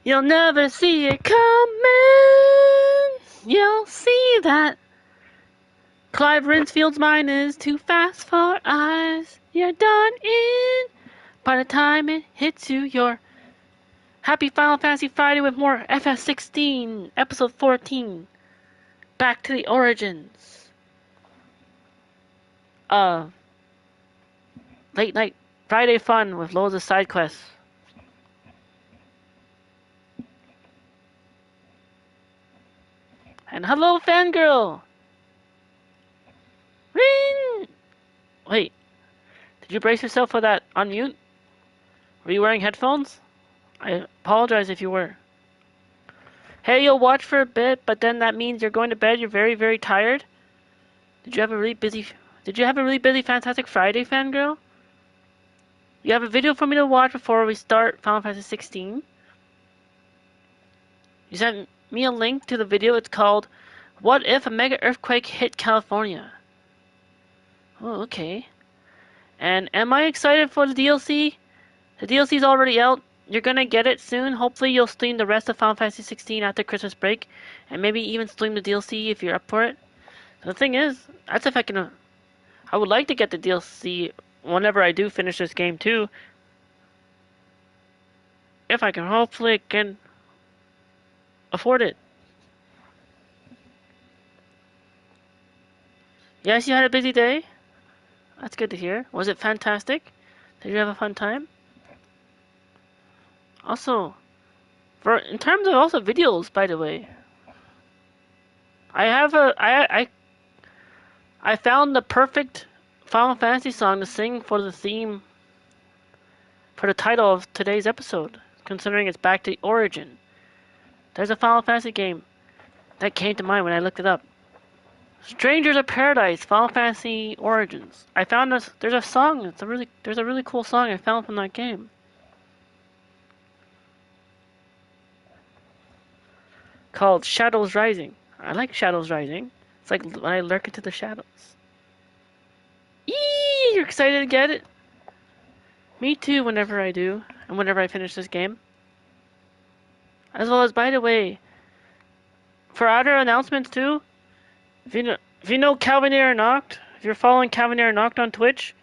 You'll never see it coming. You'll see that Clive Rinsfield's mind is too fast for eyes. You're done in by the time it hits you. You're happy Final Fantasy Friday with more FF16 episode 14. Back to the origins of late night Friday fun with loads of side quests. And hello, fangirl! Ring! Wait, did you brace yourself for that unmute? Were you wearing headphones? I apologize if you were. Hey, you'll watch for a bit, but then that means you're going to bed. You're very, very tired. Did you have a really busy Fantastic Friday, fangirl? You have a video for me to watch before we start Final Fantasy 16. You sent me a link to the video. It's called "What If a Mega Earthquake Hit California?" Oh, okay. And am I excited for the DLC? The DLC's already out. You're gonna get it soon. Hopefully you'll stream the rest of Final Fantasy 16 after Christmas break, and maybe even stream the DLC if you're up for it. The thing is, that's if I can. I would like to get the DLC whenever I do finish this game too. If I can, hopefully can afford it. Yes, you had a busy day. That's good to hear. Was it fantastic? Did you have a fun time? Also, in terms of also videos, by the way, I found the perfect Final Fantasy song to sing for the theme for the title of today's episode, considering it's back to the origin. There's a Final Fantasy game that came to mind when I looked it up. Strangers of Paradise, Final Fantasy Origins. I found this. There's a song. There's a really cool song I found from that game. Called Shadows Rising. I like Shadows Rising. It's like when I lurk into the shadows. Eee! You're excited to get it? Me too, whenever I do, and whenever I finish this game. As well as, by the way, for other announcements too, if you know Calvin Aeronaut, if you're following Calvin Aeronaut on Twitch,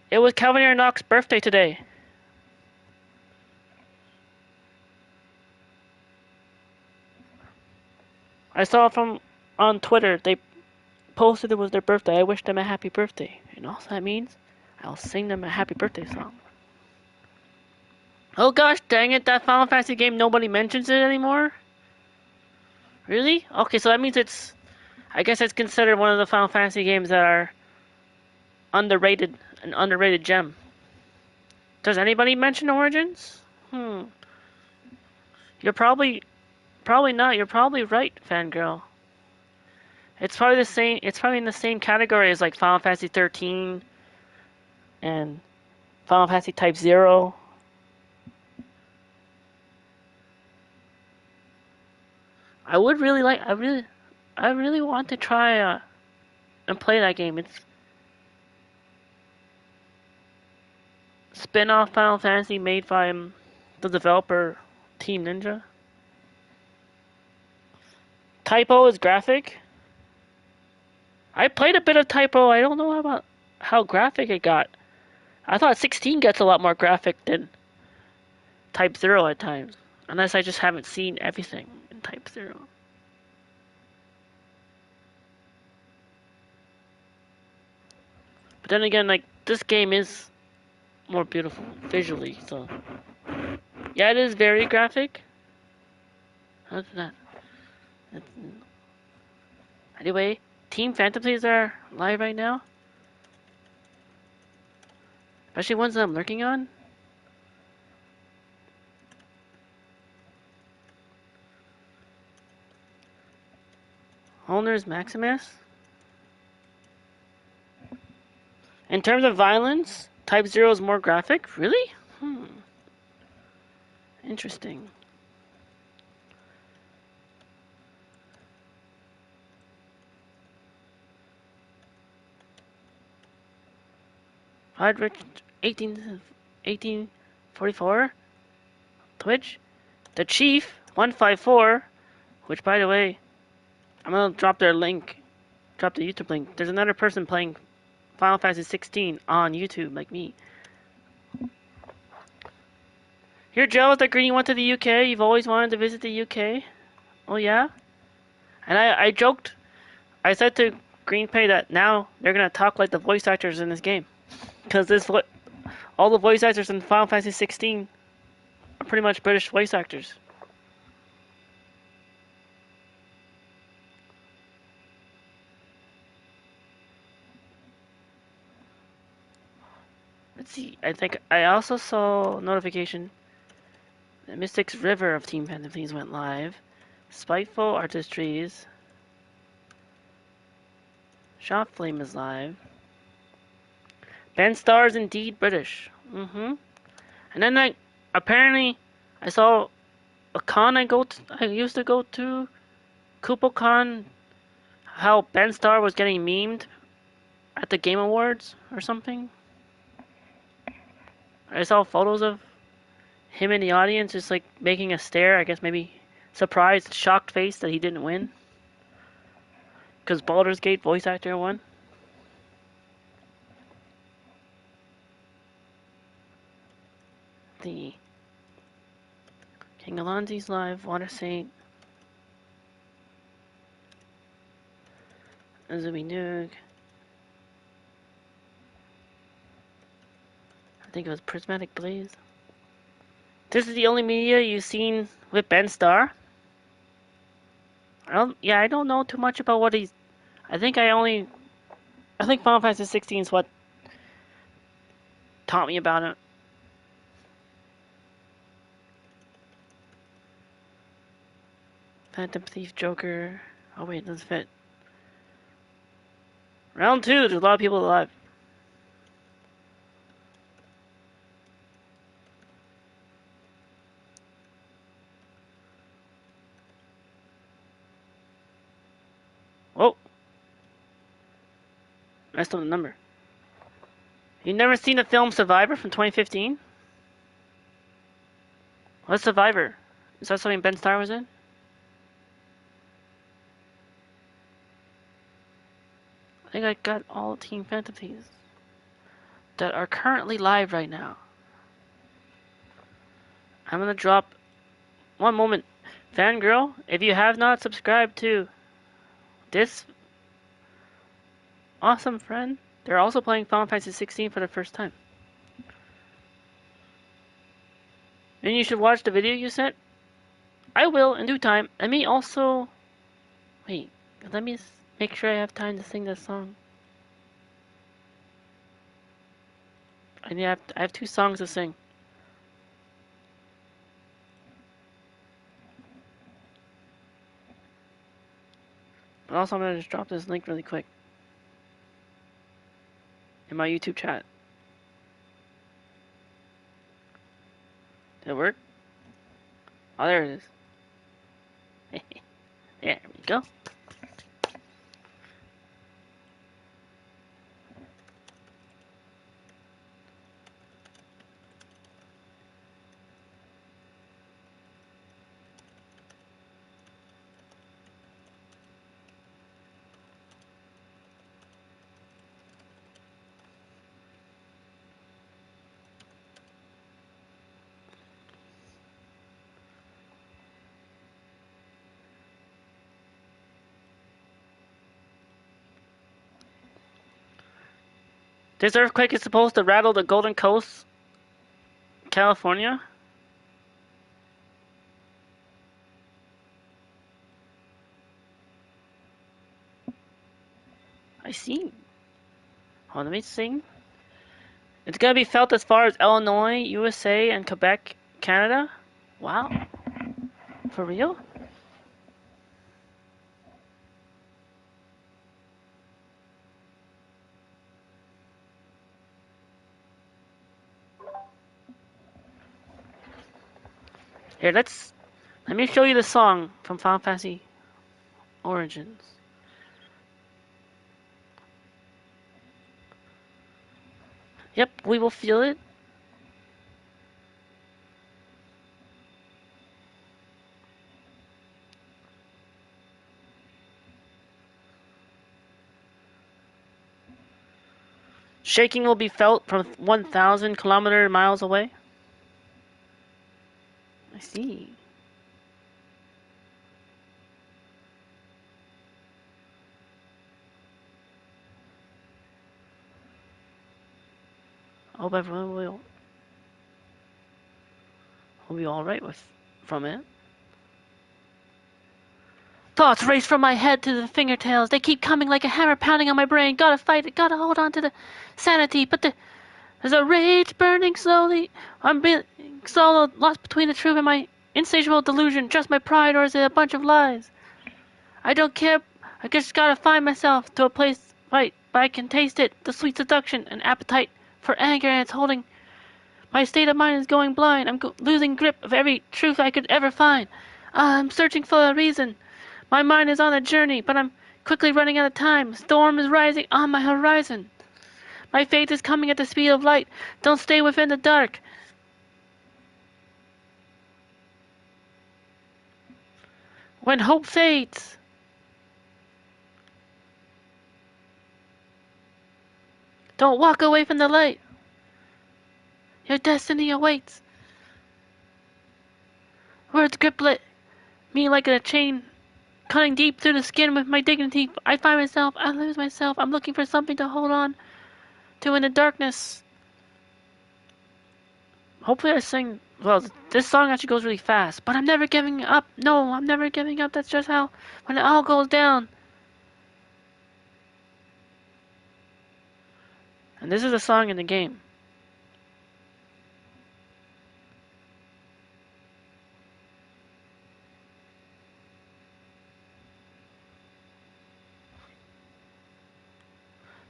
it was Calvin Aeronaut's birthday today. I saw from on Twitter, they posted it was their birthday. I wished them a happy birthday. You know what that means? I'll sing them a happy birthday song. Oh gosh, dang it, that Final Fantasy game, nobody mentions it anymore? Really? Okay, so that means I guess it's considered one of the Final Fantasy games that are an underrated gem. Does anybody mention Origins? You're probably not. You're probably right, fangirl. It's probably the same. It's probably in the same category as like Final Fantasy 13 and Final Fantasy Type 0. I really want to try and play that game. It's spin-off Final Fantasy made by the developer Team Ninja. Typo is graphic. I played a bit of Typo. I don't know about how graphic it got. I thought 16 gets a lot more graphic than Type 0 at times. Unless I just haven't seen everything in Type 0. But then again, like, this game is more beautiful visually, so. Yeah, it is very graphic. How's that? Anyway, Team Phantom Thieves are live right now. Especially ones that I'm lurking on. Owner's Maximus. In terms of violence, Type 0 is more graphic? Really? Interesting. Hard Rich 1844 Twitch. The Chief 154, which by the way, I'm gonna drop their link, drop the YouTube link. There's another person playing Final Fantasy 16 on YouTube like me. You're jealous that Greeny went to the UK? You've always wanted to visit the UK? Oh yeah? And I joked, I said to GreenPay that now they're gonna talk like the voice actors in this game. Because all the voice actors in Final Fantasy 16 are pretty much British voice actors. Let's see, I think I also saw a notification that Mystic's River of Team Phantom Thieves went live. Spiteful Artistries. Shop Flame is live. Ben Starr is indeed British. And then apparently I saw a con I used to go to, KupoCon, how Ben Starr was getting memed at the Game Awards or something. I saw photos of him in the audience just like making a stare, I guess maybe surprised, shocked face that he didn't win. Because Baldur's Gate voice actor won. The King Alonzi's live, Water Saint, Azumi Noog. I think it was Prismatic Blaze. This is the only media you've seen with Ben Starr? I don't know too much about what he's. I think Final Fantasy 16 is what taught me about it. Phantom Thief, Joker. Oh wait, it doesn't fit. Round 2, there's a lot of people alive. Whoa. Messed up the number. You never seen the film Survivor from 2015? What's Survivor? Is that something Ben Starr was in? I think I got all Team Phantom Thieves that are currently live right now. I'm gonna drop one moment. Fangirl, if you have not subscribed to this awesome friend, they're also playing Final Fantasy 16 for the first time. And you should watch the video you sent. I will in due time. Let me also. Wait, let me make sure I have time to sing this song. I have 2 songs to sing. But also, I'm gonna just drop this link really quick in my YouTube chat. Did it work? Oh, there it is. There we go. This earthquake is supposed to rattle the Golden Coast, California. I see. Oh, let me sing. It's gonna be felt as far as Illinois, USA, and Quebec, Canada. Wow. For real? Here, let me show you the song from Final Fantasy Origins. Yep, we will feel it. Shaking will be felt from 1,000 miles away. I see. I hope everyone will be alright from it. Thoughts race from my head to the fingertails. They keep coming like a hammer pounding on my brain. Gotta fight it, gotta hold on to the sanity. But there's a rage burning slowly. I'm being solo, lost between the truth and my insatiable delusion. Just my pride, or is it a bunch of lies? I don't care. I just gotta find myself to a place right, but I can taste it. The sweet seduction and appetite for anger, and it's holding. My state of mind is going blind. I'm losing grip of every truth I could ever find. I'm searching for a reason. My mind is on a journey, but I'm quickly running out of time. Storm is rising on my horizon. My faith is coming at the speed of light. Don't stay within the dark. When hope fades. Don't walk away from the light. Your destiny awaits. Words grip me like a chain, cutting deep through the skin with my dignity. I find myself, I lose myself. I'm looking for something to hold on to in the darkness. Hopefully I sing, well, this song actually goes really fast, but I'm never giving up. No, I'm never giving up. That's just how, when it all goes down. And this is a song in the game.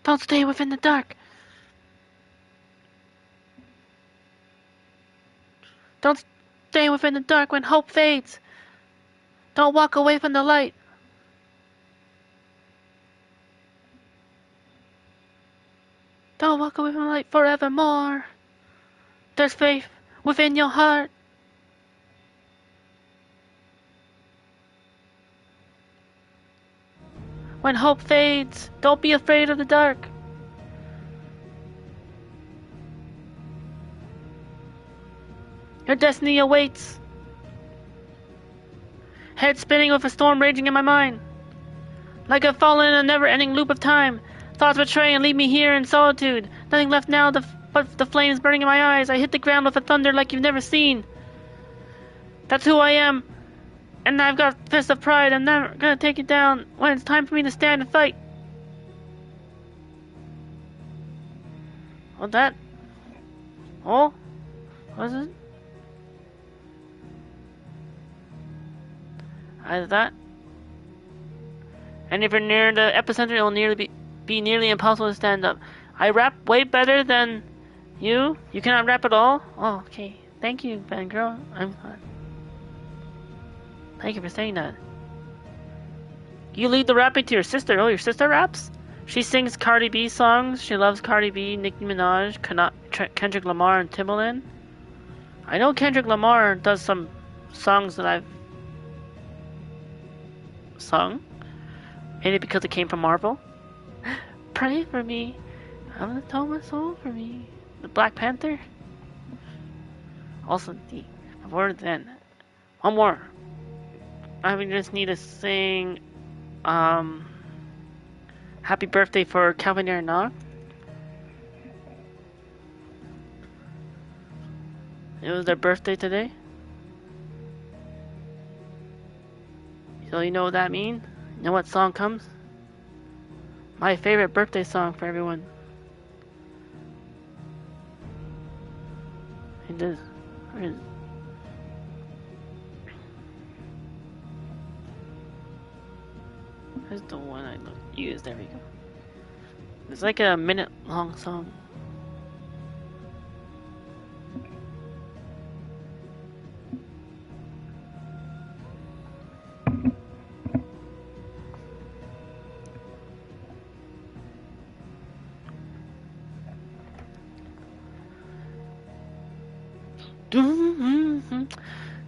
Don't stay within the dark. Don't stay within the dark when hope fades. Don't walk away from the light. Don't walk away from the light forevermore. There's faith within your heart. When hope fades, don't be afraid of the dark. Your destiny awaits. Head spinning with a storm raging in my mind. Like I've fallen in a never-ending loop of time. Thoughts betray and leave me here in solitude. Nothing left now but the flames burning in my eyes. I hit the ground with a thunder like you've never seen. That's who I am. And I've got fists of pride. I'm never gonna take it down when it's time for me to stand and fight. What that? Oh? What is it? Either that. And if you're near the epicenter, it'll be nearly impossible to stand up. I rap way better than you. You cannot rap at all? Oh, okay. Thank you, fangirl. I'm glad. Thank you for saying that. You lead the rapping to your sister. Oh, your sister raps? She sings Cardi B songs. She loves Cardi B, Nicki Minaj, Kendrick Lamar, and Timbaland. I know Kendrick Lamar does some songs that I've sung. Maybe because it came from Marvel. Pray for me. I'm gonna tell my soul for me. The Black Panther. Also, before then, one more. I just need to sing Happy Birthday for Calvin Arenach. It was their birthday today. So you know what that means? You know what song comes? My favorite birthday song for everyone. It does. Here's the one I used. There we go. It's like a minute-long song.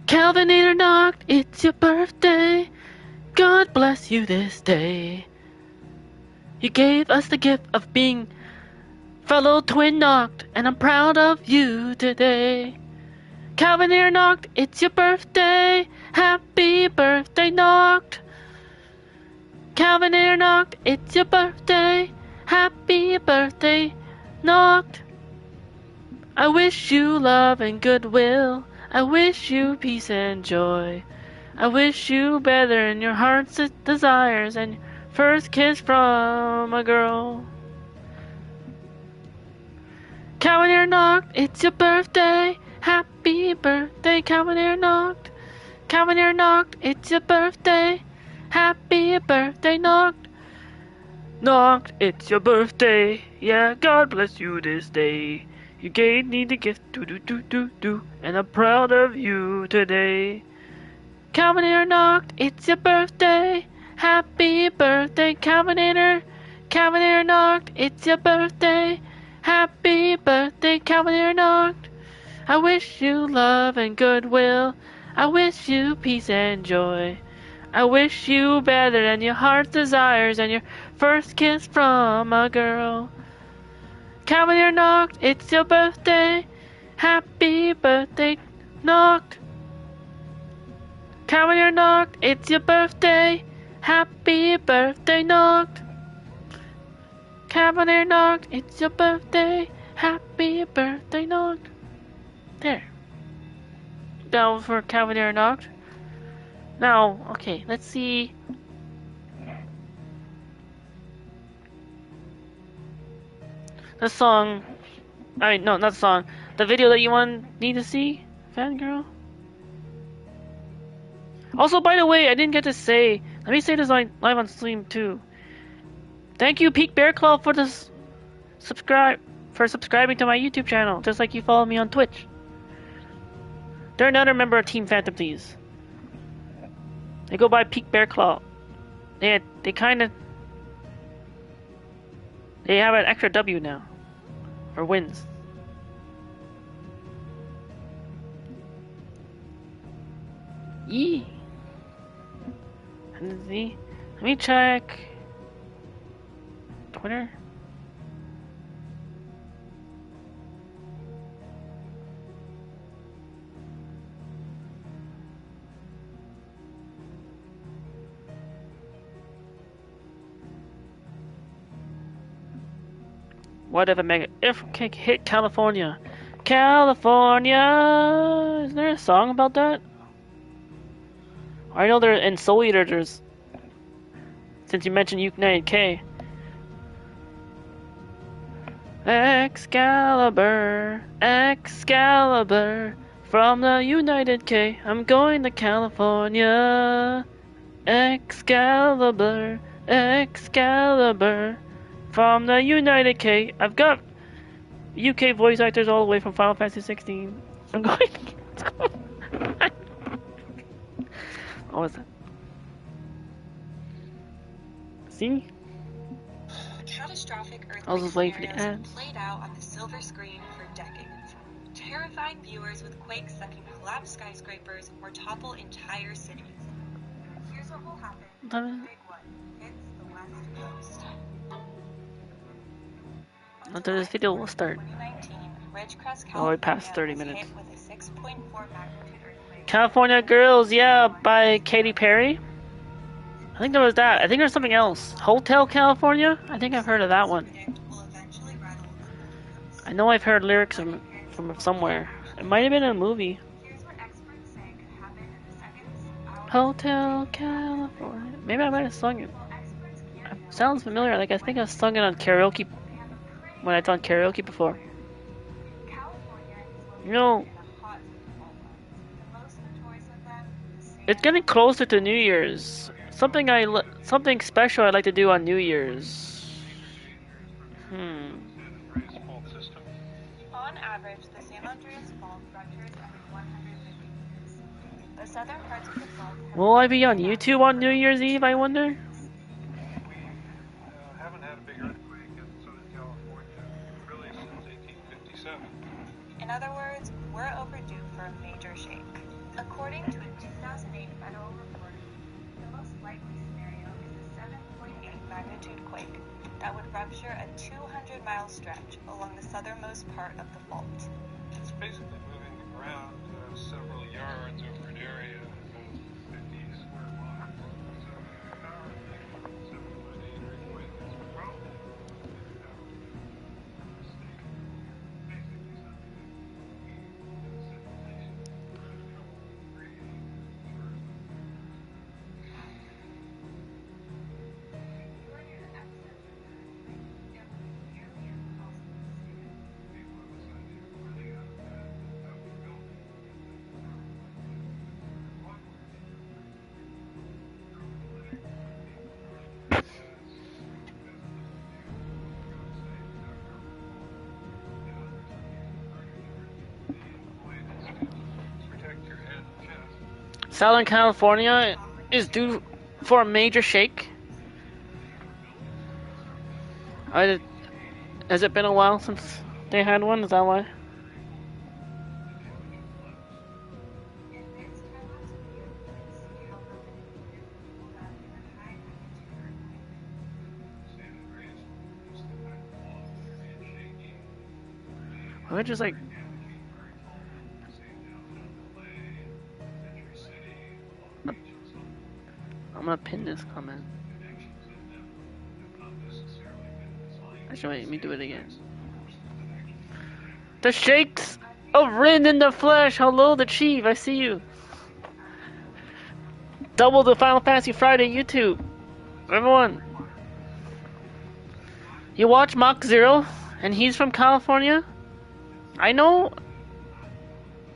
Calvin Arenach, it's your birthday. God bless you this day. You gave us the gift of being Fellow twin knocked, and I'm proud of you today. Calvin here knocked, it's your birthday. Happy birthday, knocked. Calvin here knocked, it's your birthday. Happy birthday, knocked. I wish you love and goodwill. I wish you peace and joy. I wish you better in your heart's desires and first kiss from a girl. Calvin here knocked, it's your birthday. Happy birthday, Calvin here knocked. Calvin here knocked, it's your birthday. Happy birthday, knocked. Knocked, it's your birthday. Yeah, God bless you this day. You gave me the gift, do, and I'm proud of you today. Calvin here knocked, it's your birthday. Happy birthday, Calvinator. Calvin here knocked, it's your birthday. Happy birthday, Calvin here knocked. I wish you love and goodwill. I wish you peace and joy. I wish you better than your heart's desires and your first kiss from a girl. Calvin here knocked, it's your birthday. Happy birthday, knocked. Calvin here knocked, it's your birthday. Happy birthday, knocked. Calvin here knocked, it's your birthday. Happy birthday, knocked. There. Down for Calvin here knocked. Now, okay, let's see. The song. I mean, no, not the song. The video that you need to see, fangirl. Also, by the way, I didn't get to say. Let me say this live on stream too. Thank you, Peak Bear Claw, for this subscribing to my YouTube channel, just like you follow me on Twitch. They're another member of Team Phantom, please. They go by Peak Bear Claw. They have an extra W now, or wins. Yee. Let me check Twitter. What if a mega earthquake hit California? California! Is there a song about that? I know they're in Soul Eater. There's, since you mentioned United K. Excalibur, Excalibur, from the United K. I'm going to California. Excalibur, Excalibur, from the United K. I've got UK voice actors all the way from Final Fantasy 16. I'm going. What was that? See? Catastrophic I was just waiting for the scenarios ads. have played out on the silver screen for decades, terrifying viewers with quakes that can collapse skyscrapers or topple entire cities. Here's what will happen when the big one hits the West Coast. After this video will start. 2019, Ridgecrest, Oh, it passed 30 was minutes. hit with a 6.4 magnitude earthquake. California Girls, yeah, by Katy Perry. I think there was that. I think there's something else. Hotel California? I think I've heard of that one. I know I've heard lyrics from somewhere. It might have been in a movie. Hotel California. Maybe I might have sung it. It sounds familiar. Like I think I've sung it on karaoke when I've done karaoke before. You know, it's getting closer to New Year's. Something special I'd like to do on New Year's. On average, the San Andreas Fault ruptures every 150 years. The southern parts of the fault have Will I be on YouTube on New Year's Eve, I wonder? We haven't had a big earthquake in Southern California really since 1857. In other words, we're overdue for a major shake. According to a 2008 federal report, the most likely scenario is a 7.8 magnitude quake. that would rupture a 200-mile stretch along the southernmost part of the fault. It's basically moving the ground several yards over an area of 50 square miles. So a powerful 7.8 earthquake is probably the most powerful in the state. Basically something that we as a civilization have trouble creating as far as I'm protect your head and chest. Southern California is due for a major shake. Has it been a while since they had one? Is that why? Why just like I'm gonna pin this comment. Actually, let me do it again. The shakes of Rin in the flesh. Hello, the chief. I see you. Double the Final Fantasy Friday YouTube. Everyone. You watch Mach Zero, and he's from California? I know.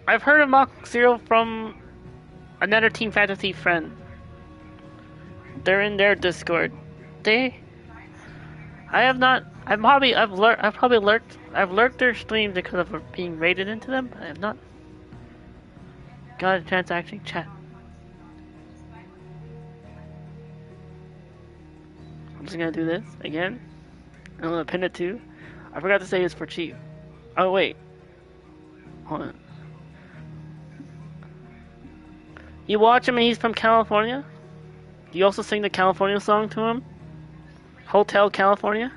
I've heard of Mach Zero from another Team Fantasy friend. They're in their Discord. I have not. I've lurked their streams because of being raided into them, but I have not got a chance to actually chat. I'm just gonna do this again. I'm gonna pin it too. I forgot to say it's for Chief. Oh wait. Hold on. You watch him and he's from California? You also sing the California song to him? Hotel California?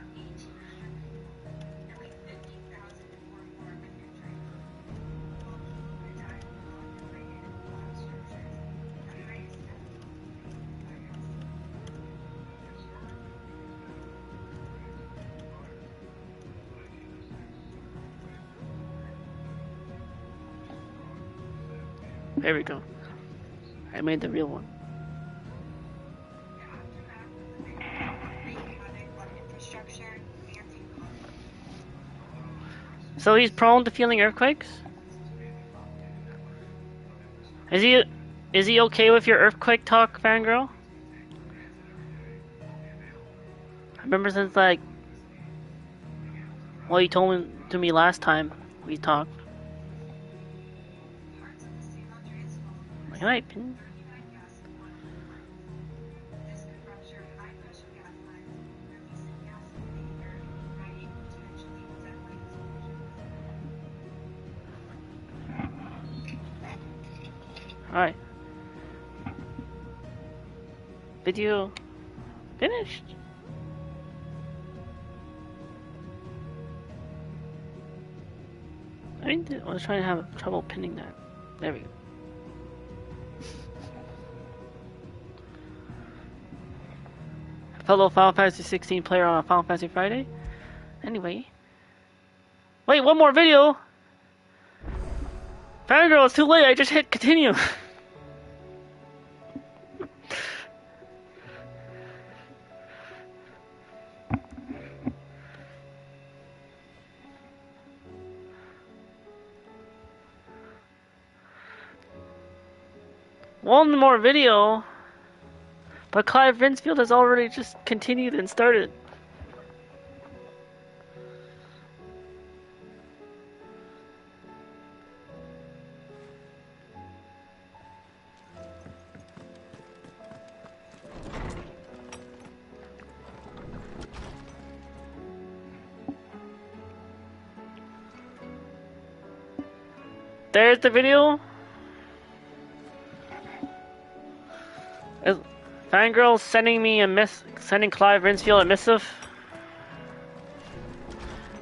There we go. I made the real one. So he's prone to feeling earthquakes? Is he okay with your earthquake talk, fangirl? I remember since like, well, you told to me last time we talked. Right. Alright. Video finished. I was trying to have trouble pinning that. There we go. Fellow Final Fantasy 16 player on a Final Fantasy Friday. Anyway. Wait, one more video! Fangirl, it's too late, I just hit continue. One more video. But Clive Rinsfield has already just continued and started. There's the video. Fangirl sending Clive Rinsfield a missive.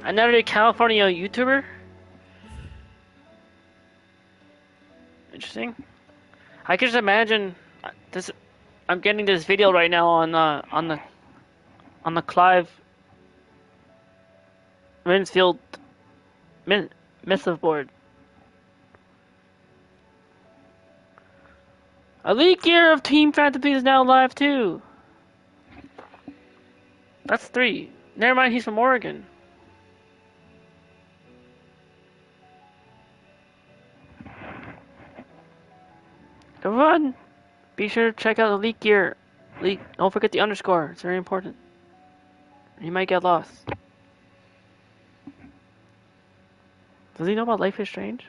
Another California YouTuber? Interesting. I can just imagine this. I'm getting this video right now on the Clive Rinsfield missive board. A leak year of Team Fantasy is now live too. That's 3. Never mind, he's from Oregon. Everyone, be sure to check out the leak gear. Don't forget the underscore. It's very important. You might get lost. Does he know about Life is Strange?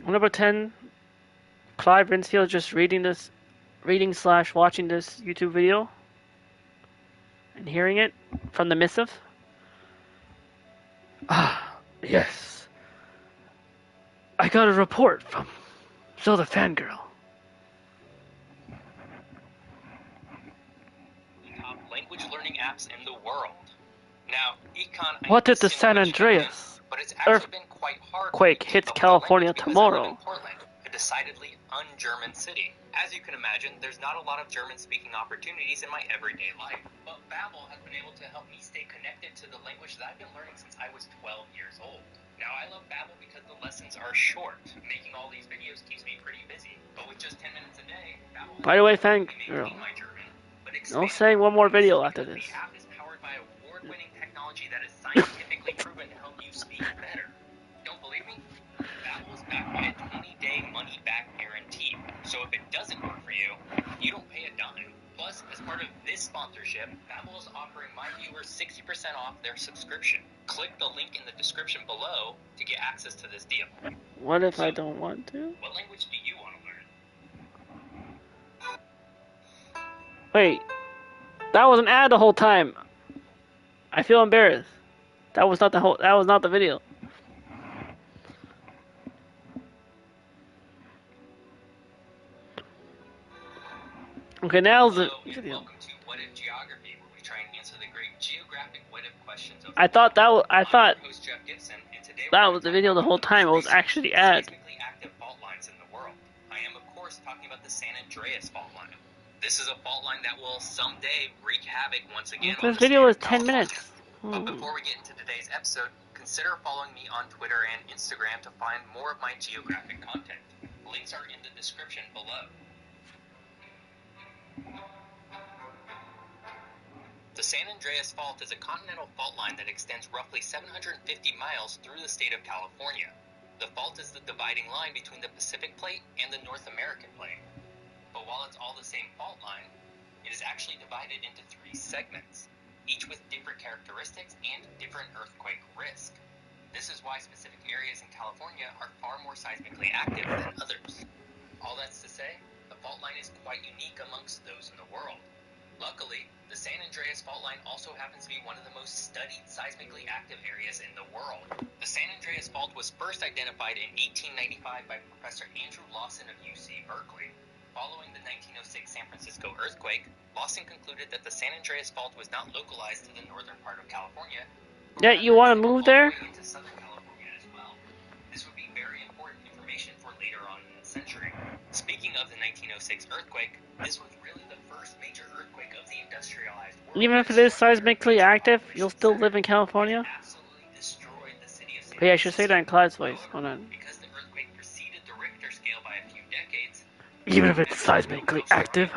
Number 10, Clive Rinsfield just reading / watching this YouTube video and hearing it from the missive. Ah, yes. I got a report from Zelda Fangirl. Top language learning apps in the world. Now, Econ. What if the San Andreas earthquake hits California tomorrow? Portland, a decidedly un-German city. As you can imagine, there's not a lot of German-speaking opportunities in my everyday life. But Babbel has been able to help me stay connected to the language that I've been learning since I was 12 years old. Now, I love Babbel because the lessons are short. Making all these videos keeps me pretty busy. But with just 10 minutes a day, Babbel By the way, Fangirl, I'll say one more video after this. The app is powered by award-winning technology that is scientifically proven to help you speak better. Don't believe me? Babbel is backed by a 20-day money-back guarantee. So if it doesn't work for you, you don't pay a dime. Plus, as part of this sponsorship, Babbel is offering my viewers 60% off their subscription. Click the link in the description below to get access to this deal. What if I don't want to? What language do you want to learn? Wait, that was an ad the whole time. I feel embarrassed. That was not the video. Okay, now the video. Welcome to What If Geography, where we try and answer the great geographic what if questions of I thought host Jeff Gibson, and today that was the video the whole time. It was actually the ad. seismically active fault lines in the world. I am, of course, talking about the San Andreas fault line. This is a fault line that will someday wreak havoc once again. This video is 10 minutes. But before we get into today's episode, consider following me on Twitter and Instagram to find more of my geographic content. Links are in the description below. The San Andreas Fault is a continental fault line that extends roughly 750 miles through the state of California. The fault is the dividing line between the Pacific Plate and the North American Plate. But while it's all the same fault line, it is actually divided into 3 segments, each with different characteristics and different earthquake risk. This is why specific areas in California are far more seismically active than others. All that's to say, the fault line is quite unique amongst those in the world. Luckily, the San Andreas fault line also happens to be one of the most studied seismically active areas in the world. The San Andreas fault was first identified in 1895 by Professor Andrew Lawson of UC Berkeley. Following the 1906 San Francisco earthquake, Lawson concluded that the San Andreas fault was not localized to the northern part of California. Yeah, you want to move there? Into Southern California as well. This would be very important information for later on in the century. Speaking of the 1906 earthquake, this was really the first major earthquake of the industrialized world. Even if it is seismically active, you'll still live in California? Absolutely destroyed the city of San Hey, I should say that in Clive's voice. Hold on. Because the earthquake preceded the Richter scale by a few decades. Even if it's seismically active,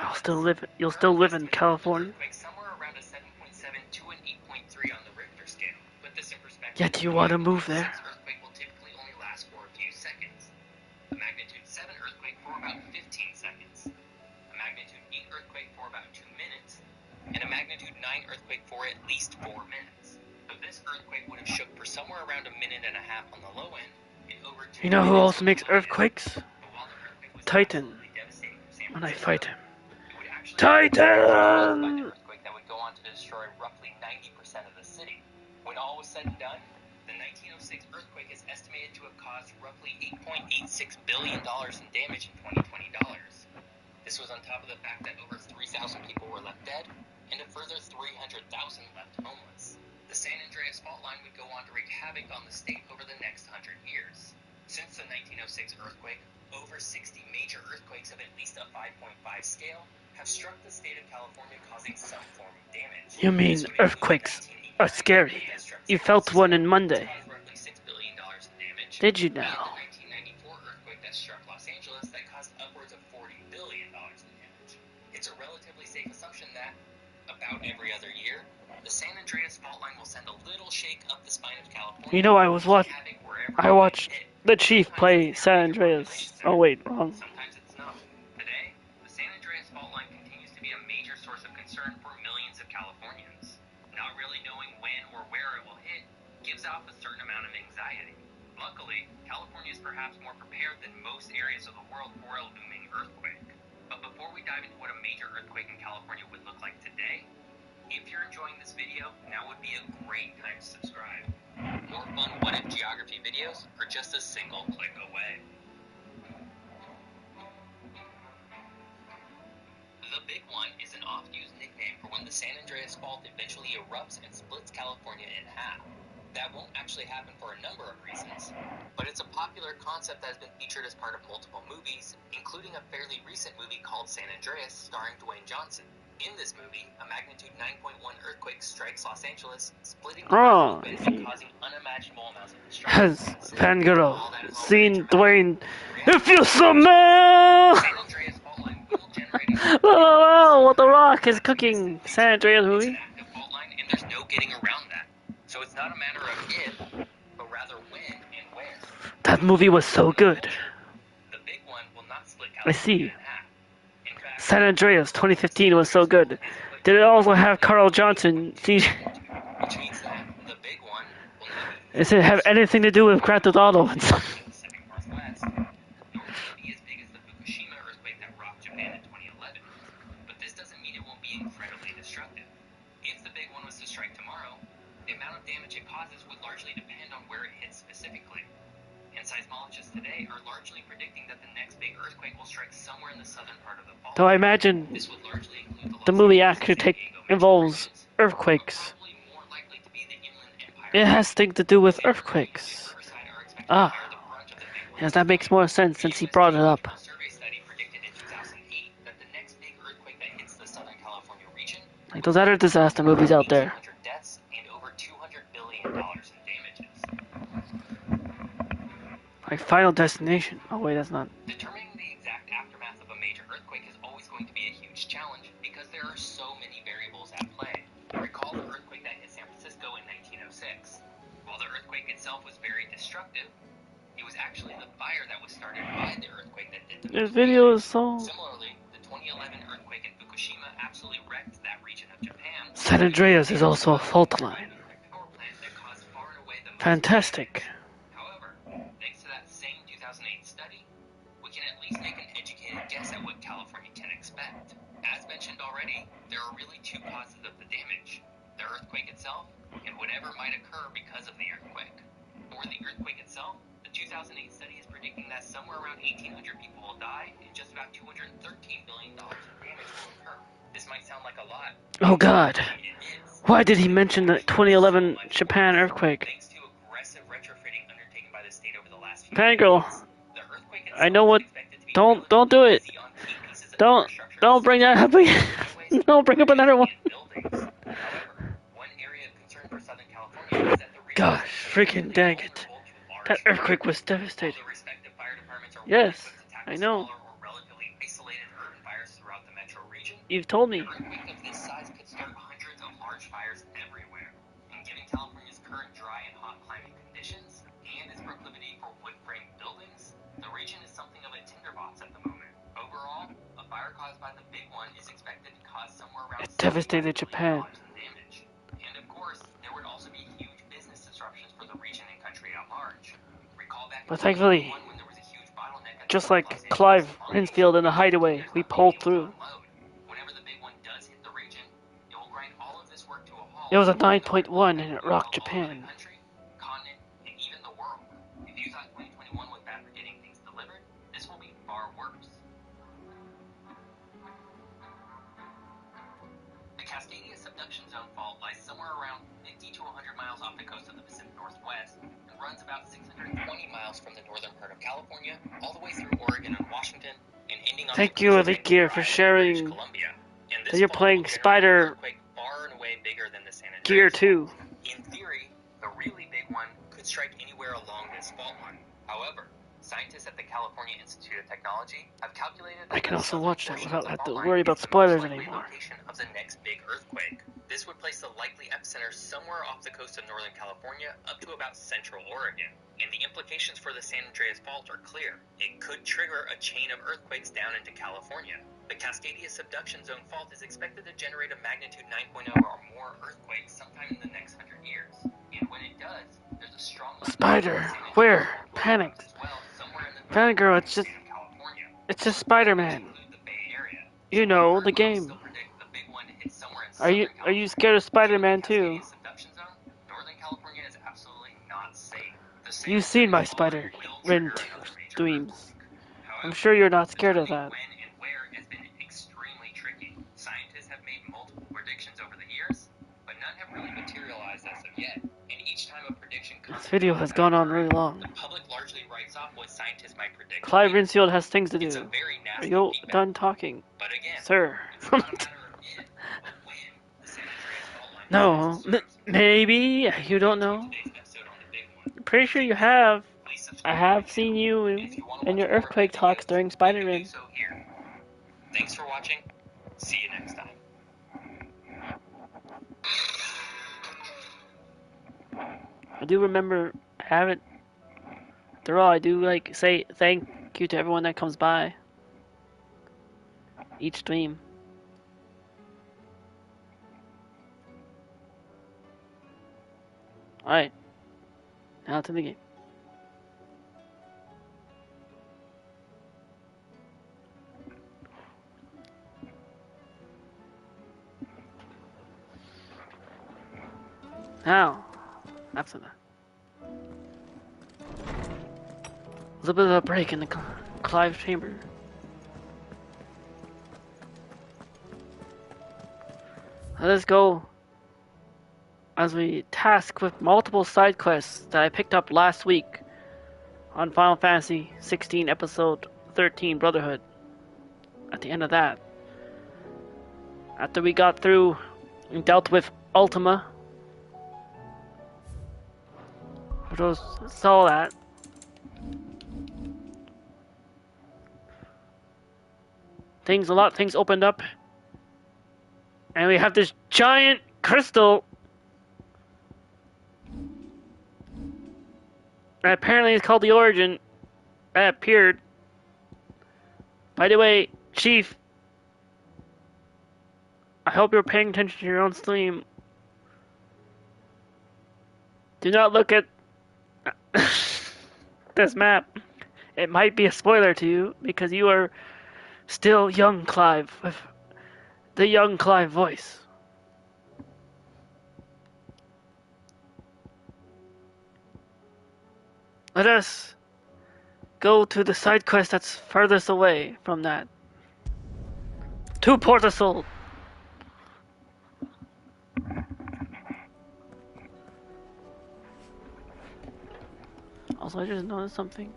you'll still live in California. Somewhere around a 7.7 to an 8.3 on the Richter scale. Put this in perspective. Yet you want to move there? This earthquake will typically only last for a few seconds. A magnitude 7 earthquake for about 15 seconds. A magnitude 8 earthquake for about 2 minutes. And a magnitude 9 earthquake for at least 4 minutes. So this earthquake would have shook for somewhere around a minute and a half on the low end. And over 2 You know who minutes else makes earthquakes? But while the earthquake was Titan. absolutely devastating for San When I Francisco, fight him. it would actually Titan! by the earthquake that would go on to destroy roughly 90% of the city. When all was said and done, the 1906 earthquake is estimated to have caused roughly $8.86 billion in damage in 2020 dollars. This was on top of the fact that over 3,000 people were left dead, and a further 300,000 left homeless. The San Andreas fault line would go on to wreak havoc on the state over the next 100 years. Since the 1906 earthquake, over 60 major earthquakes of at least a 5.5 scale have struck the state of California, causing some form of damage. You mean earthquakes are scary? You felt one on Monday. Roughly $6 billion in damage. Did you And the now? 1994 earthquake that struck Los Angeles that caused upwards of $40 billion in damage. It's a relatively safe assumption that, about every other year, the San Andreas fault line will send a little shake up the spine of California. You know, I watched the Chief play San Andreas. Oh wait, wrong. Sometimes it's not. Today, the San Andreas fault line continues to be a major source of concern for millions of Californians. Not really knowing when or where it will hit gives off a certain amount of anxiety. Luckily, California is perhaps more prepared than most areas of the world for a looming earthquake. But before we dive into what a major earthquake in California would look like today, if you're enjoying this video, now would be a great time to subscribe. More fun what-if geography videos are just a single click away. The Big One is an oft-used nickname for when the San Andreas Fault eventually erupts and splits California in half. That won't actually happen for a number of reasons, but it's a popular concept that has been featured as part of multiple movies, including a fairly recent movie called San Andreas starring Dwayne Johnson. In this movie, a magnitude 9.1 earthquake strikes Los Angeles, splitting the earth and causing unimaginable amounts of destruction. Has Fangirl seen Dwayne? If you smell! San Andreas fault line will generate Oh, what the Rock is cooking San Andreas It's movie. an active fault line, and there's no getting around that. So it's not a matter of if, but rather when and where. That movie was so good. The Big One will not split I see. California in half. In fact, San Andreas 2015 was so good. Did it also have Carl Johnson? which means that the Big One will not be Does it have anything to do with Grand Theft Auto? in the Pacific Northwest, nor will it be as big as the Fukushima earthquake that rocked Japan in 2011. But this doesn't mean it won't be incredibly destructive. If the Big One was to strike tomorrow, the amount of damage it causes would largely depend on where it hits specifically. And seismologists today are largely predicting that the next big earthquake will strike somewhere in the southern part of the fault. Though I imagine This would largely include the Los movie Angeles actually and San Diego metro involves regions, earthquakes. but probably more likely to be the Inland Empire. It has things to do with San Bernardino earthquakes. and Riverside are expected to Ah, bear the brunt of the Big One's yes, that makes impact. more sense The since he US brought it up. Geological Survey study predicted in 2008 that the next big earthquake that hits the Southern California region Like those other disaster movies out there. 1,800 deaths and over $200 billion in damages. Like Final Destination. Oh wait, that's not. Determining the exact aftermath of a major earthquake is always going to be a huge challenge because there are so many variables at play. Recall the earthquake that hit San Francisco in 1906. While the earthquake itself was very destructive, it was actually the fire that was started by the earthquake that did the This most video damage. is so. Similarly, the 2011 earthquake in Fukushima absolutely wrecked that region of Japan. San Andreas is also a fault line. Power plant that caused far and away the most Fantastic. However, thanks to that same 2008 study, we can at least make an educated guess at what California can expect. As mentioned already, there are really two causes of the damage: the earthquake itself and whatever might occur because of the earthquake. For the earthquake itself, the 2008 study is predicting that somewhere around 1,800 people will die and just about $213 billion in damage will occur. This might sound like a lot. Oh God. It is. Why did he mention the 2011 Japan earthquake? Thanks to aggressive retrofitting undertaken by the state over the last few Fangirl, decades, the earthquake itself I know what. is expected to be Don't do relatively it. easy on key pieces of Don't infrastructure bring that up again. Don't bring up another one. and buildings. However, one area of concern for Southern California is that the region Gosh, is freaking dang it. vulnerable to large That earthquake was fires. devastating. Although respective fire departments are Yes, well equipped to I tackle know. smaller or relatively isolated urban fires throughout the metro region, You've told me. an earthquake of this size could start hundreds of large fires everywhere. And given California's current dry and hot climate conditions and its proclivity for wood-framed buildings, the region is something of a tinderbox at the moment. Overall, a fire caused by the Big One is expected to cause somewhere around It devastated $75 Japan. billion in damage. And of course, there would also be huge business disruptions for the region and country at large. Recall back But in thankfully, 2021 when there was a huge bottleneck at just the like Los Angeles Clive Long Rinsfield in the Beach Hideaway, containers we company pulled able to through. unload. Whenever the Big One does hit the region, it will grind all of this work to a halt. It was a and the 9.1 and it earthquake will rocked engulf all of the Japan. country, continent, and even the world. If you thought 2021 was bad for getting things delivered, this will be far worse. somewhere around 50 to 100 miles off the coast of the Pacific Northwest and runs about 620 miles from the northern part of California all the way through Oregon and Washington and ending on Thank the you, coast of Elite Gear, for British sharing Columbia. And that this you're fault playing will generate Spider an earthquake far and away bigger than the San Gear Andreas 2. fault. In theory, the really big one could strike anywhere along this fault line. However, scientists at the California Institute of Technology have calculated that I can the also southern watch that portion without of the having to fault worry line about is the most spoilers likely anymore. location of the next big earthquake. This would place the likely epicenter somewhere off the coast of northern California up to about central Oregon. And the implications for the San Andreas Fault are clear. It could trigger a chain of earthquakes down into California. The Cascadia Subduction Zone Fault is expected to generate a magnitude 9.0 or more earthquake sometime in the next 100 years. And when it does, there's a strong Spider, where? Panic. Panic Girl, it's just Spider-Man. You know, the game. Are you scared of Spider-Man too? You've seen my Spider-Man dreams. I'm sure you're not scared of that. When and where has been extremely tricky. Scientists have made multiple predictions over the years, but none have really materialized as of yet. And each time a prediction comes, This video has gone on really long. the public largely writes off what scientists might predict. Clive Rinsfield has things to It's a do. very Are nasty you feedback. done talking? But again, Sir. it's not a matter of if, but when the San Andreas fault line No, maybe. You don't know. I'm pretty sure you have. I have seen you in your earthquake talks during Spider-Man. Thanks for watching. See you next time. I do remember having. After all, I do say thank you to everyone that comes by each stream. Alright, now to the game. Now, after that. A little bit of a break in the Clive chamber. Let us go as we task with multiple side quests that I picked up last week on Final Fantasy 16 Episode 13 Brotherhood. At the end of that, after we got through and dealt with Ultima, for those who saw that, a lot of things opened up, and we have this giant crystal that apparently is called the Origin that appeared. By the way, Chief, I hope you're paying attention to your own stream. Do not look at this map. It might be a spoiler to you because you are still young Clive with the young Clive voice. Let us go to the side quest that's furthest away from that. To Port of Soul. Also, I just noticed something.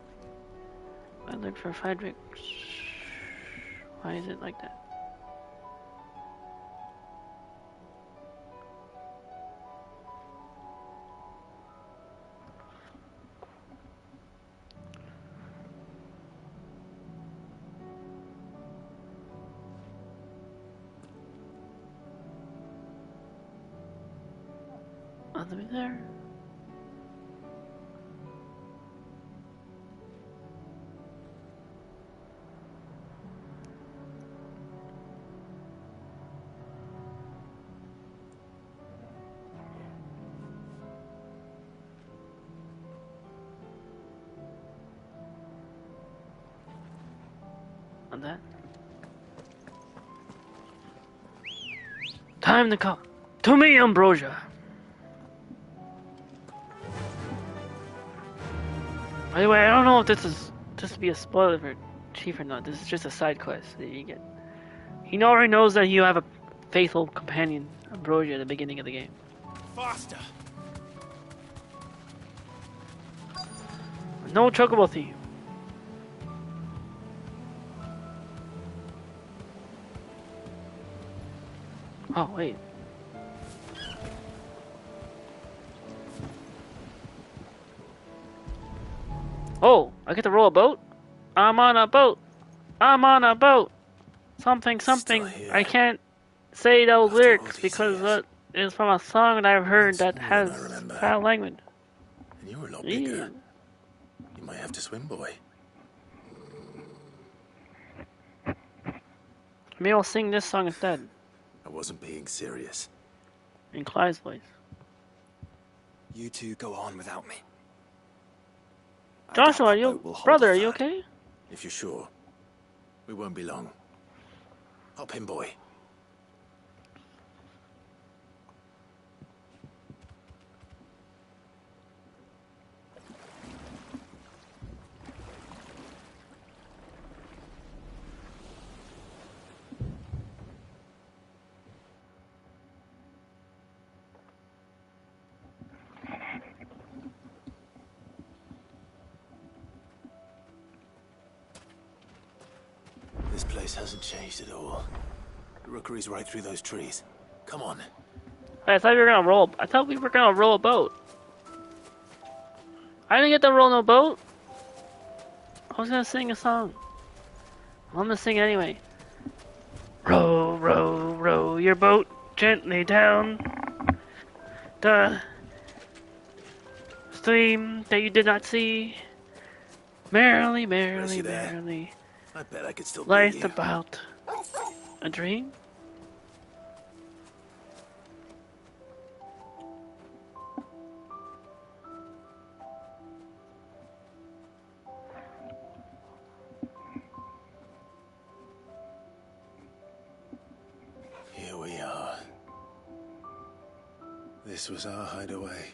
I looked for Frederick. Why is it like that? Nothing there. On that. Time to come. To me, Ambrosia. By the way, I don't know if this is just to be a spoiler for Chief or not. This is just a side quest that you get. He already knows that you have a faithful companion, Ambrosia, at the beginning of the game. Faster. No chocobo thief. Oh, wait. Oh, I get to roll a boat? I'm on a boat. I'm on a boat. Something, something. I can't say those lyrics because that is from a song that I've heard that has foul language. And you were a lot bigger. You might have to swim, boy. Maybe I'll sing this song instead. I wasn't being serious. In Clive's voice. You two go on without me. Joshua, brother, are you okay? If you're sure. We won't be long. Hop in, boy. This place hasn't changed at all. The rookery's right through those trees. Come on. I thought we were gonna roll. I thought we were gonna roll a boat. I didn't get to roll no boat. I was gonna sing a song. I'm gonna sing anyway. Row, row, row your boat gently down the stream that you did not see. Merrily, merrily, merrily. I bet I could still Life's beat you. about a dream. Here we are. This was our hideaway.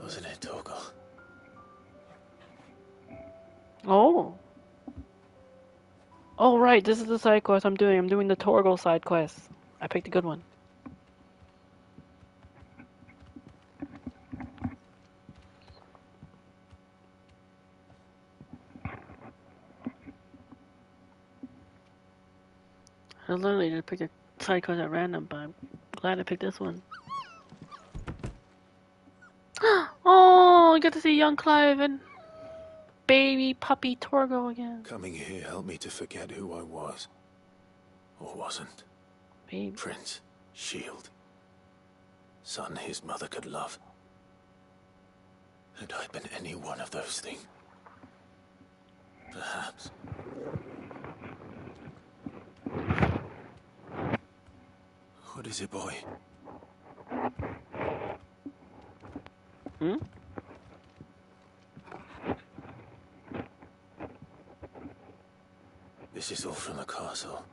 Wasn't it, Torgal? Oh. Oh, right, this is the side quest I'm doing. I'm doing the Torgal side quest. I picked a good one. I literally just picked a side quest at random, but I'm glad I picked this one. Oh, I get to see young Clive and baby puppy Torgal again. Coming here helped me to forget who I was. Or wasn't. Baby. Prince, Shield. Son his mother could love. Had I been any one of those things? Perhaps. What is it, boy? Hmm? This is all from the castle.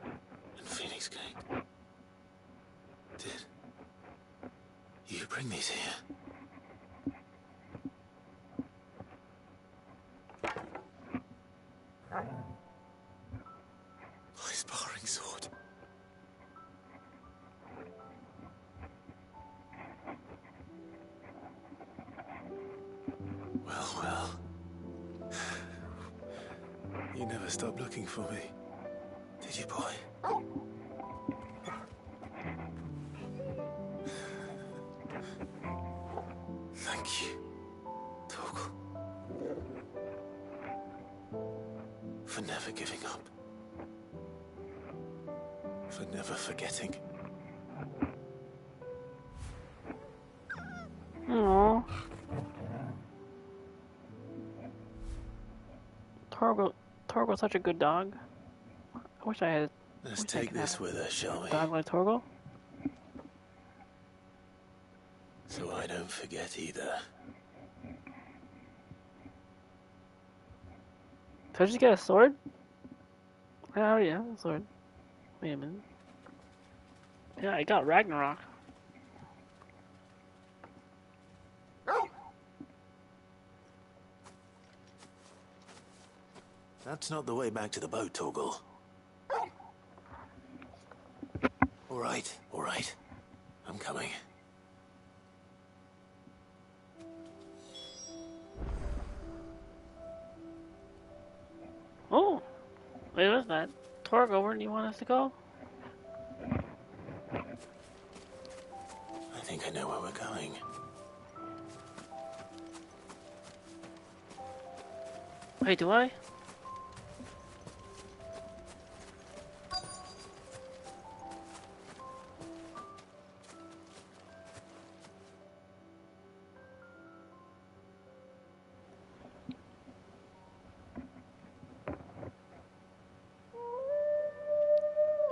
And Phoenix Gate. Did you bring these here? My sparring sword. Well. You never stopped looking for me, did you, boy? Thank you, Torgal. For never giving up. For never forgetting. Aww. Torgal's such a good dog. I wish I had. Let's take this with us, shall we? Dog like Torgal? So I don't forget either. Did I just get a sword? I already have a sword. Wait a minute. Yeah, I got Ragnarok. That's not the way back to the boat, Torgal. All right. right. I'm coming. Oh, wait, what's that? Torgo, where do you want us to go? I think I know where we're going. Wait, do I?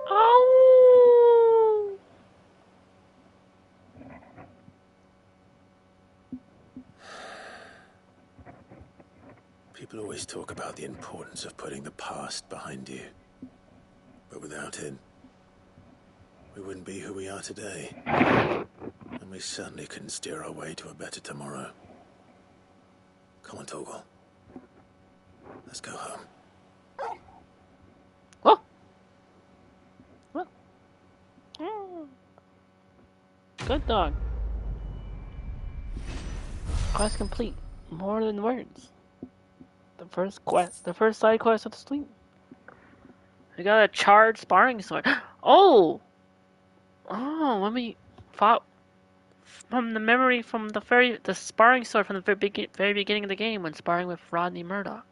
Oh! People always talk about the importance of putting the past behind you. But without it, we wouldn't be who we are today. And we certainly couldn't steer our way to a better tomorrow. Come on, Torgal. Let's go home. Whoa! What? Oh. Good dog. Quest complete. More than words. The first side quest of the stream. We got a charged sparring sword. Oh! Oh, when we fought from the memory from the sparring sword from the very beginning of the game when sparring with Rodney Murdoch.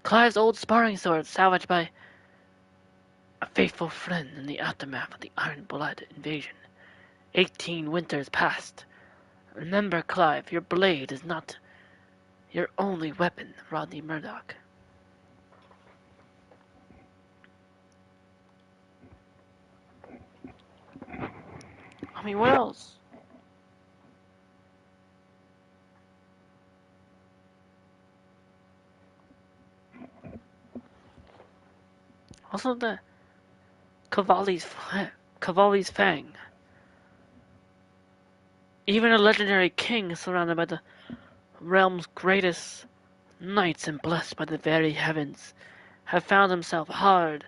Clive's old sparring sword salvaged by a faithful friend in the aftermath of the Iron Blood invasion. 18 winters passed. Remember, Clive, your blade is not your only weapon, Rodney Murdoch. I mean, what else? Also the Cavalli's Fang. Even a legendary king surrounded by the realm's greatest knights and blessed by the very heavens have found himself hard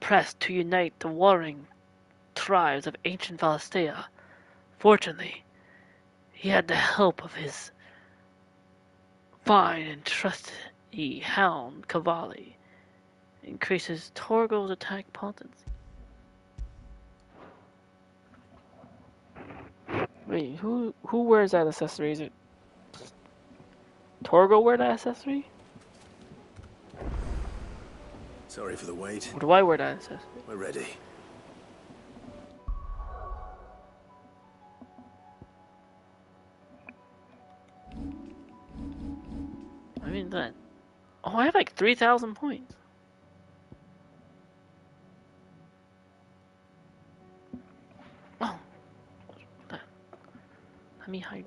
pressed to unite the warring tribes of ancient Valistea. Fortunately, he had the help of his fine and trusty hound, Cavalli. Increases Torgo's attack potency. Wait, who wears that accessory? Is it Torgo wear that accessory? Sorry for the wait. Or do I wear that accessory? We're ready. I mean that. Oh, I have like 3,000 points. Oh, that. Let me hide.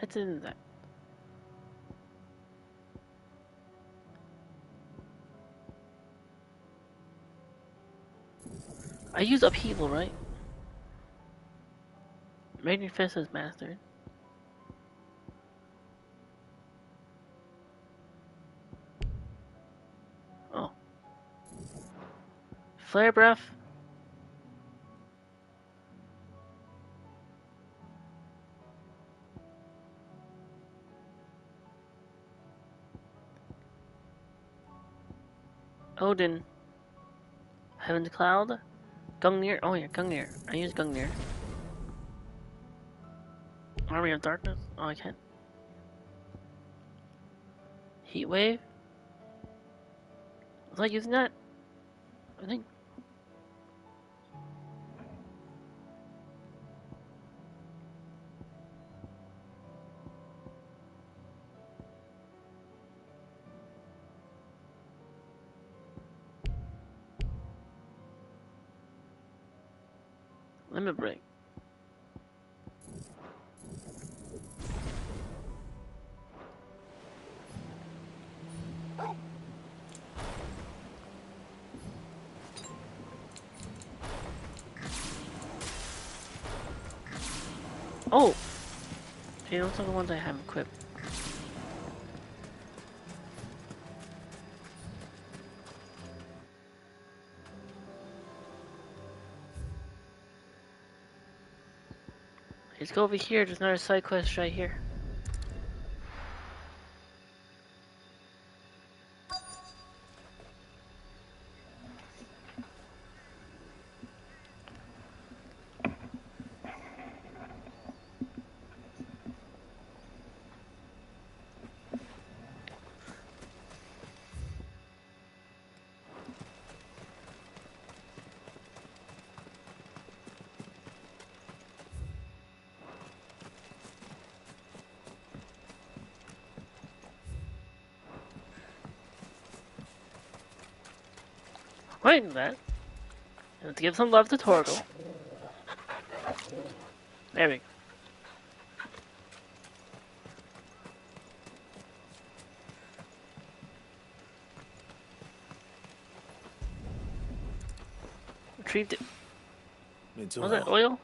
Let's end that. I use upheaval, right? Raging Fist is mastered. Oh. Flare Breath. Odin. Heaven's Cloud. Gungnir. Oh yeah, Gungnir. I use Gungnir. Army of Darkness. Oh, I can't. Heat Wave. Was I using that? I think. Limit Break. Oh! Okay, those are the ones I have equipped. Let's go over here. There's another side quest right here. Wait a minute. Let's give some love to Torgal. There we go. Retrieved it. It's Was that oil?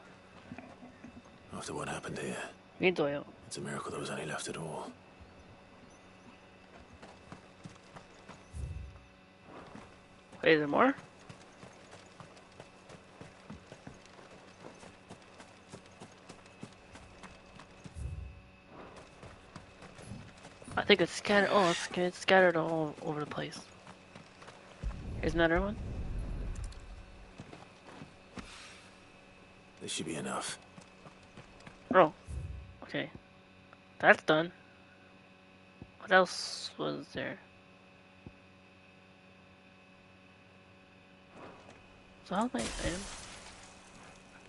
After what happened here, Needs oil. it's a miracle there was any left at all. Wait, is there more? I think it's scattered. Oh, it's scattered all over the place. Here's another one. This should be enough. Oh, okay. That's done. What else was there? So how's my item?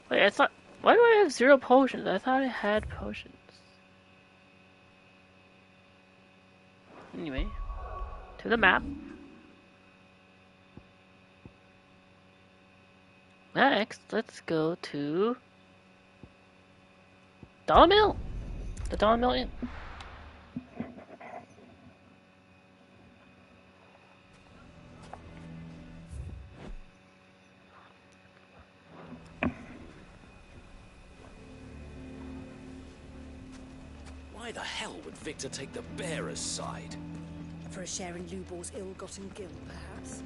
Wait, I thought... Why do I have 0 potions? I thought I had potions. Anyway. To the map. Next, let's go to... Dollar Mill! The Dollar Mill Inn. Why the hell would Victor take the bearer's side? For a share in Lubor's ill-gotten guilt, perhaps?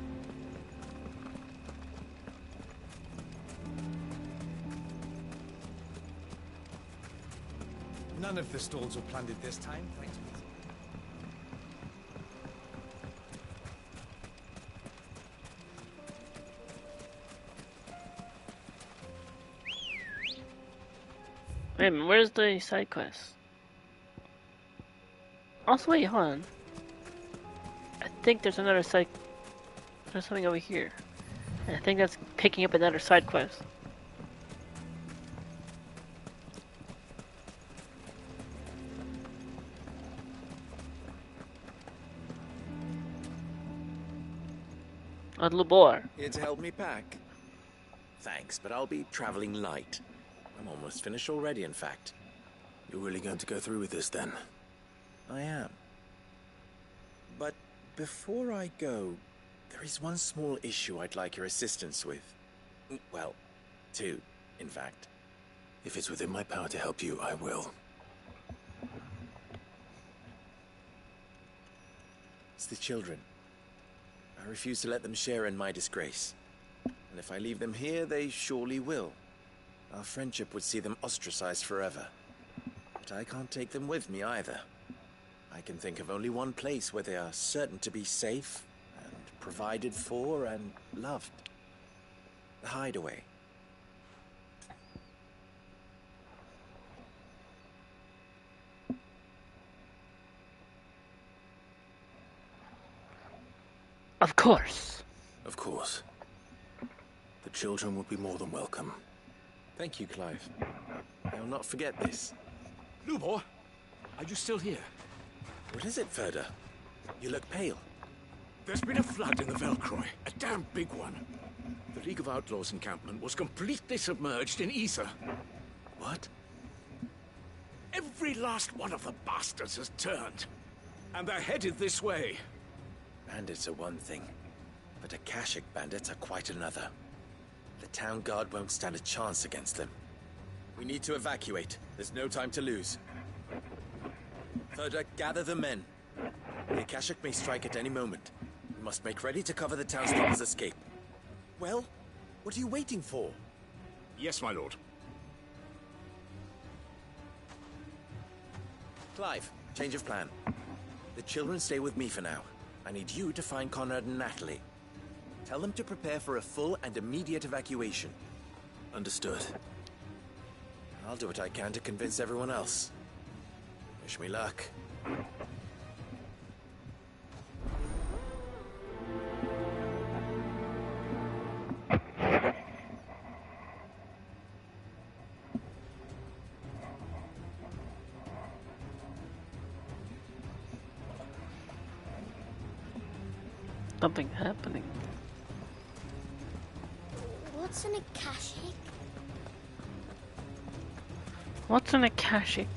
None of the stalls were plundered this time, thanks. Wait a minute, where's the side quest? Also, wait, hold on. I think there's another side... There's something over here. And I think that's picking up another side quest. Lubor. Here to help me pack? Thanks, but I'll be traveling light. I'm almost finished already, in fact. You're really going to go through with this then? I am. But before I go, there is one small issue I'd like your assistance with. Well, two, in fact. If it's within my power to help you, I will. It's the children. I refuse to let them share in my disgrace. And if I leave them here, they surely will. Our friendship would see them ostracized forever. But I can't take them with me either. I can think of only one place where they are certain to be safe, and provided for, and loved. The hideaway. Of course. Of course. The children would be more than welcome. Thank you, Clive. I'll not forget this. Lubor, are you still here? What is it, Ferda? You look pale. There's been a flood in the Velcroy, a damn big one. The League of Outlaws encampment was completely submerged in ether. What? Every last one of the bastards has turned. And they're headed this way. Bandits are one thing, but Akashic bandits are quite another. The town guard won't stand a chance against them. We need to evacuate. The There's no time to lose. Ferda, gather the men. The Akashic may strike at any moment. We must make ready to cover the townspeople's escape. Well, what are you waiting for? Yes, my lord. Clive, change of plan. The children stay with me for now. I need you to find Conrad and Natalie. Tell them to prepare for a full and immediate evacuation. Understood. I'll do what I can to convince everyone else. Wish me luck. Something happening. What's an Akashic? What's an Akashic?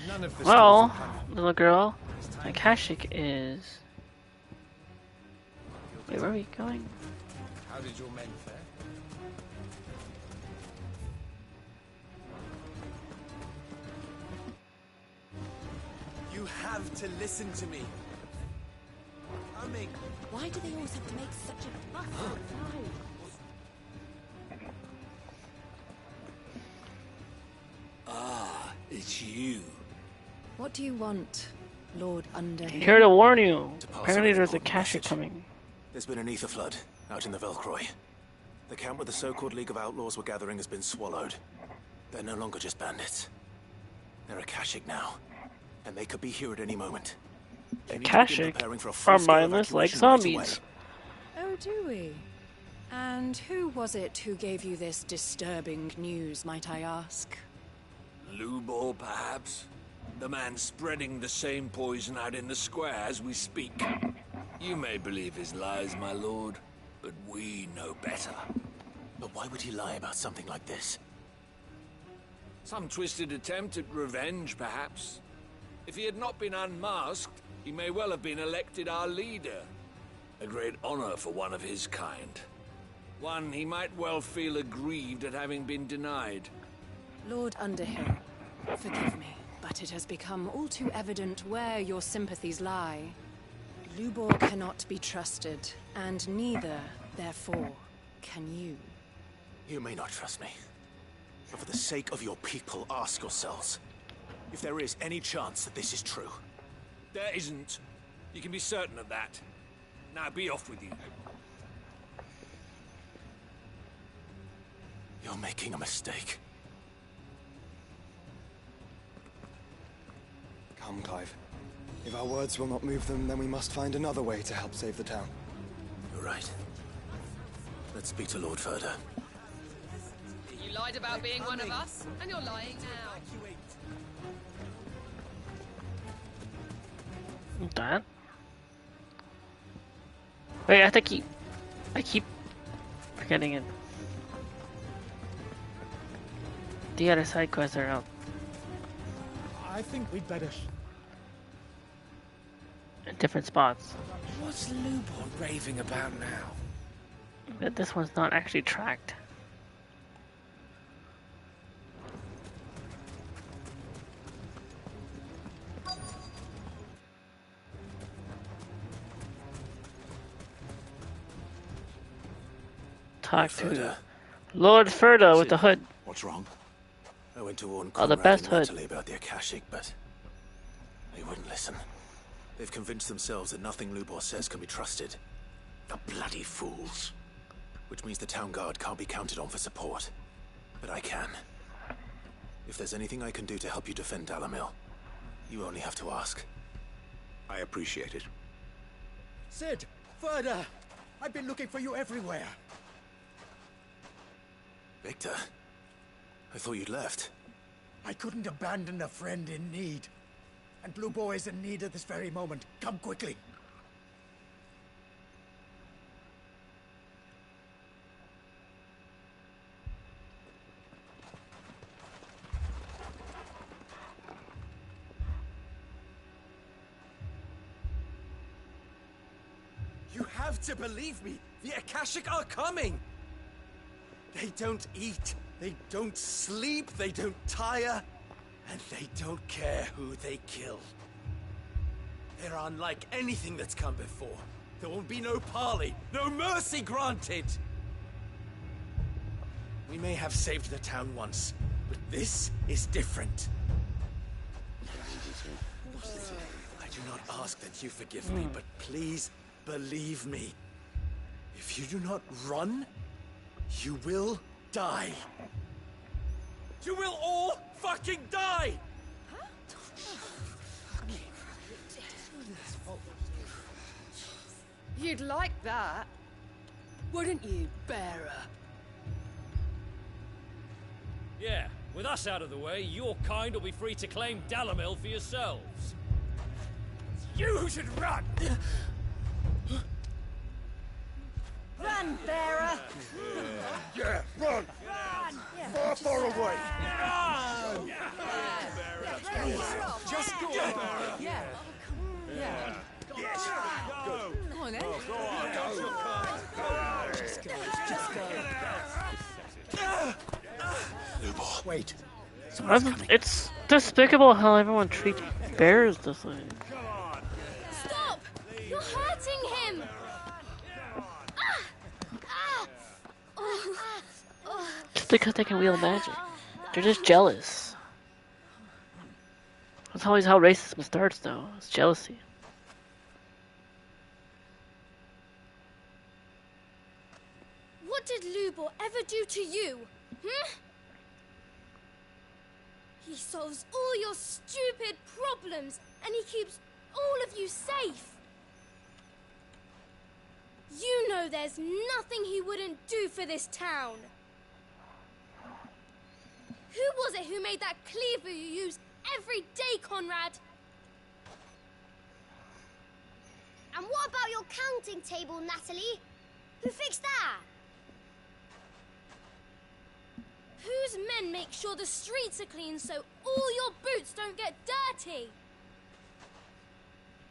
None of the Well, stories are little girl, Akashic is... Wait, where are we going? How did your men fare? You have to listen to me. Coming. Why do they always have to make such a fuss outside? Ah, it's you. What do you want, Lord Underhill? Here to warn you. To pass Apparently on an there's a important Akashic message. coming. There's been an ether flood out in the Velcroy. The camp where the so-called League of Outlaws were gathering has been swallowed. They're no longer just bandits. They're Akashic now, and they could be here at any moment. You need to begin Akashic preparing for a are full-scale mindless like evacuation right zombies. away. Oh, do we? And who was it who gave you this disturbing news, might I ask? Lubor, perhaps? The man spreading the same poison out in the square as we speak. You may believe his lies, my lord, but we know better. But why would he lie about something like this? Some twisted attempt at revenge, perhaps. If he had not been unmasked, he may well have been elected our leader. A great honor for one of his kind. One he might well feel aggrieved at having been denied. Lord Underhill, forgive me, but it has become all too evident where your sympathies lie. Lubor cannot be trusted, and neither, therefore, can you. You may not trust me, but for the sake of your people, ask yourselves if there is any chance that this is true. There isn't. You can be certain of that. Now be off with you. You're making a mistake. Come, Clive. If our words will not move them, then we must find another way to help save the town. You're right. Let's speak to Lord Ferda. You lied about being one of us, and you're lying now. That? Wait, I have to I keep forgetting it. The other side quests are out. I think we'd better... In different spots. What's Lubor raving about now? But this one's not actually tracked. Talk to Lord Ferda with the hood. What's wrong? I went to warn Oh, the Conrad best and hood. Natalie about the Akashic, but they wouldn't listen. They've convinced themselves that nothing Lubor says can be trusted. The bloody fools. Which means the town guard can't be counted on for support. But I can. If there's anything I can do to help you defend Dalamil, you only have to ask. I appreciate it. Sid! Ferda! I've been looking for you everywhere. Victor, I thought you'd left. I couldn't abandon a friend in need. And Lubor is in need at this very moment. Come quickly. You have to believe me! The Akashic are coming! They don't eat, They don't sleep, they don't tire, and they don't care who they kill. They're unlike anything that's come before. There will be no parley, no mercy granted. We may have saved the town once, but this is different. I do not ask that you forgive me, but please believe me. If you do not run, you will die. You will all fucking die! You'd like that, wouldn't you, bearer? Yeah, with us out of the way, your kind will be free to claim Dalamil for yourselves. You who should run! Run, bearer! Yeah, run! Run! Far, far away! Run! Just go! Yeah. Yeah. Yes! Go! Come on, then. Go on! Go! Just go. Wait. It's despicable how everyone treats bears this way. Stop! You're hurting him! Just because they can wield magic. They're just jealous. That's always how racism starts, though. It's jealousy. What did Lubor ever do to you? He solves all your stupid problems, and he keeps all of you safe. You know there's nothing he wouldn't do for this town. Who was it who made that cleaver you use every day, Conrad? And what about your counting table, Natalie? Who fixed that? Whose men make sure the streets are clean so all your boots don't get dirty?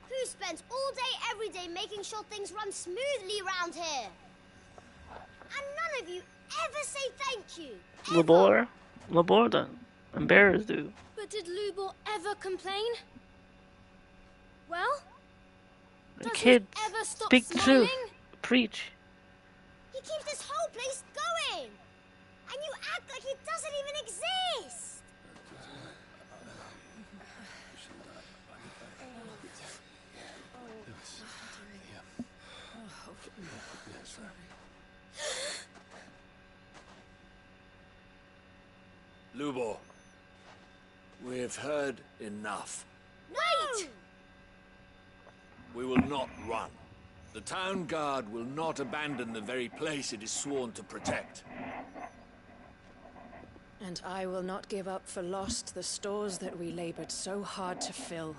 Who spends all day, every day making sure things run smoothly around here? And none of you ever say thank you. Lubor? Lubor then. And bears do. But did Lubor ever complain? Well? The Does kids, he ever stop speak the smiling? truth. Preach. He keeps this whole place going. And you act like it doesn't even exist. Lubor, we've heard enough. Wait! We will not run. The town guard will not abandon the very place it is sworn to protect. And I will not give up for lost the stores that we labored so hard to fill.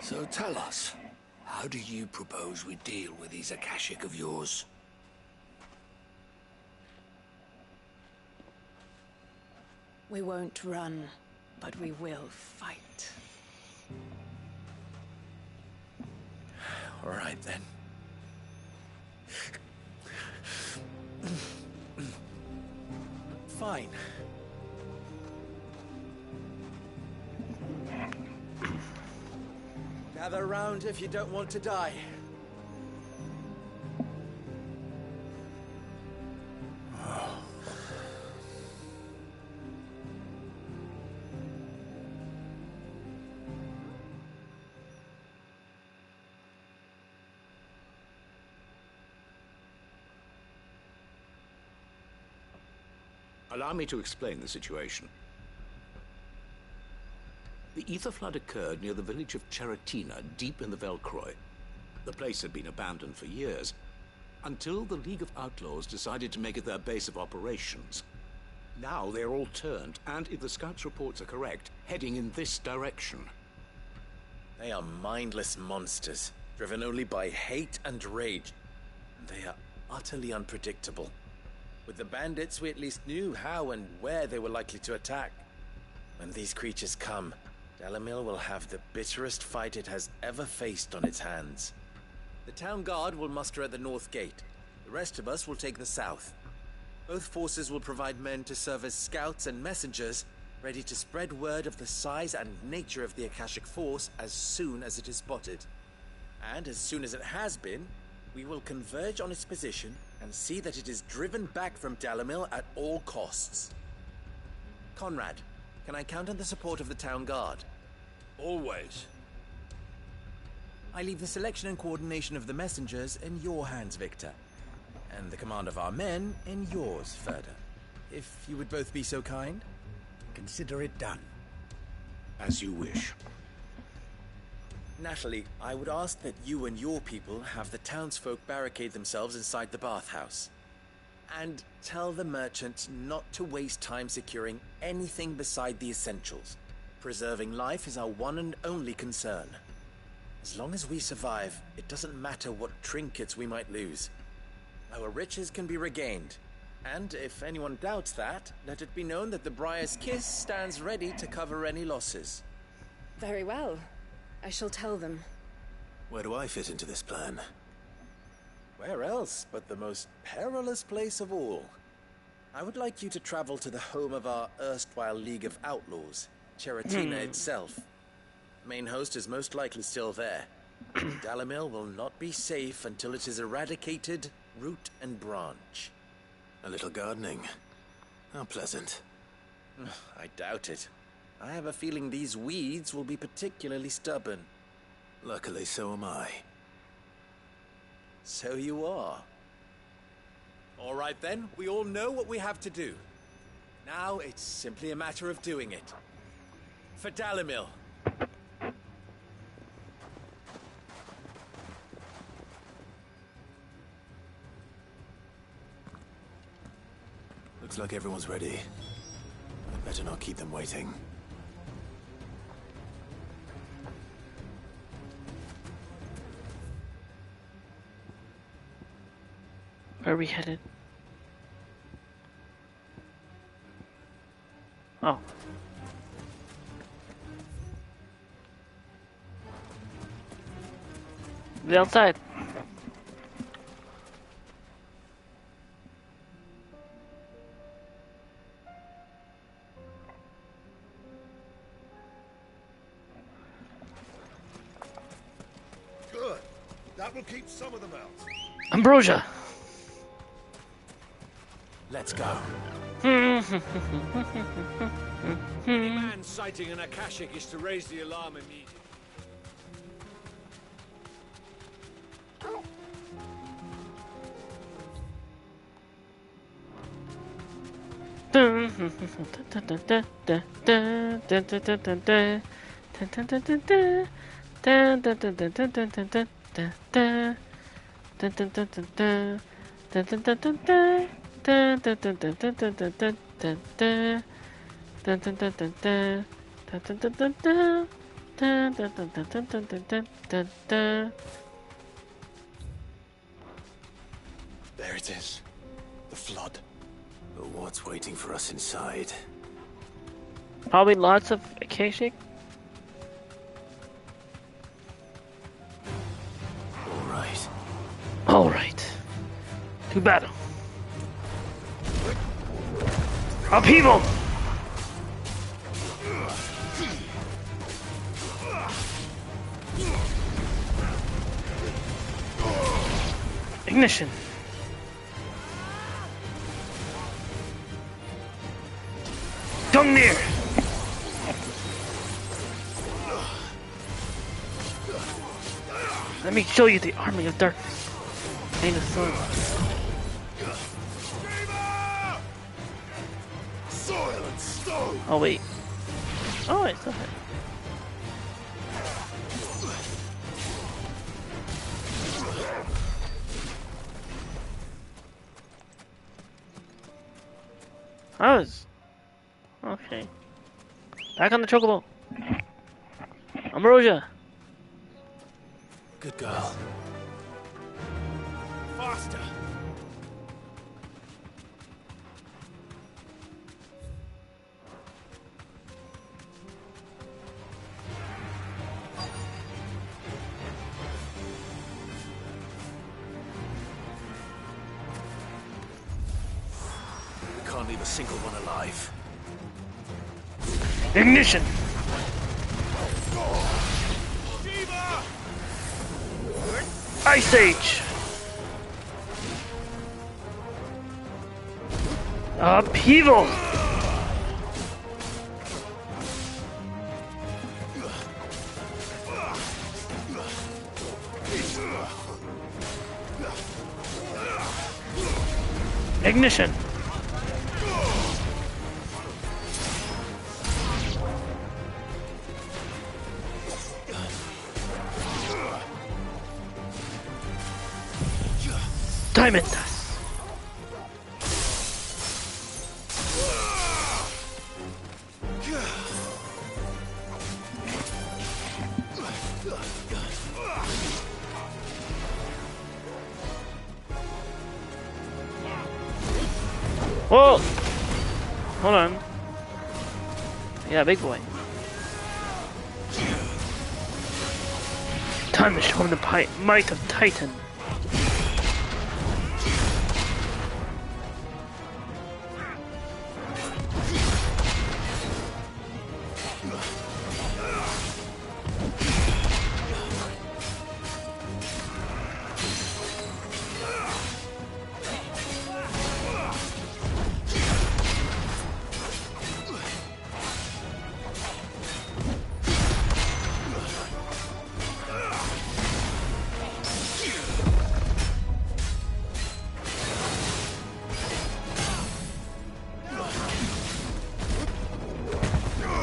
So tell us, how do you propose we deal with these Akashic of yours? We won't run, but we will fight. All right, then. Fine. Gather round if you don't want to die. Allow me to explain the situation. The ether flood occurred near the village of Cheratina, deep in the Velcroy. The place had been abandoned for years, until the League of Outlaws decided to make it their base of operations. Now they're all turned, and if the scouts' reports are correct, heading in this direction. They are mindless monsters, driven only by hate and rage. They are utterly unpredictable. With the bandits, we at least knew how and where they were likely to attack. When these creatures come, Dalamil will have the bitterest fight it has ever faced on its hands. The town guard will muster at the north gate. The rest of us will take the south. Both forces will provide men to serve as scouts and messengers, ready to spread word of the size and nature of the Akashic force as soon as it is spotted. And as soon as it has been, we will converge on its position and see that it is driven back from Dalamil at all costs. Conrad, can I count on the support of the town guard? Always. I leave the selection and coordination of the messengers in your hands, Victor. And the command of our men in yours, Ferda. If you would both be so kind. Consider it done. As you wish. Natalie, I would ask that you and your people have the townsfolk barricade themselves inside the bathhouse. And tell the merchants not to waste time securing anything beside the essentials. Preserving life is our one and only concern. As long as we survive, it doesn't matter what trinkets we might lose. Our riches can be regained. And if anyone doubts that, let it be known that the Briar's Kiss stands ready to cover any losses. Very well. I shall tell them. Where do I fit into this plan? Where else but the most perilous place of all? I would like you to travel to the home of our erstwhile League of Outlaws, Cheratina itself. The main host is most likely still there. Dalamil will not be safe until it is eradicated, root and branch. A little gardening. How pleasant. I doubt it. I have a feeling these weeds will be particularly stubborn. Luckily, so am I. So you are. All right then, we all know what we have to do. Now it's simply a matter of doing it. For Dalamil. Looks like everyone's ready. I'd better not keep them waiting. Where are we headed? Oh. The outside. Good. That will keep some of them out. Ambrosia. Let's go. Any man sighting an Akashic is to raise the alarm immediately. There it is. The flood. But what's waiting for us inside? Probably lots of Akashic. Alright. Alright. To battle. Upheaval! Ignition. Gungnir. Let me show you the army of darkness. Ain't a sun. Soil and stone. Oh wait. Oh, I still have it. I was okay. Back on the chocobo. Ambrosia. Good girl. Faster. can't leave a single one alive. Ignition! Ice Age! Upheaval! Ignition! Diamond Dust! Whoa! Hold on. Yeah, big boy. Time to show him the might of Titan.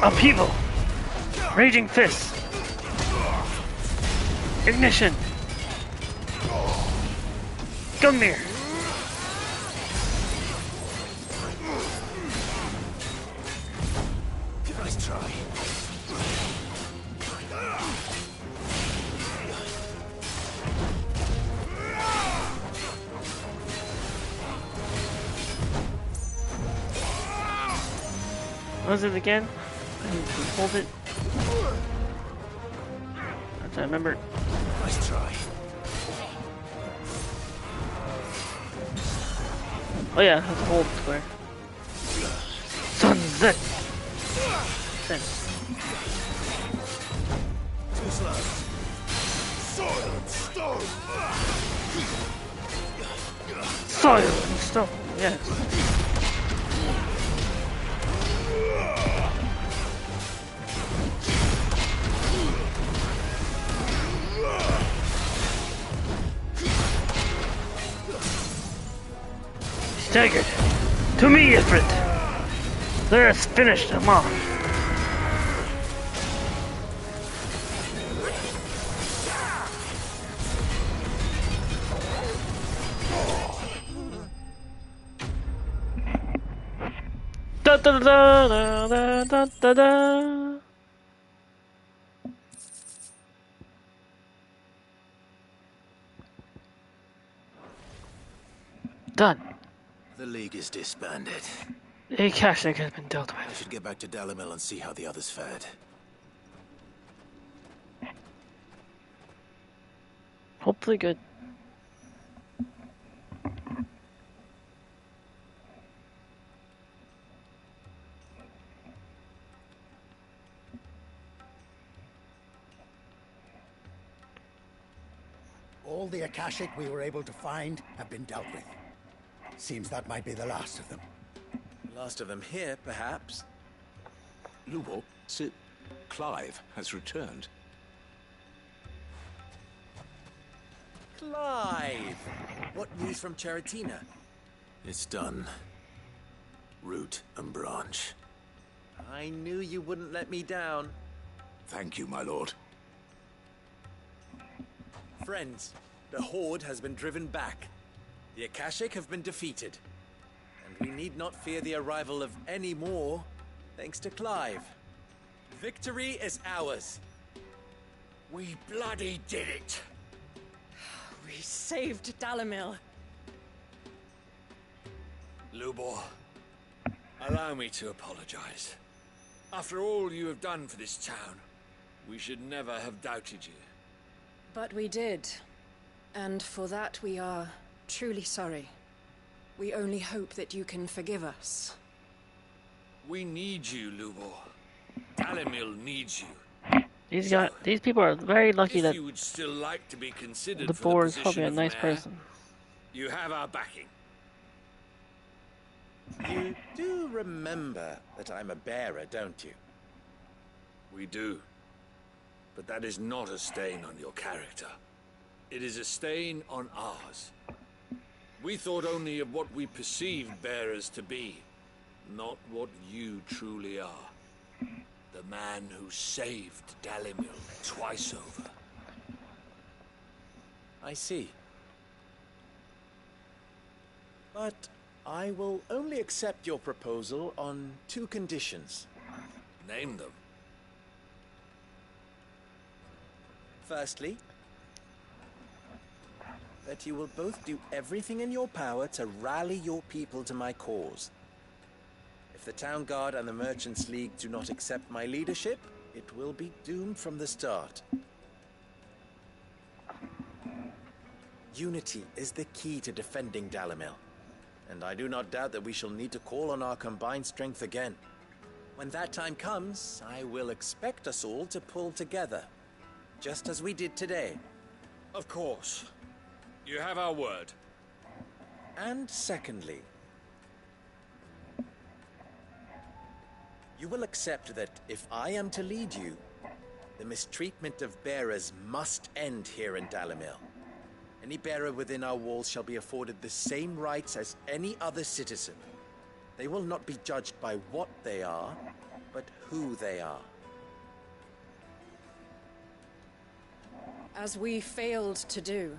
Upheaval! Raging Fist! Ignition! Gunmere! Nice try. What was it again? Hold it. That's I remember. Nice try. Oh yeah, that's hold square. Sunset. Then. Too slow. Soil and stone. Soil and stone. Yes. Staggered. To me, Ifrit. Let us finish them off. Da da da da da da da da. Done. The League is disbanded. A cash link has been dealt I with. should get back to Dalamil and see how the others fared. Hopefully good. All the Akashic we were able to find have been dealt with. Seems that might be the last of them. Last of them here, perhaps. Lubo, Sir Clive has returned. Clive! What news from Charatina? It's done. Root and branch. I knew you wouldn't let me down. Thank you, my lord. Friends, the Horde has been driven back. The Akashic have been defeated. And we need not fear the arrival of any more, thanks to Clive. Victory is ours. We bloody did it! We saved Dalamil. Lubor, allow me to apologize. After all you have done for this town, we should never have doubted you. But we did. And for that we are truly sorry. We only hope that you can forgive us. We need you, Lubor. Dalimil needs you. These people are very lucky If that you would still like to be considered the for the board is probably position a of nice mayor, person. you have our backing. You do remember that I'm a bearer, don't you? We do. But that is not a stain on your character. It is a stain on ours. We thought only of what we perceived bearers to be, not what you truly are. The man who saved Dalimil twice over. I see. But I will only accept your proposal on 2 conditions. Name them. Firstly, that you will both do everything in your power to rally your people to my cause. If the Town Guard and the Merchants League do not accept my leadership, it will be doomed from the start. Unity is the key to defending Dalimil, and I do not doubt that we shall need to call on our combined strength again. When that time comes, I will expect us all to pull together, just as we did today. Of course. You have our word. And secondly, you will accept that if I am to lead you, the mistreatment of bearers must end here in Dalimil. Any bearer within our walls shall be afforded the same rights as any other citizen. They will not be judged by what they are, but who they are. As we failed to do,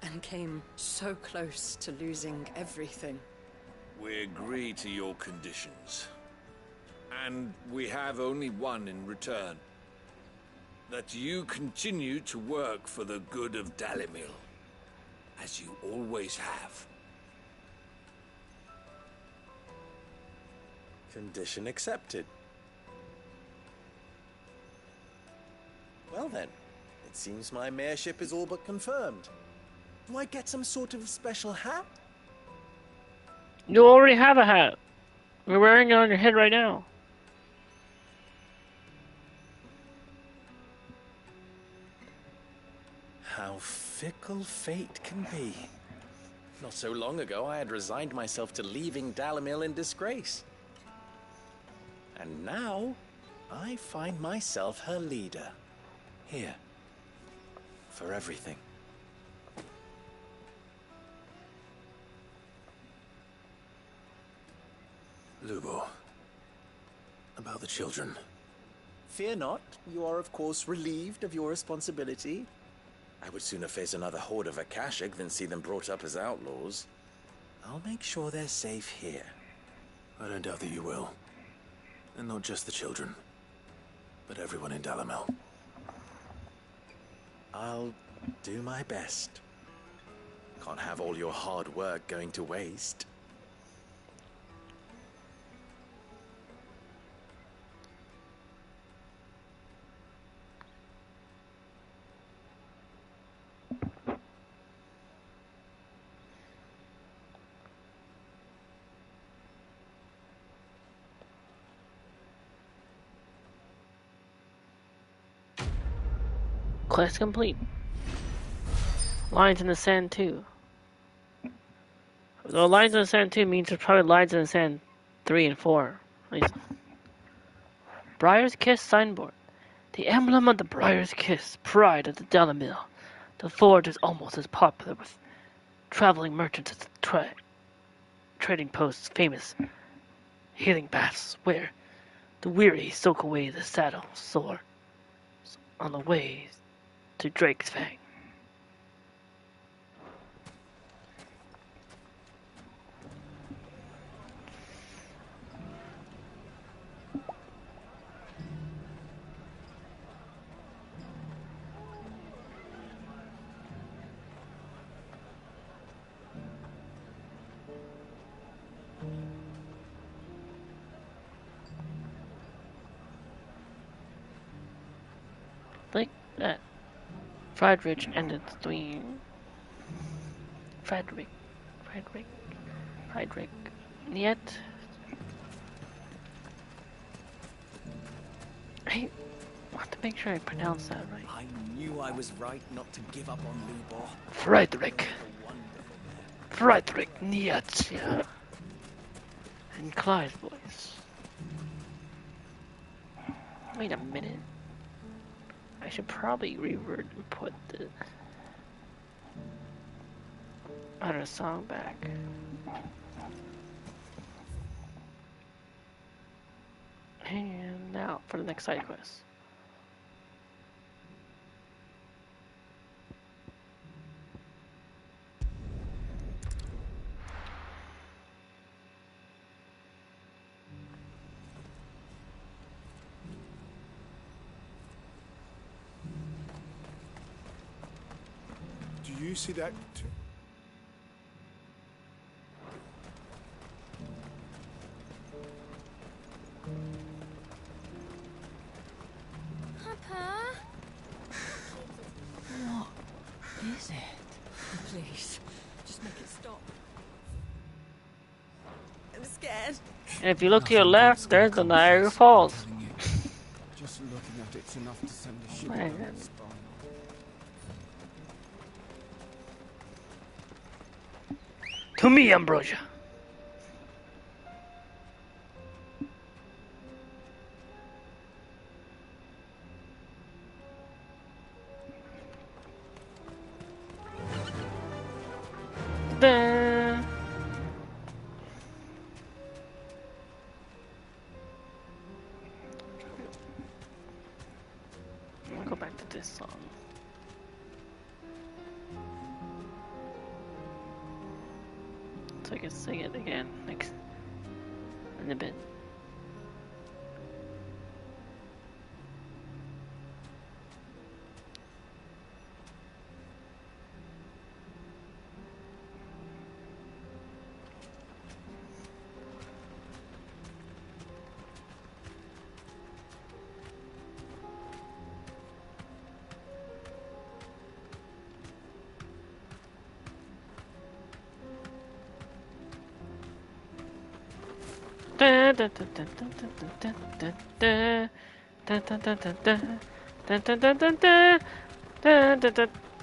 and came so close to losing everything. We agree to your conditions. And we have only one in return. That you continue to work for the good of Dalimil, as you always have. Condition accepted. Well then, it seems my mayorship is all but confirmed. Do I get some sort of special hat? You already have a hat. You're wearing it on your head right now. How fickle fate can be. Not so long ago, I had resigned myself to leaving Dalimil in disgrace. And now, I find myself her leader. Here. For everything. Lubor. About the children. Fear not. You are, of course, relieved of your responsibility. I would sooner face another horde of Akashic than see them brought up as outlaws. I'll make sure they're safe here. I don't doubt that you will. And not just the children, but everyone in Dalimil. I'll do my best. Can't have all your hard work going to waste. Quest complete. Lines in the sand too. The lines in the sand 2 means there's probably lines in the sand 3 and 4. Briar's Kiss signboard. The emblem of the Briar's Kiss, pride of the Dalimil. The forge is almost as popular with traveling merchants as the trading post's famous healing baths, where the weary soak away the saddle sore on the way to Drake's Fang. Like that. Friedrich ended stream. Frederick. Hydric. Yet. I want to make sure I pronounce that right. I knew I was right not to give up on Lubor. Friedrich. Friedrich Nietzsche. In Clive's voice. Wait a minute. I should probably revert and put the other song back. And now for the next side quest. Do you see that? Papa? What is it? Please, just make it stop. I'm scared. And if you look to your left, there's the Niagara Falls. Just looking at it's enough to send a ship Man. down its spine. To me, Ambrosia. Da. I'll go back to this song. So I can sing it again next in a bit.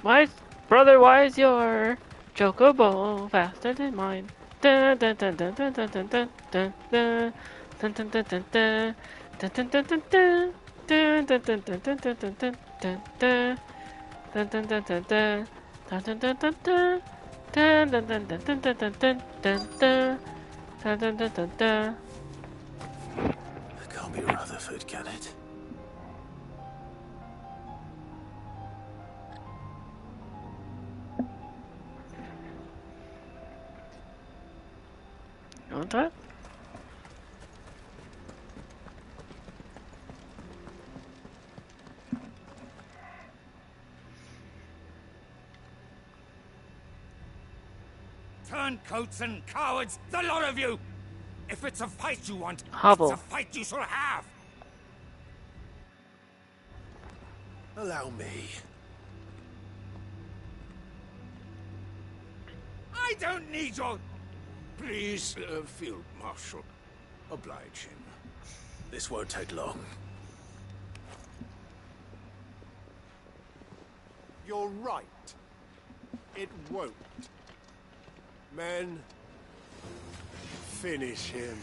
Why, brother? Why is your chocobo faster than mine? It can't be Rutherford, can it? You want that? Turncoats and cowards, the lot of you! If it's a fight you want, Hubble. it's a fight you shall have! Allow me. I don't need your... Please, Field Marshal, oblige him. This won't take long. You're right. It won't. Men, finish him.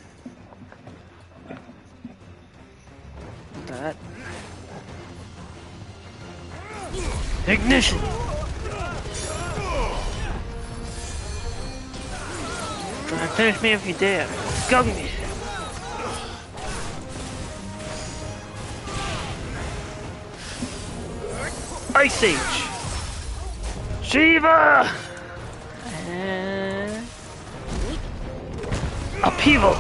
That. Ignition! Try and finish me if you dare. Gun me! Ice Age! Shiva! And... Upheaval!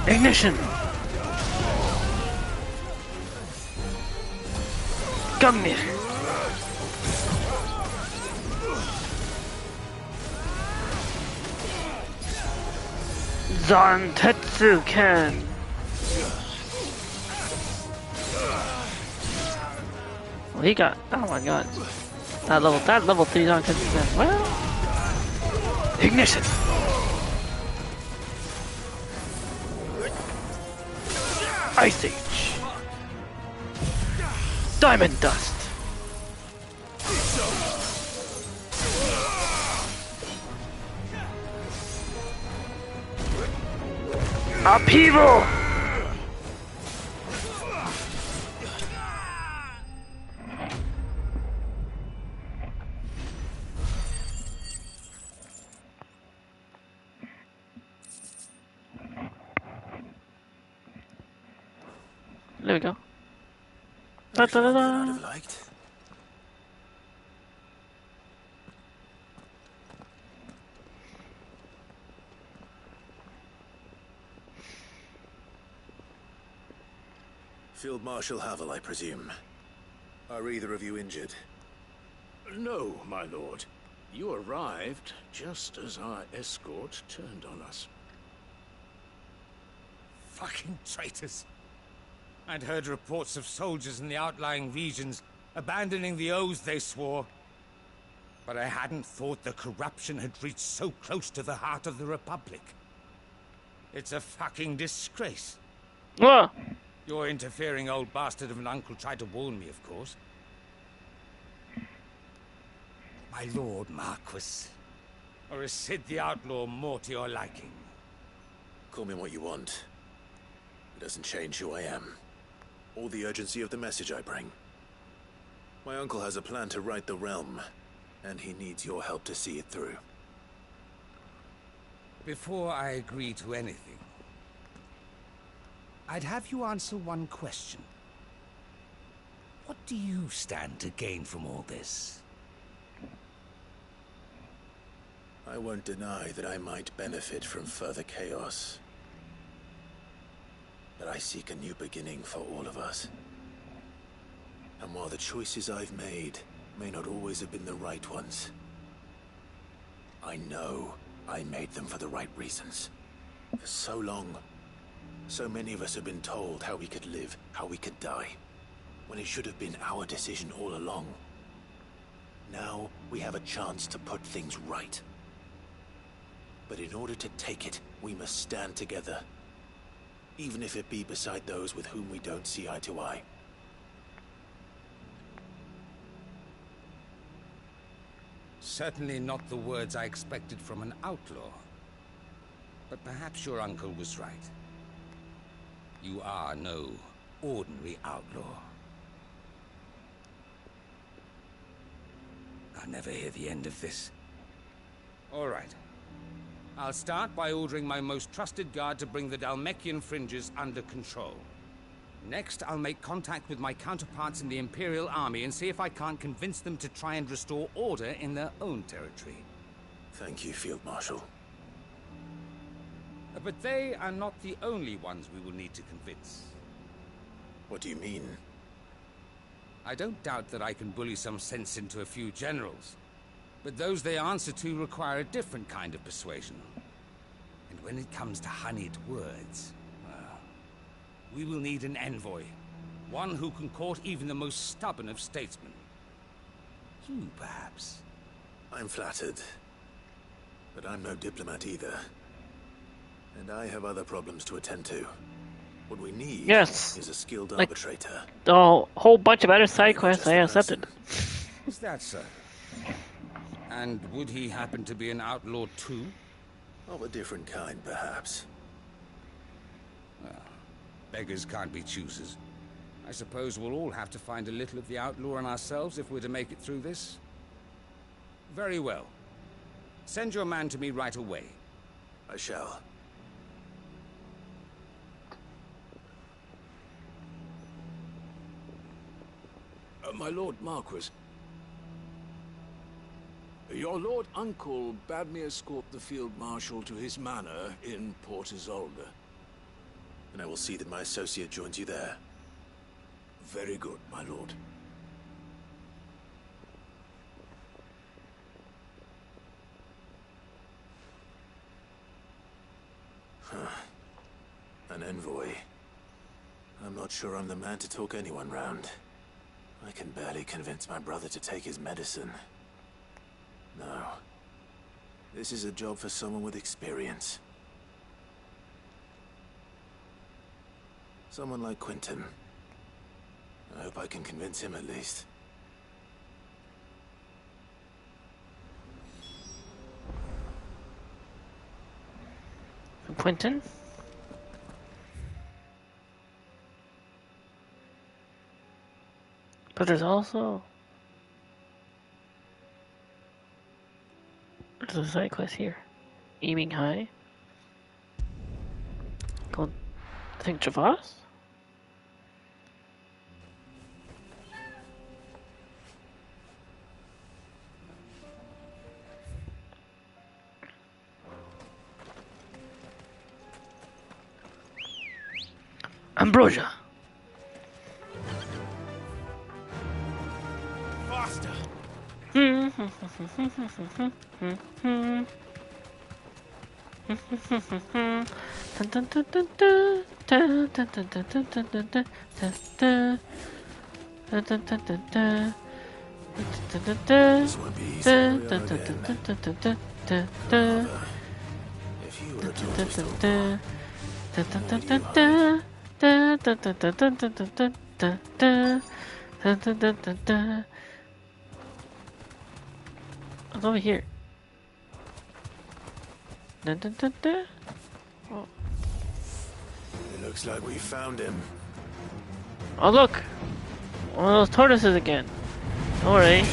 Ignition! Gunmir! Zantetsu Ken! Well, he got. Oh my god. That level 3's on 10%. Well. Ignition! Ice Age! Diamond Dust! Upheaval! There we go. Da, da, da, da. I'd have liked. Field Marshal Havel, I presume. Are either of you injured? No, my lord. You arrived just as our escort turned on us. Fucking traitors. I'd heard reports of soldiers in the outlying regions abandoning the oaths they swore. But I hadn't thought the corruption had reached so close to the heart of the Republic. It's a fucking disgrace. Whoa. Your interfering old bastard of an uncle tried to warn me, of course. My lord Marquis. Or is Sid the Outlaw more to your liking? Call me what you want. It doesn't change who I am. Or the urgency of the message I bring. My uncle has a plan to right the realm, and he needs your help to see it through. Before I agree to anything, I'd have you answer one question. What do you stand to gain from all this? I won't deny that I might benefit from further chaos. But I seek a new beginning for all of us. And while the choices I've made may not always have been the right ones, I know I made them for the right reasons. For so long, so many of us have been told how we could live, how we could die, when it should have been our decision all along. Now we have a chance to put things right. But in order to take it, we must stand together. Even if it be beside those with whom we don't see eye to eye. Certainly not the words I expected from an outlaw. But perhaps your uncle was right. You are no ordinary outlaw. I'll never hear the end of this. All right. I'll start by ordering my most trusted guard to bring the Dhalmekian fringes under control. Next, I'll make contact with my counterparts in the Imperial Army and see if I can't convince them to try and restore order in their own territory. Thank you, Field Marshal. But they are not the only ones we will need to convince. What do you mean? I don't doubt that I can bully some sense into a few generals. But those they answer to require a different kind of persuasion. And when it comes to honeyed words, well, we will need an envoy. One who can court even the most stubborn of statesmen. You, perhaps. I'm flattered. But I'm no diplomat either. And I have other problems to attend to. What we need is a skilled arbitrator. A whole bunch of other side quests I accepted. Is that so? And would he happen to be an outlaw too? Of a different kind, perhaps. Well, beggars can't be choosers. I suppose we'll all have to find a little of the outlaw in ourselves if we're to make it through this. Very well. Send your man to me right away. I shall. My Lord Marquis, your Lord Uncle bade me escort the Field Marshal to his manor in Port Isolde. And I will see that my associate joins you there. Very good, my lord. An envoy. I'm not sure I'm the man to talk anyone round. I can barely convince my brother to take his medicine. No. This is a job for someone with experience. Someone like Quentin. I hope I can convince him at least. Quentin? But there's also... There's a side quest here. Aiming high. Called... I think Javas? Ambrosia. Faster. This won't be easy. If you were a tortoise or It's over here. Oh. It looks like we found him. Oh look! One of those tortoises again. Don't worry.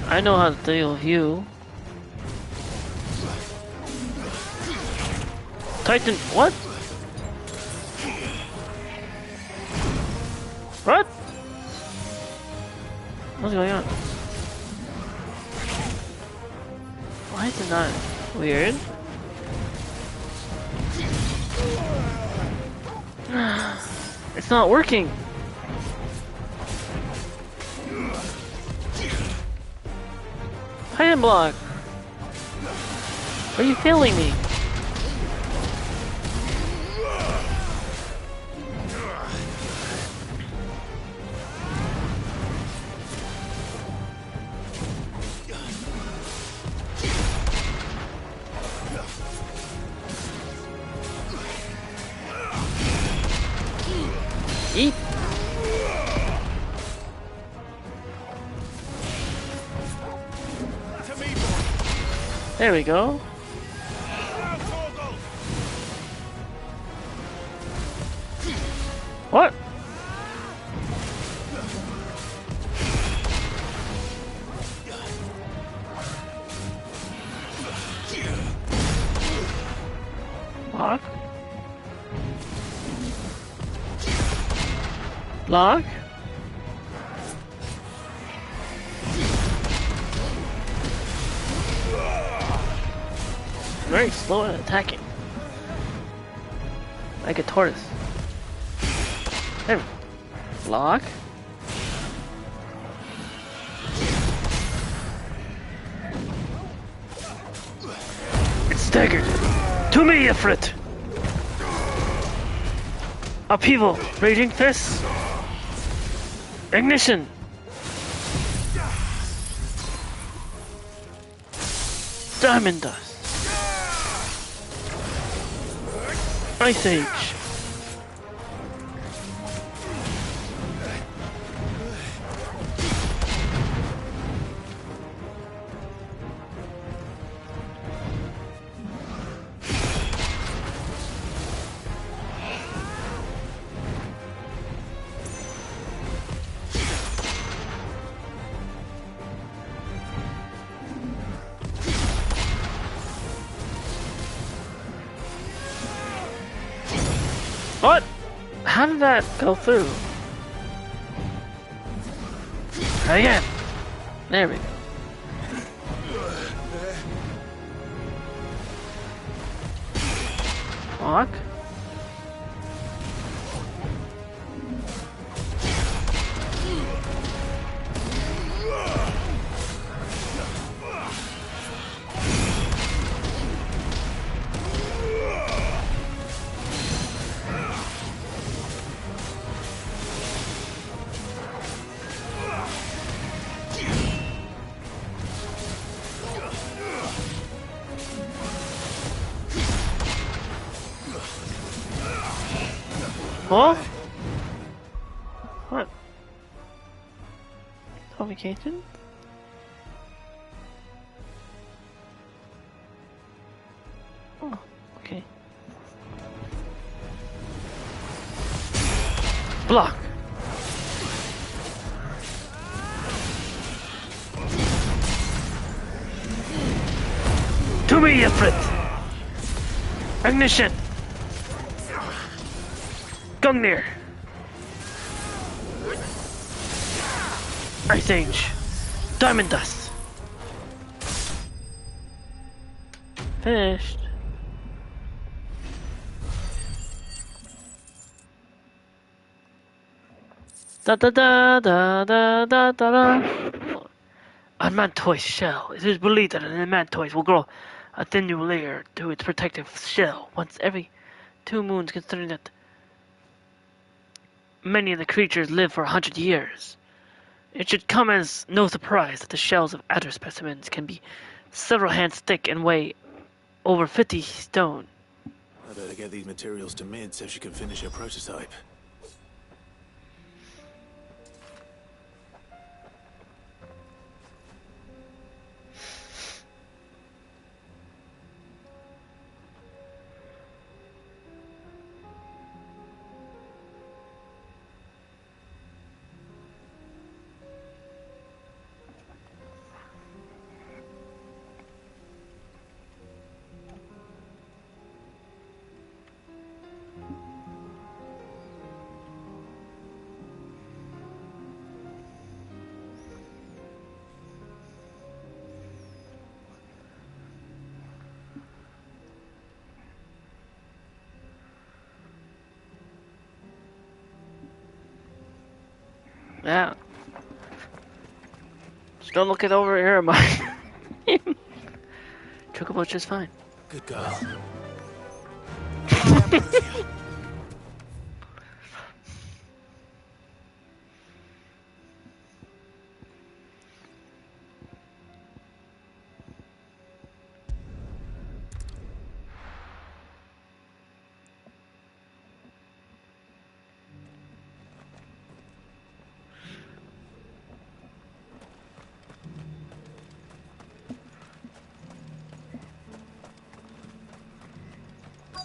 I know how to deal with you. Titan, what? What? What's going on? Why is it not weird? It's not working. Titan block. Are you failing me? Eat. There we go. What? Lock? Lock? Very slow at attacking. Like a tortoise. There we go. Lock? It's staggered. To me, Ifrit! Upheaval. Raging fists. Ignition! Diamond dust. Ice Age. What? How did that go through? Again. There we go. Lock. Huh? What? Vacation? Oh, okay. Block. To me, Ifrit! Ignition! Gungnir! Ice Age! Diamond Dust! Finished. Da da da da da da da da. A mantoise shell. It is believed that an mantoise will grow a thin new layer to its protective shell once every 2 moons, considering that many of the creatures live for 100 years. It should come as no surprise that the shells of adder specimens can be several hands thick and weigh over 50 stone. I better get these materials to Mid so she can finish her prototype. Yeah. Just don't look it over here, Mike. Chocobo's just fine. Good girl.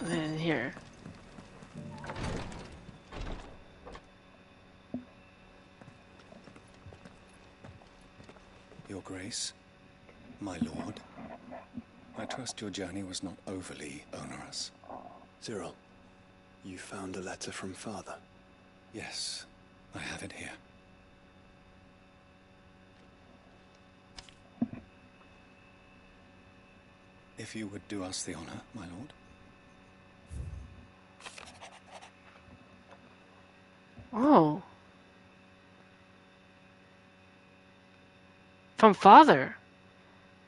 And here. Your Grace, my lord, I trust your journey was not overly onerous. Cyril, you found a letter from Father? Yes, I have it here. If you would do us the honor, my lord. Oh. From Father.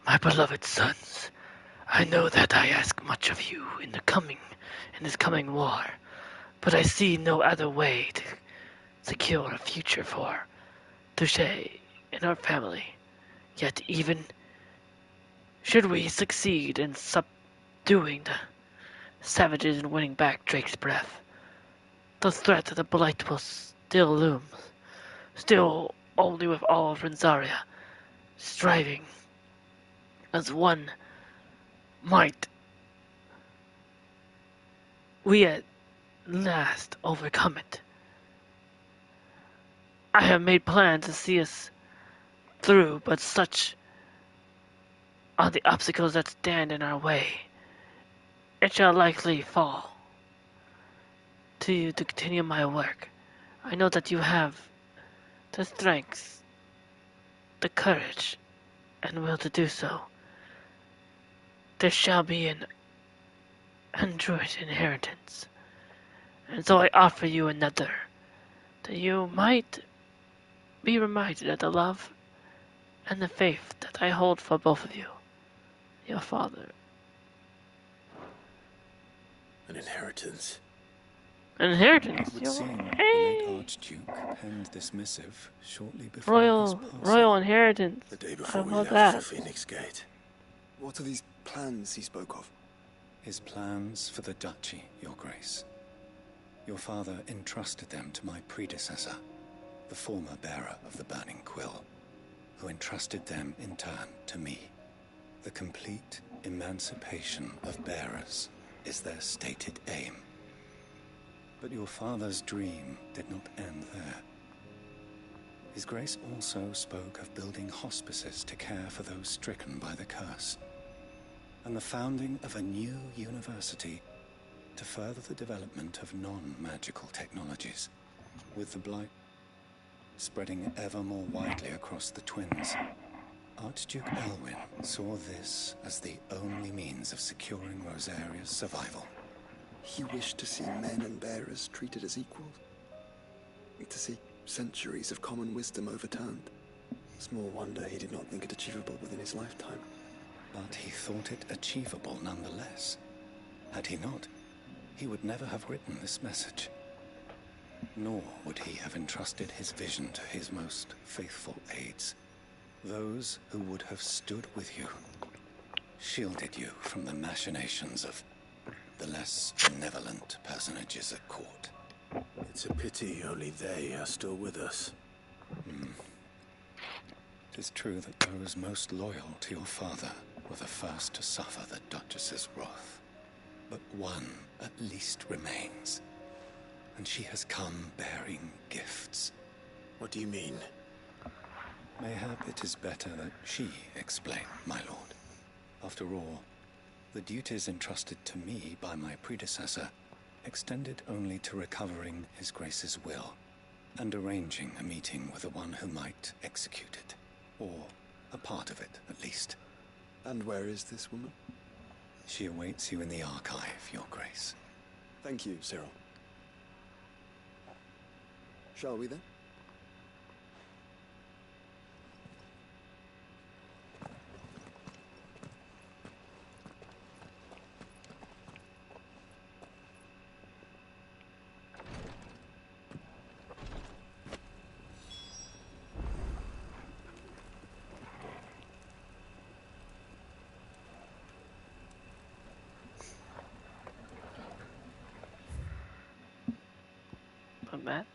My beloved sons, I know that I ask much of you in this coming war, but I see no other way to secure a future for Touche and our family. Yet even should we succeed in subduing the savages and winning back Drake's breath, the threat of the Blight will still loom, still only with all of Rensaria striving as one might. We at last overcome it. I have made plans to see us through, but such are the obstacles that stand in our way. It shall likely fall to you to continue my work. I know that you have the strength, the courage, and will to do so. There shall be an Android inheritance, and so I offer you another, that you might be reminded of the love and the faith that I hold for both of you, your father. An inheritance. An inheritance? It would seem the late Archduke penned this missive shortly before his passing. Royal inheritance. The day before we left that? for Phoenix Gate. What are these plans he spoke of? His plans for the duchy, your grace. Your father entrusted them to my predecessor, the former bearer of the Burning Quill, who entrusted them in turn to me. The complete emancipation of bearers is their stated aim. But your father's dream did not end there. His Grace also spoke of building hospices to care for those stricken by the curse, and the founding of a new university to further the development of non-magical technologies, with the blight spreading ever more widely across the twins. Archduke Elwyn saw this as the only means of securing Rosaria's survival. He wished to see men and bearers treated as equals, to see centuries of common wisdom overturned. Small wonder he did not think it achievable within his lifetime. But he thought it achievable nonetheless. Had he not, he would never have written this message. Nor would he have entrusted his vision to his most faithful aides, those who would have stood with you, shielded you from the machinations of the less benevolent personages at court. It's a pity only they are still with us. It is true that those most loyal to your father were the first to suffer the Duchess's wrath. But one at least remains, and she has come bearing gifts. What do you mean? Mayhap it is better that she explain, my lord. After all, the duties entrusted to me by my predecessor extended only to recovering His Grace's will and arranging a meeting with the one who might execute it, or a part of it at least. And where is this woman? She awaits you in the archive, Your Grace. Thank you, Cyril. Shall we then? Matt?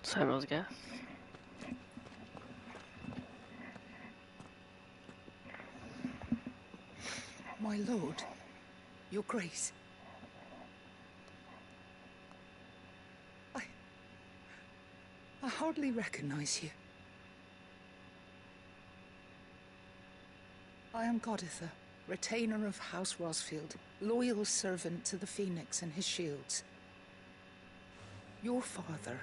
Cyril's guess. My lord, Your Grace. I hardly recognize you. I am Goditha, retainer of House Rosfield, loyal servant to the Phoenix and his shields. Your father,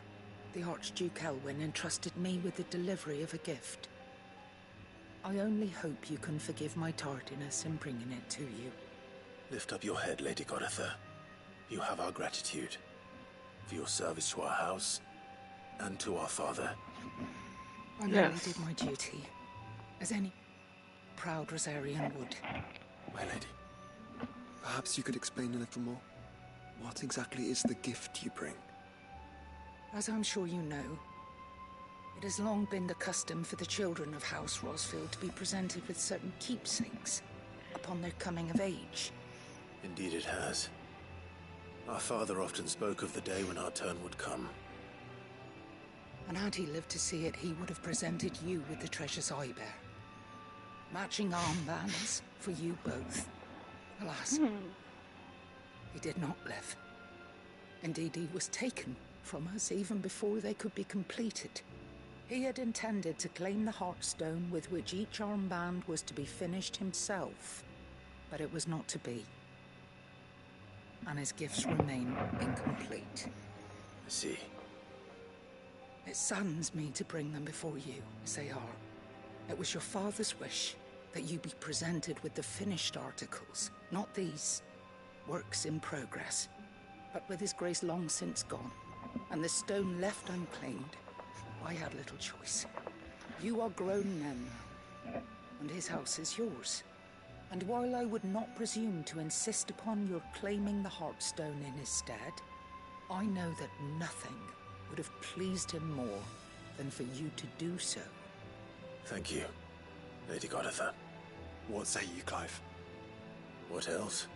the Archduke Elwyn, entrusted me with the delivery of a gift. I only hope you can forgive my tardiness in bringing it to you. Lift up your head, Lady Goditha. You have our gratitude for your service to our house and to our father. I merely did my duty, as any proud Rosarian would. My lady, perhaps you could explain a little more. What exactly is the gift you bring? As I'm sure you know, it has long been the custom for the children of House Rosfield to be presented with certain keepsakes upon their coming of age. Indeed it has. Our father often spoke of the day when our turn would come. And had he lived to see it, he would have presented you with the treasures I bear. Matching armbands for you both. Alas, he did not live. Indeed, he was taken from us even before they could be completed. He had intended to claim the Heartstone with which each armband was to be finished himself, but it was not to be. And his gifts remain incomplete. I see. It saddens me to bring them before you, as they are. It was your father's wish that you be presented with the finished articles, not these works in progress. But with His Grace long since gone, and the stone left unclaimed, I had little choice. You are grown men now, and his house is yours. And while I would not presume to insist upon your claiming the Heartstone in his stead, I know that nothing would have pleased him more than for you to do so. Thank you, Lady Goditha. What say you, Clive? What else?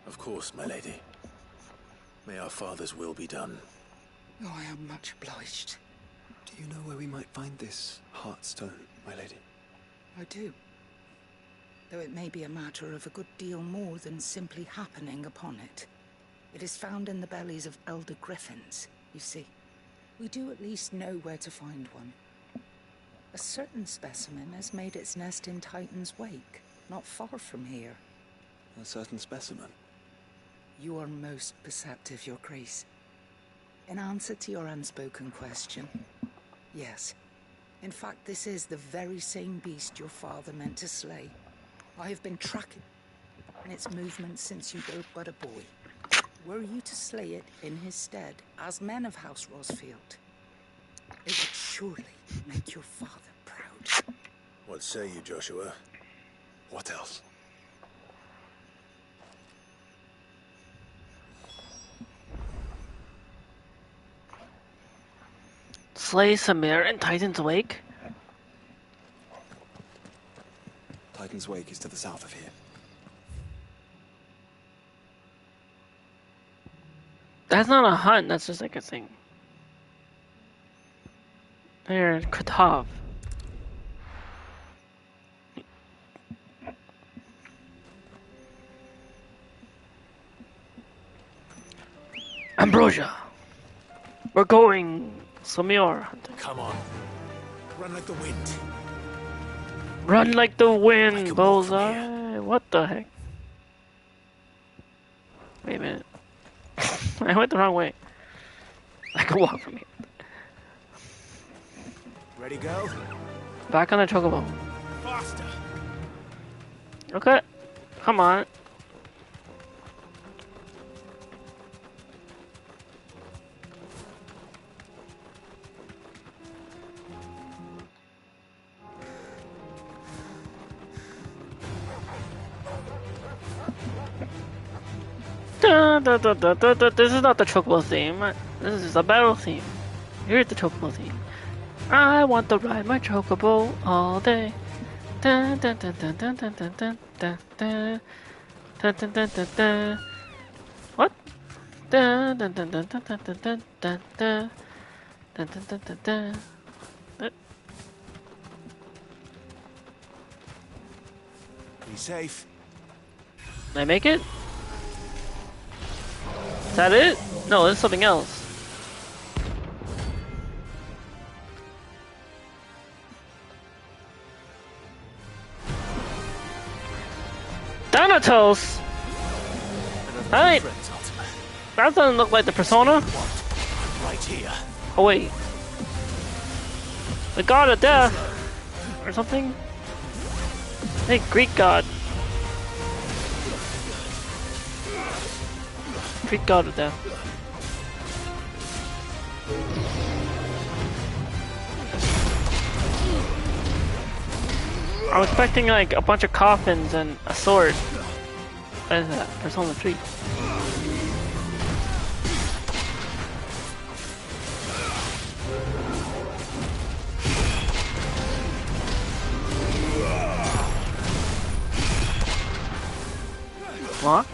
Of course, my lady. May our father's will be done. Oh, I am much obliged. Do you know where we might find this Heartstone, my lady? I do. Though it may be a matter of a good deal more than simply happening upon it. It is found in the bellies of elder griffins, you see. We do at least know where to find one. A certain specimen has made its nest in Titan's Wake, not far from here. A certain specimen? You are most perceptive, Your Grace. In answer to your unspoken question, yes. In fact, this is the very same beast your father meant to slay. I have been tracking its movements since you were but a boy. Were you to slay it in his stead, as men of House Rosfield, it would surely make your father proud. What say you, Joshua? What else? Slay Samir in Titan's Wake? Titan's Wake is to the south of here. That's not a hunt, that's just like a thing. There, Katav. Ambrosia! We're going Samir hunting. Come on. Run like the wind. Run like the wind, Bullseye! What the heck? Wait a minute. I went the wrong way. I can walk from here. Ready, go? Back on the chocobo. Faster. Okay. Come on. This is not the chocobo theme. This is a battle theme. Here's the chocobo theme. I want to ride my chocobo all day. Dun, dun, dun, dun, dun, dun, dun, dun, dun, dun. Dun, dun, dun, dun, dun. What? Dun, dun, dun, dun, dun, dun, dun, dun, dun, dun. Dun, dun, dun, dun, dun. Be safe. Can I make it? Is that it? No, there's something else. Thanatos! That doesn't look like the Persona. Right here. Oh wait. The god of death. Or something? Hey, Greek god. Greek god of death. I was expecting like a bunch of coffins and a sword. What is that? Persona 3. What?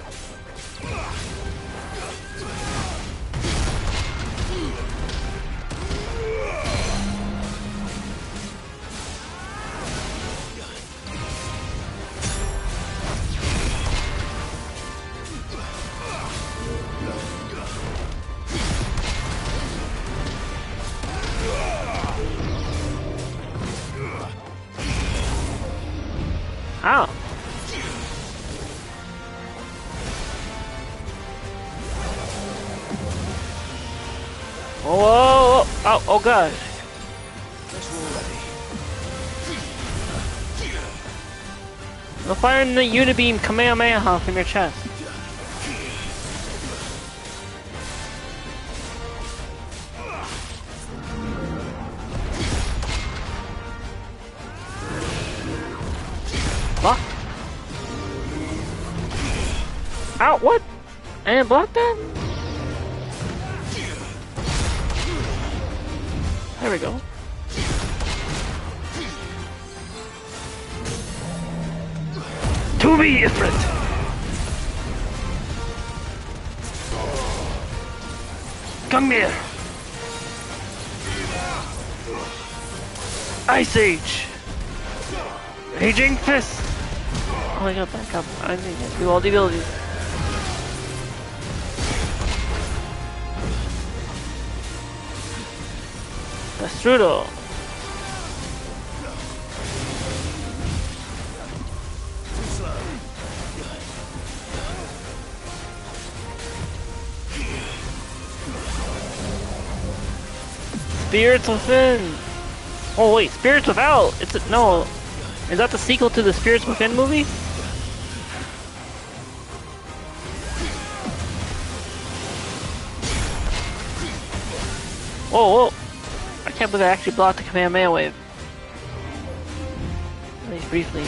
Ow. Whoa, whoa, whoa. Oh, oh god. We're firing the Unibeam Kamehameha from your chest. What? Ow, what? I didn't block that? There we go. To me, Ifrit! Come here! Ice Age! Raging Fist! Oh, I got back up. I need to do all the abilities. The strudel. Spirits Within. Oh wait, Spirits Without. It's a, no. Is that the sequel to the Spirits Within movie? Whoa, whoa. I can't believe I actually blocked the Kamehameha wave. At least briefly.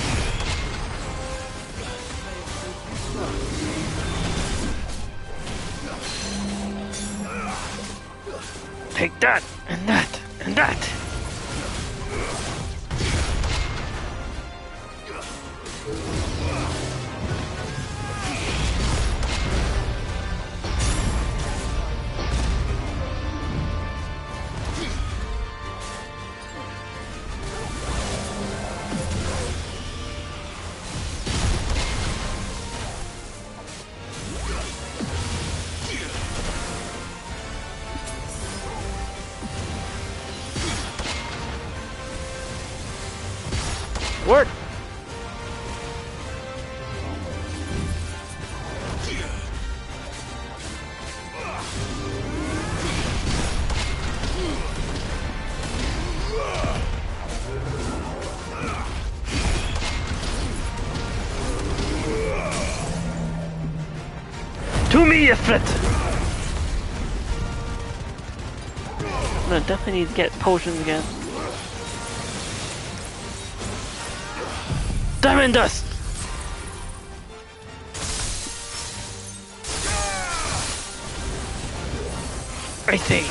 Take that, and that, and that! Work! To me, Ifrit! I'm gonna definitely need to get potions again. Diamond Dust! Ice Age!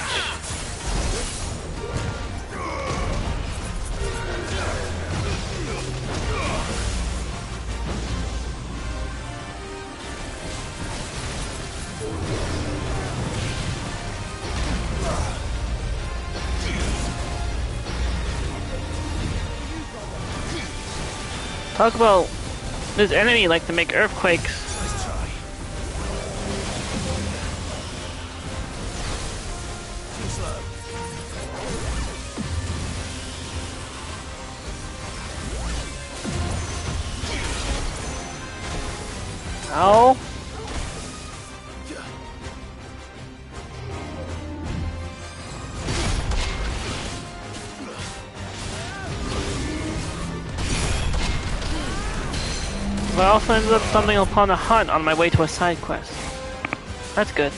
Talk about this enemy like to make earthquakes. Ow. But I also ended up stumbling upon a hunt on my way to a side quest. That's good.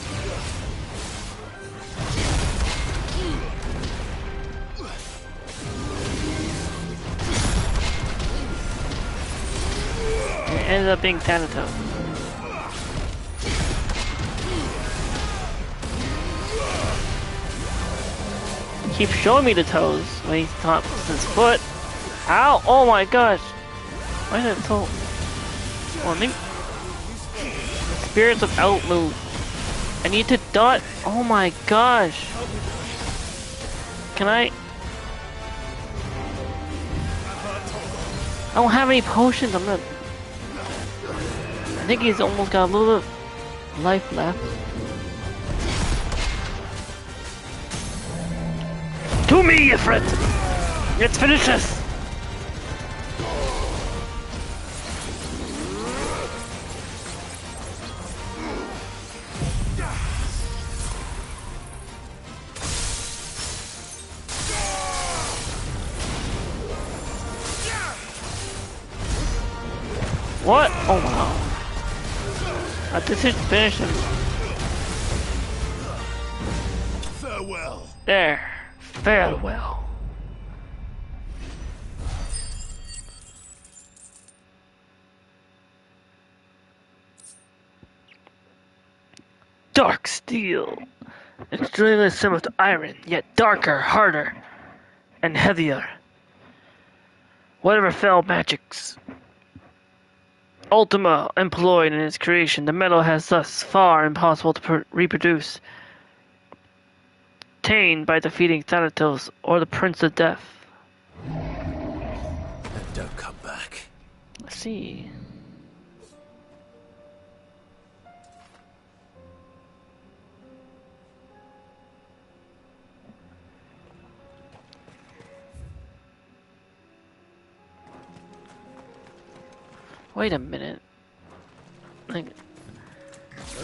And it ended up being Thanatos. He keeps showing me the toes when he's not his foot. Ow! Oh my gosh! Why is it so... Well, maybe... Spirits of Out move. I need to dot. Oh my gosh. Can I... I don't have any potions. I'm gonna... I think he's almost got a little bit of life left. To me, Ifrit! Let's finish this! What? Oh wow. I just hit finish him. Farewell. There. Farewell. dark steel. It's dreamily similar to iron, yet darker, harder, and heavier. Whatever fell magics Ultima employed in its creation, the metal has thus far impossible to reproduce, obtained by defeating Thanatos or the Prince of Death. Don't come back. Let's see. Wait a minute. Like,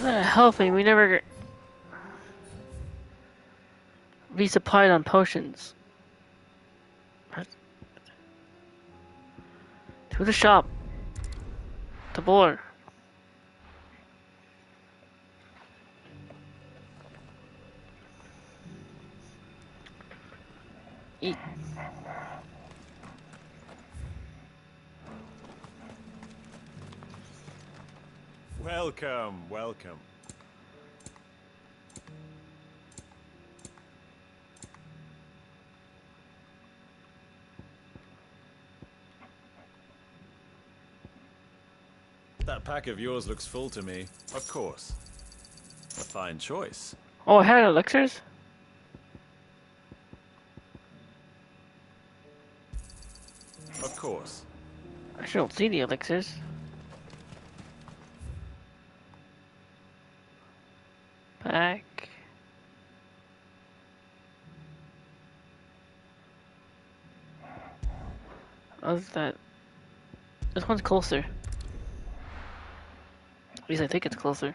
healthy, we never resupplied on potions. To the shop. To board. Eat. Welcome, welcome. That pack of yours looks full to me. Of course. A fine choice. Oh, I had elixirs? Of course. I sure don't see the elixirs. Back. How's that? This one's closer. At least I think it's closer.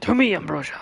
To me, Ambrosia.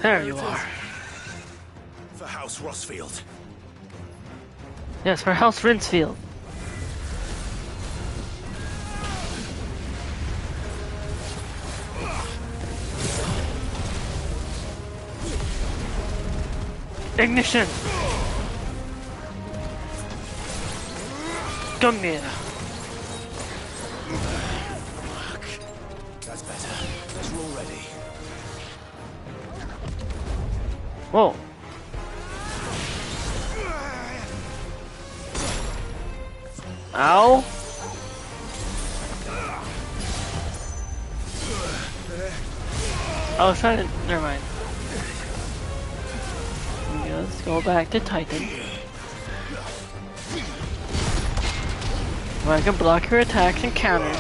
There you are. For House Rossfield. Yes, for House Rinsfield. Ignition! Gungnir! That's better. You're all ready. Whoa. Ow. I was trying to... Never mind. Let's go back to Titan. Where I can block your attacks and counter.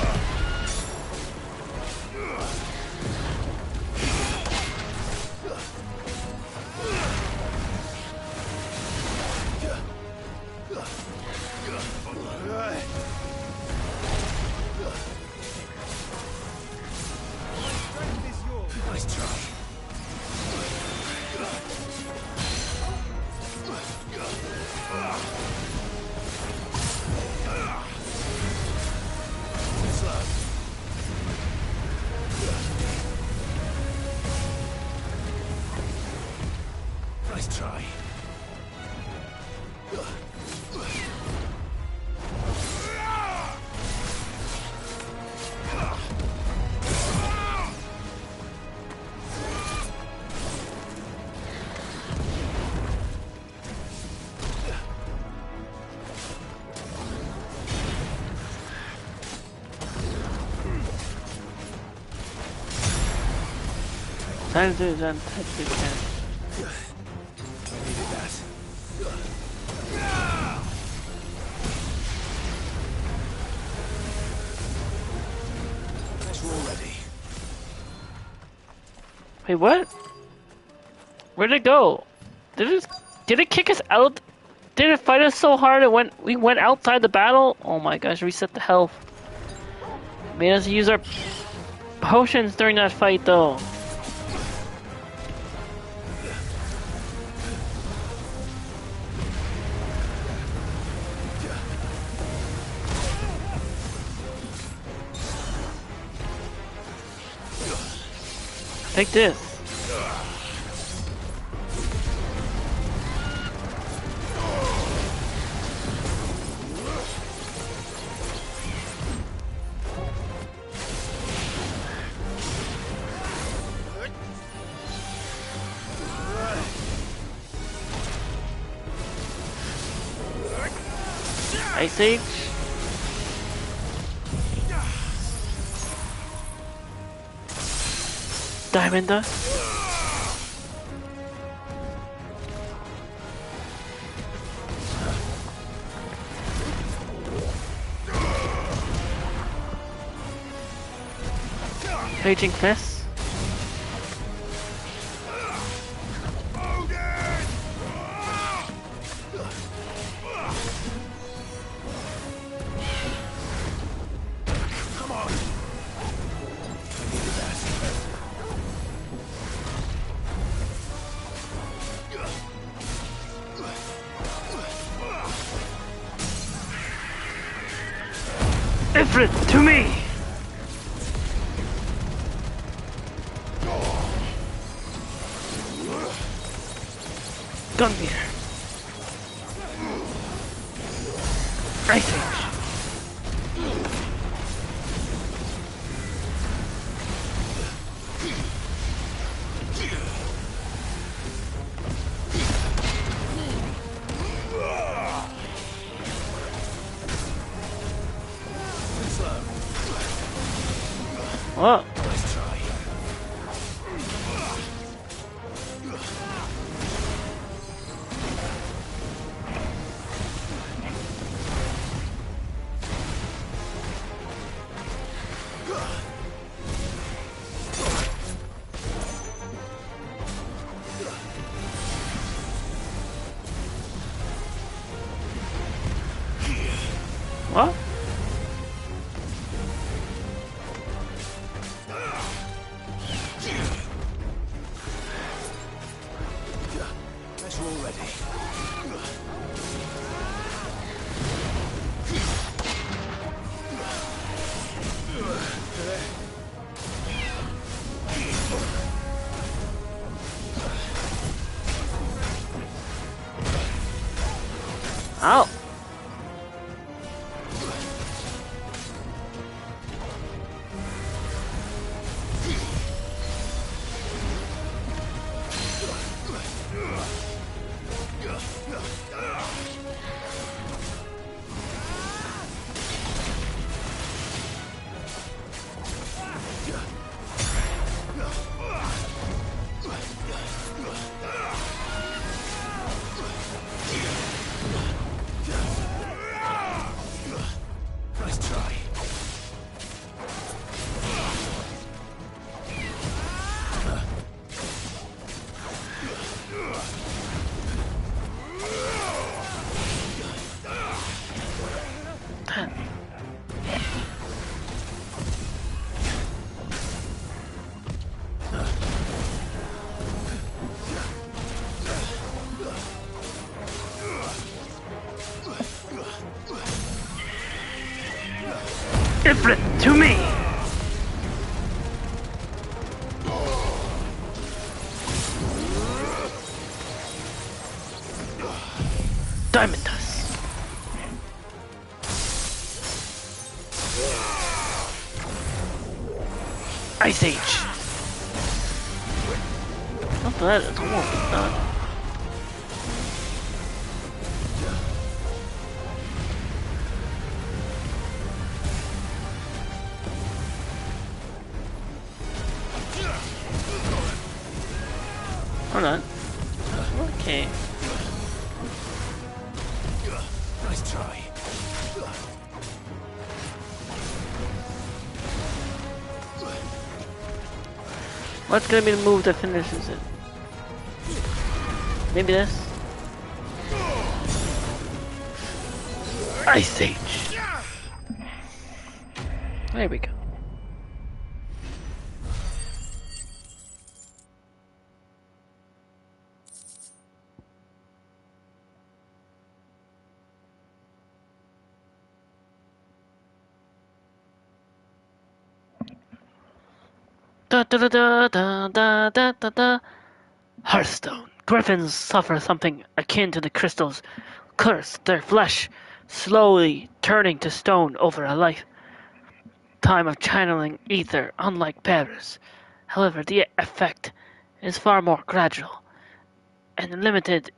Nice try. Slow. Nice try. Time to do that. Wait, what? Where'd it go? Did it kick us out? Did it fight us so hard we went outside the battle? Oh my gosh, reset the health. Made us use our potions during that fight though. Take this. Ice Age. Diamond Dust. Raging Fist. Ifrit, to me! Gunbeater. Ice Age. What? What? That's all ready. Ow. Ifrit, to me! Diamond Dust. Ice Age. Not bad, it's almost done. Hold on. Okay. Nice try. What's gonna be the move that finishes it? Maybe this? Ice Age! There we go. Da da da da da da da da da. Hearthstone. Griffins suffer something akin to the crystal's curse, their flesh slowly turning to stone over a lifetime of channeling ether, unlike bearers. However, the effect is far more gradual and limited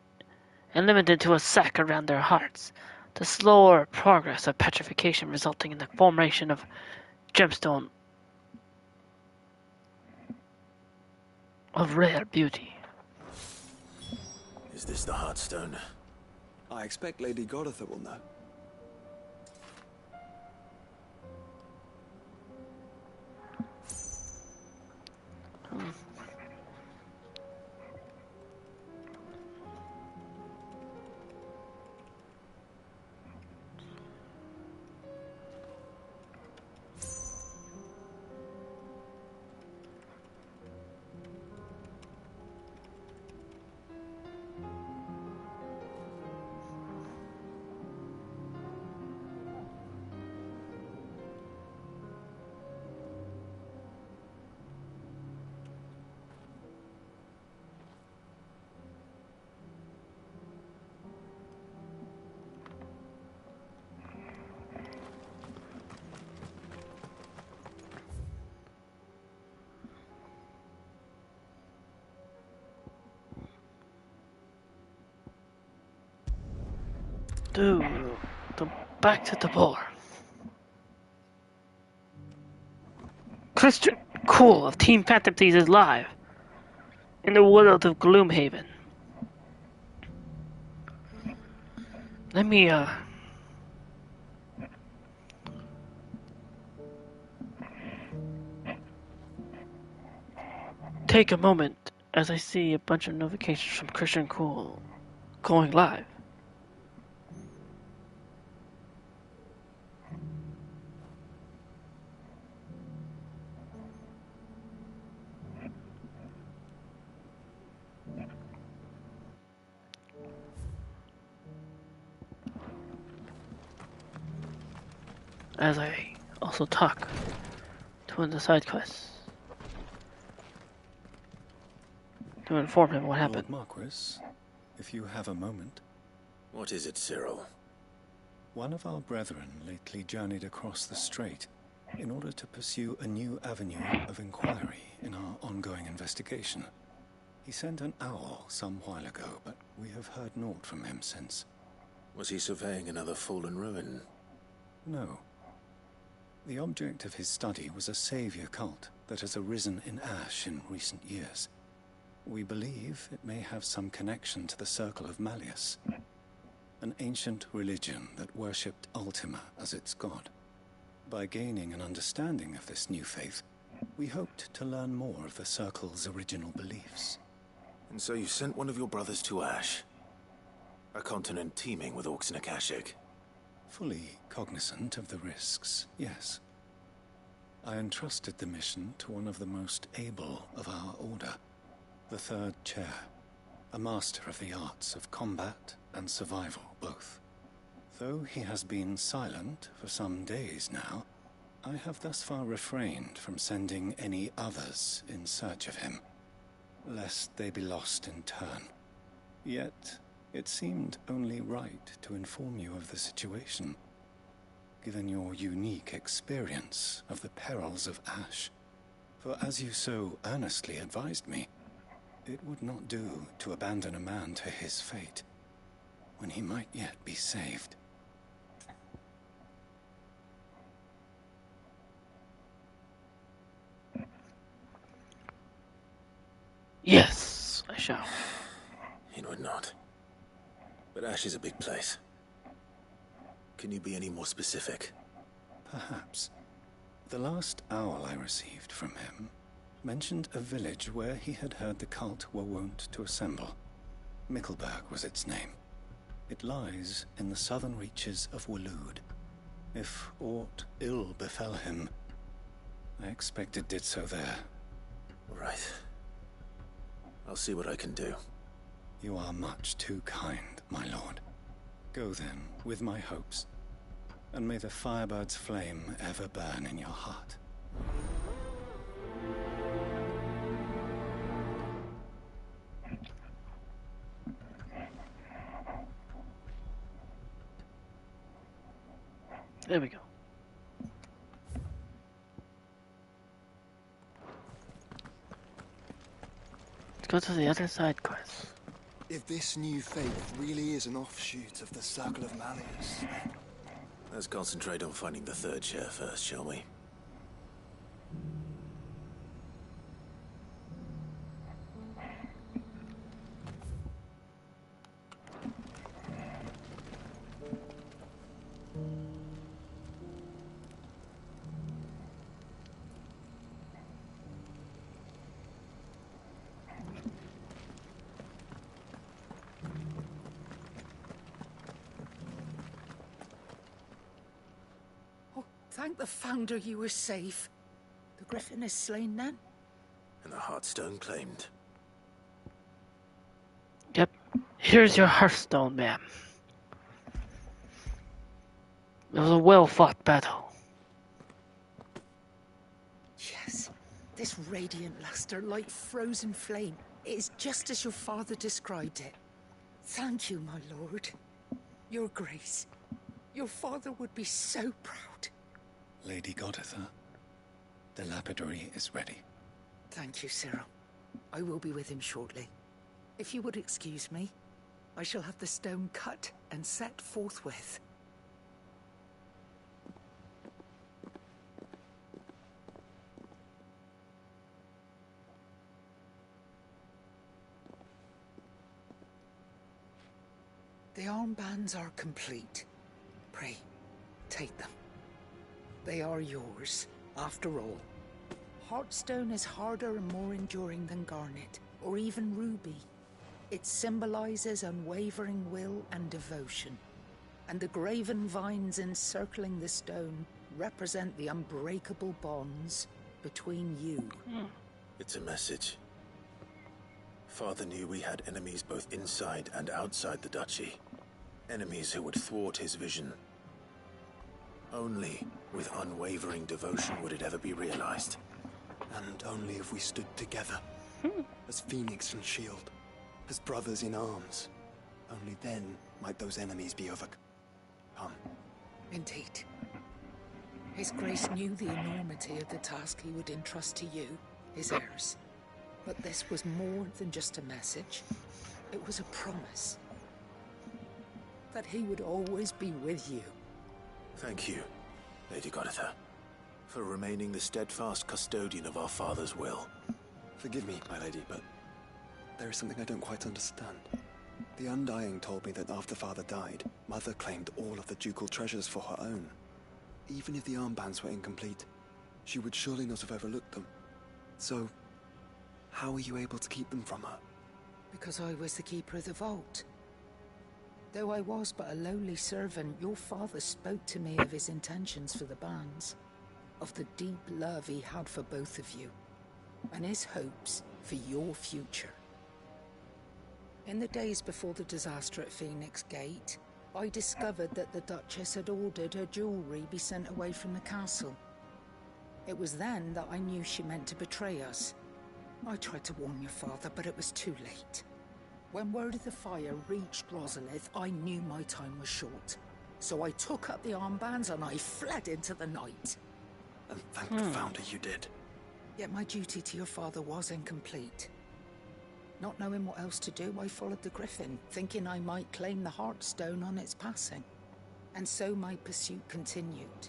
to a sac around their hearts. The slower progress of petrification resulting in the formation of gemstone of rare beauty. Is this the Heartstone? I expect Lady Godotha will know. Dude, back to the bar. Christian Cool of Team Phantom Thieves is live in the world of Gloomhaven. Let me take a moment as I see a bunch of notifications from Christian Cool going live. As I also talk to one of the side quests to inform him what happened. Lord Marquis, if you have a moment. What is it, Cyril? One of our brethren lately journeyed across the strait in order to pursue a new avenue of inquiry in our ongoing investigation. He sent an owl some while ago, but we have heard naught from him since. Was he surveying another fallen ruin? No. The object of his study was a savior cult that has arisen in Ash in recent years. We believe it may have some connection to the Circle of Malleus, an ancient religion that worshipped Ultima as its god. By gaining an understanding of this new faith, we hoped to learn more of the Circle's original beliefs. And so you sent one of your brothers to Ash? A continent teeming with orcs and Akashic? Fully cognizant of the risks, yes. I entrusted the mission to one of the most able of our order, the Third Chair, a master of the arts of combat and survival both. Though he has been silent for some days now, I have thus far refrained from sending any others in search of him, lest they be lost in turn. Yet, It seemed only right to inform you of the situation, given your unique experience of the perils of Ash. For as you so earnestly advised me, it would not do to abandon a man to his fate, when he might yet be saved. Yes, I shall. It would not. But Ash is a big place. Can you be any more specific? Perhaps. The last owl I received from him mentioned a village where he had heard the cult were wont to assemble. Mickleburg was its name. It lies in the southern reaches of Waloed. If aught ill befell him, I expect it did so there. Right. I'll see what I can do. You are much too kind, my lord. Go then, with my hopes, and may the Firebird's flame ever burn in your heart. There we go. Let's go to the other side quest. If this new faith really is an offshoot of the Circle of Malleus, then... Let's concentrate on finding the third chair first, shall we? Thank the Founder you were safe. The Griffin is slain then? And the Heartstone claimed. Yep. Here's your Hearthstone, ma'am. It was a well-fought battle. Yes. This radiant luster, like frozen flame, is just as your father described it. Thank you, my lord. Your grace. Your father would be so proud. Lady Goditha, the lapidary is ready. Thank you, Cyril. I will be with him shortly. If you would excuse me, I shall have the stone cut and set forthwith. The armbands are complete. Pray, take them. They are yours, after all. Heartstone is harder and more enduring than garnet, or even ruby. It symbolizes unwavering will and devotion. And the graven vines encircling the stone represent the unbreakable bonds between you. It's a message. Father knew we had enemies both inside and outside the duchy. Enemies who would thwart his vision. Only with unwavering devotion would it ever be realized. And only if we stood together, as Phoenix and Shield, as brothers in arms. Only then might those enemies be overcome. Indeed. His Grace knew the enormity of the task he would entrust to you, his heirs. But this was more than just a message. It was a promise. That he would always be with you. Thank you, Lady Goditha, for remaining the steadfast custodian of our father's will. Forgive me, my lady, but there is something I don't quite understand. The Undying told me that after Father died, Mother claimed all of the ducal treasures for her own. Even if the armbands were incomplete, she would surely not have overlooked them. So, how were you able to keep them from her? Because I was the keeper of the vault. Though I was but a lowly servant, your father spoke to me of his intentions for the bands, of the deep love he had for both of you, and his hopes for your future. In the days before the disaster at Phoenix Gate, I discovered that the Duchess had ordered her jewelry be sent away from the castle. It was then that I knew she meant to betray us. I tried to warn your father, but it was too late. When word of the fire reached Rosalith, I knew my time was short. So I took up the armbands and I fled into the night. And thank the Founder you did. Yet my duty to your father was incomplete. Not knowing what else to do, I followed the Griffin, thinking I might claim the Heartstone on its passing. And so my pursuit continued,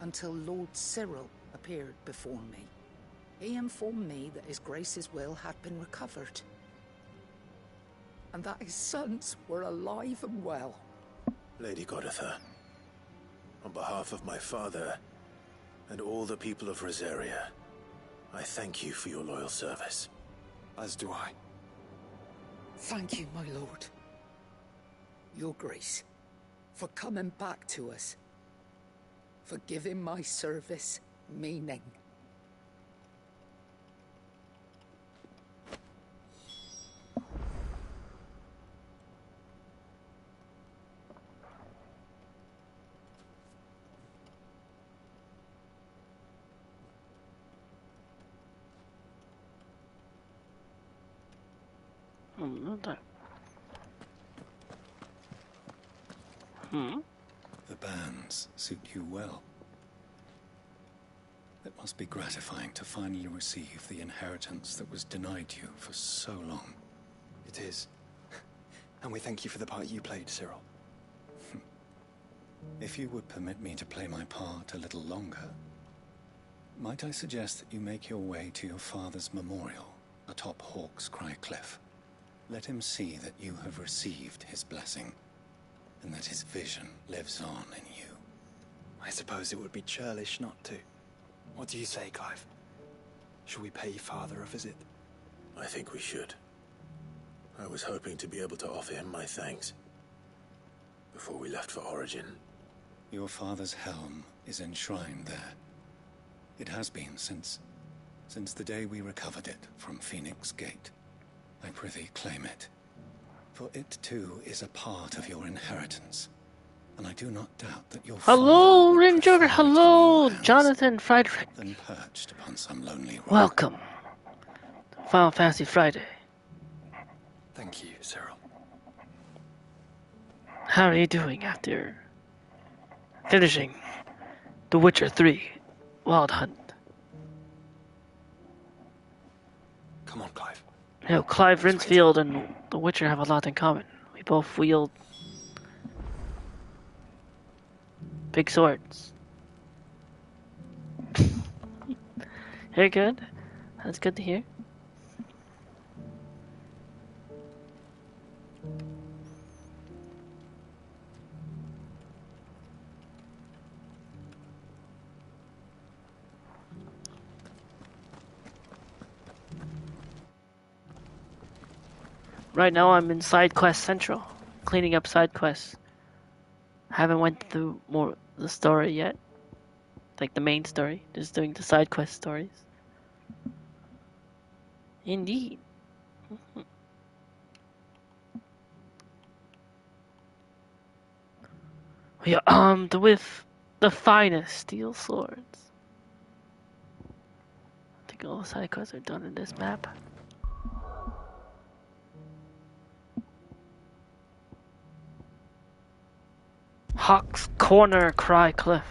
until Lord Cyril appeared before me. He informed me that His Grace's will had been recovered, and that his sons were alive and well. Lady Goditha, on behalf of my father and all the people of Rosaria, I thank you for your loyal service. As do I. Thank you, my lord. Your Grace, for coming back to us, for giving my service meaning. The bands suit you well. It must be gratifying to finally receive the inheritance that was denied you for so long. It is. And we thank you for the part you played, Cyril. If you would permit me to play my part a little longer, might I suggest that you make your way to your father's memorial atop Hawk's Cry Cliff? Let him see that you have received his blessing, and that his vision lives on in you. I suppose it would be churlish not to. What do you say, Clive? Shall we pay Father a visit? I think we should. I was hoping to be able to offer him my thanks before we left for Origin. Your father's helm is enshrined there. It has been since the day we recovered it from Phoenix Gate. I prithee claim it, for it too is a part of your inheritance, and I do not doubt that your Hello, Ranger. Hello, Jonathan Friedrich. Than perched upon some lonely rock. Welcome to Final Fantasy Friday. Thank you, Cyril. How are you doing after finishing The Witcher 3 Wild Hunt? Come on, Clive. You know, Clive Rinsfield and The Witcher have a lot in common. We both wield big swords. You're good. That's good to hear. Right now I'm in Side Quest Central, cleaning up side quests. I haven't went through more the story yet, like the main story, just doing the side quest stories. Indeed. We are armed with the finest steel swords. I think all the side quests are done in this map. Hawk's Corner Cry Cliff.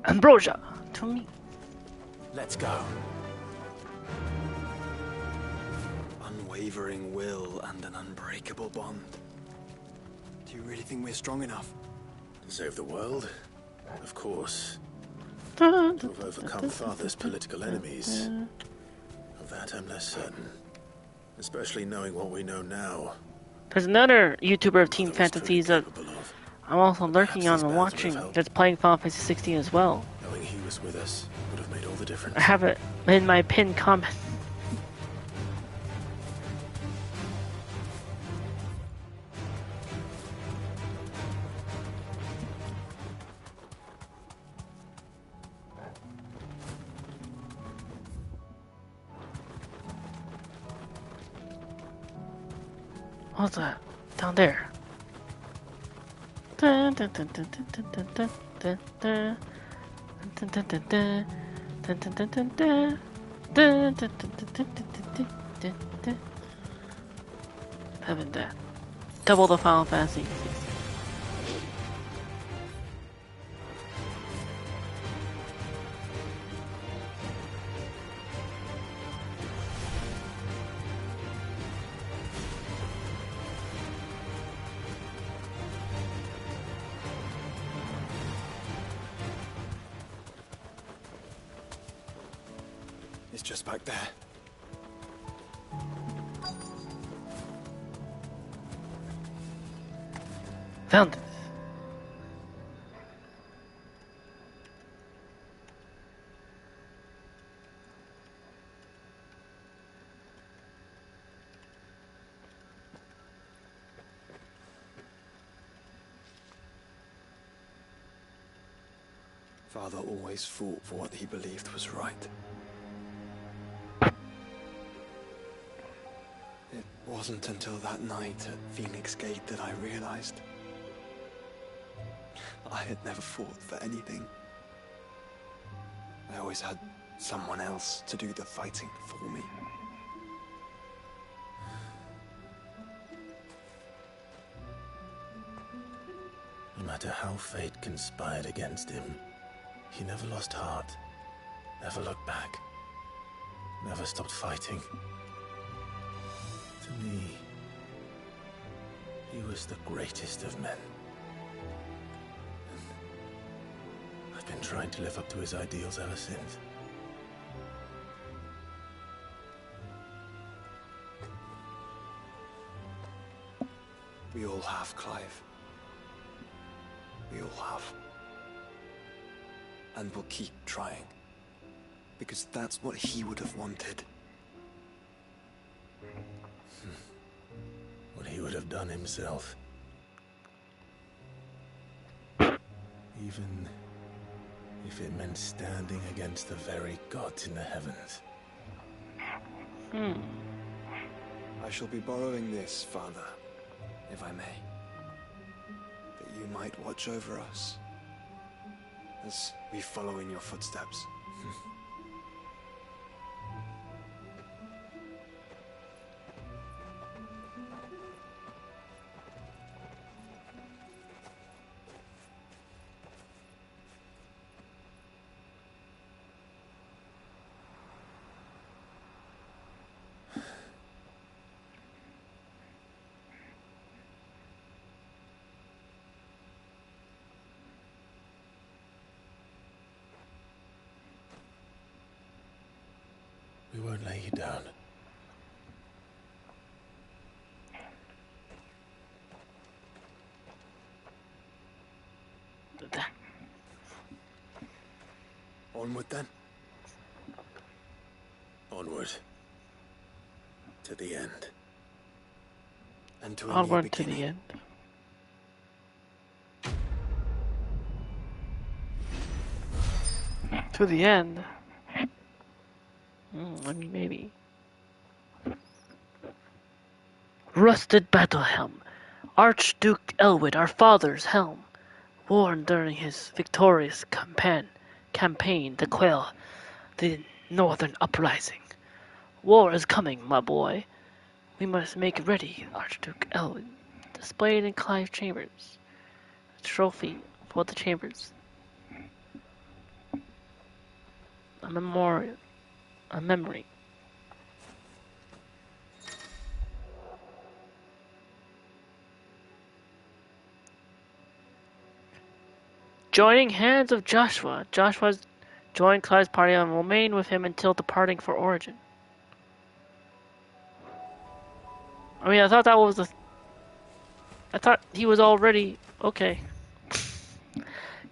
Ambrosia to me. Let's go. Unwavering will and an unbreakable bond. Do you really think we're strong enough? To save the world? Of course. To have overcome Father's political enemies. Of that I'm less certain. Especially knowing what we know now. There's another YouTuber of Team Fantasies that I'm also lurking on and watching that's playing Final Fantasy 16 as well. Knowing he was with us would have made all the difference. I have it in my pinned comment. What's that? Down there. Dun, dun, dun, dun, dun, dun, dun, dun, dun, dun. Dun, dun, dun, dun. Dun, dun, dun, dun, dun. Dun, dun, dun, dun, dun, dun, dun, dun. Having that. Double the Final Fantasy. It's just back there. Found it. Father always fought for what he believed was right. It wasn't until that night at Phoenix Gate that I realized I had never fought for anything. I always had someone else to do the fighting for me. No matter how fate conspired against him, he never lost heart, never looked back, never stopped fighting. To me, he was the greatest of men. And I've been trying to live up to his ideals ever since. We all have, Clive. We all have. And we'll keep trying. Because that's what he would have wanted. What he would have done himself. Even if it meant standing against the very gods in the heavens. I shall be borrowing this, Father, if I may. That you might watch over us as we follow in your footsteps. We won't lay you down. Onward then. Onward. To the end. And to a Onward new to the beginning. end. To the end. I mean, maybe. Rusted battle helm. Archduke Elwood, our father's helm. Worn during his victorious campaign to quell the northern uprising. War is coming, my boy. We must make ready, Archduke Elwood. Displayed in Clive Chambers. A trophy for the Chambers. A memorial. A memory. Joining hands of Joshua. Joshua's joined Clive's party and will remain with him until departing for Origin. I mean, I thought that was I thought he was already... Okay.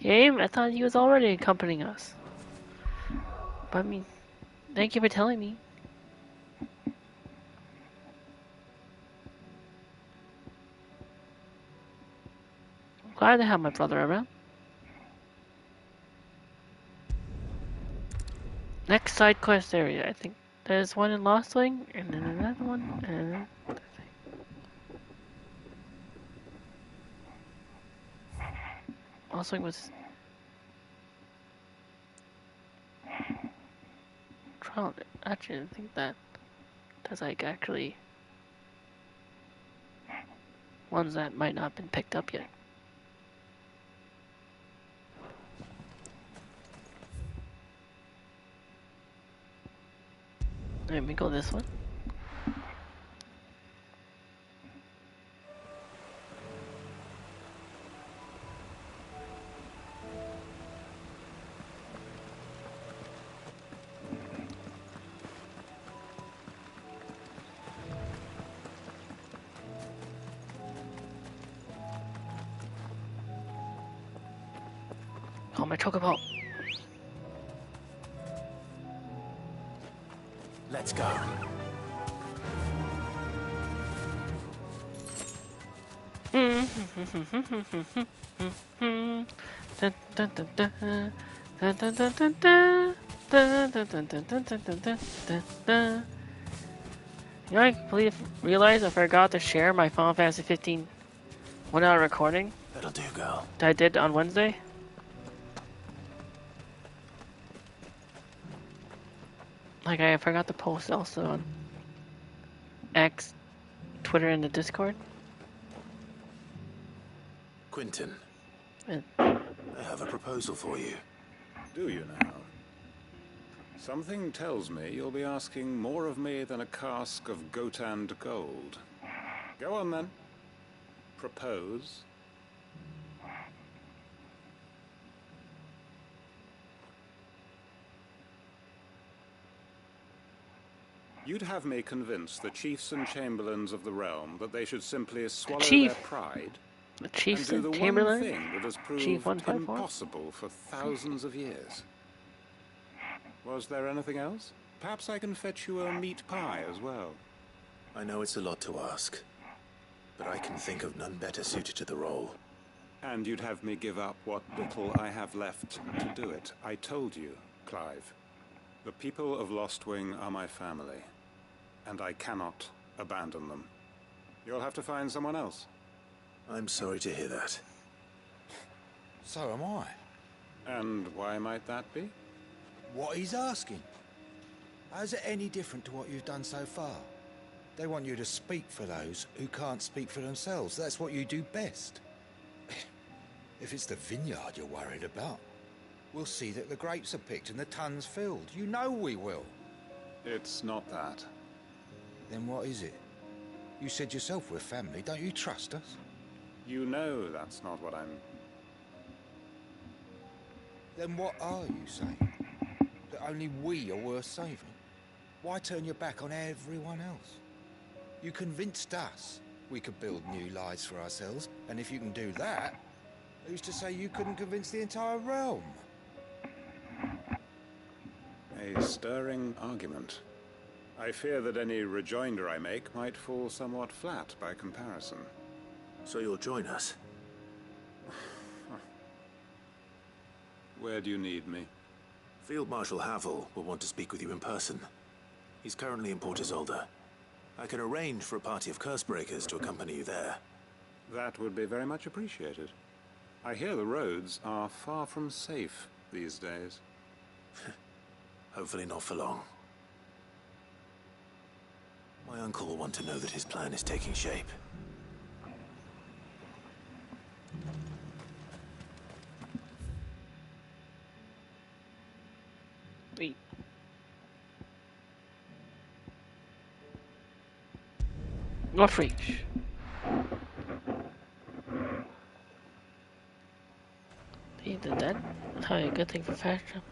Game? I thought he was already accompanying us. But I mean, thank you for telling me. I'm glad to have my brother around. Next side quest area, I think there's one in Lost Wing, and then another one, and then another thing. Also was trial. Actually, I think that there's like actually ones that might not have been picked up yet. Let me go this one. Oh, my chocobo. Let's go. You know, I realized I forgot to share my Final Fantasy 15 1-hour recording. That'll do, girl. That I did on Wednesday. Like, I forgot to post also on X, Twitter, and the Discord. Quentin, I have a proposal for you. Do you now? Something tells me you'll be asking more of me than a cask of Gotand gold. Go on then. Propose. You'd have me convince the chiefs and chamberlains of the realm that they should simply swallow their pride The chiefs and do and the chamberlain? one thing that has Chief proved 154? impossible for thousands of years. Was there anything else? Perhaps I can fetch you a meat pie as well. I know it's a lot to ask, but I can think of none better suited to the role. And you'd have me give up what little I have left to do it. I told you, Clive. The people of Lostwing are my family, and I cannot abandon them. You'll have to find someone else. I'm sorry to hear that. So am I. And why might that be? What he's asking. How's it any different to what you've done so far? They want you to speak for those who can't speak for themselves. That's what you do best. If it's the vineyard you're worried about, we'll see that the grapes are picked and the tons filled. You know we will. It's not that. Then what is it? You said yourself we're family. Don't you trust us? You know that's not what I'm... Then what are you saying? That only we are worth saving? Why turn your back on everyone else? You convinced us we could build new lives for ourselves, and if you can do that, who's to say you couldn't convince the entire realm? A stirring argument. I fear that any rejoinder I make might fall somewhat flat by comparison. So you'll join us? Where do you need me? Field Marshal Havel will want to speak with you in person. He's currently in Port Isolde. I can arrange for a party of Cursebreakers to accompany you there. That would be very much appreciated. I hear the roads are far from safe these days. Hopefully not for long. My uncle will want to know that his plan is taking shape. Wait. Northreach. He did that. That's probably a good thing for fast travel.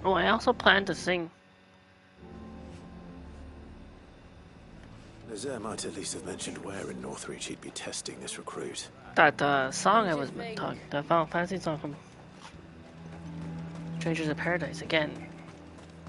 Oh, I also plan to sing. Nazaire might at least have mentioned where in Northreach he'd be testing this recruit. That song I was talking, the Final Fantasy song from Strangers of Paradise again.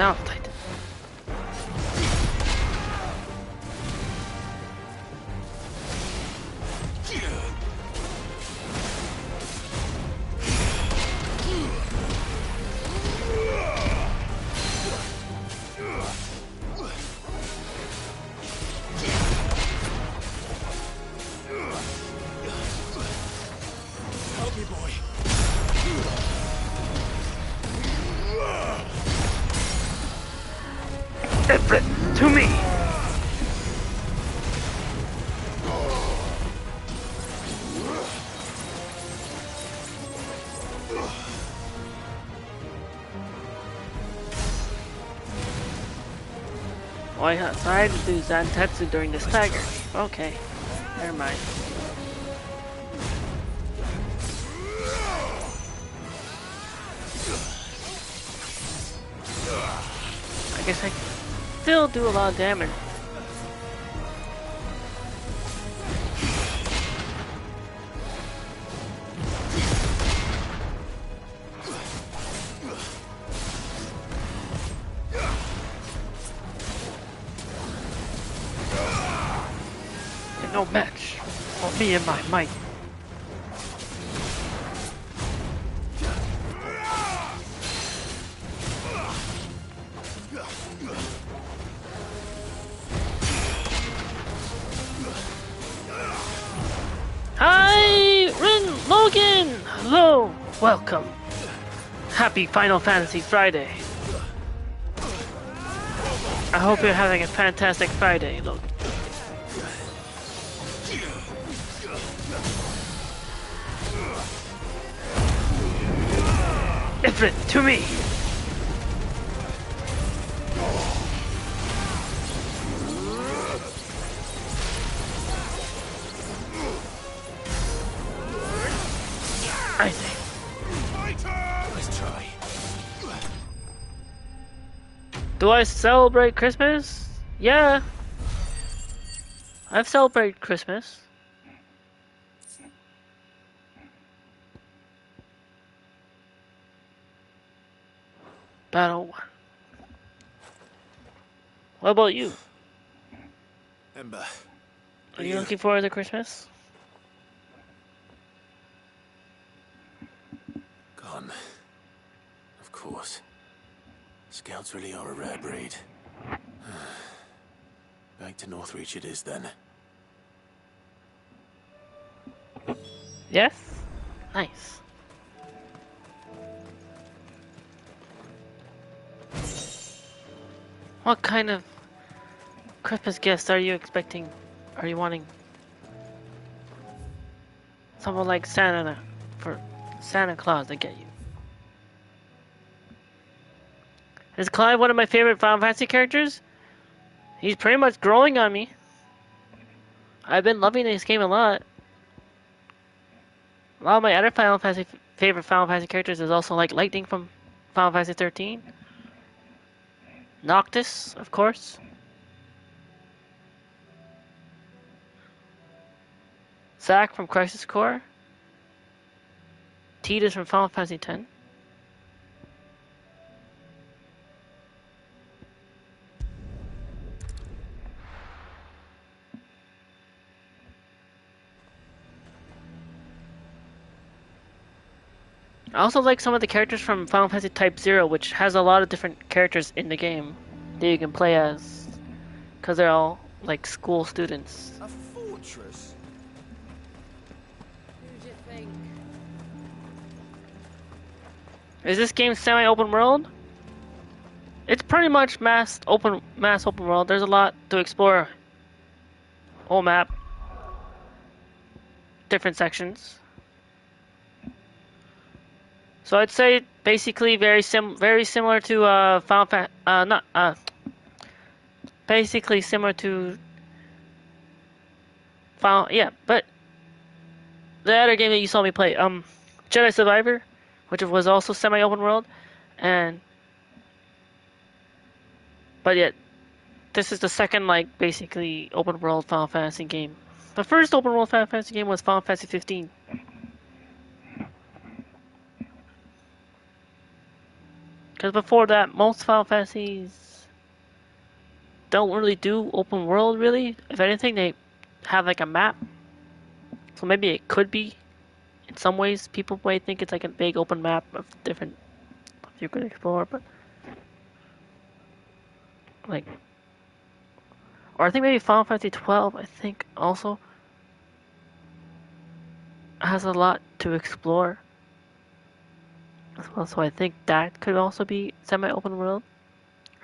Down, Titan. Help me, boy. Ifrit, to me! Oh, I decided to do Zantetsu during the stagger. Okay, never mind. I guess I still do a lot of damage. You're no match for me and my might. Hi, Logan! Hello, welcome. Happy Final Fantasy Friday. I hope you're having a fantastic Friday, Logan. Ifrit, to me! I think. Let's try. Do I celebrate Christmas? Yeah. I've celebrated Christmas. Battle 1. What about you? Ember. Are you looking forward to Christmas? Gone. Of course. Scouts really are a rare breed. Back to Northreach it is then. Yes? Nice. What kind of Christmas gifts are you expecting? Are you wanting? Someone like Santa for Santa Claus to get you. Is Clive one of my favorite Final Fantasy characters? He's pretty much growing on me. I've been loving this game a lot. A lot of my other favorite Final Fantasy characters is also like Lightning from Final Fantasy 13. Noctis, of course. Zack from Crisis Core. Tidus from Final Fantasy X. I also like some of the characters from Final Fantasy Type 0, which has a lot of different characters in the game that you can play as, because they're all like school students. A fortress? Who'd you think? Is this game semi-open world? It's pretty much mass open world. There's a lot to explore. Whole map, different sections. So I'd say basically very similar to basically similar to Final, yeah, but the other game that you saw me play, Jedi Survivor, which was also semi-open world, but yet this is the second like basically open world Final Fantasy game. The first open world Final Fantasy game was Final Fantasy 15. Because before that, most Final Fantasies don't really do open world, really. If anything, they have like a map. So maybe it could be. In some ways, people might think it's like a big open map of different stuff you could explore, but like, or I think maybe Final Fantasy 12. I think also has a lot to explore as well. So I think that could also be semi-open world.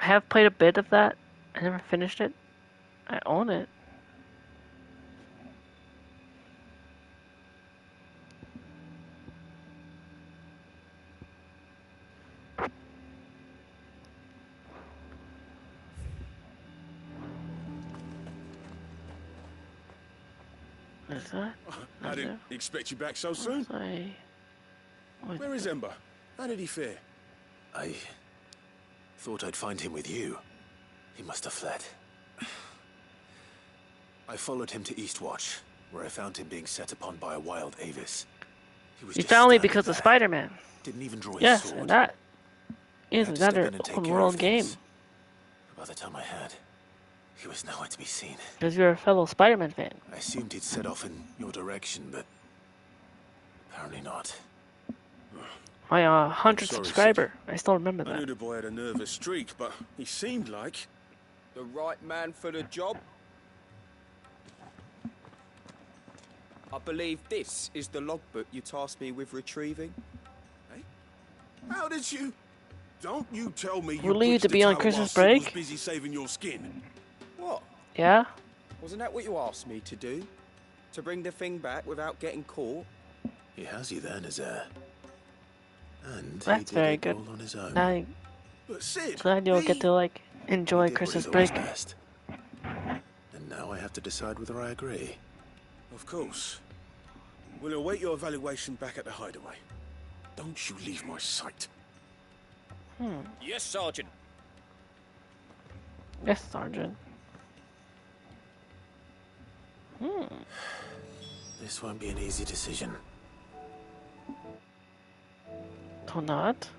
I have played a bit of that. I never finished it. I own it. Is that? I didn't expect you back so soon. Where is Ember? How did he fare? I thought I'd find him with you. He must have fled. I followed him to Eastwatch, where I found him being set upon by a wild Avis. You found me because of Spider-Man. Didn't even draw his yes, sword. And that is another open world game. By the time I had, he was nowhere to be seen. Because you're a fellow Spider-Man fan. I assumed he'd set off in your direction, but apparently not. My 100 subscriber. I still remember that. I knew the boy had a nervous streak, but he seemed like the right man for the job. I believe this is the logbook you tasked me with retrieving. Hey? How did you? Don't you tell me you relieved to be on Christmas break? Was busy saving your skin. What? Yeah? Wasn't that what you asked me to do? To bring the thing back without getting caught? He has you there, Nazaire. And that's very good. On his own. Now, but Sid, glad you'll get to like enjoy Christmas break. And now I have to decide whether I agree. Of course. We'll await your evaluation back at the hideaway. Don't you leave my sight. Yes, Sergeant. Yes, Sergeant. This won't be an easy decision. So not?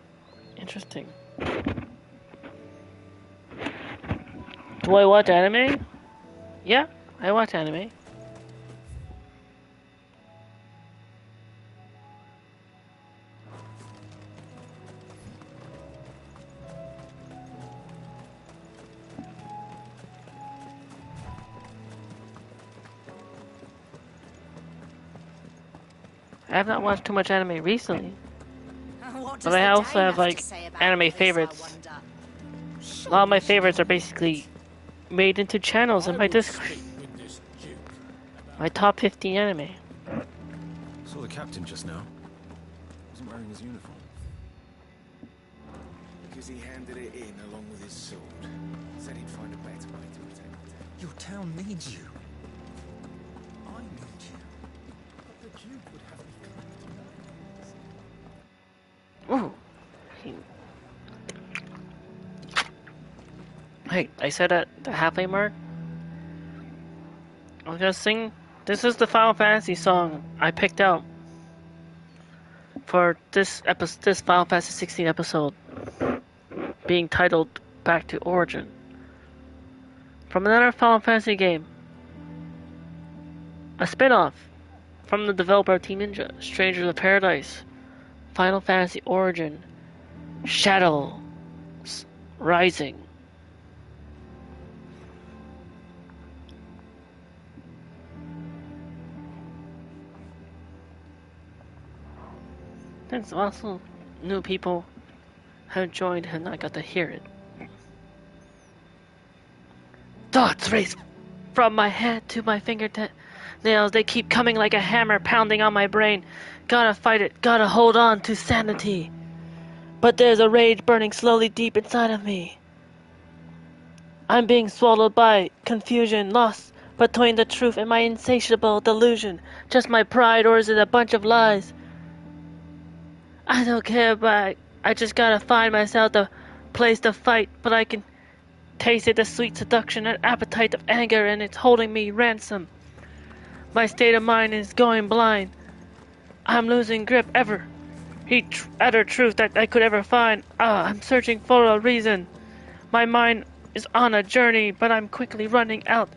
Interesting. Do I watch anime? Yeah, I watch anime. I have not watched too much anime recently. But I also have like anime favorites. A lot of my favorites are basically made into channels in my Discord. My top 50 anime. Saw the captain just now. Wasn't wearing his uniform. Because he handed it in along with his sword. Said he'd find a better way to protect it. Your town needs you. I need you. But the Duke would have me Ooh. Hey, I said at the halfway mark. I was gonna sing. This is the Final Fantasy song I picked out for this episode, this Final Fantasy 16 episode, being titled "Back to Origin," from another Final Fantasy game, a spin-off from the developer of Team Ninja, Strangers of Paradise, Final Fantasy Origin, Shadows Rising. There's also new people have joined and I got to hear it. Thoughts race from my head to my fingernails. They keep coming like a hammer pounding on my brain. Gotta fight it, gotta hold on to sanity. But there's a rage burning slowly deep inside of me. I'm being swallowed by confusion, lost between the truth and my insatiable delusion. Just my pride, or is it a bunch of lies? I don't care, but I just gotta find myself a place to fight. But I can taste it, the sweet seduction and appetite of anger, and it's holding me ransom. My state of mind is going blind. I'm losing grip ever The utter truth that I could ever find. I'm searching for a reason. My mind is on a journey, but I'm quickly running out.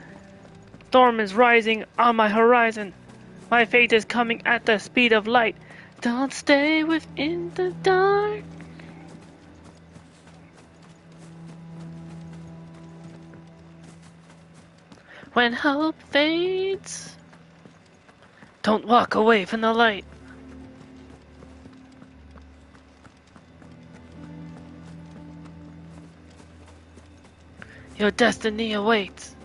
Storm is rising on my horizon. My fate is coming at the speed of light. Don't stay within the dark. When hope fades, don't walk away from the light. Your destiny awaits.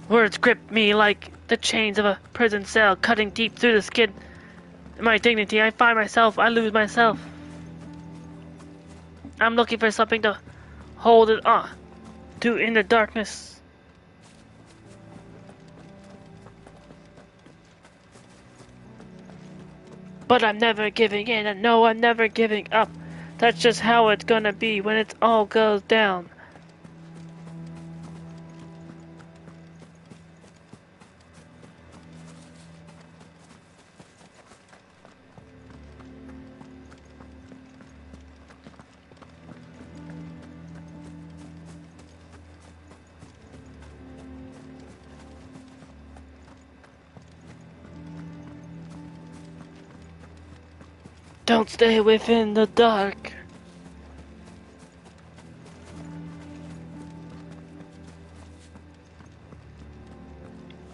Words grip me like the chains of a prison cell, cutting deep through the skin. My dignity, I find myself, I lose myself. I'm looking for something to hold it on to in the darkness. But I'm never giving in, and no, I'm never giving up. That's just how it's gonna be when it all goes down. Don't stay within the dark.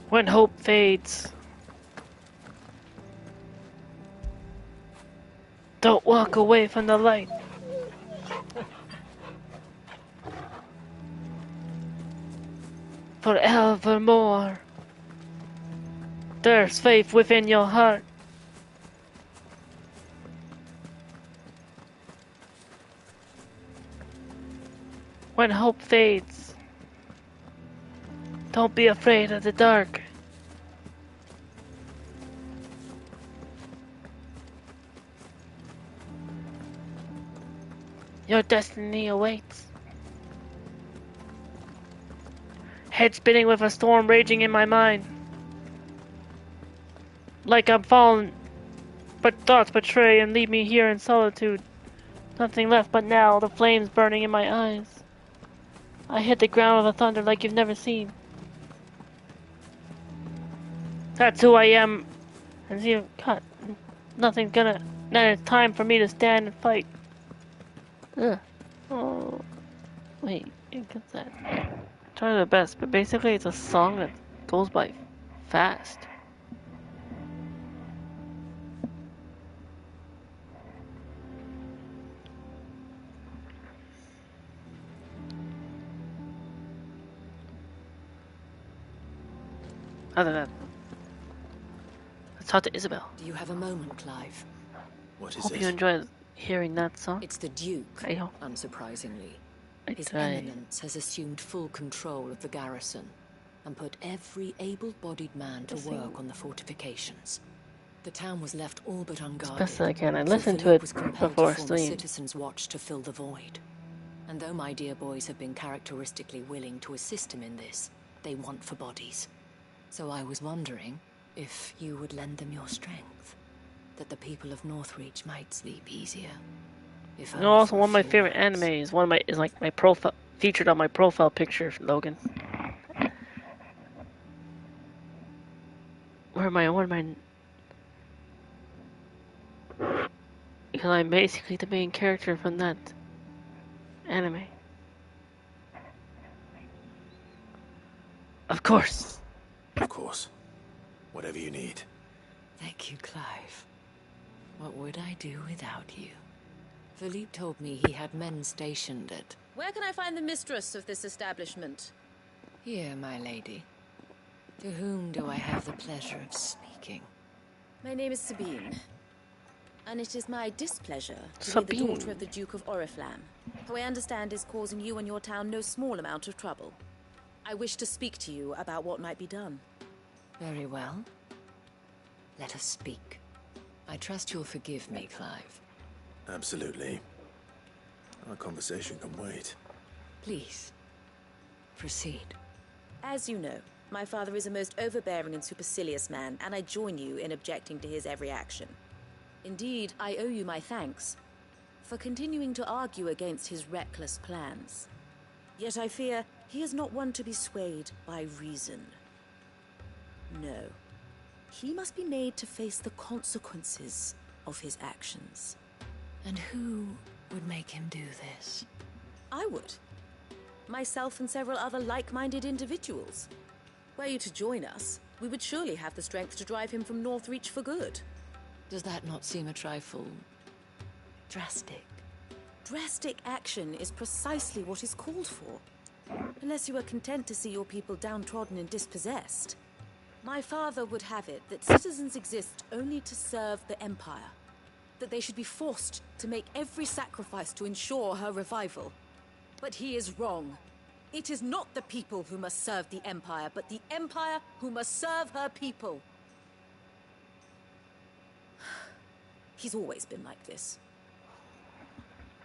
When hope fades, don't walk away from the light. Forevermore, there's faith within your heart. When hope fades, don't be afraid of the dark. Your destiny awaits. Head spinning with a storm raging in my mind. Like I'm fallen, but thoughts betray and leave me here in solitude. Nothing left but now, the flames burning in my eyes. I hit the ground with a thunder like you've never seen. That's who I am. And see, God, nothing's gonna. Then it's time for me to stand and fight. Ugh. Oh, wait, it gets that. Try the best, but basically it's a song that goes by fast. Other than that, let's talk to Isabel. Do you have a moment, Clive? What is Hope it? you enjoy hearing that song. It's the Duke, Ayo. unsurprisingly. His Right. Eminence has assumed full control of the garrison and put every able-bodied man to work on the fortifications. The town was left all but unguarded. Best I can. I so listened to Philippe it was compelled before to form a stream. citizens' watch to fill the void. And though my dear boys have been characteristically willing to assist him in this, they want for bodies. So I was wondering if you would lend them your strength, that the people of Northreach might sleep easier. If You know, only also for a one of my few favorite nights. animes. Is like my profile featured on my profile picture, Logan. Where am I? Because I'm basically the main character from that anime. Of course. Of course. Whatever you need. Thank you, Clive. What would I do without you? Philippe told me he had men stationed at... Where can I find the mistress of this establishment? Here, my lady. To whom do I have the pleasure of speaking? My name is Sabine. And it is my displeasure to be the Sabine. daughter of the Duke of Oriflamme, who I understand is causing you and your town no small amount of trouble. I wish to speak to you about what might be done. Very well. Let us speak. I trust you'll forgive me, Clive. Absolutely. Our conversation can wait. Please, proceed. As you know, My father is a most overbearing and supercilious man, and I join you in objecting to his every action. Indeed, I owe you my thanks for continuing to argue against his reckless plans. Yet I fear he is not one to be swayed by reason. No. He must be made to face the consequences of his actions. And who would make him do this? I would. Myself and several other like-minded individuals. Were you to join us, we would surely have the strength to drive him from Northreach for good. Does that not seem a trifle drastic? Drastic action is precisely what is called for. Unless you are content to see your people downtrodden and dispossessed. My father would have it that citizens exist only to serve the Empire. That they should be forced to make every sacrifice to ensure her revival. But he is wrong. It is not the people who must serve the Empire, but the Empire who must serve her people. He's always been like this.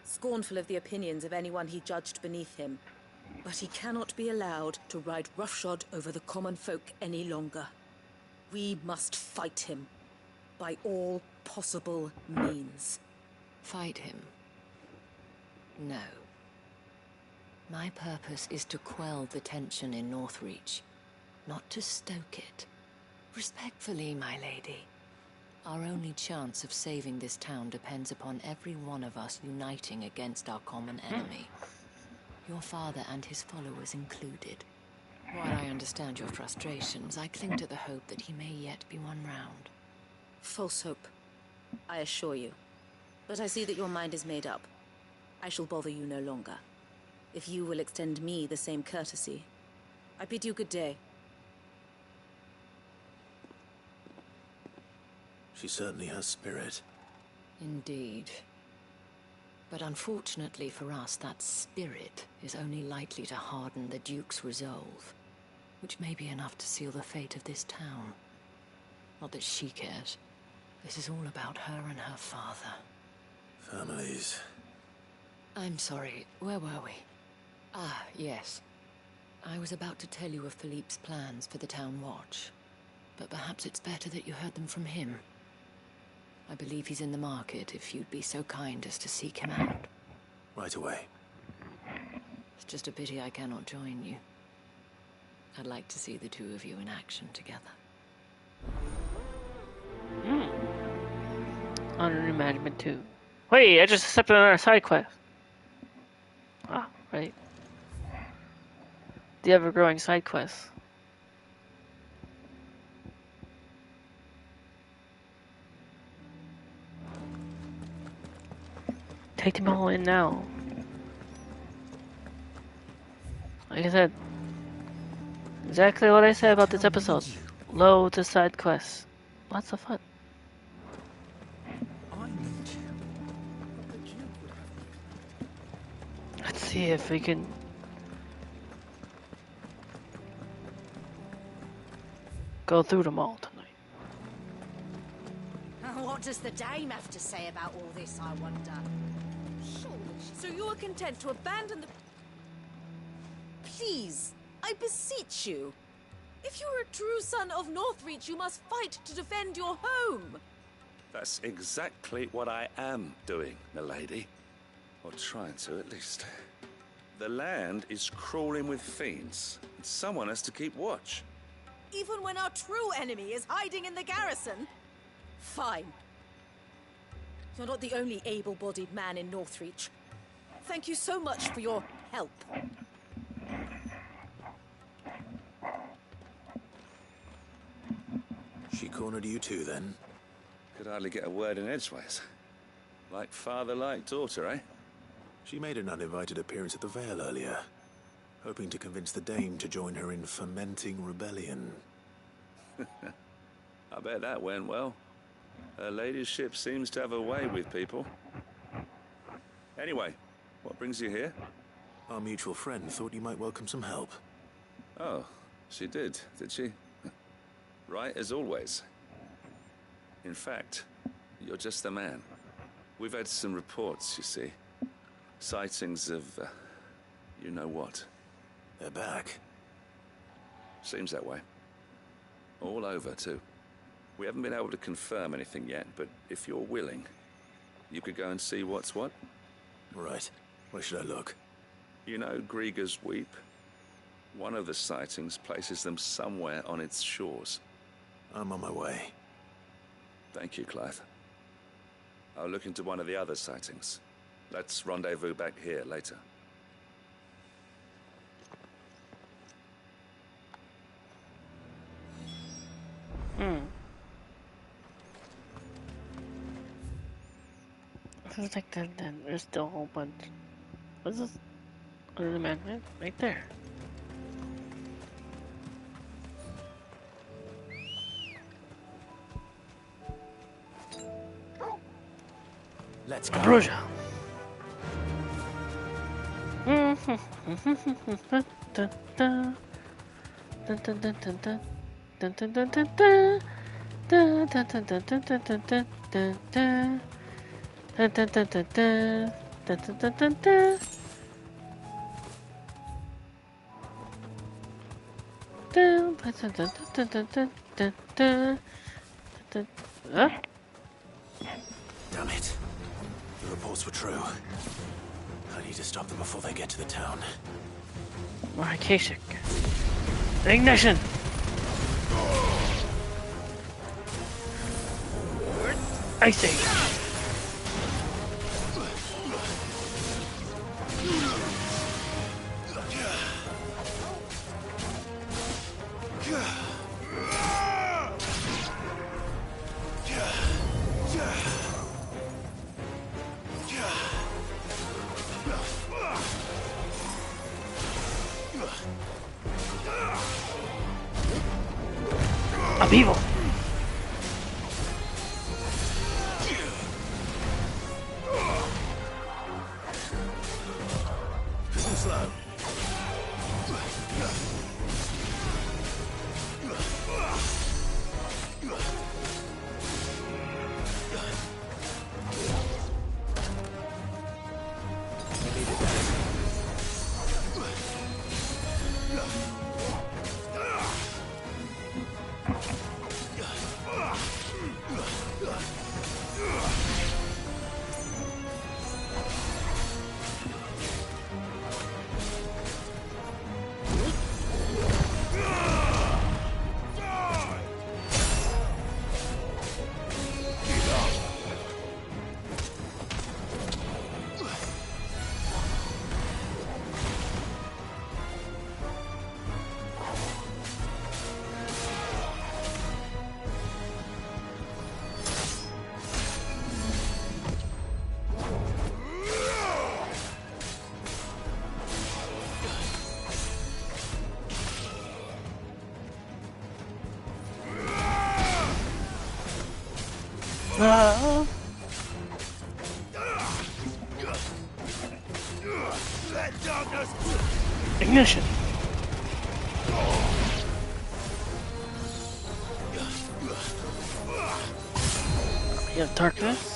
Scornful of the opinions of anyone he judged beneath him. But he cannot be allowed to ride roughshod over the common folk any longer. We must fight him by all possible means. Fight him? No. My purpose is to quell the tension in Northreach, not to stoke it. Respectfully, my lady. Our only chance of saving this town depends upon every one of us uniting against our common enemy. Your father and his followers included. While I understand your frustrations, I cling to the hope that he may yet be won round. False hope, I assure you. But I see that your mind is made up. I shall bother you no longer. If you will extend me the same courtesy, I bid you good day. She certainly has spirit. Indeed. But unfortunately for us, that spirit is only likely to harden the Duke's resolve, which may be enough to seal the fate of this town. Not that she cares. This is all about her and her father. Families. I'm sorry, where were we? Ah, yes. I was about to tell you of Philippe's plans for the town watch, but perhaps it's better that you heard them from him. I believe he's in the market, if you'd be so kind as to seek him out. Right away. It's just a pity I cannot join you. I'd like to see the two of you in action together. Under Management 2. Wait, I just accepted another side quest. Ah, right. The ever-growing side quest. Take them all in now. Like I said, exactly what I said about this episode. Loads of side quests. Lots of fun. Let's see if we can... go through them all tonight. What does the dame have to say about all this, I wonder? So you are content to abandon the... Please, I beseech you. If you are a true son of Northreach, you must fight to defend your home. That's exactly what I am doing, milady. Or trying to, at least. The land is crawling with fiends, and someone has to keep watch. Even when our true enemy is hiding in the garrison? Fine. You're not the only able-bodied man in Northreach. Thank you so much for your help. She cornered you too, then? Could hardly get a word in edgeways. Like father, like daughter, eh? She made an uninvited appearance at the Vale earlier, hoping to convince the dame to join her in fomenting rebellion. I bet that went well. Her ladyship seems to have a way with people. Anyway, what brings you here? Our mutual friend thought you might welcome some help. Oh, she did she? Right as always. In fact, you're just the man. We've had some reports, you see. Sightings of, you know what. They're back. Seems that way. All over, too. We haven't been able to confirm anything yet, but if you're willing, you could go and see what's what. Right. Where should I look? You know Grieger's Weep? One of the sightings places them somewhere on its shores. I'm on my way. Thank you, Clive. I'll look into one of the other sightings. Let's rendezvous back here later. Looks like then there's still a whole bunch. What's this? Under the magnet? Right there. Let's go. Roja. Huh? Damn it. The reports were true. I need to stop them before they get to the town. Marikashik. Ignition! Ice Age. I'm evil. Slow. Ignition. We have darkness.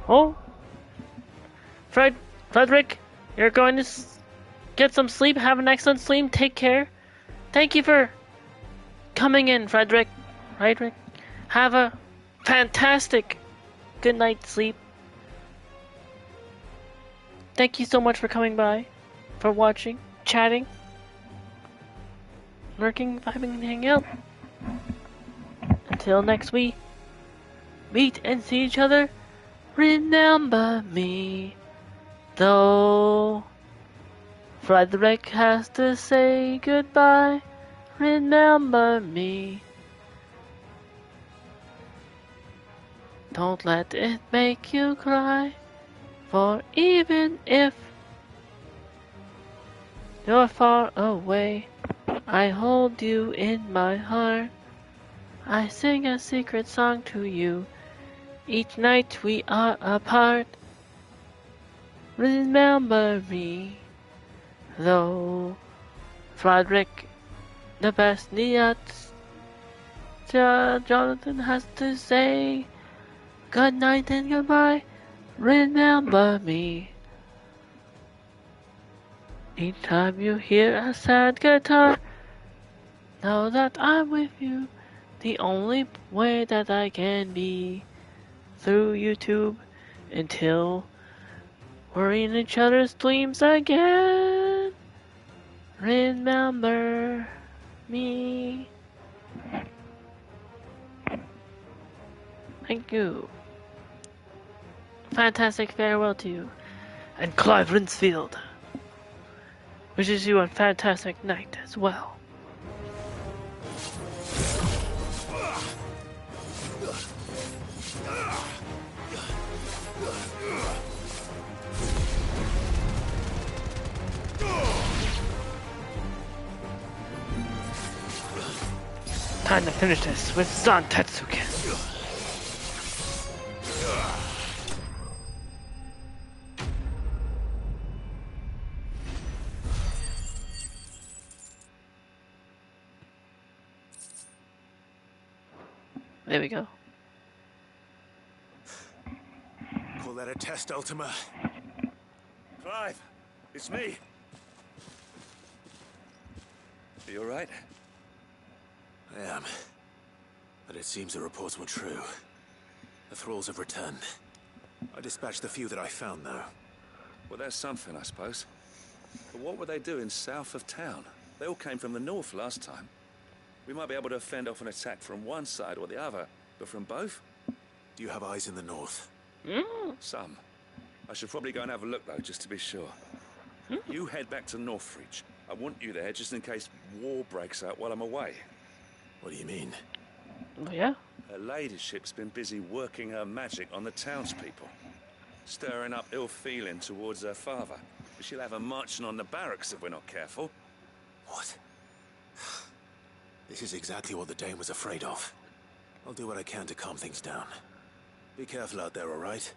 Oh, Frederick, you're going to get some sleep. Have an excellent sleep. Take care. Thank you for coming in, Frederick. Have a fantastic good night's sleep. Thank you so much for coming by, for watching, chatting, lurking, vibing, and hanging out. Until next week, meet and see each other. Remember me, though Frederick has to say goodbye. Remember me. Don't let it make you cry, for even if you're far away, I hold you in my heart. I sing a secret song to you. Each night we are apart. Remember me, though Frederick, the best Niat Jonathan has to say. Good night and goodbye. Remember me. Each time you hear a sad guitar, know that I'm with you. The only way that I can be through YouTube until we're in each other's dreams again. Remember me. Thank you. Fantastic farewell to you. And Clive Rinsfield wishes you a fantastic night as well. Time to finish this with Zan Tetsuken. There we go. Call that a test, Ultima? Clive, it's me. Are you alright? I am. But it seems the reports were true. The thralls have returned. I dispatched the few that I found, though. Well, that's something, I suppose. But what were they doing south of town? They all came from the north last time. We might be able to fend off an attack from one side or the other, but from both? Do you have eyes in the north? Some. I should probably go and have a look, though, just to be sure. You head back to Northreach. I want you there just in case war breaks out while I'm away. What do you mean? Oh, yeah? Her ladyship's been busy working her magic on the townspeople, stirring up ill feeling towards her father. But she'll have her marching on the barracks if we're not careful. What? This is exactly what the Dane was afraid of. I'll do what I can to calm things down. Be careful out there, all right?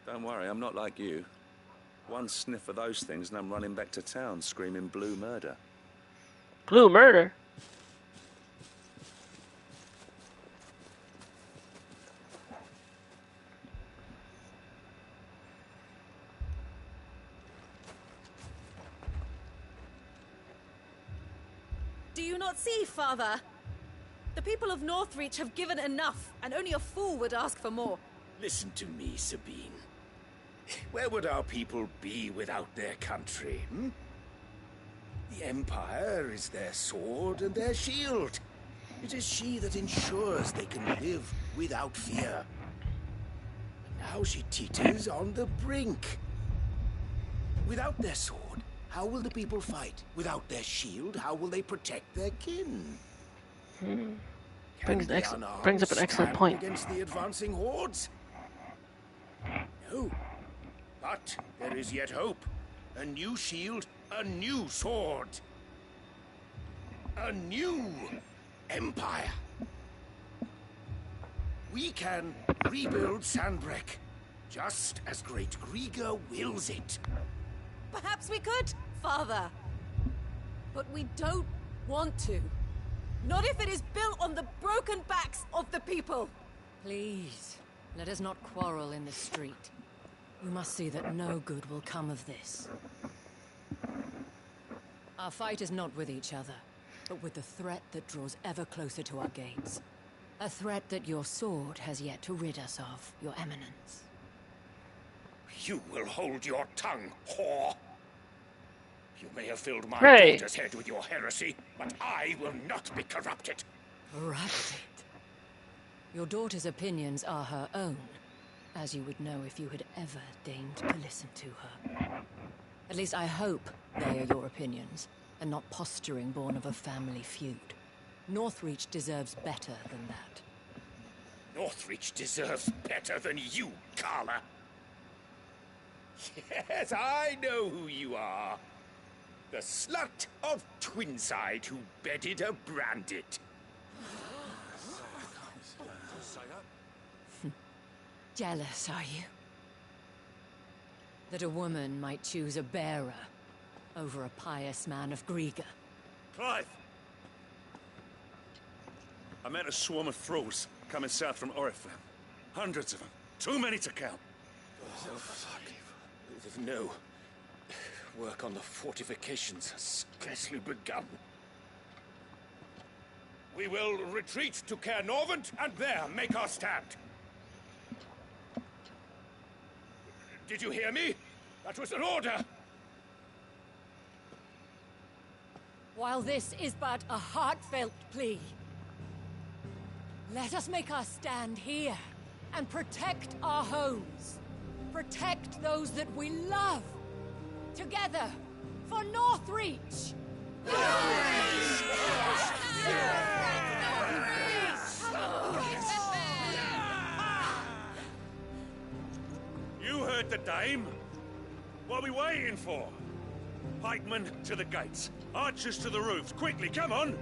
Don't worry, I'm not like you. One sniff of those things and I'm running back to town screaming blue murder. Blue murder? Do you not see, Father? The people of Northreach have given enough, and only a fool would ask for more. Listen to me, Sabine. Where would our people be without their country, hmm? The Empire is their sword and their shield. It is she that ensures they can live without fear. But now she teeters on the brink. Without their sword, how will the people fight? Without their shield, how will they protect their kin? Brings up an excellent point. Against the advancing hordes? No. But there is yet hope. A new shield, a new sword. A new empire. We can rebuild Sandbreck, just as great Griga wills it. Perhaps we could, Father. But we don't want to. Not if it is built on the broken backs of the people. Please, let us not quarrel in the street. We must see that no good will come of this. Our fight is not with each other, but with the threat that draws ever closer to our gates. A threat that your sword has yet to rid us of, Your Eminence. You will hold your tongue, whore! You may have filled my Right. daughter's head with your heresy, but I will not be corrupted. Corrupted? Your daughter's opinions are her own, as you would know if you had ever deigned to listen to her. At least I hope they are your opinions, and not posturing born of a family feud. Northreach deserves better than that. Northreach deserves better than you, Carla. Yes, I know who you are. The slut of Twinside who bedded a Brandit. Jealous, are you? That a woman might choose a bearer over a pious man of Griga. Clive! I met a swarm of thralls coming south from Oriflamme. Hundreds of them. Too many to count. Oh, fuck. No. Work on the fortifications has scarcely begun. We will retreat to Caer Norvent and there make our stand. Did you hear me? That was an order! While this is but a heartfelt plea, let us make our stand here and protect our homes. Protect those that we love. Together, for Northreach! You heard the dame. What are we waiting for? Pikemen to the gates. Archers to the roofs. Quickly, come on!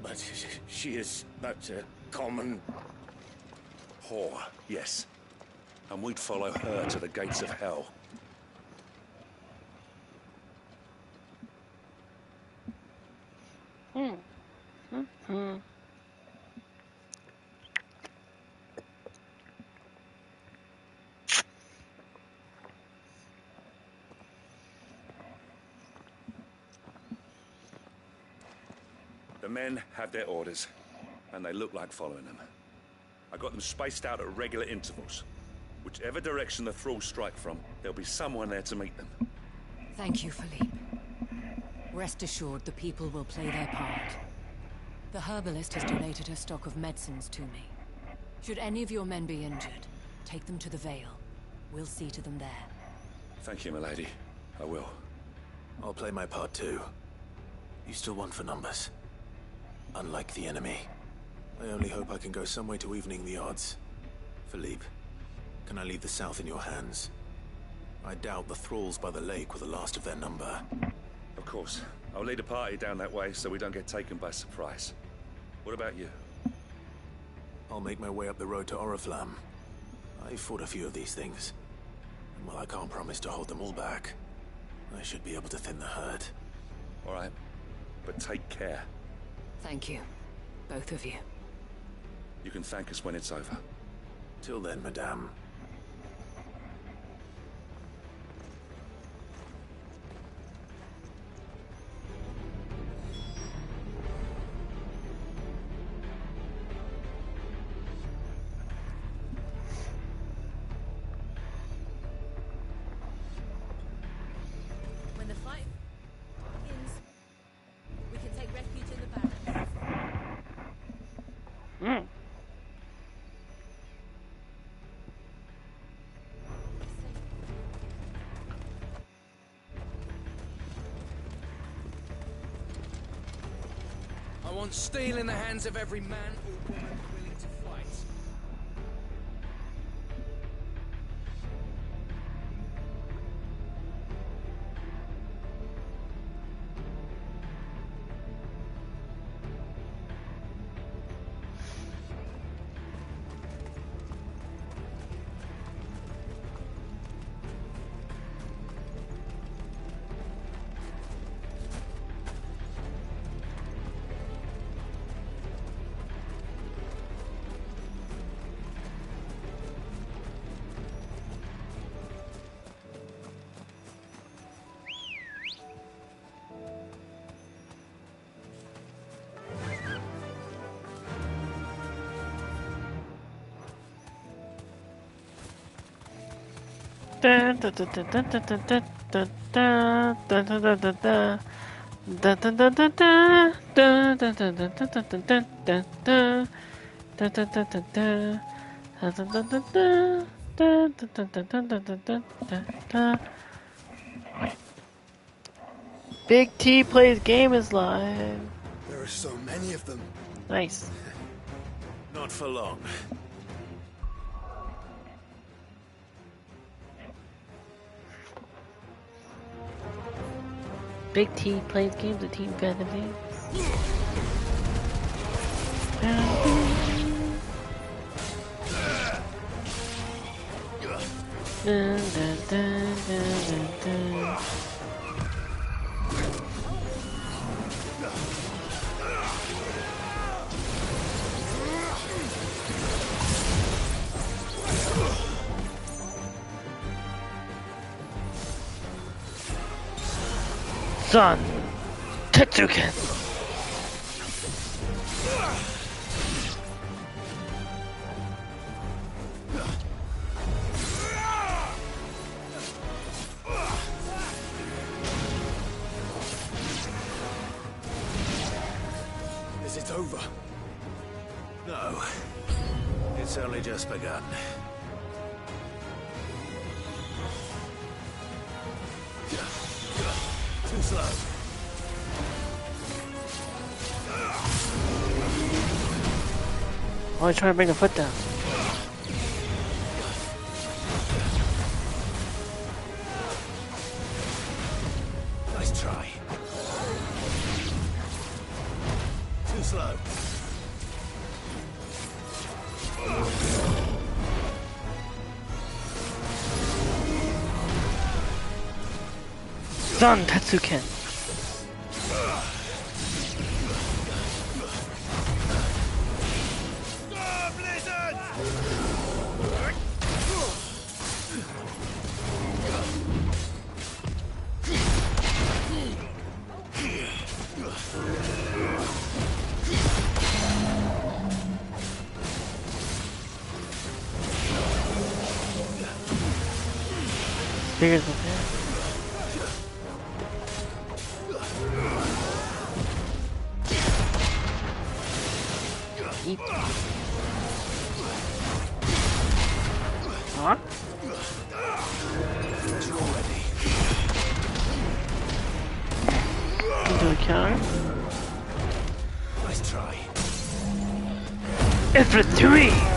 But she is but a common... whore, yes. And we'd follow her to the gates of hell. The men have their orders, and they look like following them. I got them spaced out at regular intervals. Whichever direction the thralls strike from, there'll be someone there to meet them. Thank you, Philippe. Rest assured the people will play their part. The herbalist has donated her stock of medicines to me. Should any of your men be injured, take them to the Vale. We'll see to them there. Thank you, milady. I will. I'll play my part too. You still want for numbers. Unlike the enemy. I only hope I can go some way to evening the odds. Philippe, can I leave the south in your hands? I doubt the thralls by the lake were the last of their number. Of course. I'll lead a party down that way so we don't get taken by surprise. What about you? I'll make my way up the road to Oriflamme. I fought a few of these things. And while I can't promise to hold them all back, I should be able to thin the herd. All right. But take care. Thank you. Both of you. You can thank us when it's over. Till then, madame. When the fight begins, we can take refuge in the barracks. I want steel in the hands of every man or woman willing to fight. Big T plays game is live. There are so many of them. Nice. Not for long. Big T plays games with Team Fantasy. Dun, dun, dun, dun, dun, dun. Son, Tetsuken. Is it over? No. It's only just begun. Too slow. Why are you trying to bring a foot down? Nice try. Too slow. Son, Tetsuken. Spears up there. Eat. What? Into a counter. Nice try. FF16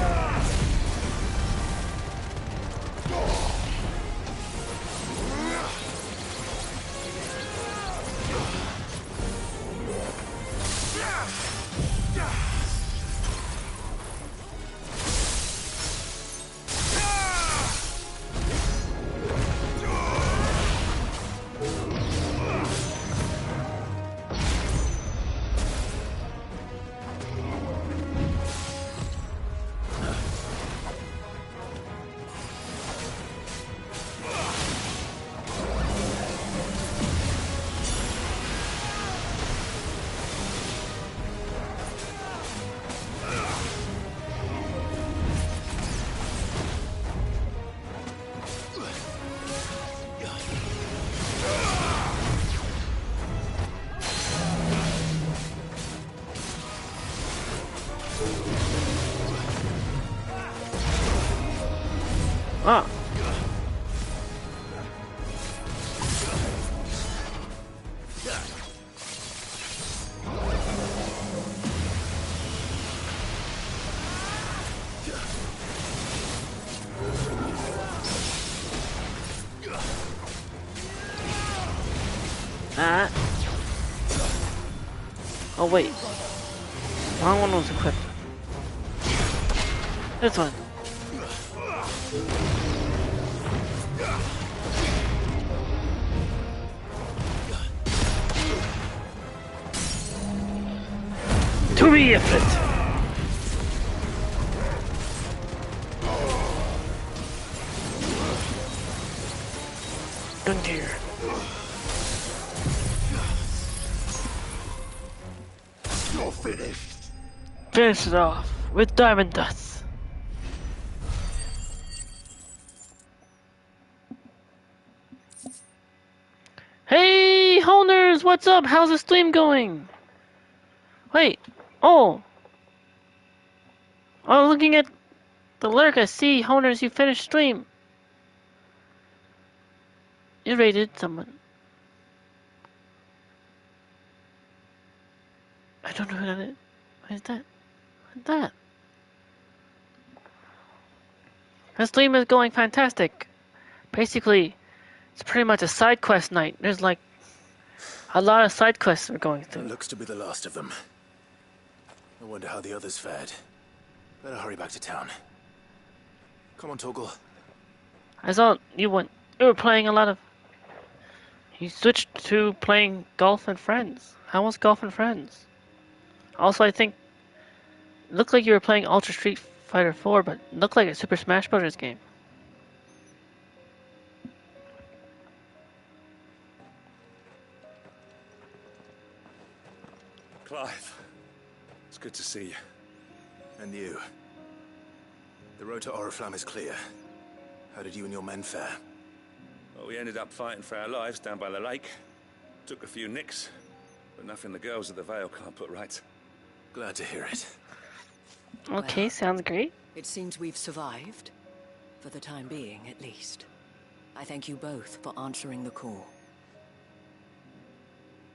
Ah. Ah. Oh wait. Wrong one was equipped. This one. To be effort. Don't dare. You're finished. Finish it off with diamond dust. Hey, Honers, what's up? How's the stream going? Wait, oh. I was looking at the lurk. I see, Honers, you finished stream. You raided someone. I don't know who that is. What is that? What's that? The stream is going fantastic. Basically, it's pretty much a side quest night. There's like a lot of side quests we're going through. It looks to be the last of them. I wonder how the others fared. Better hurry back to town. Come on, Torgal. I saw you were playing a lot of. You switched to playing Golf and Friends. How was Golf and Friends? Also, I think it looked like you were playing Ultra Street Fighter 4, but it looked like a Super Smash Bros. Game. Clive. It's good to see you. And you. The road to Oriflamme is clear. How did you and your men fare? Well, we ended up fighting for our lives down by the lake. Took a few nicks, but nothing the girls at the Vale can't put right. Glad to hear it. Okay, Well, sounds great. It seems we've survived. For the time being, at least. I thank you both for answering the call.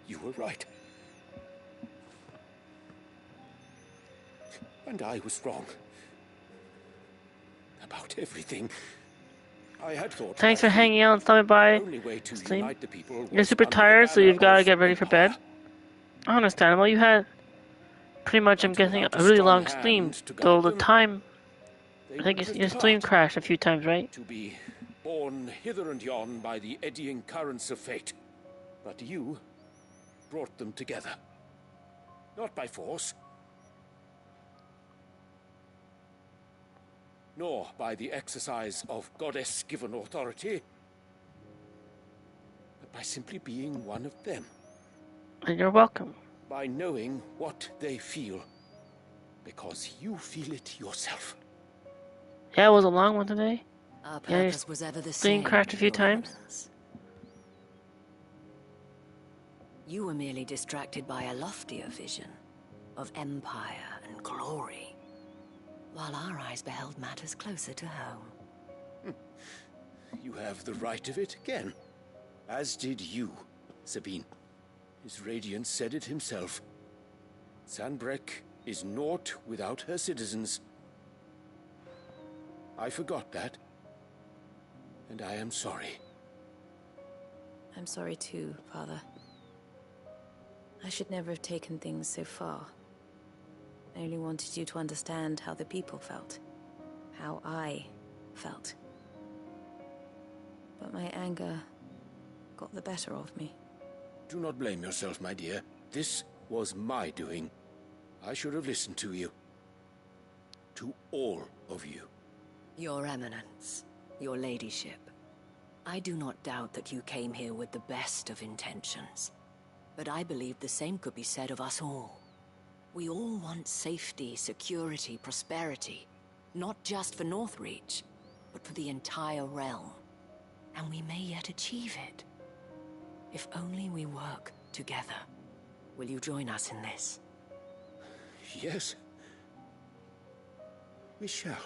You were right. And I was wrong. About everything. I had thought. Thanks for hanging out and stopping by. The only way to Stream. unite the people You're was super under the tired, so banner you've got to of get ready for bed. Understandable. You had pretty much, I'm guessing, without a a really strong long stream. hand to Though guide the them, time, they I think would your drift stream apart. crashed a few times, right? To be borne hither and yon by the eddying currents of fate. But you brought them together. Not by force, nor by the exercise of goddess-given authority, but by simply being one of them. And you're welcome. By knowing what they feel, because you feel it yourself. Yeah, it was a long one today. Our Yeah, your purpose was ever the stream same. crashed a few Your times. Eminence. You were merely distracted by a loftier vision of empire and glory, while our eyes beheld matters closer to home. You have the right of it again. As did you, Sabine. His radiance said it himself. Sanbreque is naught without her citizens. I forgot that. And I am sorry. I'm sorry too, Father. I should never have taken things so far. I only wanted you to understand how the people felt. How I felt. But my anger got the better of me. Do not blame yourself, my dear. This was my doing. I should have listened to you. To all of you. Your Eminence, your ladyship, I do not doubt that you came here with the best of intentions. But I believe the same could be said of us all. We all want safety, security, prosperity. Not just for Northreach, but for the entire realm. And we may yet achieve it. If only we work together. Will you join us in this? Yes. We shall.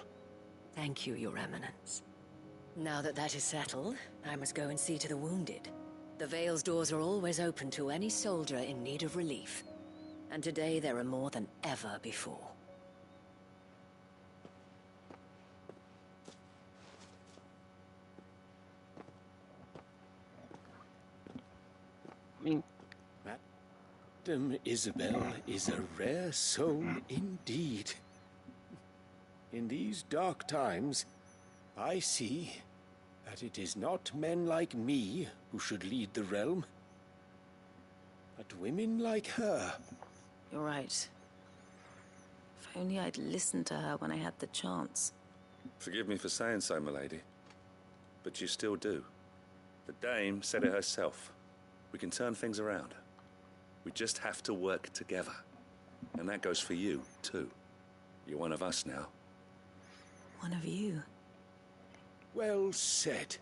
Thank you, Your Eminence. Now that that is settled, I must go and see to the wounded. The Vale's doors are always open to any soldier in need of relief. And today there are more than ever before. Madame Isabel is a rare soul indeed. In these dark times, I see that it is not men like me who should lead the realm, but women like her. You're right. If only I'd listened to her when I had the chance. Forgive me for saying so, milady, but you still do. The Dame said it herself. We can turn things around. We just have to work together. And that goes for you, too. You're one of us now. One of you. Well said,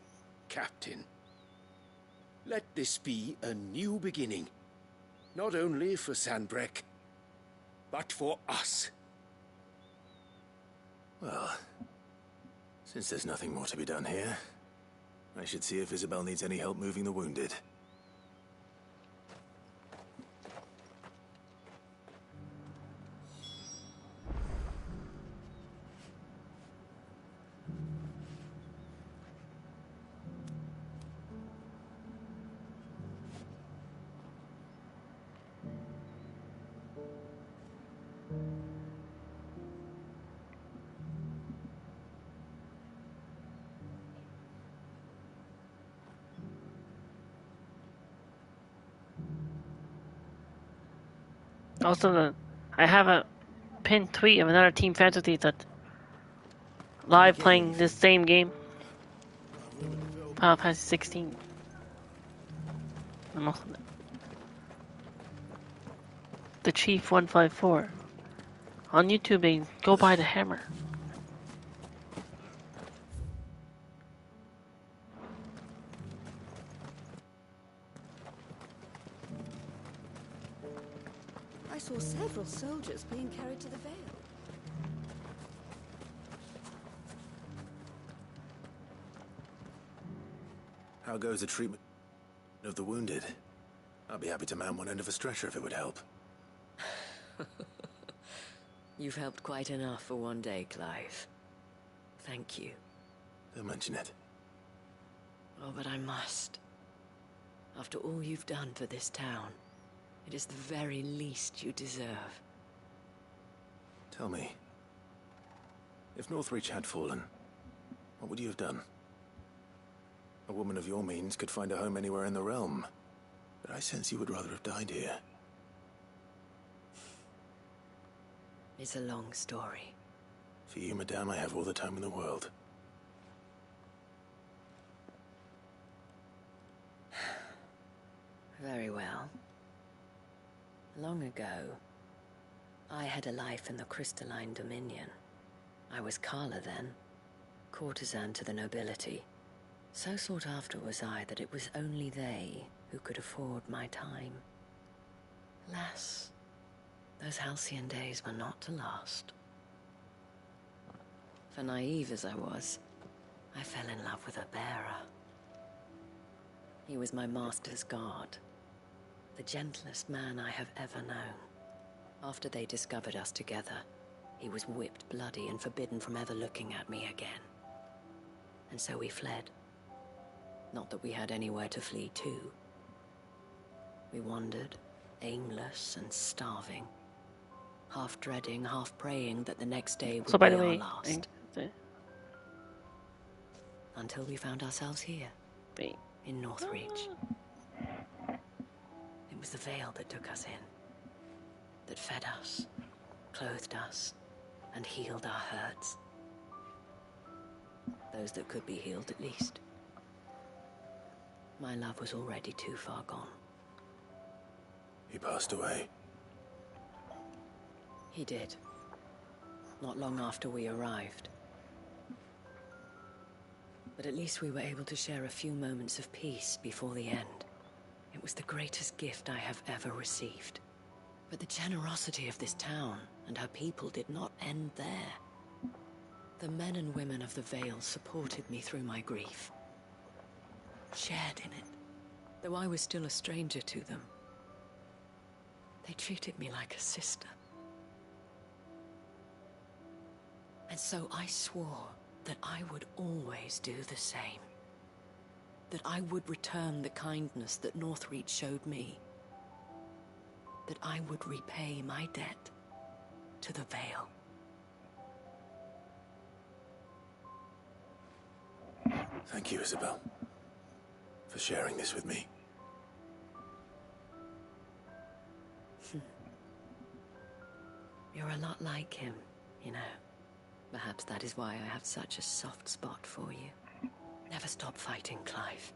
Captain. Let this be a new beginning. Not only for Sanbreque, but for us. Well, since there's nothing more to be done here, I should see if Isabel needs any help moving the wounded. Also, I have a pinned tweet of another Team Fantasy that's live playing this same game. Final Fantasy 16. the Chief 154 on YouTube and go buy the hammer. I saw several soldiers being carried to the Vale. How goes the treatment of the wounded? I'd be happy to mount one end of a stretcher if it would help. You've helped quite enough for one day, Clive. Thank you. Don't mention it. Oh, but I must. After all you've done for this town, it is the very least you deserve. Tell me, if Northreach had fallen, what would you have done? A woman of your means could find a home anywhere in the realm, but I sense you would rather have died here. It's a long story. For you, madame, I have all the time in the world. Very well. Long ago, I had a life in the Crystalline Dominion. I was Carla then, courtesan to the nobility. So sought after was I that it was only they who could afford my time. Alas, those halcyon days were not to last. For naive as I was, I fell in love with a bearer. He was my master's guard, the gentlest man I have ever known. After they discovered us together, he was whipped bloody and forbidden from ever looking at me again. And so we fled. Not that we had anywhere to flee to. We wandered, aimless and starving, half dreading, half praying that the next day would be our last. Until we found ourselves here, in Northreach. It was the Vale that took us in, that fed us, clothed us, and healed our hurts. Those that could be healed, at least. My love was already too far gone. He passed away. He did. Not long after we arrived. But at least we were able to share a few moments of peace before the end. It was the greatest gift I have ever received. But the generosity of this town and her people did not end there. The men and women of the Vale supported me through my grief. Shared in it, though I was still a stranger to them. They treated me like a sister. And so I swore that I would always do the same. That I would return the kindness that Northreach showed me. That I would repay my debt to the Vale. Thank you, Isabel, for sharing this with me. You're a lot like him, you know. Perhaps that is why I have such a soft spot for you. Never stop fighting, Clive.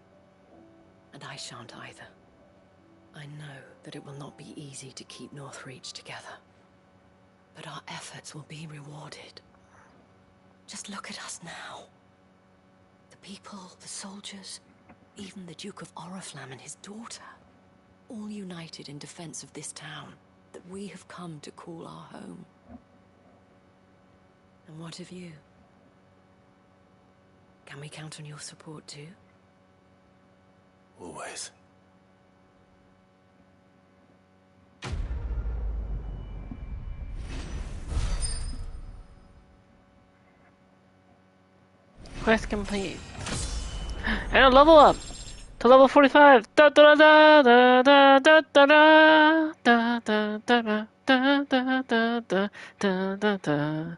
And I shan't either. I know that it will not be easy to keep Northreach together. But our efforts will be rewarded. Just look at us now. The people, the soldiers, even the Duke of Oriflamme and his daughter. All united in defense of this town that we have come to call our home. And what of you? Can we count on your support too? Always. Quest complete. And a level up to level 45. Da da da da da da da da da da da da da da da da da da.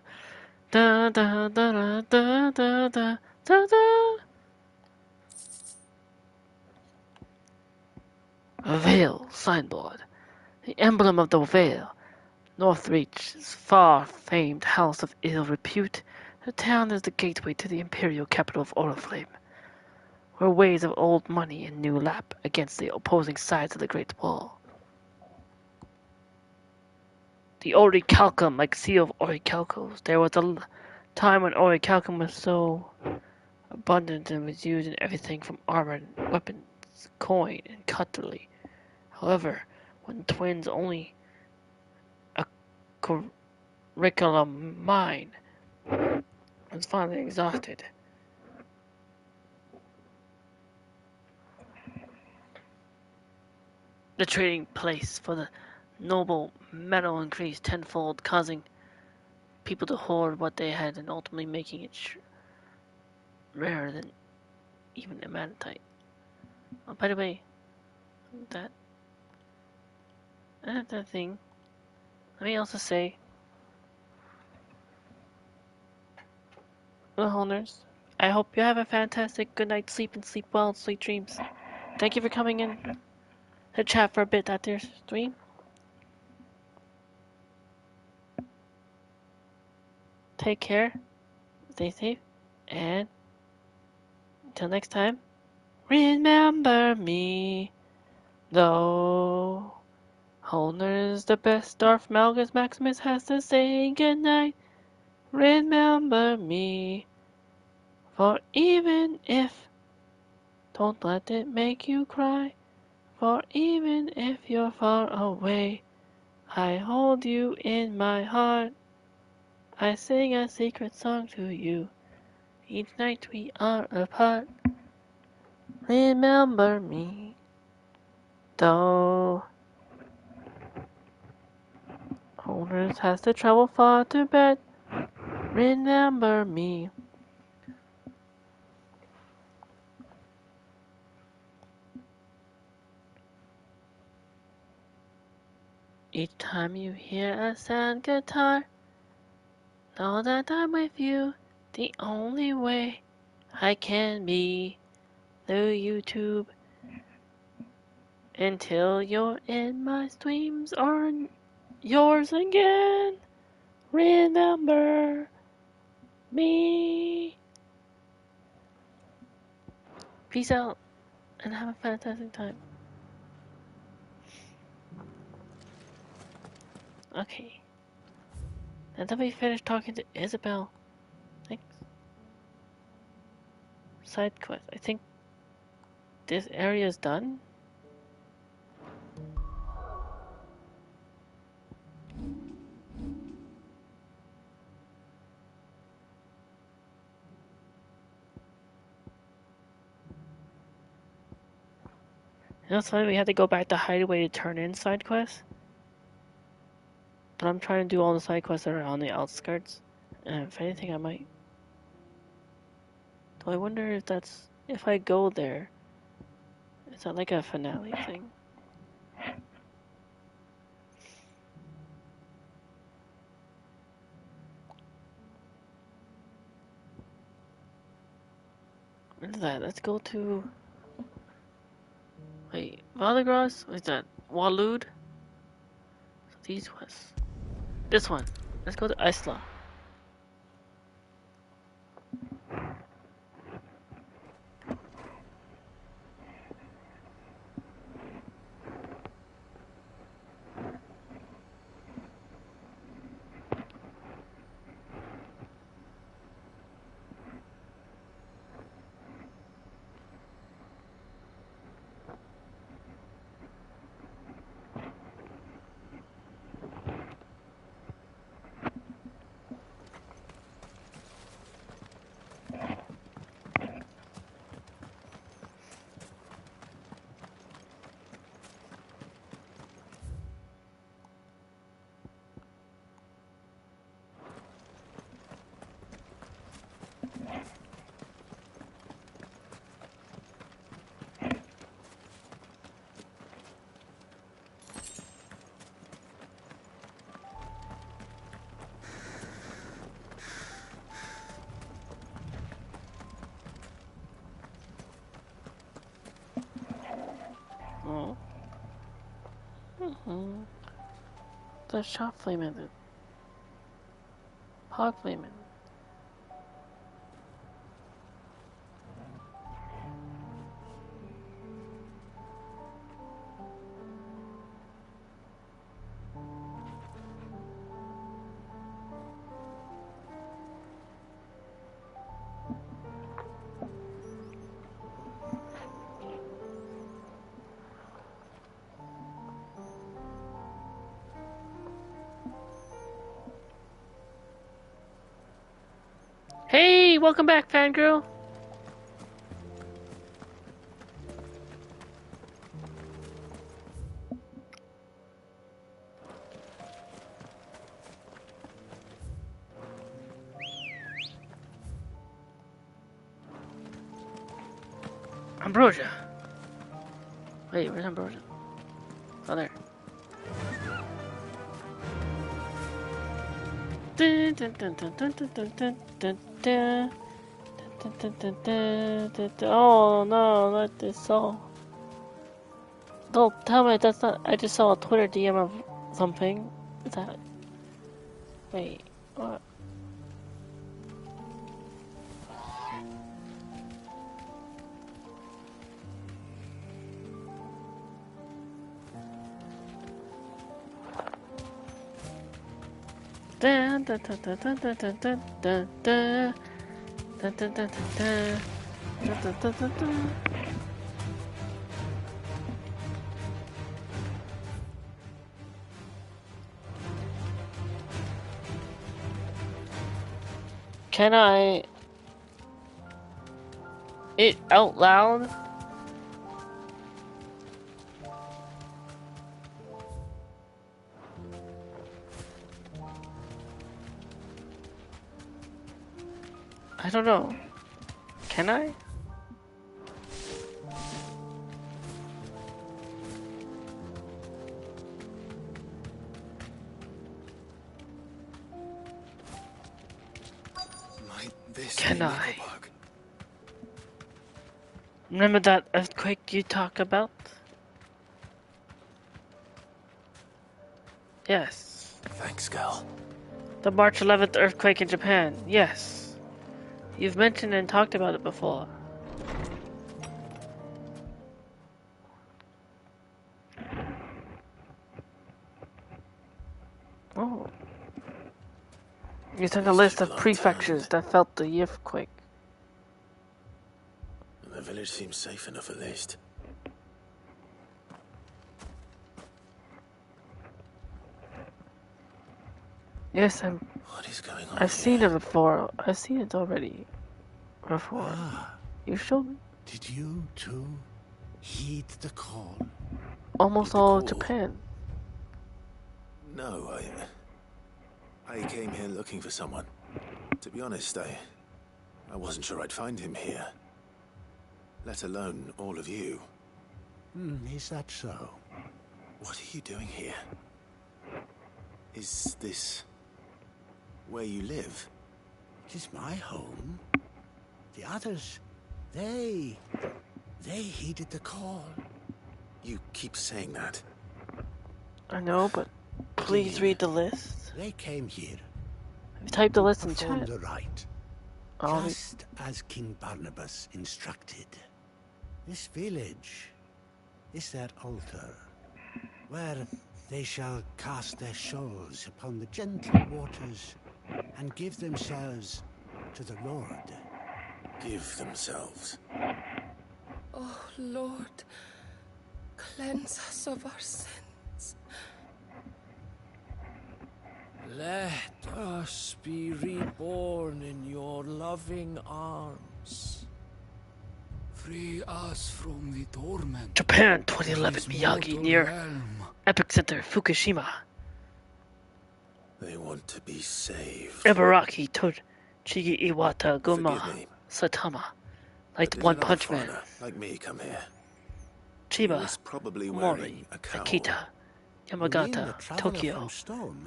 Da da da da da da da da. A Vale signboard, the emblem of the Vale, Northreach's far-famed house of ill repute. The town is the gateway to the imperial capital of Oriflamme, where waves of old money and new lap against the opposing sides of the Great Wall. the orichalcum, like sea of orichalcos. There was a time when orichalcum was so abundant and was used in everything from armor and weapons, coin, and cutlery. However, when twins only a curriculum mine was finally exhausted. The trading place for the noble metal increased tenfold, causing people to hoard what they had and ultimately making it rarer than even amatite. Oh, by the way, that thing. Let me also say, little owners, I hope you have a fantastic good night's sleep and sleep well, sweet dreams. Thank you for coming in to chat for a bit after your stream. Take care, stay safe, and until next time, remember me, though. Holner's the best, Darth Malgus Maximus has to say goodnight. Remember me, for even if, don't let it make you cry, for even if you're far away, I hold you in my heart. I sing a secret song to you, each night we are apart. Remember me, though. Owners has to travel far to bed. Remember me. Each time you hear a sad guitar, know that I'm with you the only way I can be through YouTube. Until you're in my streams or yours again. Remember me. Peace out and have a fantastic time. Okay. Now that we finished talking to Isabel, next side quest. I think this area is done. You know, so we had to go back to Hideaway to turn in side quests. But I'm trying to do all the side quests that are on the outskirts. And if anything, I might. Do I wonder if that's if I go there? Is that like a finale thing? What is that? Let's go to. Wait, Valagros? What is that? Walud? So these quests. This one. Let's go to Isla. Oh. The shop flame ended. Hog flame ended. welcome back, fangirl. Ambrosia. Wait, where's Ambrosia? Oh, there. Dun, dun, dun, dun, dun, dun, dun, dun, dun, dun. Dun, dun, dun, dun, dun, dun. Oh no, not this song. Don't tell me that's not. I just saw a Twitter DM of something. Is that. Wait, what? Dun, dun, dun, dun, dun, dun, dun, dun, dun, dun. Dun, dun, dun, dun, dun. Dun, dun, dun, dun, dun. Can I it out loud? I don't know. Can I? Can I? Remember that earthquake you talk about? Yes. Thanks, girl. The March 11th earthquake in Japan. Yes. You've mentioned and talked about it before. Oh. You sent a list of prefectures that felt the earthquake. And the village seems safe enough at least. Yes, What is going on I've seen it before. I've seen it already. Before. Ah, You showed me. did you too heed the call? Almost all of Japan. No, I came here looking for someone. To be honest, I wasn't sure I'd find him here. Let alone all of you. Is that so? What are you doing here? Is this where you live? It is my home. The others, they heeded the call. You keep saying that. I know, but please read the list. They came here. Type the list in perform chat. the rite, I'll just as King Barnabas instructed. This village is their altar, where they shall cast their shoals upon the gentle waters and give themselves to the Lord. Give themselves. Oh, Lord, cleanse us of our sins. Let us be reborn in your loving arms. Free us from the torment. Japan, 2011, Miyagi, near realm. epicenter Fukushima. They want to be saved. Ibaraki, Tochigi, Iwata, Guma, Satama. Like the One Punch Man. Like me, come here. Chiba, Probably Mori, wearing a cowl. Akita, Yamagata, Tokyo,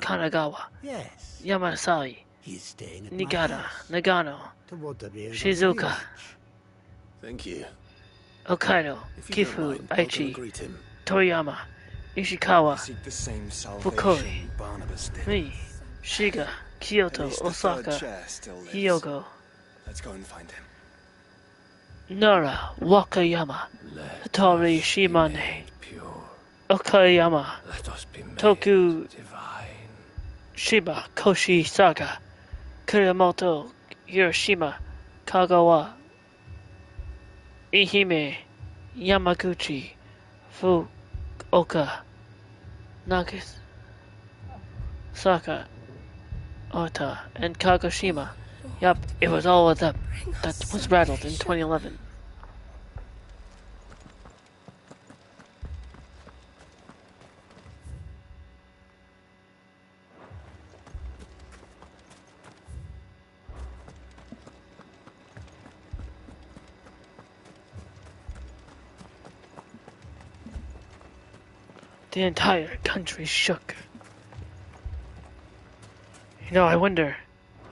Kanagawa, Yes. Yamasai, He's staying at my Niigata, house, Nagano, toward the rear of the Shizuoka, village. Thank you. Hokkaido, If you don't Gifu, mind, I'll go and Aichi, greet him. Toriyama, Ishikawa, Seek the same Fukui, salvation Barnabas did. me, Shiga, Kyoto, At least the third Osaka, chair still lives. Hyogo, Let's go and find him. Nara, Wakayama, Hattori Shimane, Okayama, Toku, Shiba, Koshi Saga, Kuremoto, Hiroshima, Kagawa, Ihime, Yamaguchi, Fukuoka, Nagasaka, Ota, and Kagoshima, Yup, it was all of them that was rattled in 2011. The entire country shook. You know, I wonder,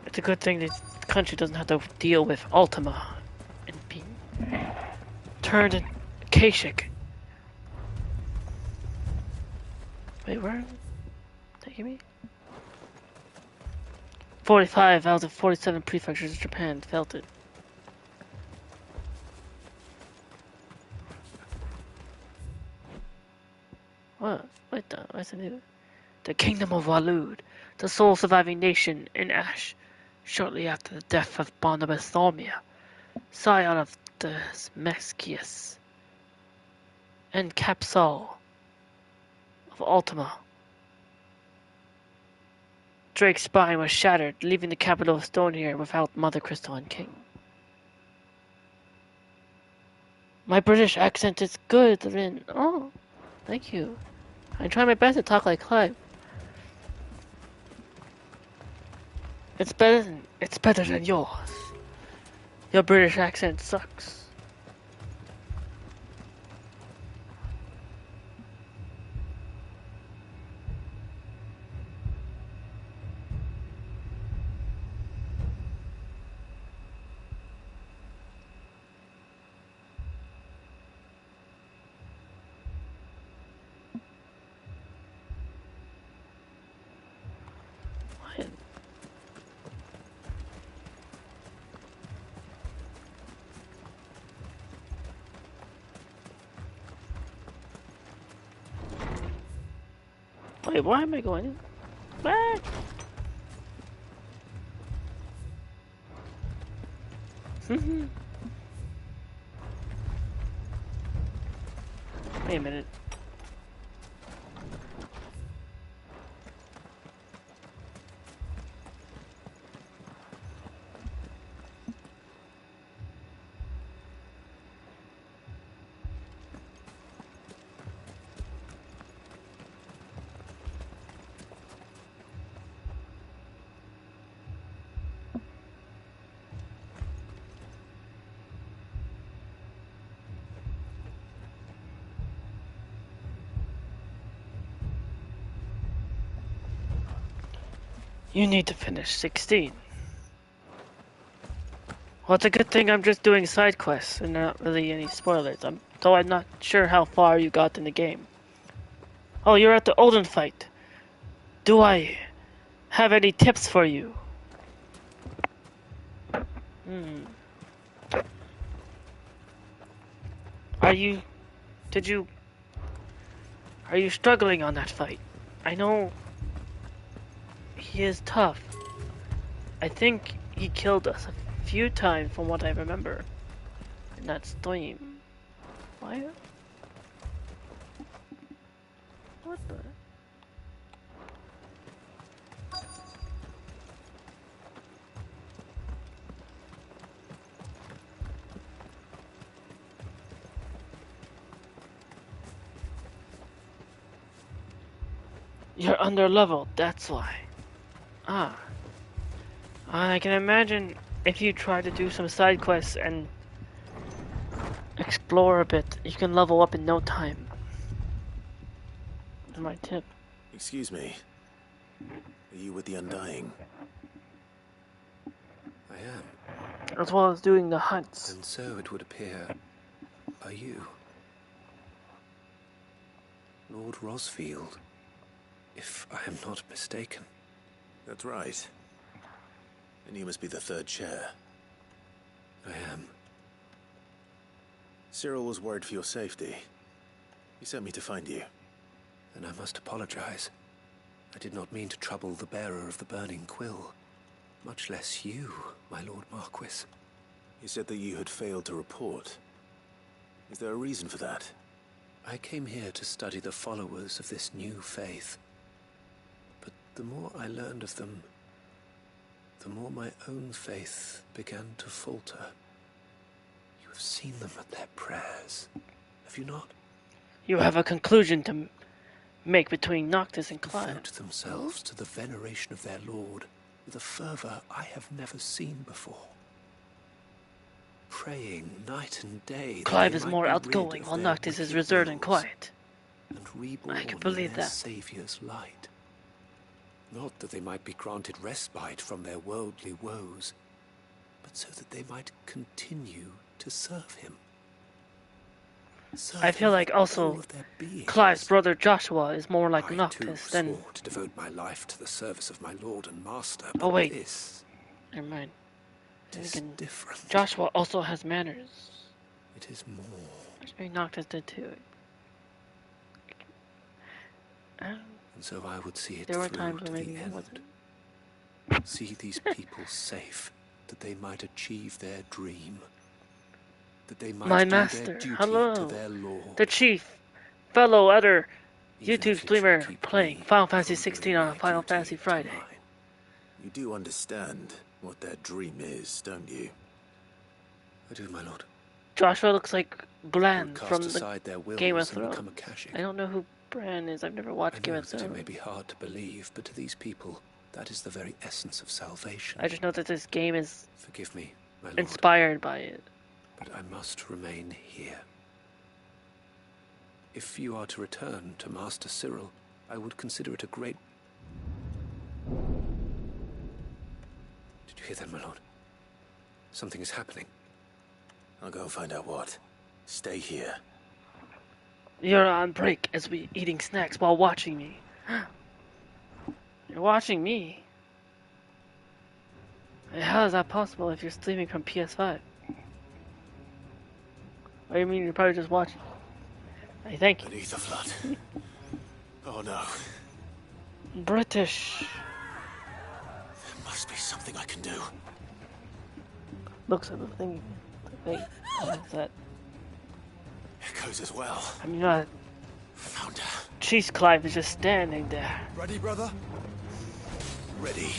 it's a good thing the country doesn't have to deal with Ultima and being turned in Kashyyyk. Wait, where? Taking me? 45 out of 47 prefectures of Japan felt it. What? Wait, what's the new? The Kingdom of Walud, the sole surviving nation in Ash, shortly after the death of Barnabas Thormia, scion of the Meskius, and Capsol of Ultima. Drake's spine was shattered, leaving the capital of stone here without Mother Crystal and King. My British accent is good, Rin. Oh, thank you. I try my best to talk like Clive. It's better than yours. Your British accent sucks. Wait, why am I going in? Back! Wait a minute. You need to finish 16. Well, it's a good thing I'm just doing side quests and not really any spoilers. Though I'm not sure how far you got in the game. Oh, you're at the Olden fight. Do I have any tips for you? Are you struggling on that fight? I know he is tough. I think he killed us a few times from what I remember in that stream. Why? What the? You're under leveled, that's why. Ah. I can imagine if you try to do some side quests and explore a bit, you can level up in no time. That's my tip. Excuse me. Are you with the Undying? I am. As well as doing the hunts. And so it would appear, are you? Lord Rosfield, if I am not mistaken. That's right. And you must be the third chair. I am. Cyril was worried for your safety. He sent me to find you. Then I must apologize. I did not mean to trouble the bearer of the burning quill. Much less you, my Lord Marquis. He said that you had failed to report. Is there a reason for that? I came here to study the followers of this new faith. But the more I learned of them, the more my own faith began to falter. You have seen them at their prayers, have you not? You have a conclusion to make between Noctis and Clive. Devote themselves to the veneration of their lord with a fervor I have never seen before. Praying night and day. Clive is more outgoing, while Noctis is reserved and quiet. And reborn I can believe in their that. Saviour's light. Not that they might be granted respite from their worldly woes, but so that they might continue to serve him. I feel like also Clive's brother Joshua is more like Noctis than... I too swore to devote my life to the service of my lord and master, Oh but wait, this never mind. is different. Joshua also has manners. It is more. Which maybe Noctis did too. And so I would see it there were through times to where the maybe it end. wasn't. See these people safe, that they might achieve their dream. That they might My do master, their duty hello. to their lord. The chief, fellow other Even YouTube if it streamer should keep playing me Final Fantasy from 16 doing on my a Final duty Fantasy to Friday. mine. You do understand what their dream is, don't you? I do, my lord. Joshua looks like Bran Who would from cast the aside their wills Game of and become Thrones. a Kashyyyk. I don't know who Bran is. I've never I watched Game know of that it may Thrones. be hard to believe, but to these people, that is the very essence of salvation. I just know that this game is Forgive me, my lord, inspired by it. but I must remain here. If you are to return to Master Cyril, I would consider it a great... Did you hear that, my lord? Something is happening. I'll go and find out what. Stay here. You're on break as we eating snacks while watching me. You're watching me? How is that possible if you're streaming from PS5? What do you mean you're probably just watching? Hey, thank you. Beneath the flood. Oh no. British. There must be something I can do. Looks at the thing. Wait, what's that? Echoes as well. I mean, Found her. Cheese Clive is just standing there. Ready, brother? Ready.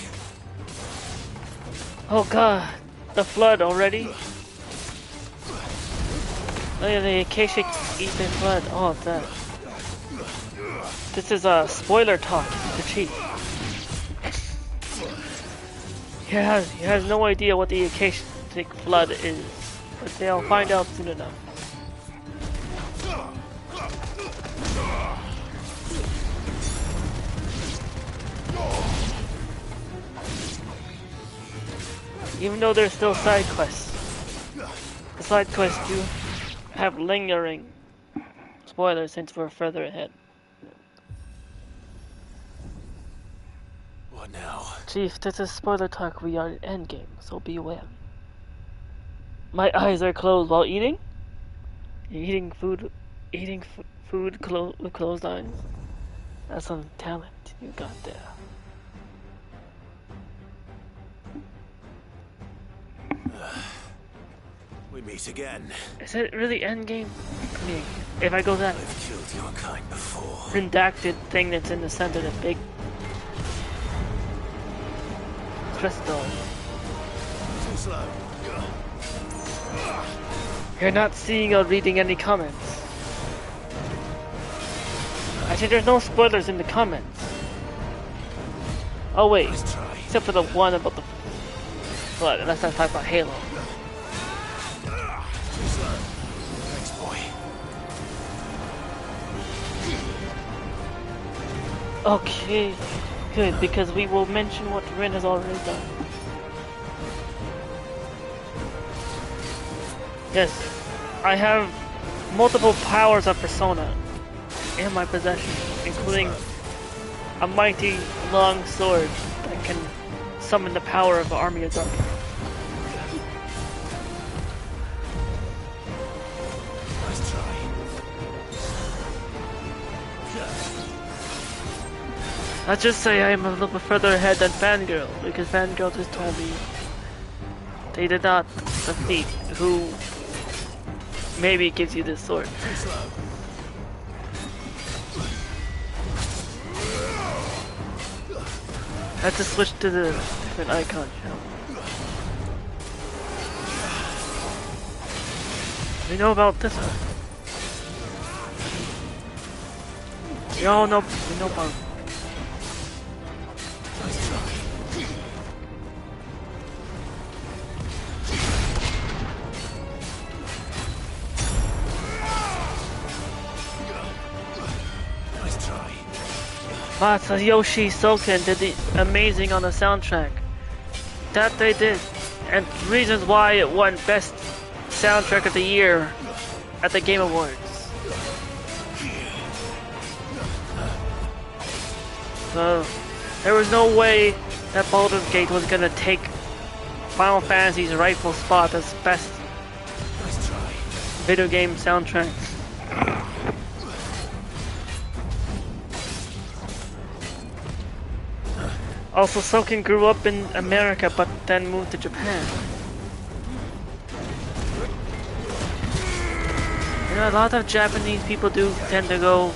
Oh god, the flood already? Look at the acacia eat the flood. Oh, that. This is a spoiler talk to Chief. He has no idea what the acacia flood is, but they'll find out soon enough. Even though there's still side quests, the side quests do have lingering spoilers since we're further ahead. What now? Chief, this is spoiler talk. We are at endgame, so be aware. My eyes are closed while eating? You're eating food with closed eyes? That's some talent you got there. We meet again. Is it really endgame? I mean, if I go that I've killed your kind before. redacted thing that's in the center, the big crystal. Too slow. You're not seeing or reading any comments. Actually, there's no spoilers in the comments. Oh wait, except for the one about the flood. Let's not talk about Halo. Too slow. Thanks, boy. Okay, good, because we will mention what Rin has already done. Yes, I have multiple powers of Persona in my possession, including a mighty long sword that can summon the power of the Army of Darkness. Nice try. Let's just say I am a little bit further ahead than Fangirl, because Fangirl just told me they did not defeat who maybe gives you this sword. Too slow. I have to switch to the different icon shell. We know about this one. We all know. We know about. Masayoshi Soken did the amazing on the soundtrack. That they did, and reasons why it won Best Soundtrack of the Year at the Game Awards. So there was no way that Baldur's Gate was gonna take Final Fantasy's rightful spot as best video game soundtrack. Also, Soken grew up in America, but then moved to Japan. You know, a lot of Japanese people do tend to go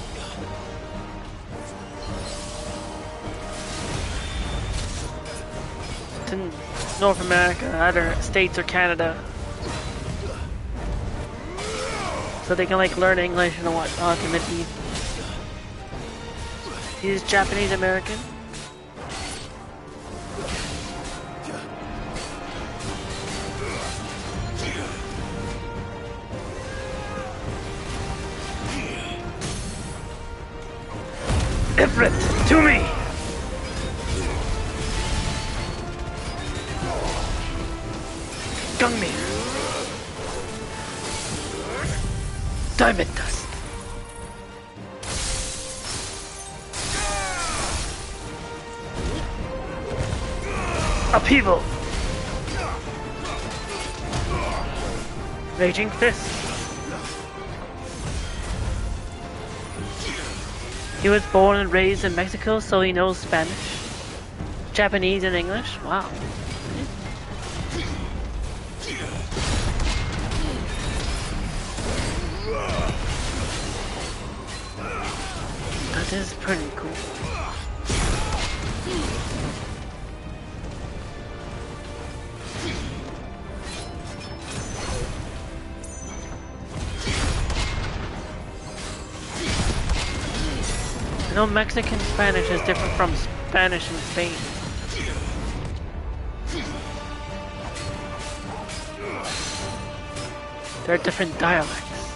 to North America, either States or Canada, so they can like learn English and whatnot. He's Japanese American. Ifrit, to me! Gungmir! Diamond Dust! Upheaval! Raging Fist! He was born and raised in Mexico, so he knows Spanish, Japanese, and English. Wow. That is pretty cool. I know Mexican Spanish is different from Spanish in Spain. There are different dialects.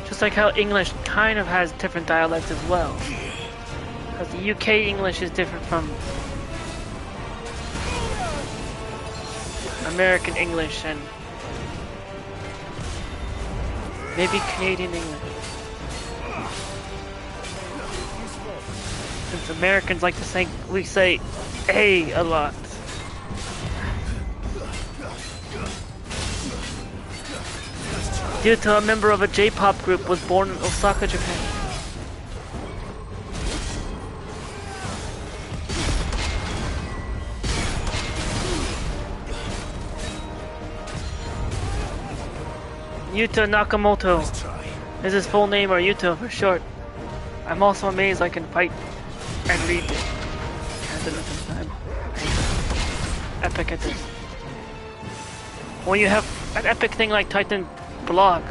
Just like how English kind of has different dialects as well. Because the UK English is different from American English and maybe Canadian English. Since Americans like to say, we say "a" a lot. Due to a member of a J-pop group was born in Osaka, Japan. Yuta Nakamoto is his full name, or Yuta for short. I'm also amazed I can fight and read it. I'm epic at this. When you have an epic thing like Titan Blog,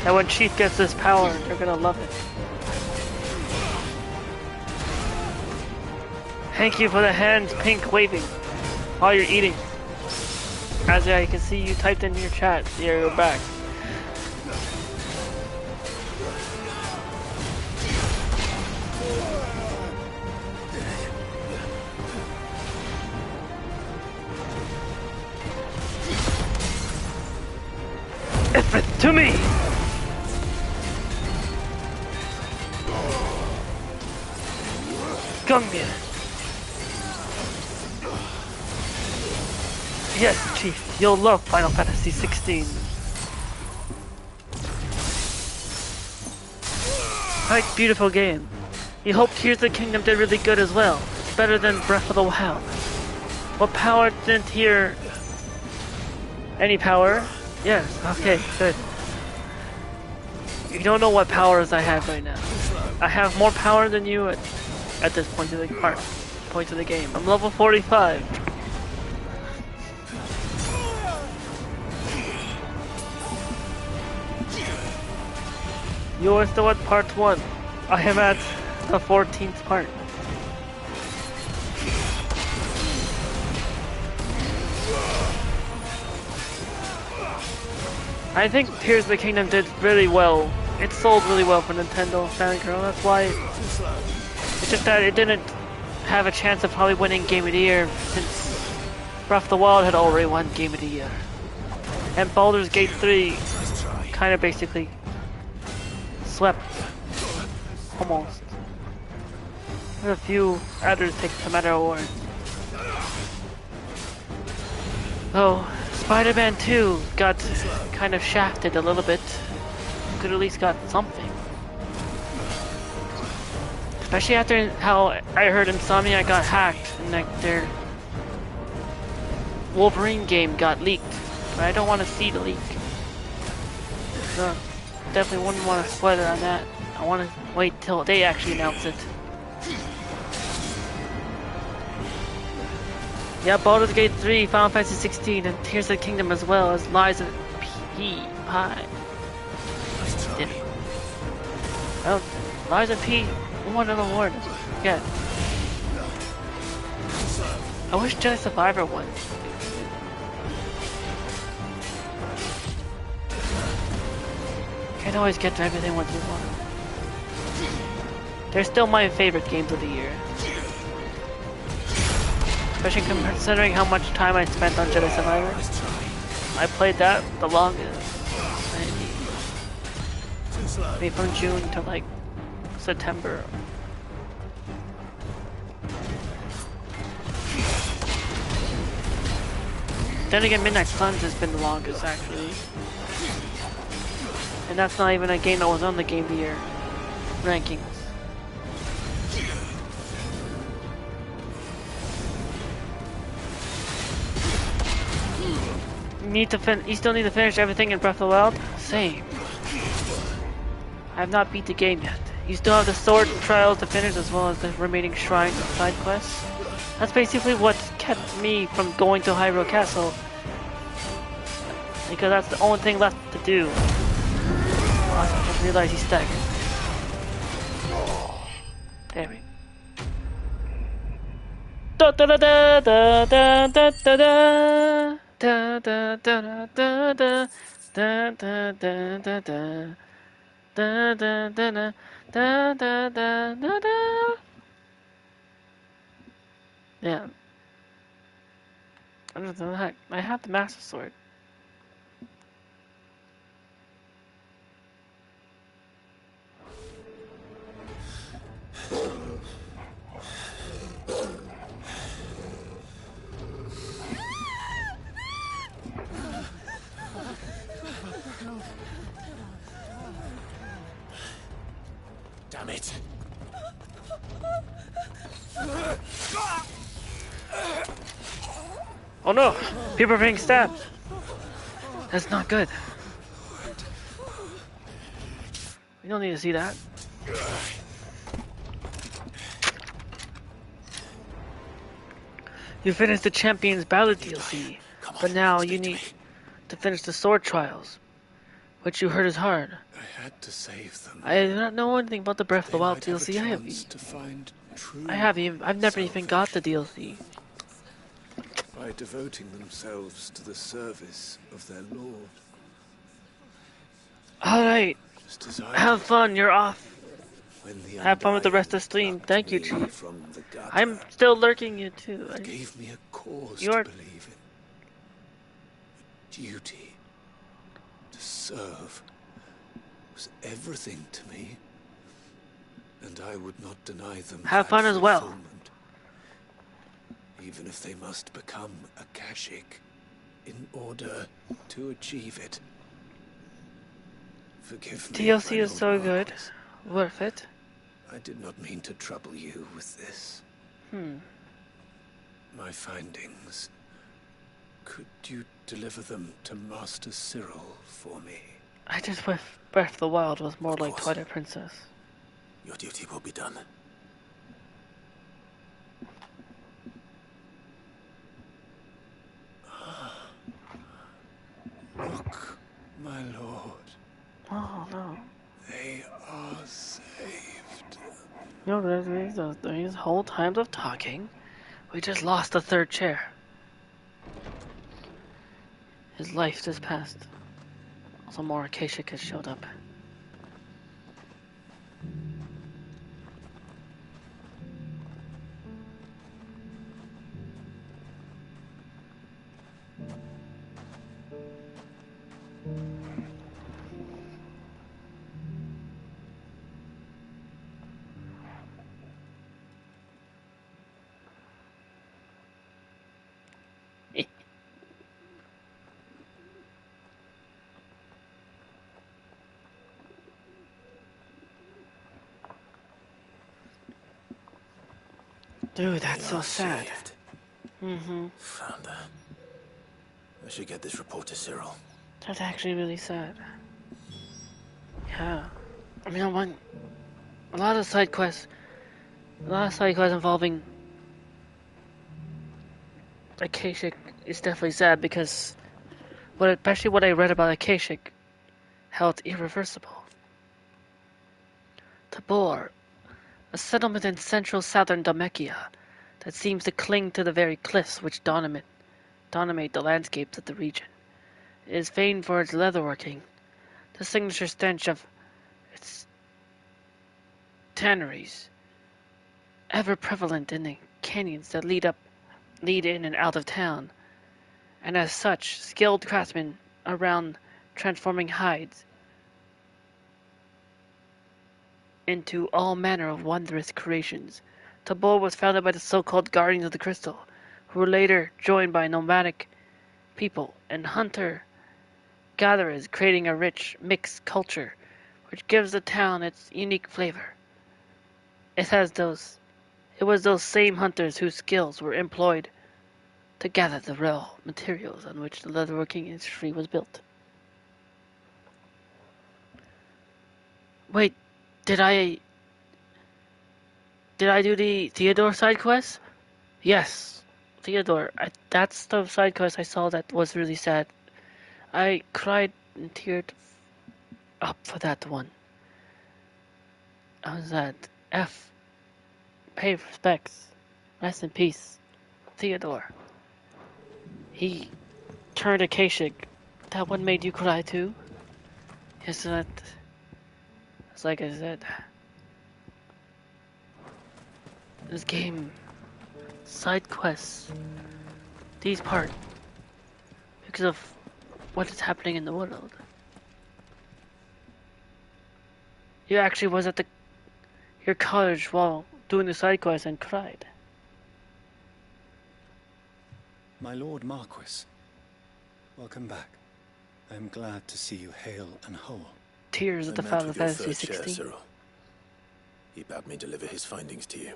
that when Chief gets this power, they're gonna love it. Thank you for the hands pink waving while you're eating. As I can see you typed in your chat, here you're back. Ifrit, to me! Gungnir! Yes, Chief, you'll love Final Fantasy 16. Quite beautiful game. You hope Tears of the Kingdom did really good as well. It's better than Breath of the Wild. What power didn't hear? Any power? Yes, okay, good. You don't know what powers I have right now. I have more power than you at this point of the point of the game. I'm level 45. You are still at part 1. I am at the 14th part. I think Tears of the Kingdom did really well. It sold really well for Nintendo Fangirl. That's why. It's just that it didn't have a chance of probably winning Game of the Year since Breath of the Wild had already won Game of the Year. And Baldur's Gate 3 kind of basically swept. Almost. There's a few others take some other awards. Oh, Spider-Man 2 got kind of shafted a little bit. Could at least got something. Especially after how I heard Insomniac got hacked and like their Wolverine game got leaked. But I don't want to see the leak. So definitely wouldn't want to spoil it on that. I want to wait till they actually announce it. Yeah, Baldur's Gate 3, Final Fantasy 16, and Tears of the Kingdom as well as Lies of P. Pie. Well, Lies of P won an award. Yeah. I wish Jedi Survivor won. Can't always get to everything once you want. They're still my favorite games of the year. Especially considering how much time I spent on Jedi Survivor. I played that the longest. Maybe from June to like September. Then again, Midnight Suns has been the longest actually. And that's not even a game that was on the Game of the Year rankings. You still need to finish everything in Breath of the Wild? Same. I have not beat the game yet. You still have the sword trials to finish as well as the remaining shrines and side quests. That's basically what kept me from going to Hyrule Castle. Because that's the only thing left to do. Oh, I just realized he's staggered. There we go. Da da da da da da da da. Da da da da da da da da da da da da da da da da da da da. Yeah. I don't know the heck. I have the Master Sword. Damn it. Oh no! People are being stabbed! That's not good. We don't need to see that. You finished the Champion's Ballad DLC, but now you need to finish the Sword Trials, which you heard is hard. I had to save them. I do not know anything about the Breath of the Wild DLC. I've never even got the DLC. By devoting themselves to the service of their lord. Alright. Have fun, you're off. Have fun with the rest of the stream. Thank you, Chief. I'm still lurking you too. Gave me a cause to believe in. A duty to serve was everything to me. And I would not deny them. Have fun as well. Even if they must become a Kashik in order to achieve it. Forgive me. DLC is so good. Worth it. I did not mean to trouble you with this. My findings. Could you deliver them to Master Cyril for me? I just wish Breath of the Wild was more like Twilight Princess. Your duty will be done. Look, my lord. Oh no. They are saved. You know, these whole times of talking, we just lost the third chair. His life just passed. Also, more Akashic has showed up. Dude, that's so sad. Mm-hmm. Founder. I should get this report to Cyril. That's actually really sad. Yeah. I mean, a lot of side quests involving Akashic is definitely sad because especially what I read about Akashic, how it's irreversible. Tabor, a settlement in central southern Dalmatia that seems to cling to the very cliffs which dominate the landscapes of the region. It is famed for its leatherworking, the signature stench of its tanneries, ever prevalent in the canyons that lead in and out of town, and as such, skilled craftsmen around transforming hides into all manner of wondrous creations. Tabor was founded by the so-called Guardians of the Crystal, who were later joined by nomadic people and hunter-gatherers, creating a rich, mixed culture which gives the town its unique flavor. It was those same hunters whose skills were employed to gather the raw materials on which the leatherworking industry was built. Wait, did I do the Theodore side quest? Yes, Theodore. That's the side quest I saw that was really sad. I cried and teared up for that one. I was at F. Pay respects. Rest in peace, Theodore. He turned Akashic. That one made you cry too? Yes, that's like I said. This game, side quests, these part, because of what is happening in the world. You actually was at your college while doing the side quest and cried. My Lord Marquis, welcome back. I am glad to see you hale and whole. Tears at the Final Fantasy 16. Cyril. He bade me deliver his findings to you.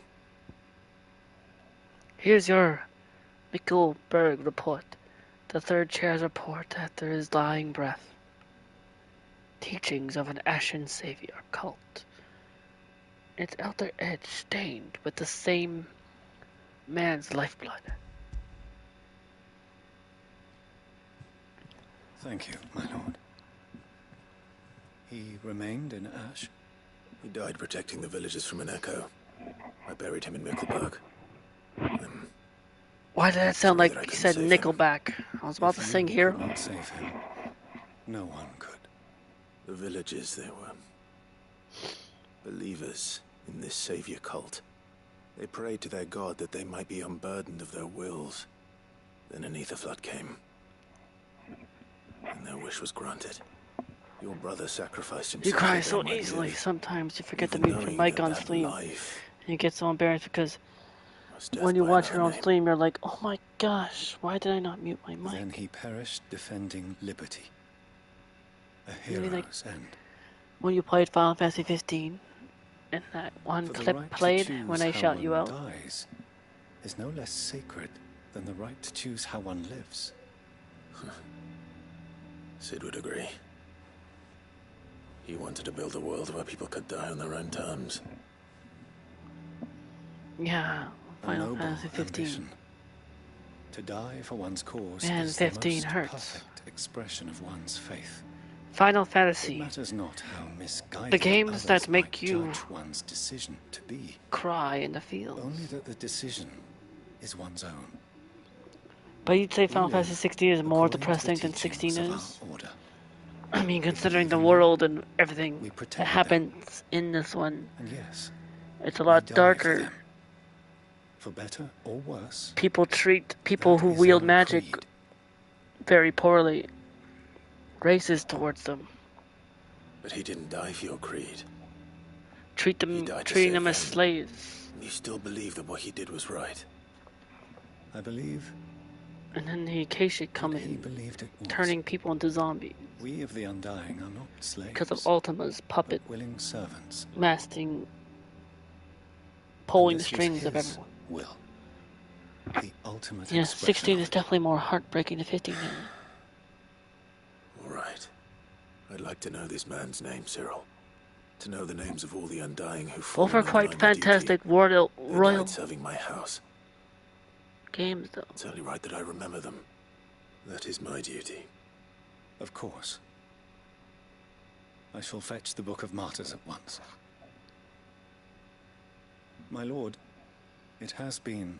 Here's your Mickelberg report. The third chair's report after his dying breath. Teachings of an Ashen Savior cult. Its outer edge stained with the same man's lifeblood. Thank you, my lord. He remained in Ash? He died protecting the villagers from an echo. I buried him in Mickelberg. Why did that sound like he said Nickelback? I was about to sing Hero. Could not save him. No one could. The villagers, they were believers in this savior cult. They prayed to their god that they might be unburdened of their wills. Then an ether flood came. And their wish was granted. Your brother sacrificed himself. You cry so easily. Sometimes you forget to mute your mic on stream. And you get so embarrassed because when you watch your own stream, you're like, oh my gosh, why did I not mute my mic? Then he perished defending liberty. A hero's end. When you played Final Fantasy 15, and that one clip played when I shout you out. Dies is no less sacred than the right to choose how one lives. Sid would agree. He wanted to build a world where people could die on their own terms. Yeah, Final Fantasy 15. Ambition. To die for one's cause Man, is 15 the most hurts. perfect expression of one's faith. Final It Fantasy. matters not how misguided The games others that make might you judge one's decision to be. Cry in the field. Only that the decision is one's own. But you'd say We Final live Fantasy 16 is more according to the depressing than 16 teachings of is? our order. I mean, considering the world and everything that protect them. happens in this one, And yes, it's a we lot die for darker. them. For better or worse. People treat people who wield magic very poorly. Racist towards them. But he didn't die for your creed. Treating them as slaves. You still believe that what he did was right. I believe. And then the Acacia come in, turning people into zombies. We of the Undying are not slaves. Because of Ultima's puppet, willing servants. masking, pulling the This was strings of his everyone. will. The ultimate Yeah, expression 16 of is definitely more heartbreaking than 15 now. All right. I'd like to know this man's name, Cyril. To know the names of all the Undying who fought Both are quite fantastic royal serving my house. games, though. It's only right that I remember them. That is my duty. Of course. I shall fetch the Book of Martyrs at once. My lord, it has been,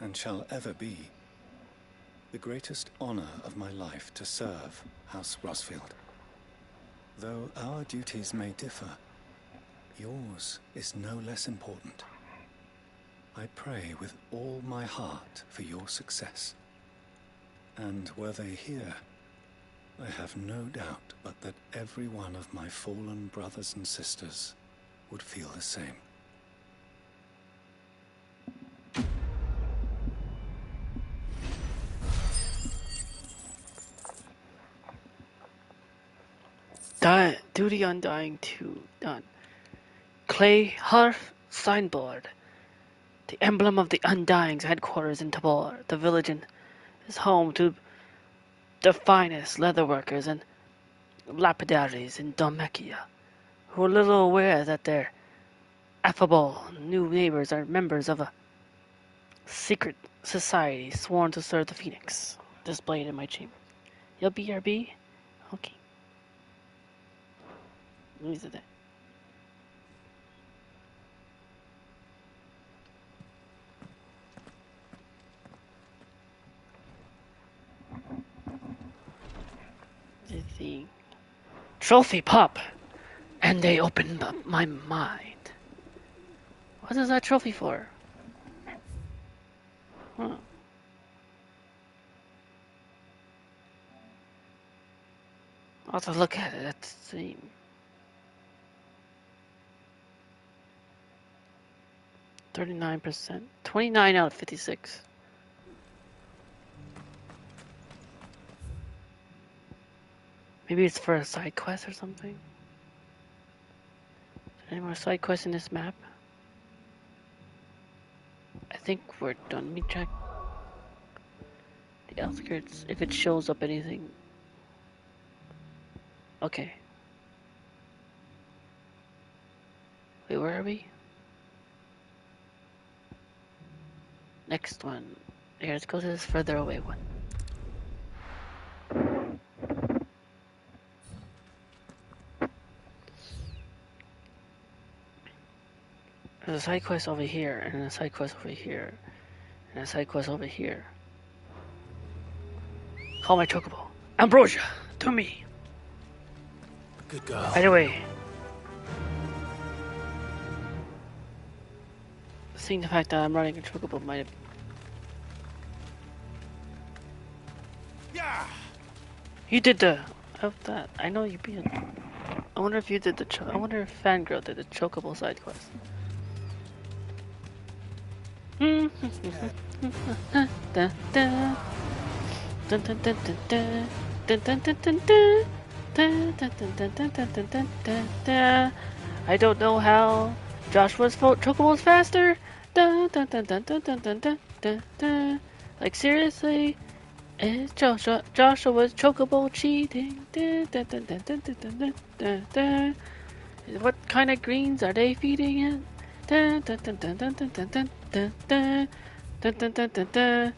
and shall ever be, the greatest honor of my life to serve House Rosfield. Though our duties may differ, yours is no less important. I pray with all my heart for your success. And were they here, I have no doubt but that every one of my fallen brothers and sisters would feel the same. Duty Undying 2, done. Clay Hearth Signboard. The emblem of the Undying's headquarters in Tabor. The village is home to the finest leatherworkers and lapidaries in Dalmatia, who are little aware that their affable new neighbors are members of a secret society sworn to serve the Phoenix, displayed in my chamber. You'll BRB? Okay. These are that. The trophy pop, and they opened up my mind. What is that trophy for? Huh. I'll have to look at it. Let's see. %, 29 out of 56. Maybe it's for a side quest or something. Is there any more side quests in this map? I think we're done. Let me check the outskirts if it shows up anything. Okay. Wait, where are we? Next one. Here, let's go to this further away one. There's a side quest over here, and a side quest over here, and a side quest over here. Call my chocobo. Ambrosia, to me. Good girl. By the way, seeing the fact that I'm running a chocobo might have... Yeah. You did the... of that. I know you beat... I wonder if you did the... I wonder if Fangirl did the chocobo side quest. I don't know how Joshua's chocobo's faster. Like seriously, It's Joshua's chocobo cheating. Dun, dun, dun, dun, dun, dun, dun, dun, dun. What kind of greens are they feeding it? Dun, dun, dun, dun, dun, dun, dun, dun, dun, dun, dun, dun, dun, dun, dun.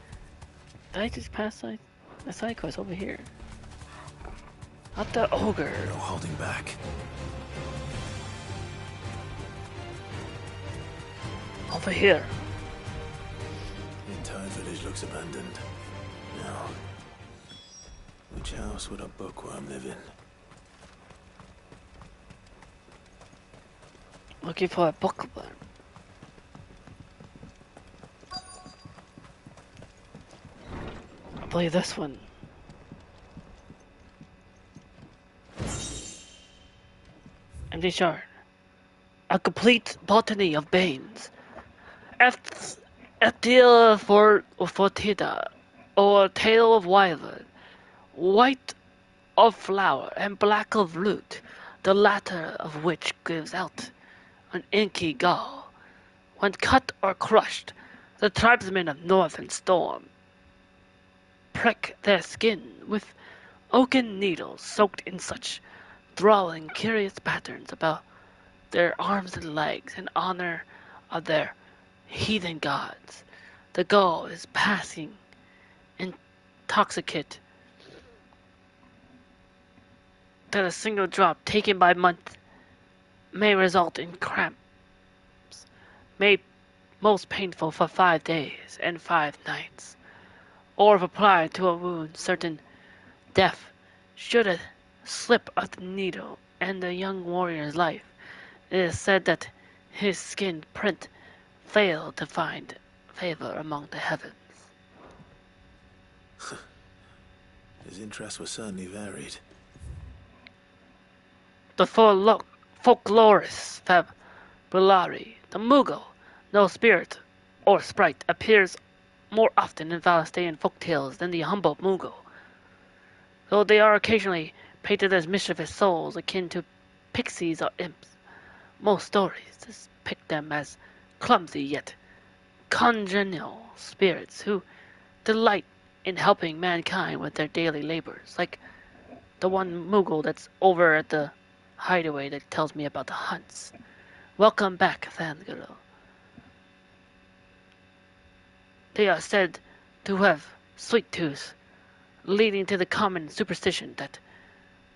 Did I just pass a side quest over here? Not the ogre. No holding back. Over here. The entire village looks abandoned. Now, which house would a bookworm live in? Looking for a bookworm. I believe this one. Empty shard. A complete botany of Banes. Ethyl Fortida, or Tale of Wyvern. White of flower and black of root, the latter of which gives out an inky gall. When cut or crushed, the tribesmen of Northern Storm prick their skin with oaken needles soaked in such thralling, curious patterns about their arms and legs in honor of their heathen gods. The gall is passing intoxicate that a single drop taken by month may result in cramps, made most painful for 5 days and 5 nights, or if applied to a wound certain death should a slip of the needle end the young warrior's life. It is said that his skin print failed to find favor among the heavens. His interests were certainly varied. The folklorist Fab Bulari, the Mughal, no spirit or sprite, appears more often in Valastaian folktales than the humble Mughal, though they are occasionally painted as mischievous souls akin to pixies or imps. Most stories depict them as clumsy yet congenial spirits who delight in helping mankind with their daily labors, like the one Mughal that's over at the hideaway that tells me about the hunts. Welcome back, Fangirl. They are said to have sweet tooth, leading to the common superstition that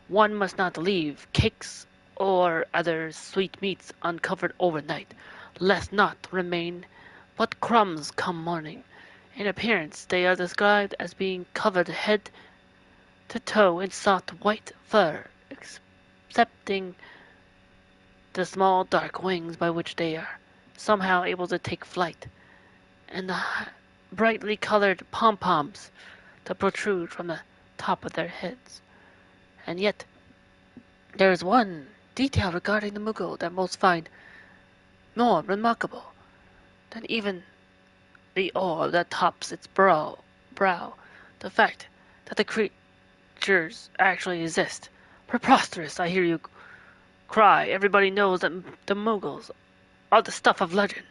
one must not leave cakes or other sweet meats uncovered overnight, lest not remain but crumbs come morning. In appearance, they are described as being covered head to toe in soft white fur, excepting the small dark wings by which they are somehow able to take flight, and the brightly colored pom-poms that protrude from the top of their heads. And yet, there is one detail regarding the Mughal that most find more remarkable than even the orb that tops its brow, the fact that the creatures actually exist. Preposterous, I hear you cry. Everybody knows that the Mughals are the stuff of legend.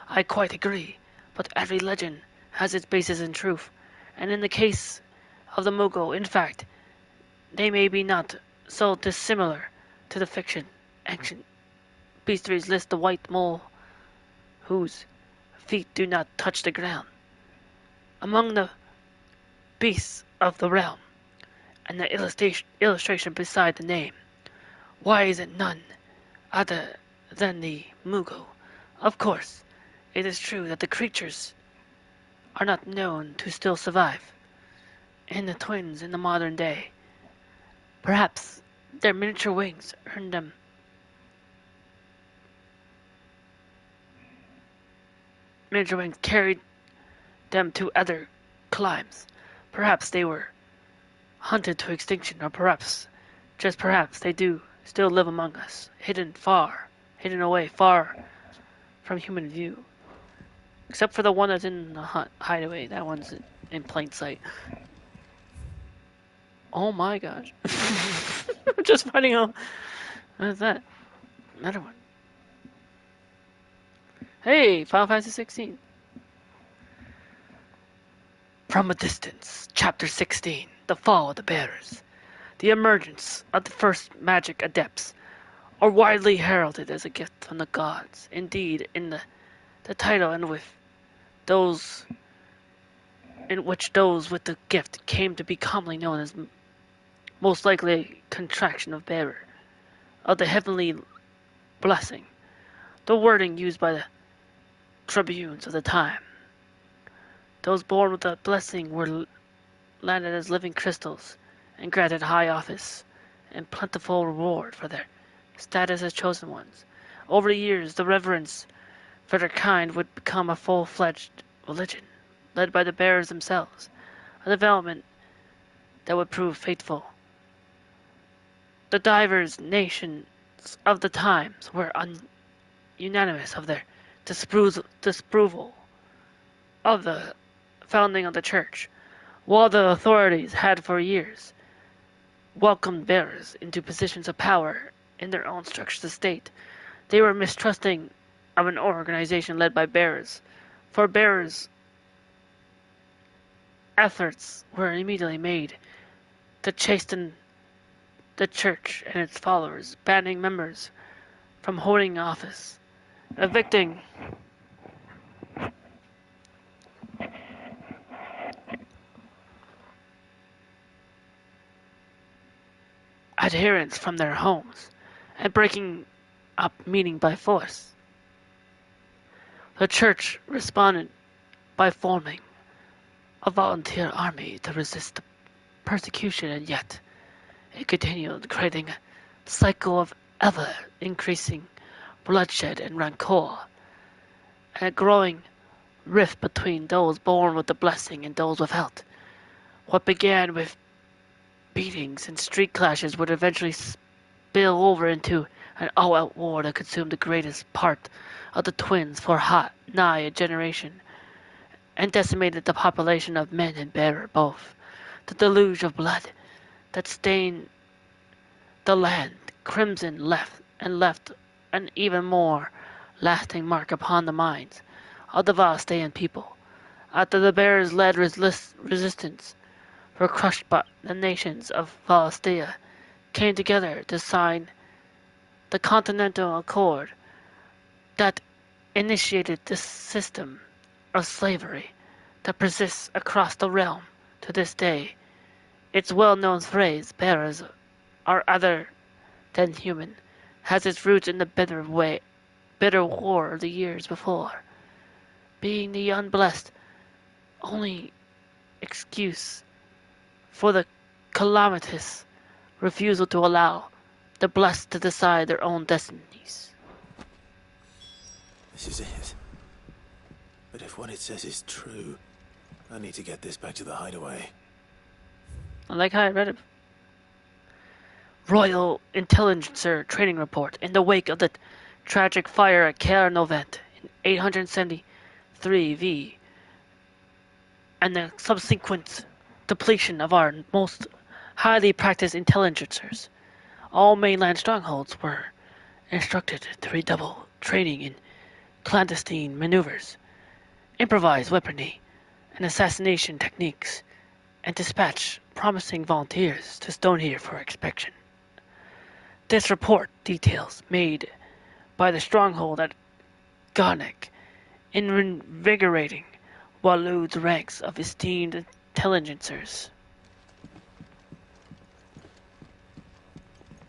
I quite agree, but every legend has its basis in truth, and in the case of the Mughal, in fact, they may be not so dissimilar to the fiction. Ancient bestiaries list the white mole whose feet do not touch the ground among the beasts of the realm, and the illustration beside the name. Why is it none other than the Mughal? Of course, it is true that the creatures are not known to still survive in the twins in the modern day. Perhaps their miniature wings earned them carried them to other climes. Perhaps they were hunted to extinction, or perhaps, just perhaps, they do still live among us, hidden away, far from human view. Except for the one that's in the hideaway. That one's in plain sight. Oh my gosh. Just finding out. What is that? Another one. Hey, Final Fantasy 16. From a Distance, Chapter 16, The Fall of the Bearers. The emergence of the first magic adepts are widely heralded as a gift from the gods. Indeed, in the title and with those in which those with the gift came to be commonly known as most likely a contraction of bearer, of the heavenly blessing, the wording used by the tribunes of the time. Those born with the blessing were landed as living crystals and granted high office and plentiful reward for their status as chosen ones. Over the years, the reverence for their kind would become a full-fledged religion, led by the bearers themselves, a development that would prove faithful. The divers nations of the times were unanimous of their disapproval of the founding of the church, while the authorities had for years welcomed bearers into positions of power in their own structures of state. They were mistrusting of an organization led by bearers, for bearers' efforts were immediately made to chasten the church and its followers, banning members from holding office, evicting adherents from their homes, and breaking up meeting by force. The church responded by forming a volunteer army to resist the persecution, and yet it continued, creating a cycle of ever-increasing bloodshed and rancor, and a growing rift between those born with the blessing and those without. What began with beatings and street clashes would eventually spill over into an all-out war that consumed the greatest part of the twins for nigh a generation, and decimated the population of men and bearer both. The deluge of blood that stained the land crimson left an even more lasting mark upon the minds of the Valastean people. After the bearers led resistance were crushed, by the nations of Valastea came together to sign the Continental Accord that initiated this system of slavery that persists across the realm to this day. Its well-known phrase, bearers are other than human, has its roots in the bitter war of the years before, being the unblessed only excuse for the calamitous refusal to allow the blessed to decide their own destinies. This is it. But if what it says is true, I need to get this back to the hideaway. I like how I read it. Royal Intelligencer Training Report. In the wake of the tragic fire at Caernarvon in 873 V, and the subsequent depletion of our most highly practiced intelligencers, all mainland strongholds were instructed to redouble training in clandestine maneuvers, improvised weaponry, and assassination techniques, and dispatch promising volunteers to Stonehere for inspection. This report details made by the stronghold at Garnick in invigorating Walud's ranks of esteemed intelligencers.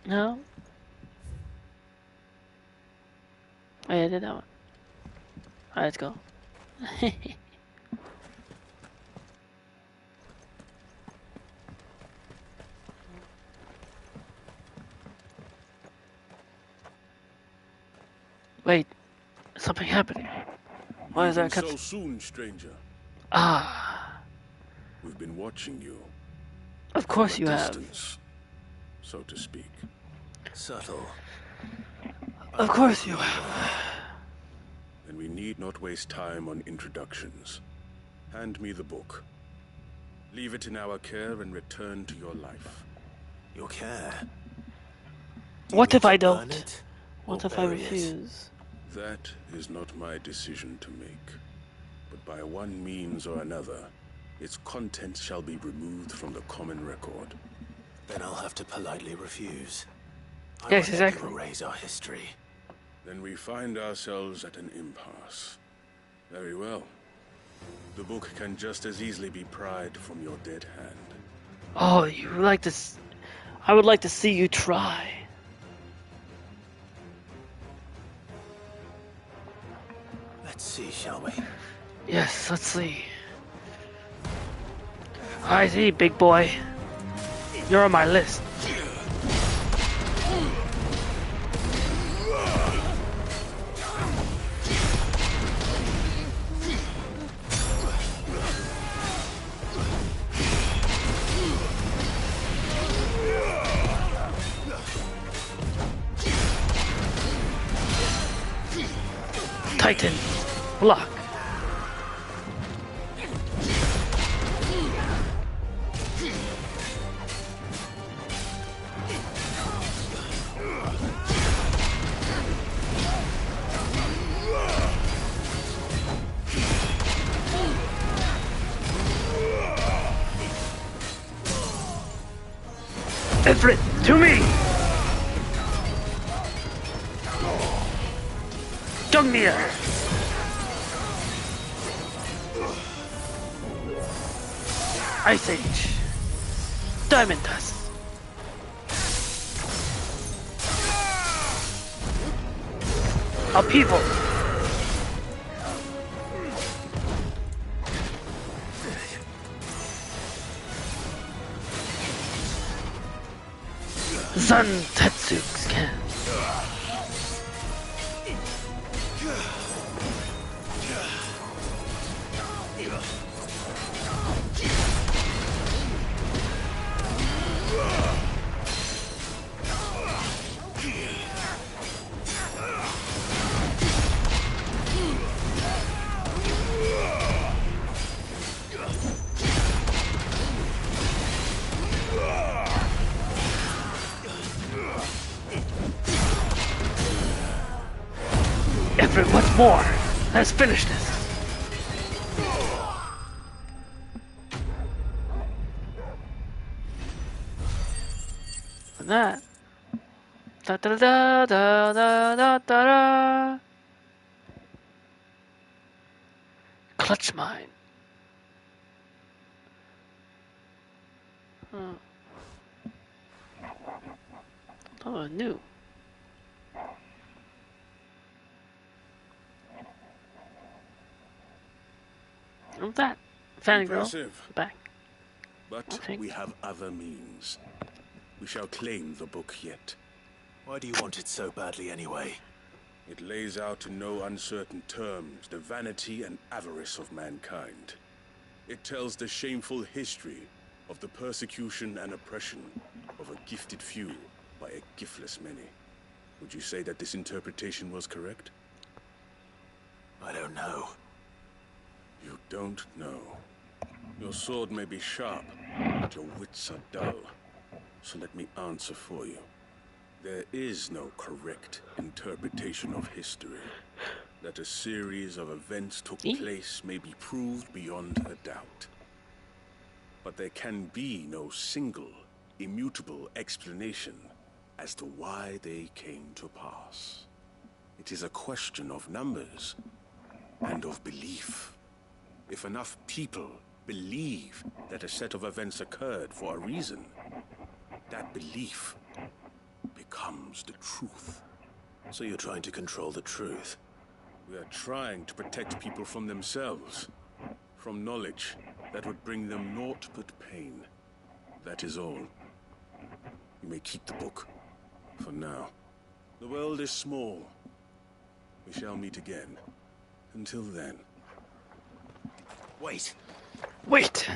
No? Oh, yeah, I did that one. Alright, let's go. Wait, something happening. Why is that cut? So soon, stranger. Ah. We've been watching you. Of course you have. Distance, so to speak. Subtle. Of course you have. Then we need not waste time on introductions. Hand me the book. Leave it in our care and return to your life. Your care? What if I don't? What if I refuse? That is not my decision to make. But by one means or another, its contents shall be removed from the common record. Then I'll have to politely refuse. Yes, exactly. Erase our history. Then we find ourselves at an impasse. Very well. The book can just as easily be pried from your dead hand. Oh, you like to... I would like to see you try. Let's see, shall we? Yes, let's see. I see, big boy. You're on my list. Titan, block. Ifrit, to me! Dungnir! Ice Age. Diamond Dust. Upheaval. Sun Tetsu Scan. Everett, what's more? Let's finish this. And that. Da da da da da da da da. Clutch mine. Oh, new. What's that? Fangirl. Impressive. Back. But we have other means. We shall claim the book yet. Why do you want it so badly anyway? It lays out in no uncertain terms the vanity and avarice of mankind. It tells the shameful history of the persecution and oppression of a gifted few by a giftless many. Would you say that this interpretation was correct? I don't know. You don't know. Your sword may be sharp, but your wits are dull. So let me answer for you. There is no correct interpretation of history. That a series of events took place may be proved beyond a doubt. But there can be no single, immutable explanation as to why they came to pass. It is a question of numbers and of belief. If enough people believe that a set of events occurred for a reason, that belief becomes the truth. So you're trying to control the truth? We are trying to protect people from themselves, from knowledge that would bring them naught but pain. That is all. You may keep the book, for now. The world is small. We shall meet again. Until then. Wait! Wait!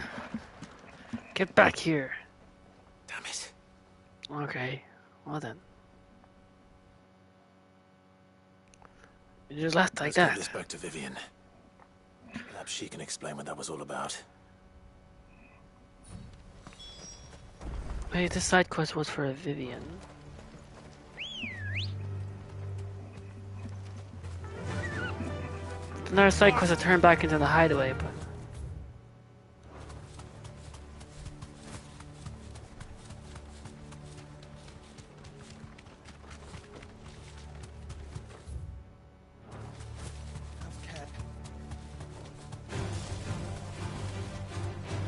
Get back here. Damn it. Okay, well then. You just left like Let's that. give this back to Vivian. Perhaps she can explain what that was all about. Wait, this side quest was for Vivian. Another side quest to turn back into the hideaway, but...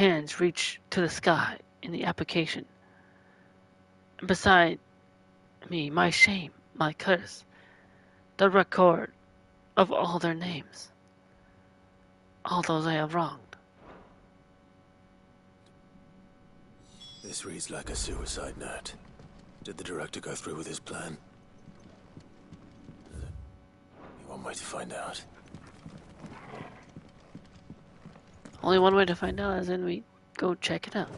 hands reach to the sky in the application. And beside me, my shame, my curse, the record of all their names, all those I have wronged. This reads like a suicide note. Did the director go through with his plan? One way to find out. Only one way to find out is when we go check it out.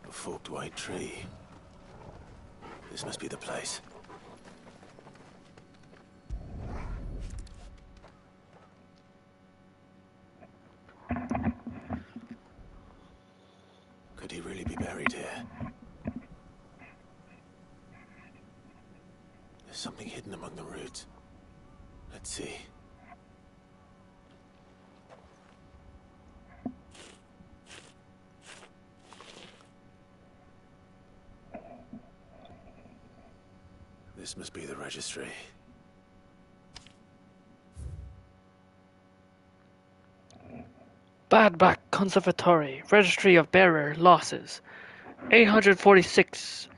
A forked white tree. This must be the place. Could he really be buried here? There's something hidden among the roots. Let's see. This must be the registry. Badback Conservatory, Registry of Bearer Losses, 846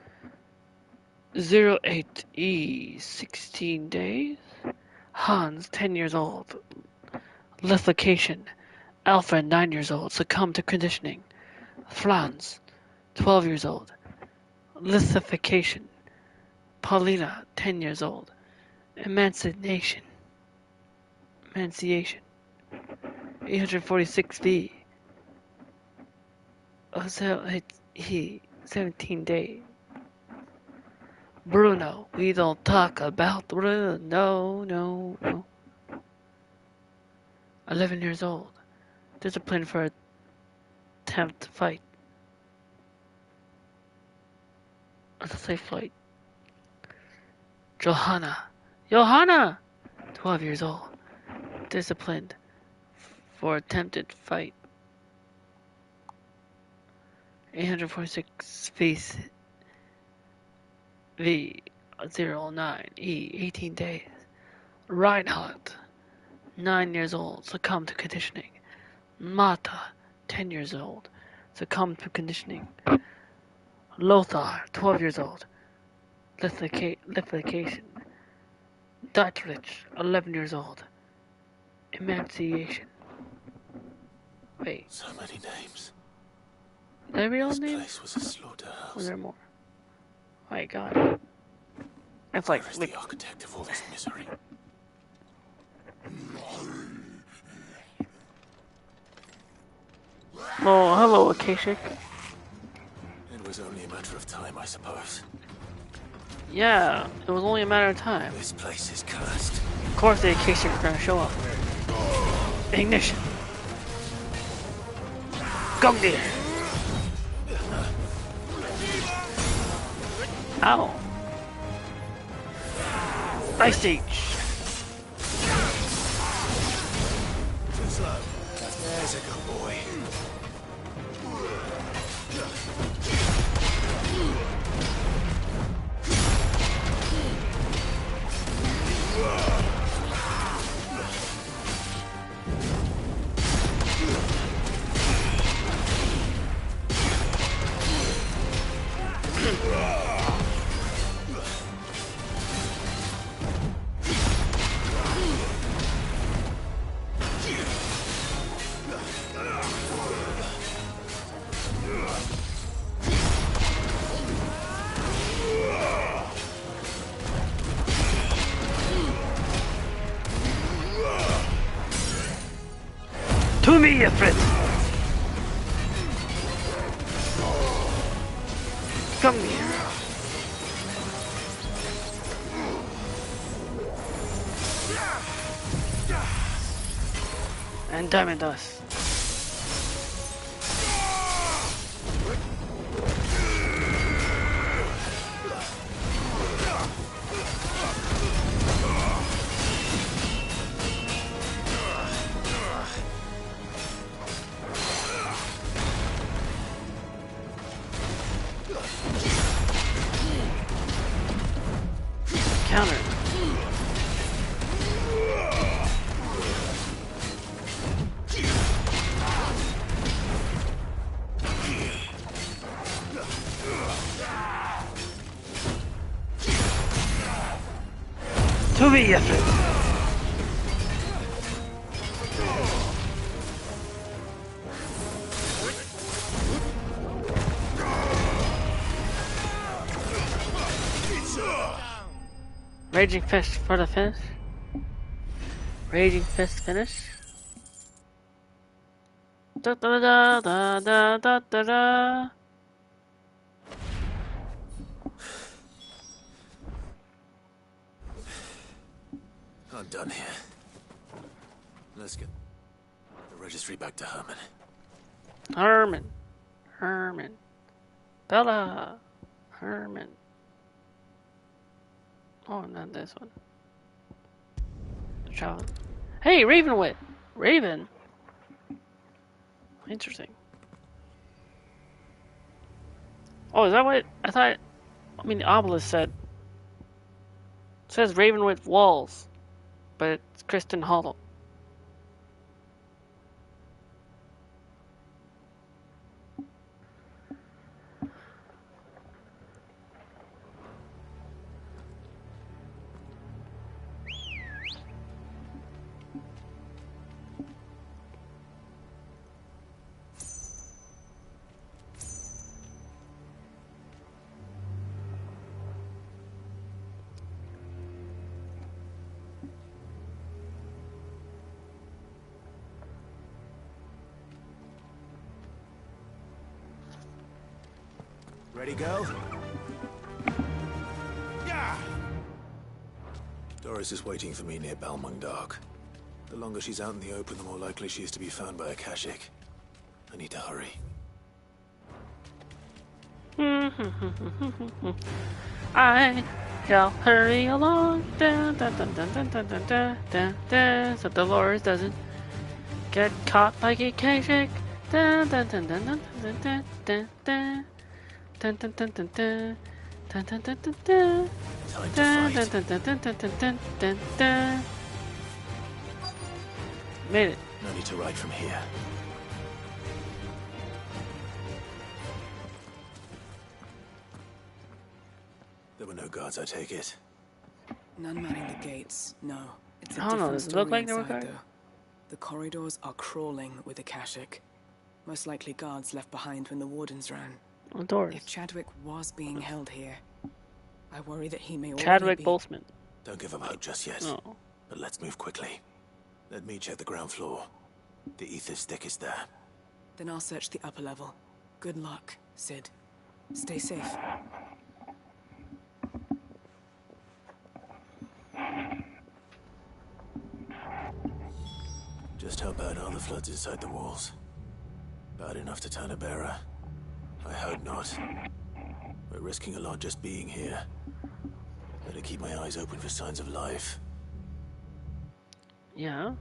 08E, 16 days. Hans, 10 years old. Lithication. Alfred, 9 years old, succumbed to conditioning. Franz, 12 years old. Lithification. Paulina, 10 years old. Emancipation. 846V. He, 17 days. Bruno, we don't talk about Bruno. No. 11 years old. Disciplined for attempt to fight. On a safe flight. Johanna, 12 years old. Disciplined for attempted fight. 846 V09E, 18 days. Reinhardt, 9 years old, succumbed to conditioning. Mata, 10 years old, succumbed to conditioning. Lothar, 12 years old, lithication. Dietrich, 11 years old, emancipation. Wait. So many names. Are they real This names? place was a slaughterhouse. Or are there more? My God. It's like Where is the architect of all this misery? Oh, hello, Akashic. It was only a matter of time, I suppose. Yeah, it was only a matter of time. This place is cursed. Of course the Akashic are gonna show up. Ignition. Gungnir. Ow. Ice Age. Too slow. There's a good boy. To me, Ifrit! Come here. And diamond dust. Counter. To be effort. Raging Fist for the finish. Raging Fist finish. Da da da da da da da da. I'm done here. Let's get the registry back to Herman. Herman. Bella. Herman. Oh, not this one. The child. Hey, Ravenwit. Raven. Interesting. Oh, is that what I thought? I mean, the obelisk said. It says Ravenwit walls, but it's Kristen Hollow. Ready, go? Yeah! Doris is waiting for me near Balmung Dark. The longer she's out in the open, the more likely she is to be found by a Kashik. I need to hurry. I shall hurry along, dun, dun, dun, dun, dun, dun, dun, dun, dun, dun, so Dolores doesn't get caught by a Kashik. Dun, dun, dun, dun, dun, dun, dun, dun, dun. Dun dun dun dun dun dun dun dun dun dun dun dun dun dun dun dun dun dun dun. Made it. No need to ride from here. There were no guards, I take it. None manning the gates, no. It's a I don't know, different does it look story like there were inside, guards? though. The corridors are crawling with Akashic. Most likely guards left behind when the wardens ran. Doors. If Chadwick was being held here, I worry that he may already Chadwick be... Boseman. Don't give up hope just yet. No. But let's move quickly. Let me check the ground floor. The ether stick is there. Then I'll search the upper level. Good luck, Sid. Stay safe. Just how bad are the floods inside the walls? Bad enough to turn a bearer? I hope not. We're risking a lot just being here. Better keep my eyes open for signs of life. Yeah.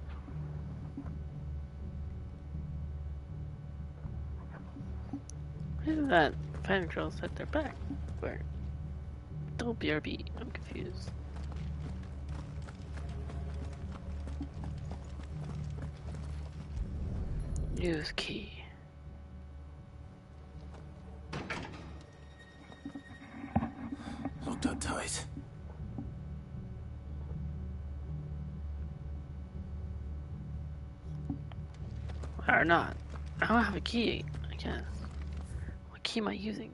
Where did that panic girl set their back? Where? Don't BRB. I'm confused. Use key. Locked up tight. Or not. I don't have a key, I guess. What key am I using?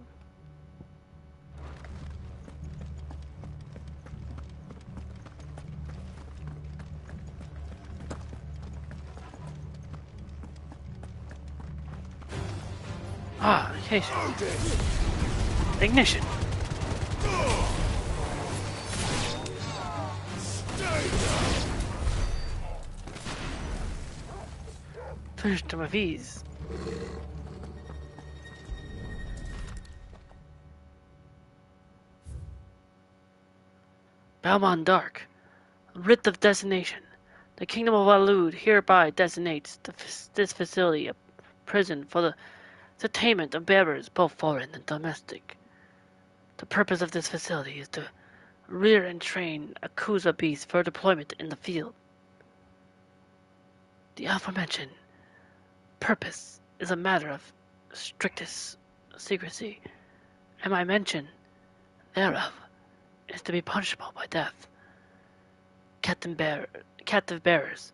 Ah, okay. Ignition. Finished them with ease. Balmond Dark. Writ of designation. The Kingdom of Alud hereby designates this facility a prison for the detainment of bearers, both foreign and domestic. The purpose of this facility is to rear and train Akuza beasts for deployment in the field. The aforementioned purpose is a matter of strictest secrecy, and my mention thereof is to be punishable by death. Captive bearers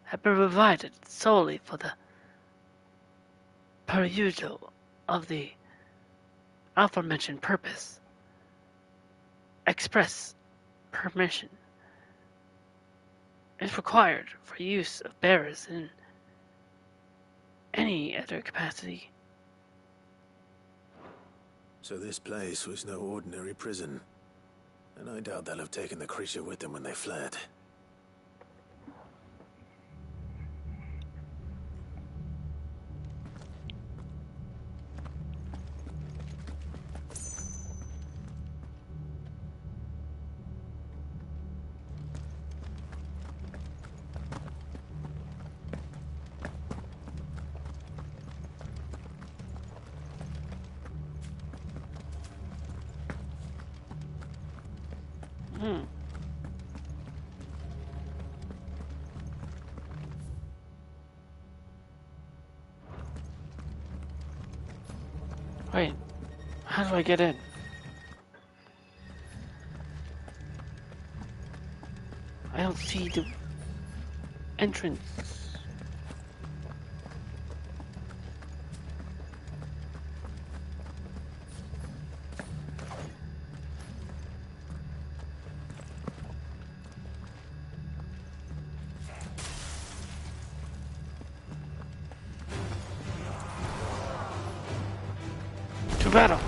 have been provided solely for the perusal of the aforementioned purpose. Express permission is required for use of bearers in any other capacity. So this place was no ordinary prison, and I doubt they'll have taken the creature with them when they fled. Wait, how do I get in? I don't see the entrance. To battle!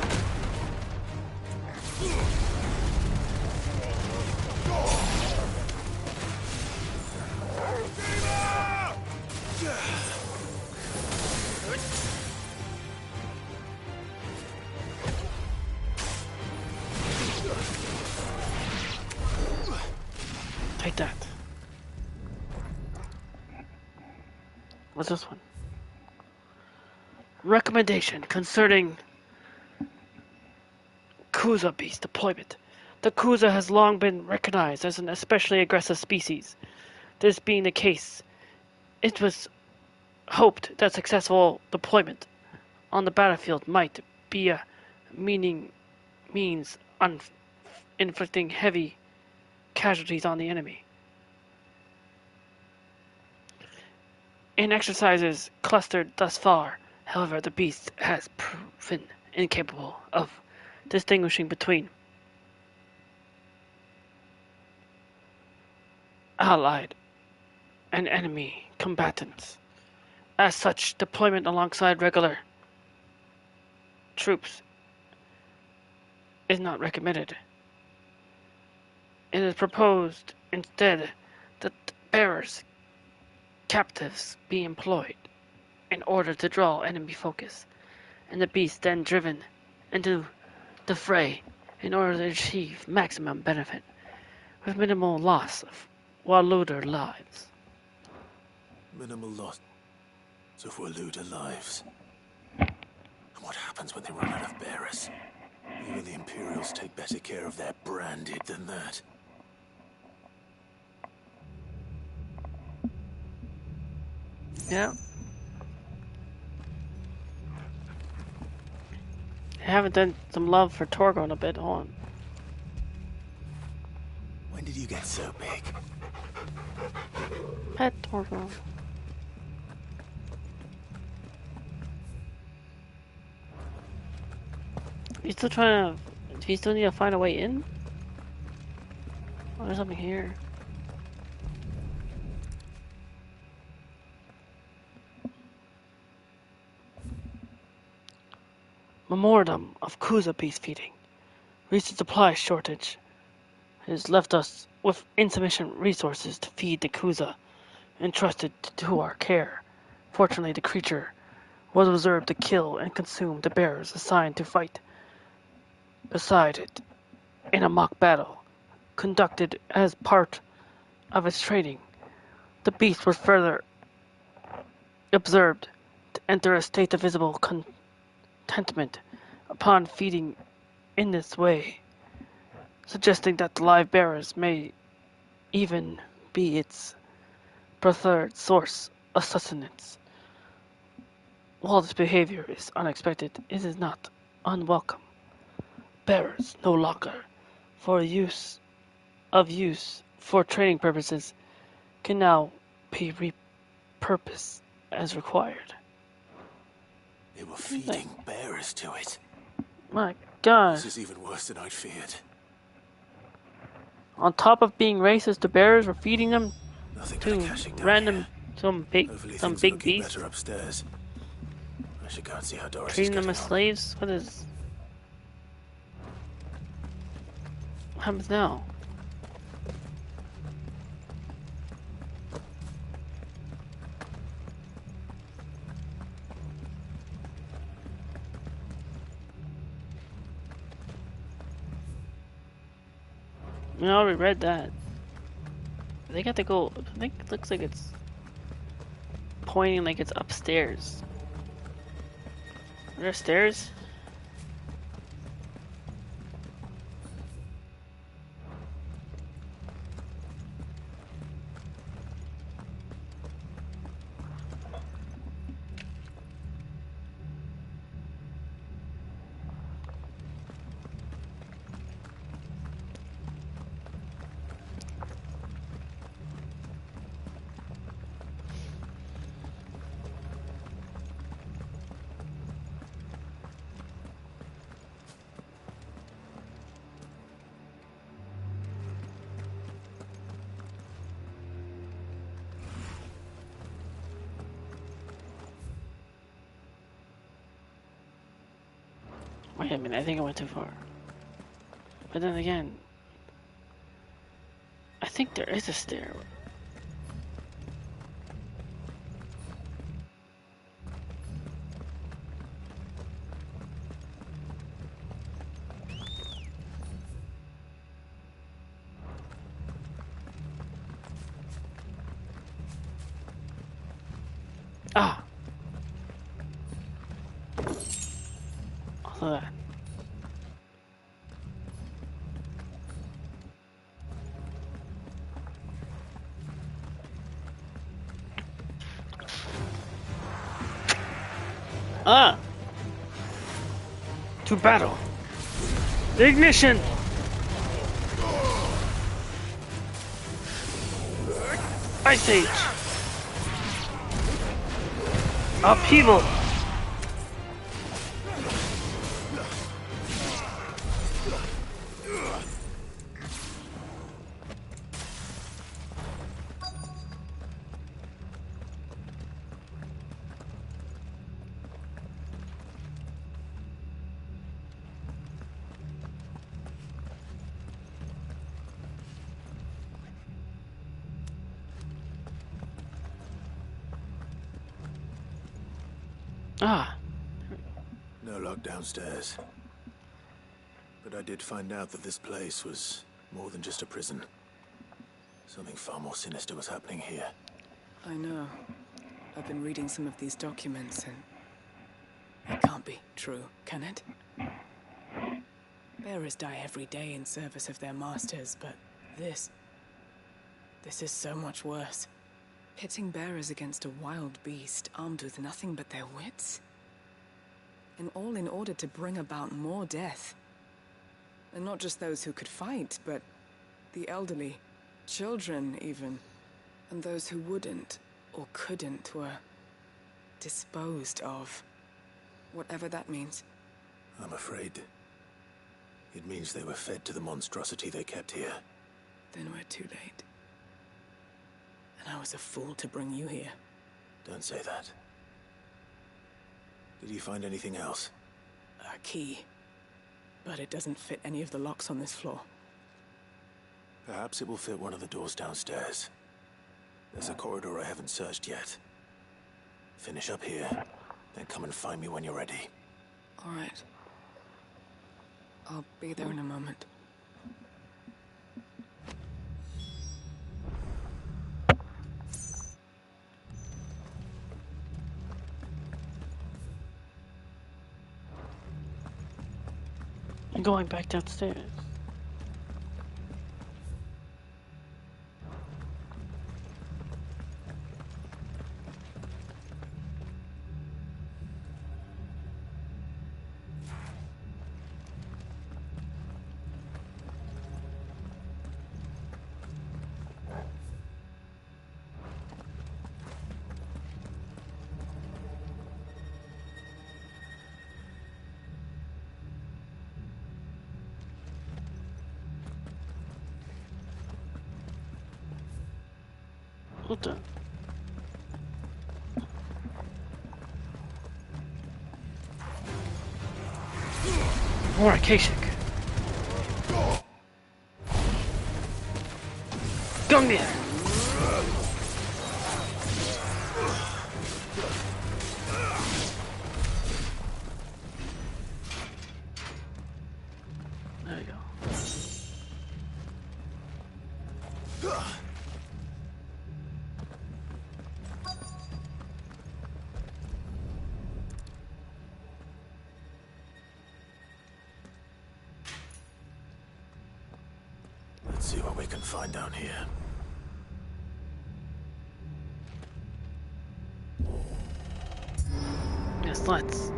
Take that. What's this one? Recommendation concerning Kuza beast deployment. The Kuza has long been recognized as an especially aggressive species. This being the case, it was hoped that successful deployment on the battlefield might be a means inflicting heavy casualties on the enemy. In exercises clustered thus far, however, the beast has proven incapable of distinguishing between allied and enemy combatants. As such, deployment alongside regular troops is not recommended. It is proposed instead that bearers, captives be employed in order to draw enemy focus, and the beast then driven into the fray in order to achieve maximum benefit with minimal loss of Waluder lives. Minimal loss of Waluder lives. And what happens when they run out of bearers? Even the Imperials take better care of their branded than that. Yeah. I haven't done some love for Torgo in a bit. Hold on. When did you get so big? Pet Torgo. You still trying to... Do you still need to find a way in? Oh, there's something here. Memorandum of Kuza beast feeding. Recent supply shortage has left us with insufficient resources to feed the Kuza entrusted to our care. Fortunately, the creature was reserved to kill and consume the bearers assigned to fight beside it in a mock battle conducted as part of its training. The beast was further observed to enter a state of visible contentment upon feeding in this way, suggesting that the live bearers may even be its preferred source of sustenance. While this behavior is unexpected, it is not unwelcome. Bearers no longer for use for training purposes can now be repurposed as required. They were feeding bearers to it. My God. This is even worse than I'd feared. On top of being racist, the bearers were feeding them Nothing to caching down random here. some Hopefully big beast. better upstairs. I should go and see how Doris is Treating them getting as on. slaves? What happens now? I already read that. They got to go. I think it looks like it's pointing like it's upstairs. Are there stairs? Wait a minute, I think I went too far. But then again, I think there is a stair. Ah! Also that. Ah! To battle! Ignition! Ice Age! Upheaval! Ah. No lock downstairs. But I did find out that this place was more than just a prison. Something far more sinister was happening here. I know. I've been reading some of these documents, and it can't be true, can it? Bearers die every day in service of their masters, but this is so much worse. Pitting bearers against a wild beast armed with nothing but their wits? And all in order to bring about more death. And not just those who could fight, but the elderly, children even, and those who wouldn't or couldn't were disposed of. Whatever that means. I'm afraid it means they were fed to the monstrosity they kept here. Then we're too late. And I was a fool to bring you here. Don't say that. Did you find anything else? A key. But it doesn't fit any of the locks on this floor. Perhaps it will fit one of the doors downstairs. There's a corridor I haven't searched yet. Finish up here, then come and find me when you're ready. All right. I'll be there in a moment. I'm going back downstairs. What the? More Akashic. Gungan! There you go. Let's see what we can find down here. Yes, let's.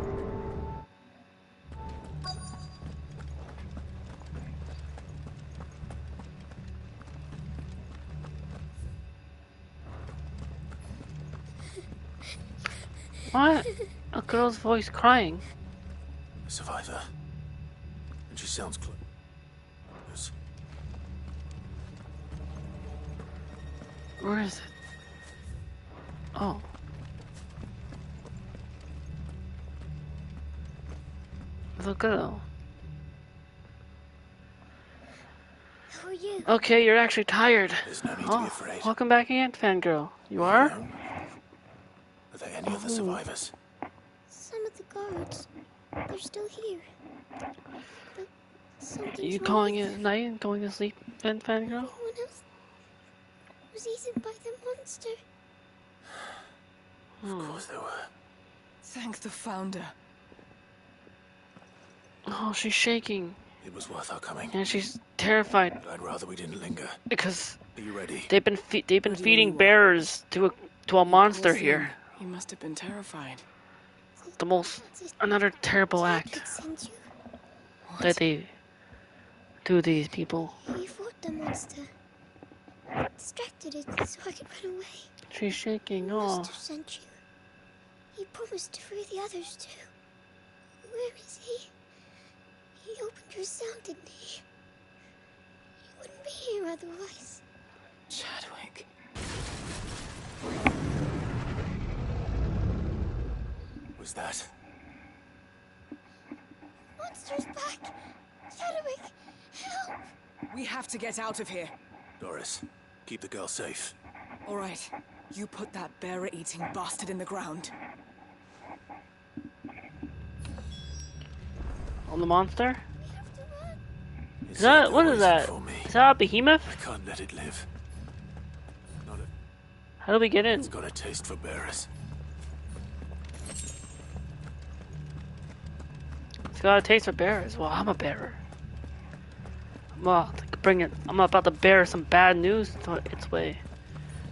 What? A girl's voice crying. A survivor. And she sounds close. Where is it? Oh. The girl. Who are you? Okay, you're actually tired. There's no need to be afraid. Welcome back again, fangirl. You are? Are there any other survivors? Some of the guards. They're still here. But something's Are you wrong calling with it them. night and going to sleep, fangirl? Everyone else was eaten by the monster. Of course they were. Thank the Founder. Oh, she's shaking. It was worth our coming. And she's terrified. I'd rather we didn't linger. Because Are you ready? they've been feeding bearers to a monster here. You must have been terrified. Another terrible act that they do these people. He fought the monster. Distracted it so I could run away. She's shaking. The Oh, master sent you. He promised to free the others too. Where is he? He opened your cell, didn't he? He wouldn't be here otherwise. Chadwick. Was that? Monster's back! Chadwick, help! We have to get out of here. Doris, keep the girl safe. All right. You put that bearer-eating bastard in the ground. on the monster? It's Is that, certainly what is waiting that? for me. Is that a behemoth? I can't let it live. Not a, How do we get in? it's got a taste for bearers. It's got a taste for bearers. Well, I'm a bearer. I'm about to bear some bad news its way.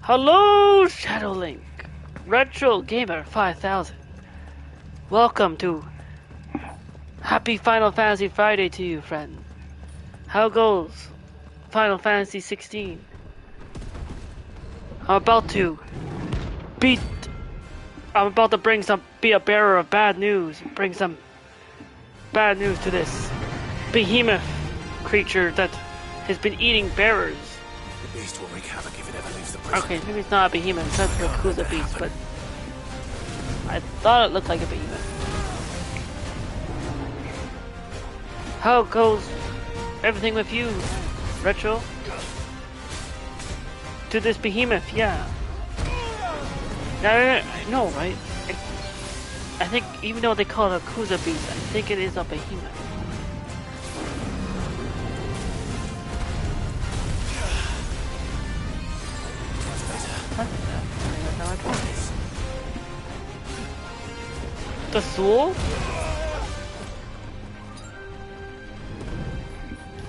Hello, Shadow Link, Retro Gamer 5000. Welcome to Happy Final Fantasy Friday to you, friend. How goes Final Fantasy 16? I'm about to be a bearer of bad news. Bring some bad news to this behemoth creature that has been eating bearers. The beast will wreak havoc if it ever leaves the prison. Okay, maybe it's not a behemoth, it's not the Yakuza beast, but I thought it looked like a behemoth. How goes everything with you, Retro? To this behemoth, yeah. I know, right? I think even though they call it a Kuza beast, I think it is a behemoth. The Soul?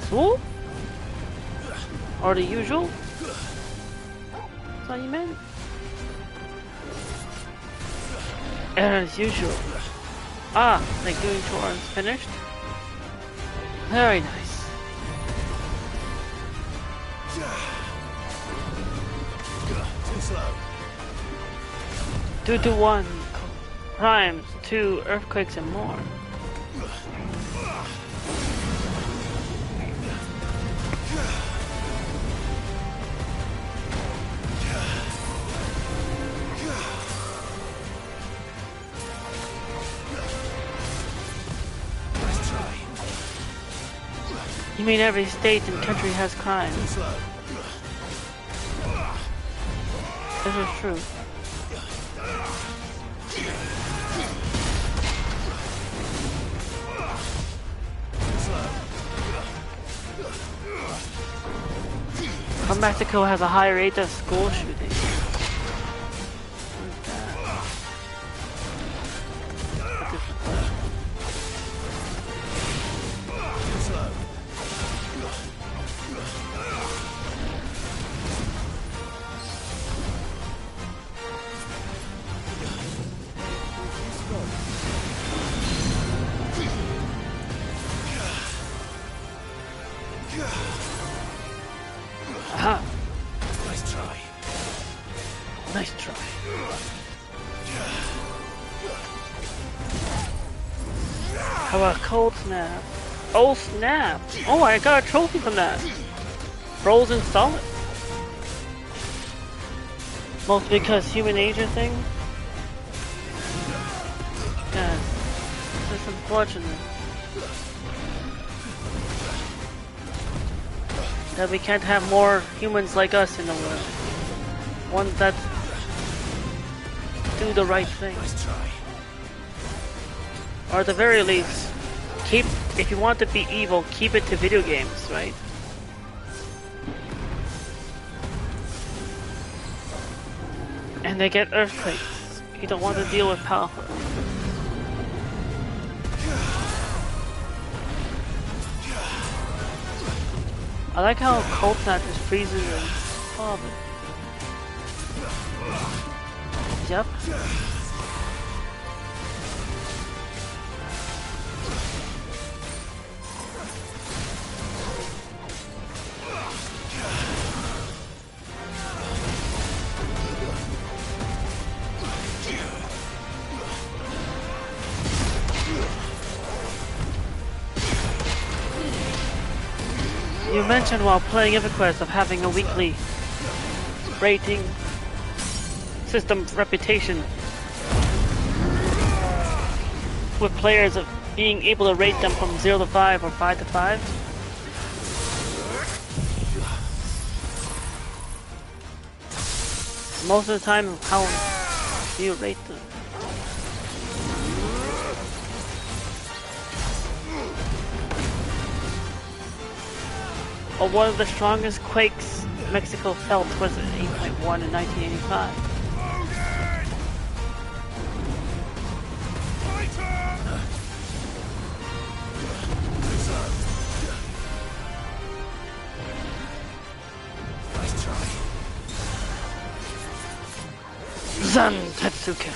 Soul? Or the usual? Is that what you meant? As usual. Ah, like doing chores finished? Very nice. Too slow. 2 to 1. Primes, 2 earthquakes and more. You mean every state and country has crime? This is true. But Mexico has a high rate of school shootings. Aha! Nice try. Nice try. How about cold snap? Oh snap! Oh, I got a trophy from that. Frozen solid. Mostly because human nature thing. Yeah, that's unfortunate. That we can't have more humans like us in the world. Ones that do the right thing. Or at the very least, if you want to be evil, keep it to video games, right? And they get earthquakes. You don't want to deal with powerful. I like how cold snap just freezes and oh, yep. You mentioned while playing EverQuest of having a weekly rating system reputation with players of being able to rate them from 0 to 5 or 5 to 5. Most of the time, how do you rate them? Or one of the strongest quakes Mexico felt was at 8.1 in 1985. Zan Tetsuka.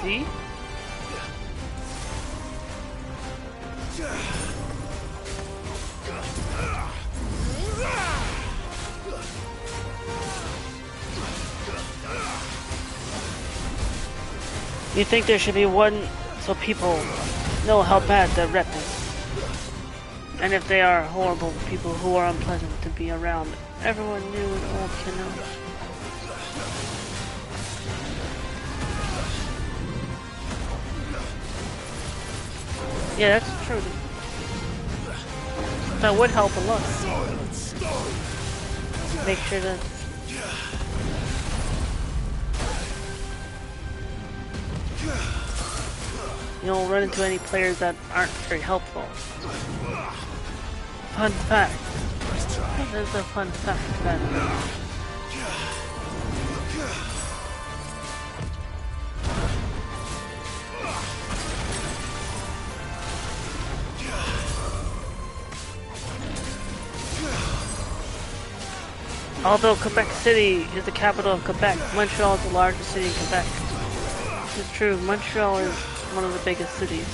See? You think there should be one so people know how bad the rep is. And if they are horrible people who are unpleasant to be around, everyone new and old can know. Yeah, that's true. That would help a lot. Make sure that You don't run into any players that aren't very helpful. Fun fact. What is a fun fact then? Although Quebec City is the capital of Quebec, Montreal is the largest city in Quebec. It's true, Montreal is one of the biggest cities.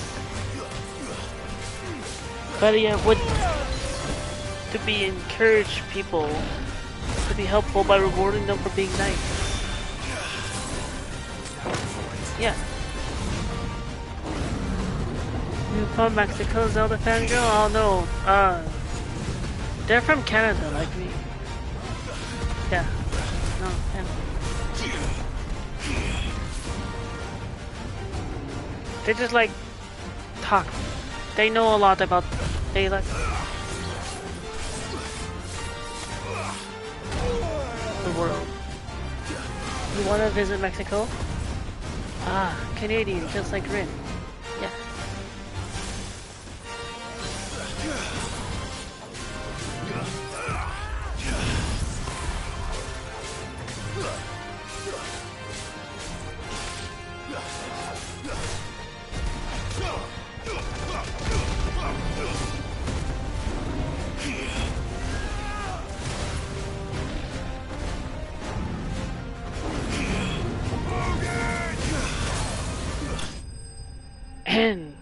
But yeah, would to be encourage people to be helpful by rewarding them for being nice. Yeah. You from Mexico, Zelda fangirl? Oh no, they're from Canada like me. Yeah. No, Canada. They just like talk. They know a lot about. They like the world. You want to visit Mexico? Ah, Canadian, just like Rin. Yeah. And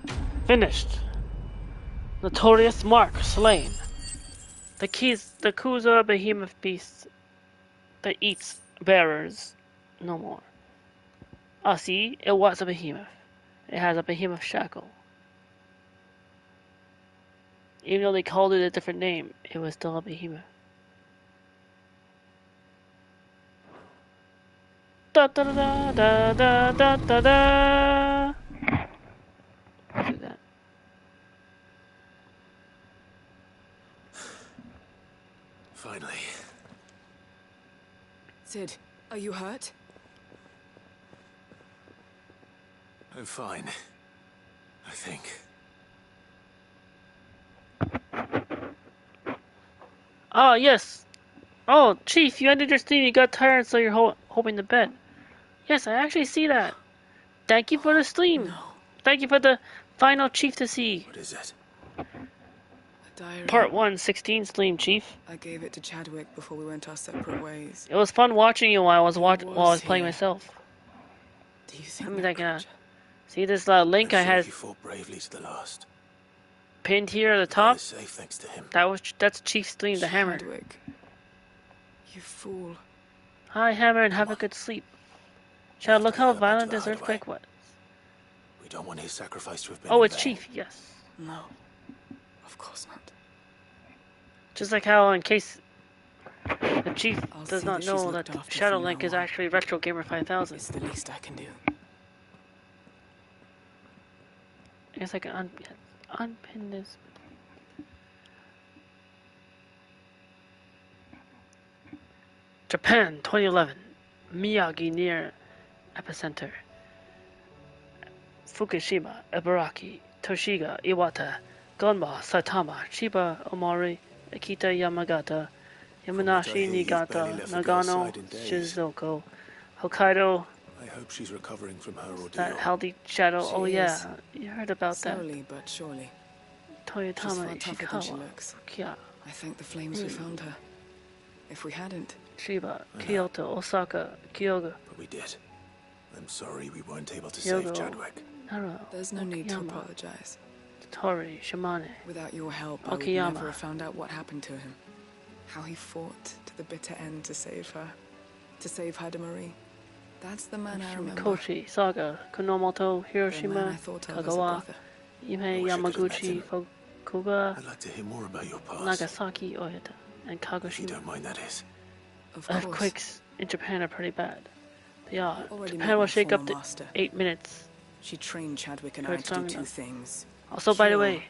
finished. Notorious Mark slain. The Kuza behemoth beast that eats bearers no more. Ah, see, it was a behemoth. It has a behemoth shackle. Even though they called it a different name, it was still a behemoth. Da da da da da da da da. Do that. Finally. Sid, are you hurt? I'm fine. I think. Oh, yes. Oh, Chief, you ended your stream. You got tired, so you're hoping to bed. Yes, I actually see that. Thank you for the stream. No. Thank you for the final Chief to see. What is it? A diary. Part 1, 16 stream, Chief. I gave it to Chadwick before we went our separate ways. It was fun watching you while I was playing myself. Do you think see this link I had He fought bravely to the last. Pinned here at the top? Safe thanks to him. That's Chief's stream, the Hammer. Chadwick, you fool. Hi, Hammer, and have a good sleep. Chad, look how violent this earthquake was. We don't want his sacrifice to have been. Oh, it's Chief, yes. No, of course not. Just like how, in case the Chief does not know that Shadow Link is actually Retro Gamer 5000. It's the least I can do. I guess I can unpin this. Japan, 2011. Miyagi near epicenter. Fukushima, Ibaraki, Toshiba, Iwata, Gonma, Saitama, Chiba, Omori, Akita, Yamagata, Yamanashi, Niigata, Nagano, Shizuoka, Hokkaido. I hope she's recovering from her ordeal. That Haldi Shadow. She oh yeah, is. you heard about Slowly but surely. that. Toyotama, She's far tougher than she Ishikawa, looks. Kia, I thank the flames we found her. If we hadn't, Chiba, Kyoto, Osaka, Kyoga. But we did. I'm sorry we weren't able to Hyogo, save Chadwick. Naro, there's no need to Okayama, apologize. Tori, Shimane. Without your help, I would Okayama. never have found out what happened to him. How he fought to the bitter end to save her. To save Haida Marie. That's the man I remember. Kochi, Saga, Kunomoto, The man Hiroshima, I thought of as a Kagawa, brother. Ime Yamaguchi, Fukuba, I'd like to hear more about your past. Nagasaki, Oyata, and If you Kagoshima. don't mind, that is. Of course. Earthquakes in Japan are pretty bad. They are. You already Japan met will my shake up former to master. 8 minutes. She trained Chadwick and Heard I to do strong two enough. things. Also, by the Kill way,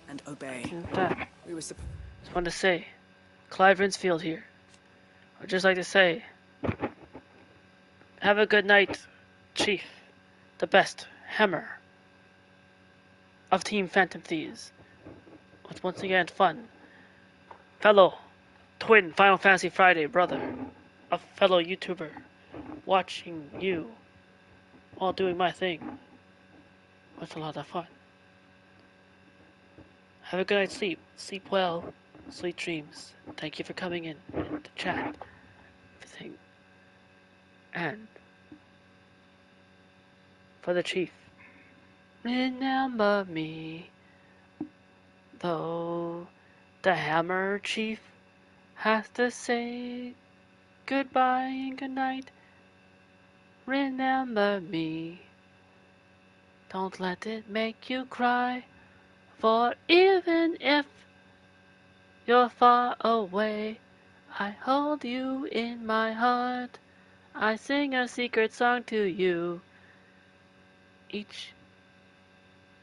and obey. that, We were just want to say, Clive Rinsfield here. I'd just like to say, have a good night, Chief. the best hammer of Team Phantom Thieves. With once again fun. Fellow twin Final Fantasy Friday brother, a fellow YouTuber, watching you while doing my thing. It's a lot of fun. Have a good night's sleep. Sleep well. Sweet dreams. Thank you for coming in to chat. Everything. And for the chief. Remember me, though the hammer chief has to say goodbye and goodnight. Remember me. Don't let it make you cry. For even if you're far away, I hold you in my heart. I sing a secret song to you. Each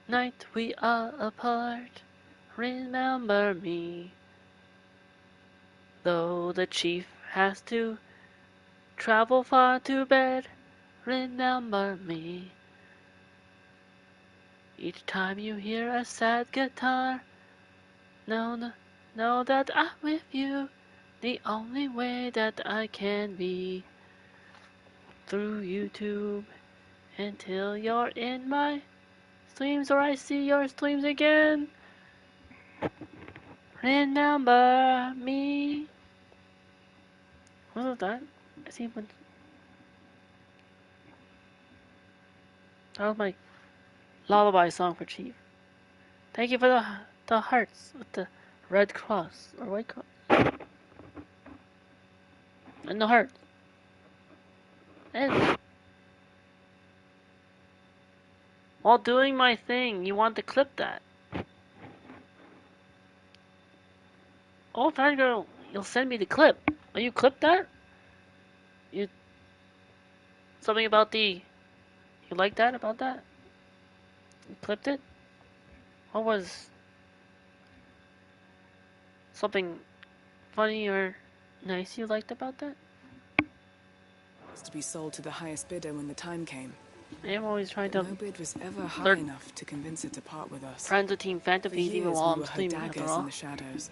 night we are apart. Remember me. Though the chief has to travel far to bed, remember me. Each time you hear a sad guitar, know that I'm with you. The only way that I can be through YouTube until you're in my streams or I see your streams again. Remember me. What was that? I see one. That was my lullaby song for Chief. Thank you for the hearts with the red cross or white cross. And the heart. And while doing my thing, you want to clip that. Oh, Fangirl, you'll send me the clip. Will you clip that? You something about the you like that about that? You clipped it? What was something funny or nice you liked about that? Was to be sold to the highest bidder when the time came. I'm always trying But to no bid was ever high enough to convince her to part with us. Friends with Team Phantom Thieves even while I'm streaming after all. In the shadows.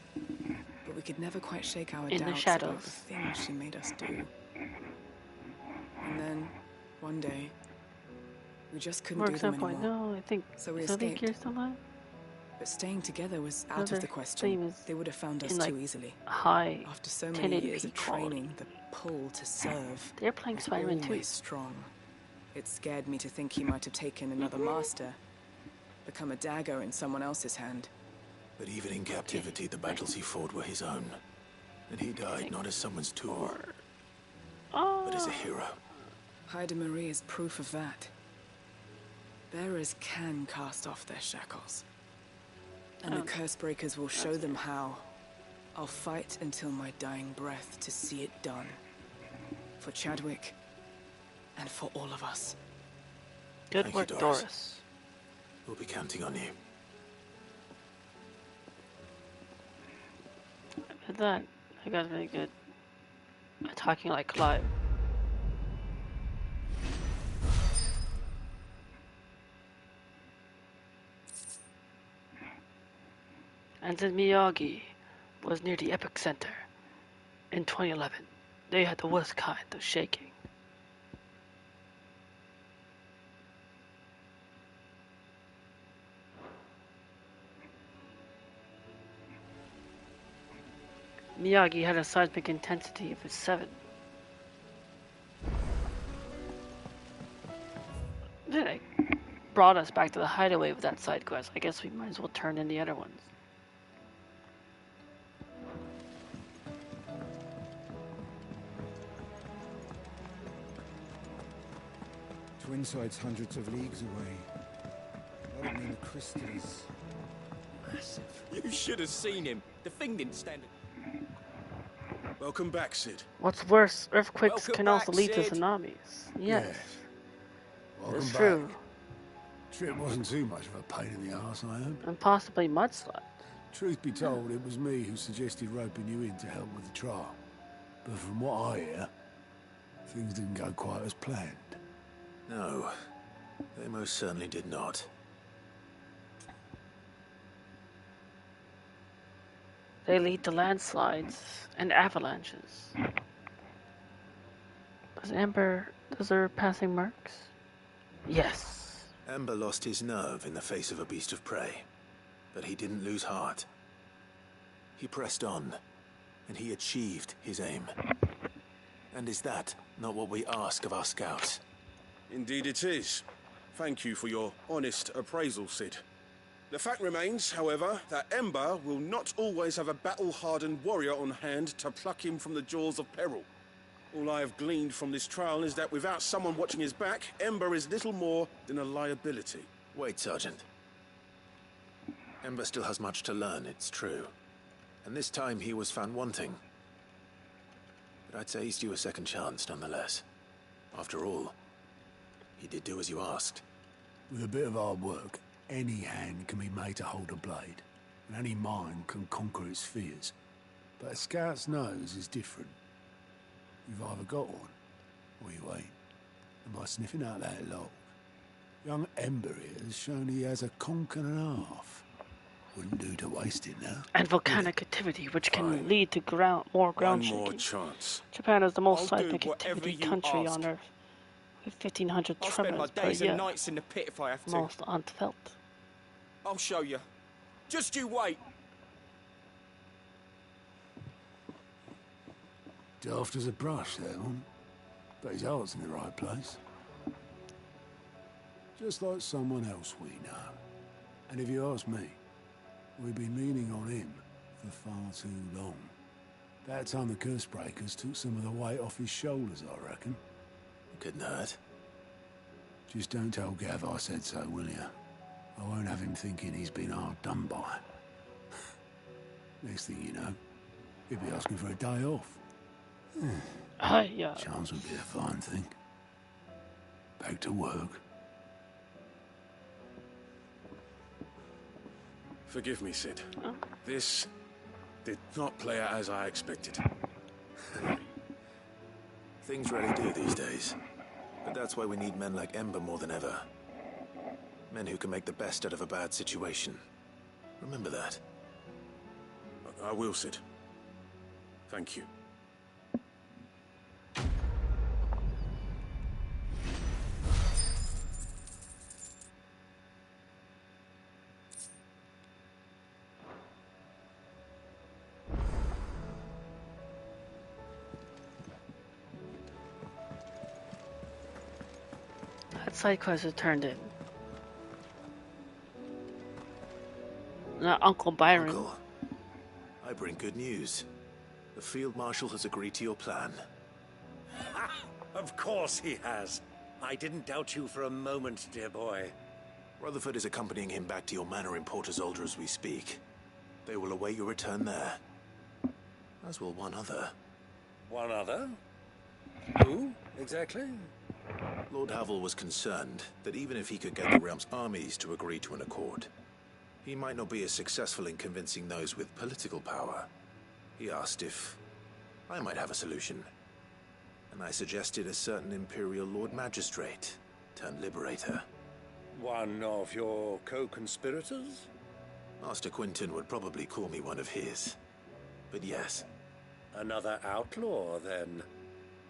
But we could never quite shake our In the doubts shadows. about the things she made us do. And then, one day, we just couldn't do them anymore. No, I think so we escaped. You're still alive? But staying together was out of the question. They would have found us too easily. High After so many years of training, the pull to serve They're playing Spider-Man 2. Strong. It scared me to think he might have taken another master, become a dagger in someone else's hand. But even in captivity, the battles he fought were his own. And he died not as someone's tool, but as a hero. Haida Marie is proof of that. Bearers can cast off their shackles. And the curse breakers will show them how. I'll fight until my dying breath to see it done. For Chadwick, and for all of us. Good work, Doris. We'll be counting on you. With that, I got really good at talking like Clive. And since Miyagi was near the epicenter in 2011, they had the worst kind of shaking. Miyagi had a seismic intensity of 7. It brought us back to the hideaway with that side quest. I guess we might as well turn in the other ones. Twinside's hundreds of leagues away. I don't mean the crystal is massive. You should have seen him. The thing didn't stand it. Welcome back, Sid. What's worse, earthquakes Welcome can also back, lead to Sid. tsunamis. Yes. Welcome It's back. true. Trip wasn't too much of a pain in the arse, I hope. And possibly mudslides. Truth be told, it was me who suggested roping you in to help with the trial. But from what I hear, things didn't go quite as planned. No. They most certainly did not. They lead to landslides and avalanches. Does Amber deserve passing marks? Yes. Amber lost his nerve in the face of a beast of prey, but he didn't lose heart. He pressed on, and he achieved his aim. And is that not what we ask of our scouts? Indeed it is. Thank you for your honest appraisal, Sid. The fact remains, however, that Ember will not always have a battle-hardened warrior on hand to pluck him from the jaws of peril. All I have gleaned from this trial is that without someone watching his back, Ember is little more than a liability. Wait, Sergeant. Ember still has much to learn, it's true. And this time he was found wanting. But I'd say he's due a second chance, nonetheless. After all, he did do as you asked. With a bit of hard work, any hand can be made to hold a blade, and any mind can conquer its fears. But a scout's nose is different. You've either got one, or you ain't. And by sniffing out that log, young Ember here has shown he has a conk and a half. Wouldn't do to waste it now. And volcanic activity, which can lead to more ground shaking. One more chance. Japan is the most I'll seismic do whatever activity you country ask. on Earth, with 1,500 I'll spend my tremors per days year. and nights in the pit if I have to. Most unfelt. I'll show you. Just you wait. Daft as a brush, that one. But his heart's in the right place. Just like someone else we know. And if you ask me, we've been leaning on him for far too long. That time the Cursebreakers took some of the weight off his shoulders, I reckon. Couldn't hurt. Just don't tell Gav I said so, will you? I won't have him thinking he's been hard done by. Next thing you know, he'll be asking for a day off. Yeah. Chance would be a fine thing. Back to work. Forgive me, Sid. This did not play out as I expected. Things really do these days. But that's why we need men like Ember more than ever. Men who can make the best out of a bad situation. Remember that. I will, Sid. Thank you. That side quest is turned in. Not Uncle Byron. Uncle, I bring good news. The Field Marshal has agreed to your plan. Of course he has. I didn't doubt you for a moment, dear boy. Rutherford is accompanying him back to your manor in Port Isolde as we speak. They will await your return there. As will one other. One other? Who, exactly? Lord Havel was concerned that even if he could get the realm's armies to agree to an accord, he might not be as successful in convincing those with political power. He asked if I might have a solution, and I suggested a certain Imperial Lord Magistrate turned Liberator. One of your co-conspirators? Master Quinton would probably call me one of his, but yes. Another outlaw, then.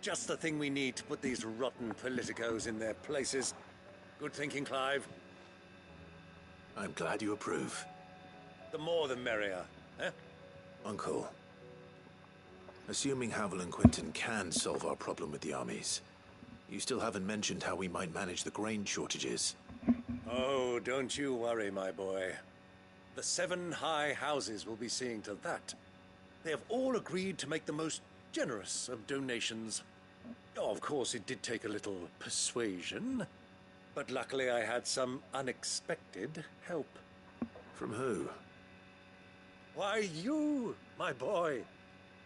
Just the thing we need to put these rotten politicos in their places. Good thinking, Clive. I'm glad you approve. The more the merrier, eh? Uncle, assuming Havel and Quinton can solve our problem with the armies, you still haven't mentioned how we might manage the grain shortages. Oh, don't you worry, my boy. The 7 high houses will be seeing to that. They have all agreed to make the most generous of donations. Oh, of course, it did take a little persuasion, but luckily I had some unexpected help. From who? Why, you, my boy.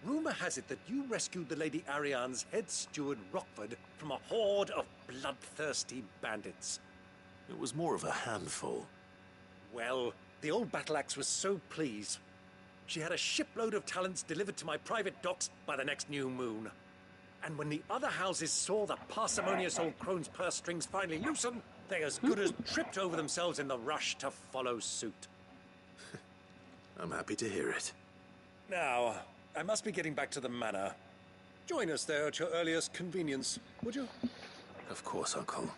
Rumor has it that you rescued the Lady Ariane's head steward Rockford from a horde of bloodthirsty bandits. It was more of a handful. Well, the old battle axe was so pleased. She had a shipload of talents delivered to my private docks by the next new moon. And when the other houses saw the parsimonious old crone's purse strings finally loosen, They as good as tripped over themselves in the rush to follow suit. I'm happy to hear it. Now, I must be getting back to the manor. Join us there at your earliest convenience, would you? Of course, Uncle.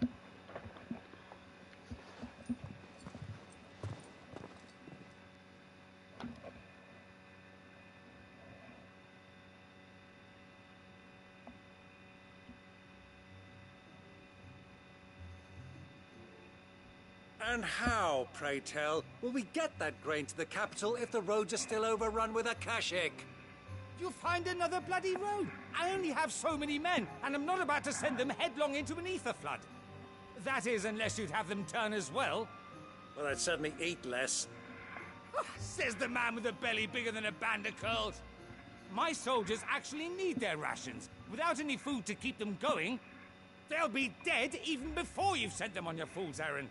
And how, pray tell, will we get that grain to the capital if the roads are still overrun with Akashic? You'll find another bloody road. I only have so many men, and I'm not about to send them headlong into an ether flood. That is, unless you'd have them turn as well. Well, I'd certainly eat less. Says the man with a belly bigger than a band of curls. My soldiers actually need their rations. Without any food to keep them going, they'll be dead even before you've sent them on your fool's errand.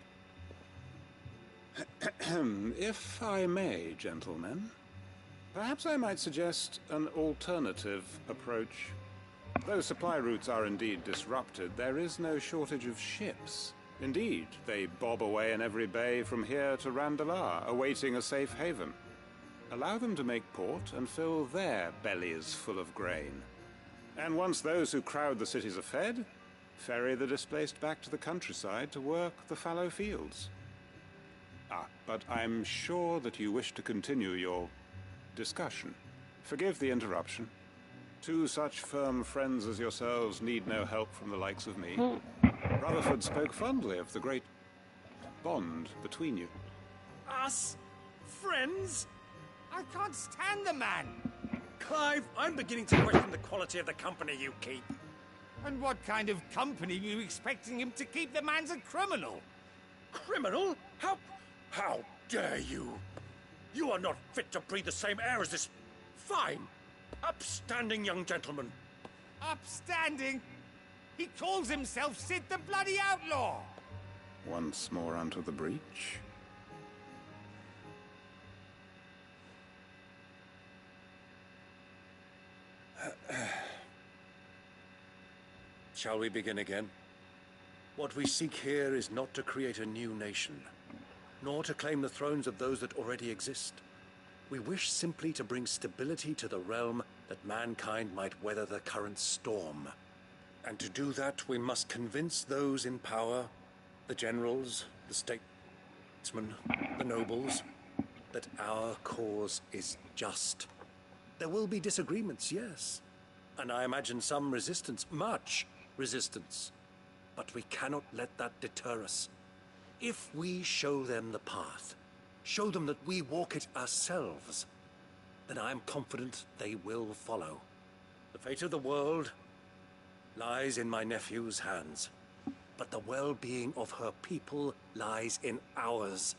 If I may, gentlemen, perhaps I might suggest an alternative approach. Though supply routes are indeed disrupted, there is no shortage of ships. Indeed, they bob away in every bay from here to Randalar, awaiting a safe haven. Allow them to make port and fill their bellies full of grain. And once those who crowd the cities are fed, ferry the displaced back to the countryside to work the fallow fields. But I'm sure that you wish to continue your discussion. Forgive the interruption. Two such firm friends as yourselves need no help from the likes of me. Rutherford spoke fondly of the great bond between you. Us? Friends? I can't stand the man. Clive, I'm beginning to question the quality of the company you keep. And what kind of company are you expecting him to keep? The man's a criminal. Criminal? How dare you? You are not fit to breathe the same air as this fine, upstanding young gentleman. Upstanding? He calls himself Sid the Bloody Outlaw. Once more unto the breach. Shall we begin again? What we seek here is not to create a new nation, nor to claim the thrones of those that already exist. We wish simply to bring stability to the realm that mankind might weather the current storm. And to do that, we must convince those in power, the generals, the statesmen, the nobles, that our cause is just. There will be disagreements, yes, and I imagine some resistance, much resistance. But we cannot let that deter us. If we show them the path, show them that we walk it ourselves, then I am confident they will follow. The fate of the world lies in my nephew's hands, but the well-being of her people lies in ours.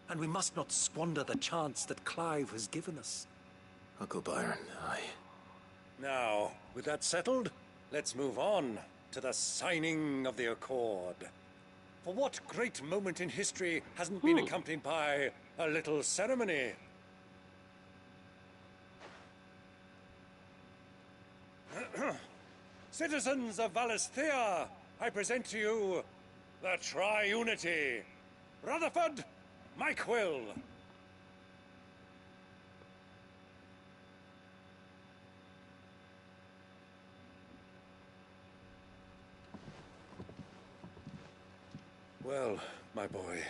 And we must not squander the chance that Clive has given us. Uncle Byron, Now, with that settled, let's move on to the signing of the Accord. For what great moment in history hasn't been accompanied by a little ceremony? Citizens of Valisthea, I present to you the Triunity. Rutherford, Mike Will. Well, my boy,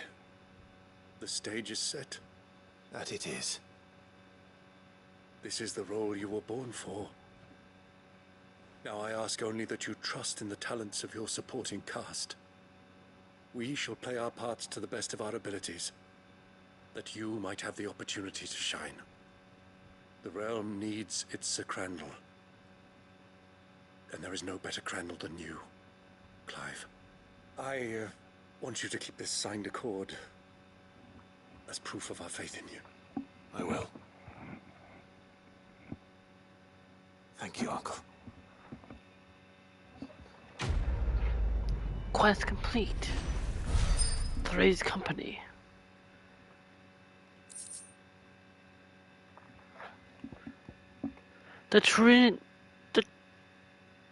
the stage is set. That it is. This is the role you were born for. Now I ask only that you trust in the talents of your supporting cast. We shall play our parts to the best of our abilities, that you might have the opportunity to shine. The realm needs its Sir Crandall, and there is no better Crandall than you, Clive. I want you to keep this signed accord as proof of our faith in you. I will. Thank you, Uncle. Quest complete. Three's Company. The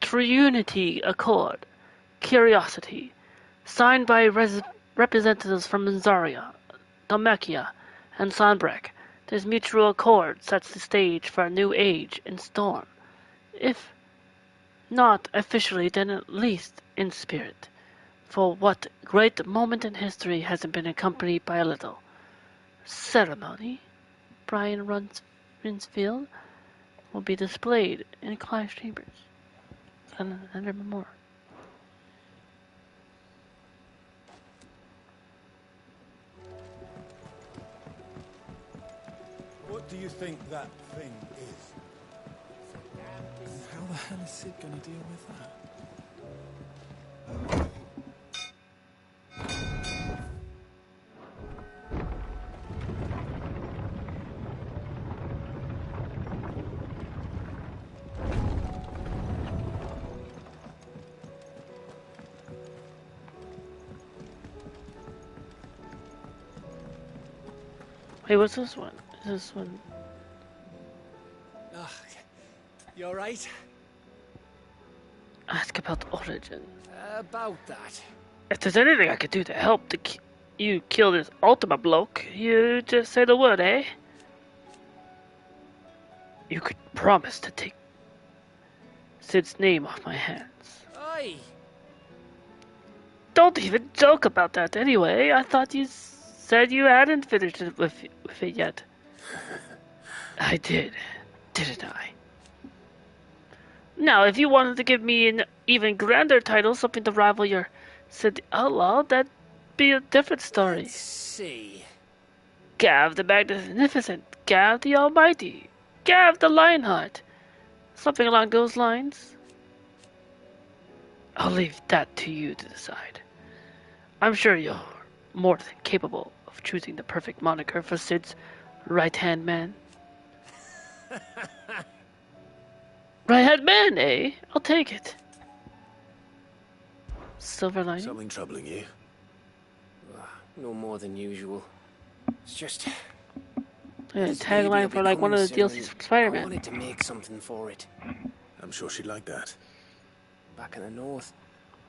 Triunity Accord. Curiosity. signed by representatives from Zaria, Dhalmekia, and Sanbreque. This mutual accord sets the stage for a new age in Storm, if not officially, then at least in spirit. For what great moment in history hasn't been accompanied by a little ceremony? Brian Rinsfield will be displayed in Clive's chambers. And never more. What do you think that thing is? And how the hell is Sid gonna deal with that? Hey, what's this one? Is this one? Oh, you alright? Ask about the origin. About that. If there's anything I could do to help you kill this Ultima bloke, you just say the word, eh? You could promise to take Sid's name off my hands. Aye. Don't even joke about that anyway. I thought you said you hadn't finished it with it yet. I did, didn't I? Now, if you wanted to give me an even grander title, something to rival your Sid Outlaw, that'd be a different story. Let's see. Gav the Magnificent, Gav the Almighty, Gav the Lionheart. Something along those lines. I'll leave that to you to decide. I'm sure you're more than capable of choosing the perfect moniker for Sid's right-hand man. Right-hand man, eh? I'll take it. Silver lining? Something troubling you? No more than usual. It's just... Yeah, tagline for like one of the DLCs from Spider-Man. I wanted to make something for it. I'm sure she'd like that. Back in the north,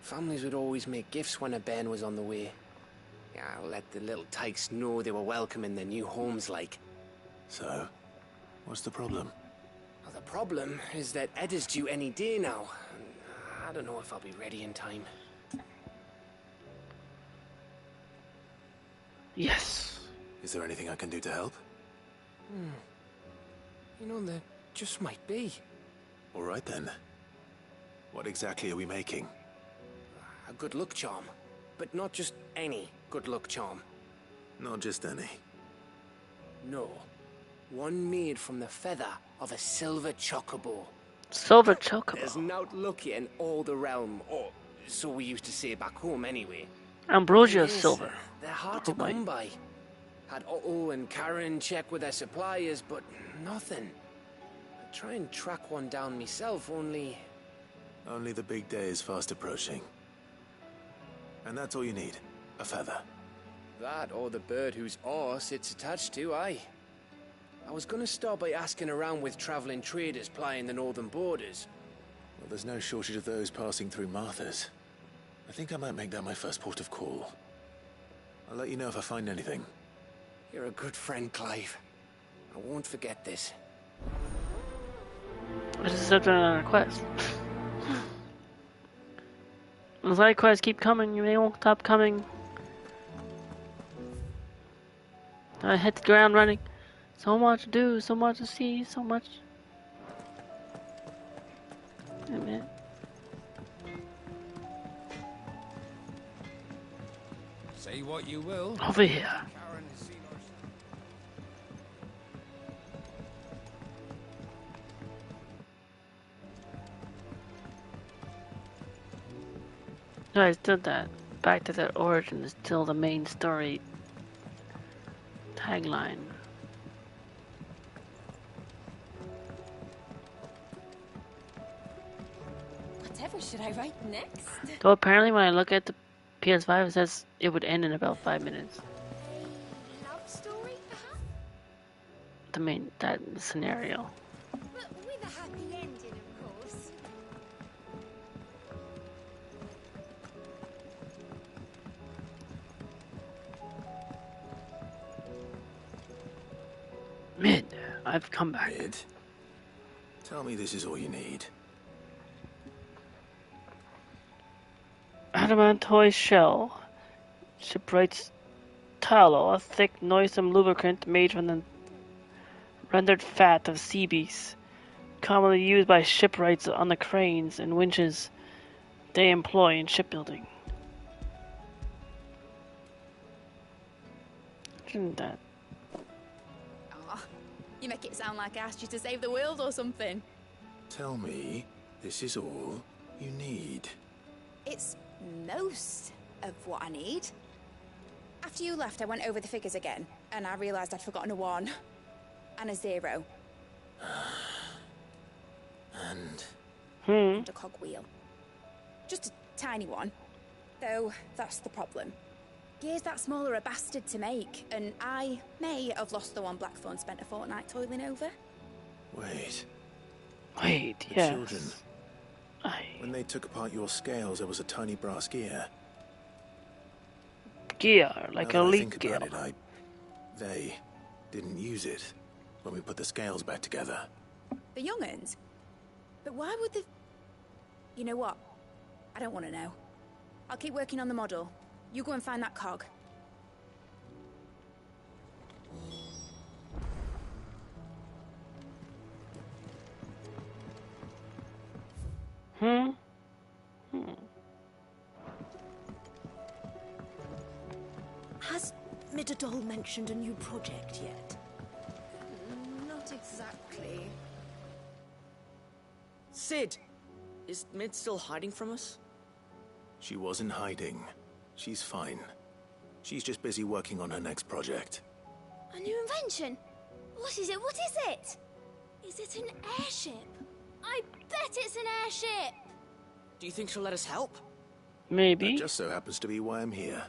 families would always make gifts when a bairn was on the way. Yeah, let the little tykes know they were welcome in their new homes like. So, what's the problem? Well, the problem is that Ed is due any day now. I don't know if I'll be ready in time. Yes. Is there anything I can do to help? You know, there just might be. All right then. What exactly are we making? A good luck charm. But not just any good luck charm. Not just any. No. One made from the feather of a silver chocobo. Silver chocobo? There's naught lucky in all the realm, or so we used to say back home anyway. Ambrosia Yes, silver. They're hard to come by. Had Otto and Karen check with their suppliers, but nothing. I try and track one down myself, only... Only the big day is fast approaching. And that's all you need. A feather. That or the bird whose horse it's attached to, aye. I was gonna start by asking around with traveling traders plying the northern borders. Well, there's no shortage of those passing through Martha's. I think I might make that my first port of call. I'll let you know if I find anything. You're a good friend, Clive. I won't forget this. I just accepted another quest. The side quests keep coming, they won't stop coming. I hit the ground running. So much to do, so much to see, so much. Hey, man. Say what you will. Over here. No, I still that. Back to their origin is still the main story tagline. Whatever should I write next? So apparently when I look at the PS5 it says it would end in about 5 minutes. Love story, perhaps? That scenario. But with a happy ending, of course. I've come back. Mid, tell me this is all you need. Adamantoid shell. Shipwright's tallow, a thick, noisome lubricant made from the rendered fat of sea beasts, commonly used by shipwrights on the cranes and winches they employ in shipbuilding. Isn't that? Oh, you make it sound like I asked you to save the world or something. Tell me this is all you need. It's most of what I need. After you left, I went over the figures again, and I realised I'd forgotten a 1 and a 0. And a cogwheel. Just a tiny one. Though that's the problem. Gears that small are a bastard to make, and I may have lost the one Blackthorn spent a fortnight toiling over. Wait. The yes. Children. When they took apart your scales, there was a tiny brass gear. Gear, like now a that I leak think gear. about it, they didn't use it when we put the scales back together. The young'uns? But why would the... You know what? I don't want to know. I'll keep working on the model. You go and find that cog. Has Midadol mentioned a new project yet? Not exactly. Sid! Is Mid still hiding from us? She wasn't hiding. She's fine. She's just busy working on her next project. A new invention? What is it? What is it? Is it an airship? I bet it's an airship! Do you think she'll let us help? Maybe. That just so happens to be why I'm here.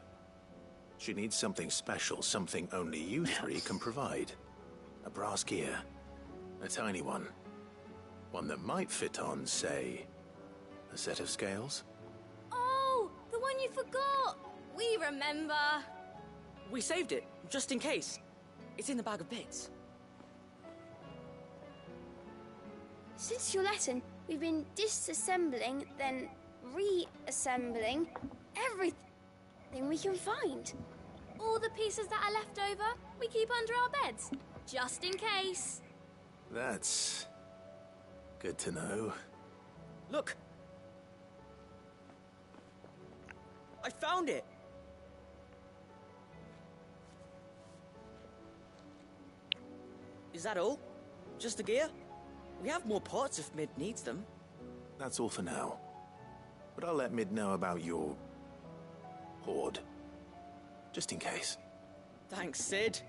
She needs something special, something only you three can provide. A brass gear. A tiny one. One that might fit on, say, a set of scales? Oh, the one you forgot! We remember! We saved it, just in case. It's in the bag of bits. Since your lesson, we've been disassembling, then reassembling everything we can find. All the pieces that are left over, we keep under our beds, just in case. That's good to know. Look! I found it! Is that all? Just the gear? We have more parts if Mid needs them. That's all for now. But I'll let Mid know about your hoard. Just in case. Thanks, Sid.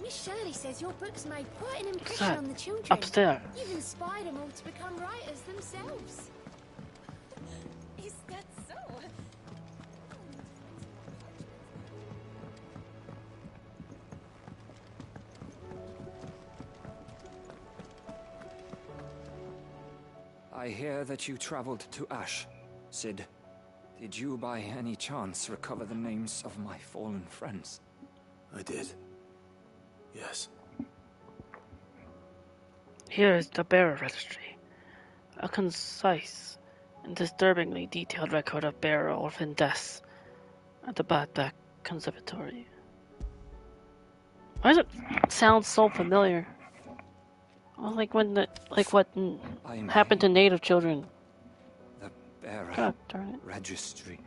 Miss Shirley says your books made quite an impression on the children. Upstairs. You've inspired them all to become writers themselves. Is that so? I hear that you traveled to Ash, Sid. Did you by any chance recover the names of my fallen friends? I did. Yes. Here is the bearer registry. A concise and disturbingly detailed record of bearer orphan deaths at the Badback Conservatory. Why does it sound so familiar? Well, like when what happened to native children. The bearer God darn it. registry.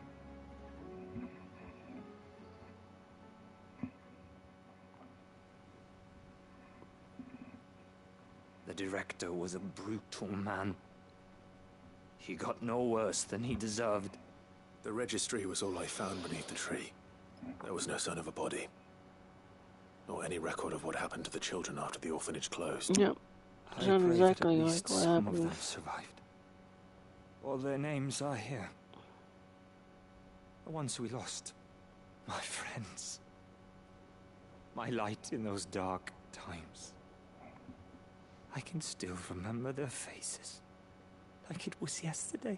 The director was a brutal man. He got no worse than he deserved. The registry was all I found beneath the tree. There was no sign of a body. Nor any record of what happened to the children after the orphanage closed. Yep. I Sounds pray exactly that at like least what some of happened. them survived. All their names are here. The ones we lost. My friends. My light in those dark times. I can still remember their faces. Like it was yesterday.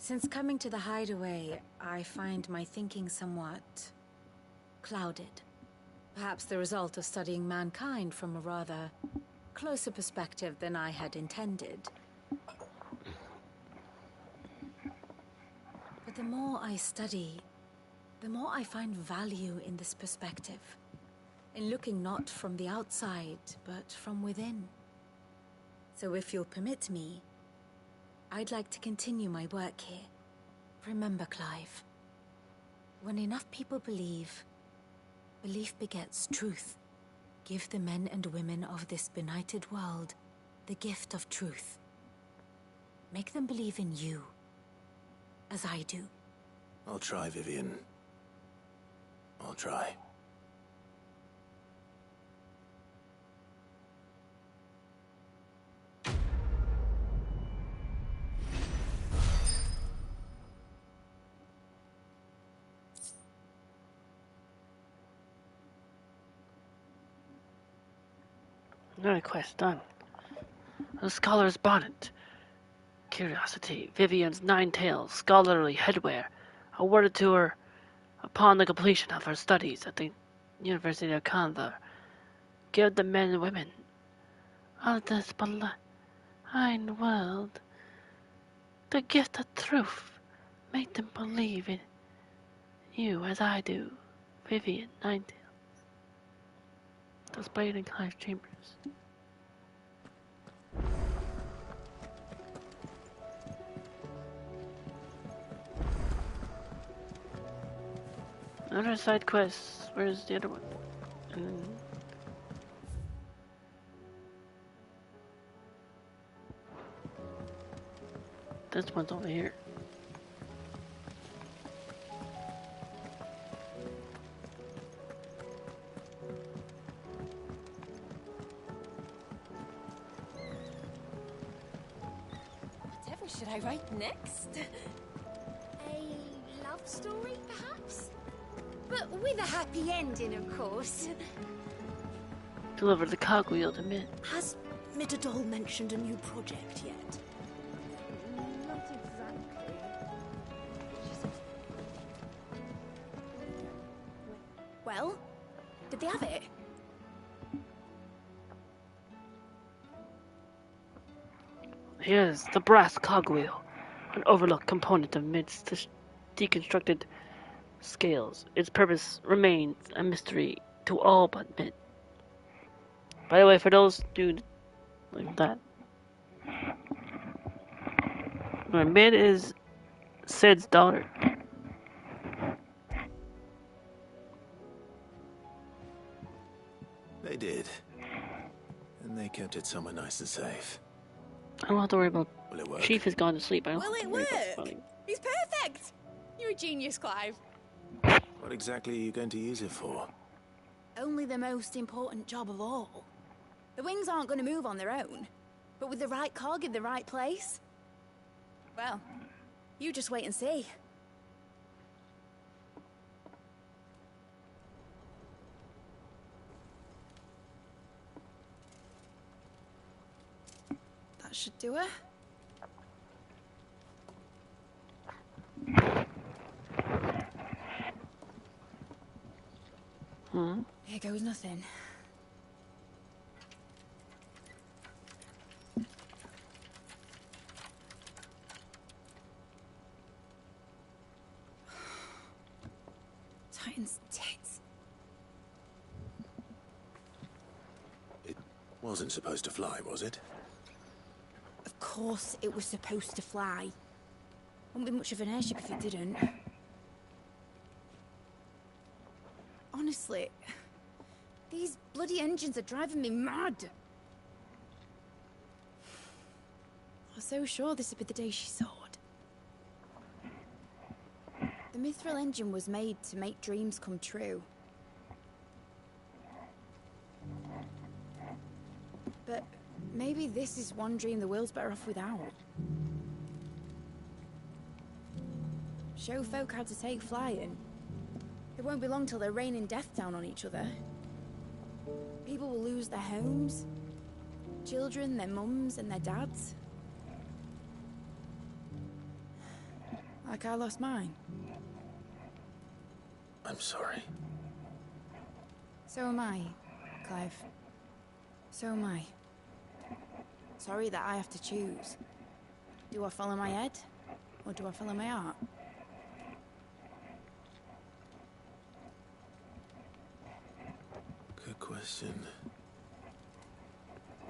Since coming to the hideaway, I find my thinking somewhat clouded. Perhaps the result of studying mankind from a rather closer perspective than I had intended. But the more I study, the more I find value in this perspective. In looking not from the outside, but from within. So if you'll permit me, I'd like to continue my work here. Remember, Clive, when enough people believe, belief begets truth. Give the men and women of this benighted world the gift of truth. Make them believe in you, as I do. I'll try, Vivian. I'll try. Another quest done. The Scholar's Bonnet. Curiosity. Vivian's 9 tails, scholarly headwear, awarded to her upon the completion of her studies at the University of Canva. Give the men and women of this blind world the gift of truth. Make them believe in you as I do. Vivian, 9 tails. Displayed in Clive's chambers. Another side quest. Where's the other one? This one's over here. Whatever should I write next? A love story, perhaps? But with a happy ending, of course. Deliver the cogwheel to Mint. Has Mitterdol mentioned a new project yet? Not exactly. Well, did they have it? Here's the brass cogwheel, an overlooked component amidst the deconstructed scales. Its purpose remains a mystery to all but Mint. By the way, for those dude like that, Mint is Sid's daughter. They did. And they kept it somewhere nice and safe. I don't have to worry about. Will it work? Chief has gone to sleep. I don't Will have to it worry about work? spelling. He's perfect! You're a genius, Clive. What exactly are you going to use it for? Only the most important job of all. The wings aren't going to move on their own. But with the right cog in the right place... well, you just wait and see. That should do it. Here goes nothing. Titan's tits. It wasn't supposed to fly, was it? Of course it was supposed to fly. Wouldn't be much of an airship if it didn't. Honestly, these bloody engines are driving me mad. I was so sure this would be the day she soared. The mithril engine was made to make dreams come true. But maybe this is one dream the world's better off without. Show folk how to take flying. It won't be long till they're raining death down on each other. People will lose their homes, children, their mums and their dads. Like I lost mine. I'm sorry. So am I, Clive. So am I. Sorry that I have to choose. Do I follow my head, or do I follow my heart? Good question.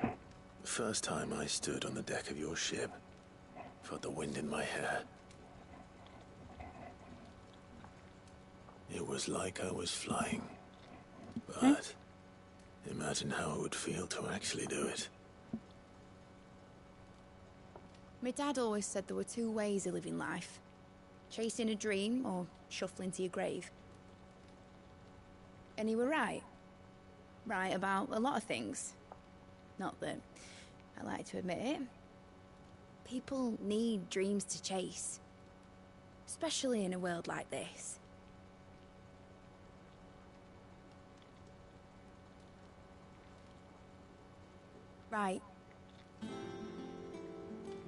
The first time I stood on the deck of your ship, felt the wind in my hair. It was like I was flying. But imagine how it would feel to actually do it. My dad always said there were two ways of living life. Chasing a dream or shuffling to your grave. And he were right. Right about a lot of things. Not that I like to admit it. People need dreams to chase. Especially in a world like this. Right.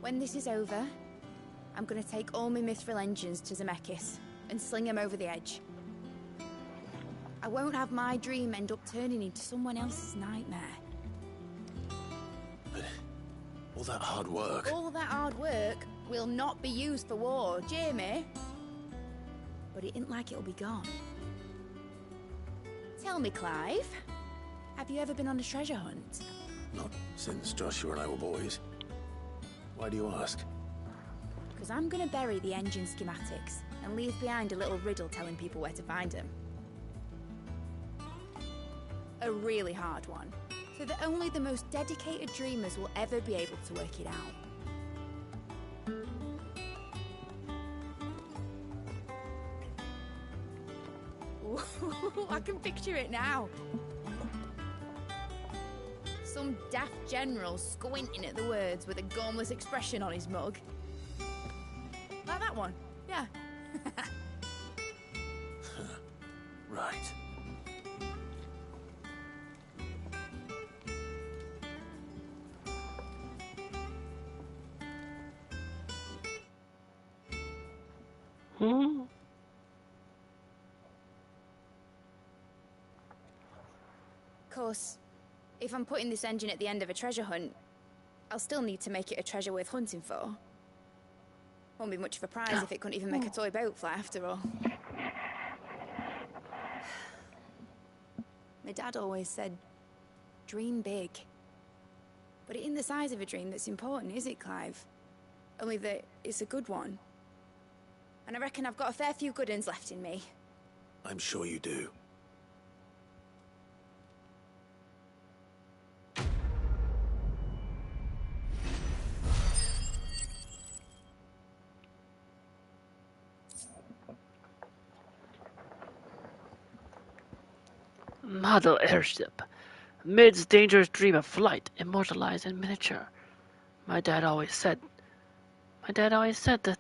When this is over, I'm gonna take all my mithril engines to Zemeckis and sling them over the edge. I won't have my dream end up turning into someone else's nightmare. But all that hard work... All that hard work will not be used for war, Jamie. But it ain't like it'll be gone. Tell me, Clive, have you ever been on a treasure hunt? Not since Joshua and I were boys. Why do you ask? Because I'm gonna bury the engine schematics and leave behind a little riddle telling people where to find them. A really hard one, so that only the most dedicated dreamers will ever be able to work it out. Ooh, I can picture it now. Some daft general squinting at the words with a gormless expression on his mug. Like that one, yeah. Right. Hmm? Of course, if I'm putting this engine at the end of a treasure hunt, I'll still need to make it a treasure worth hunting for. Won't be much of a prize if it couldn't even make a toy boat fly after all. My dad always said, dream big. But it ain't the size of a dream that's important, is it, Clive? Only that it's a good one. And I reckon I've got a fair few good uns left in me. I'm sure you do. Model airship. Mid's dangerous dream of flight, immortalized in miniature. My dad always said that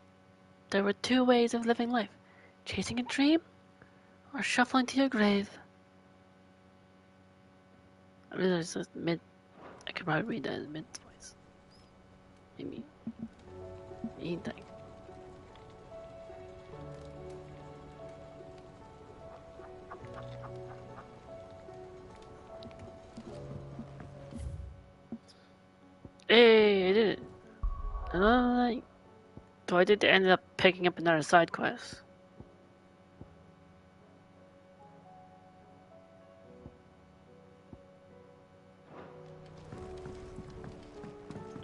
there were two ways of living life. Chasing a dream, or shuffling to your grave. I realize it's mid. I could probably read that in mid voice. Maybe. Anything. Hey, I did it. So I did end up picking up another side quest.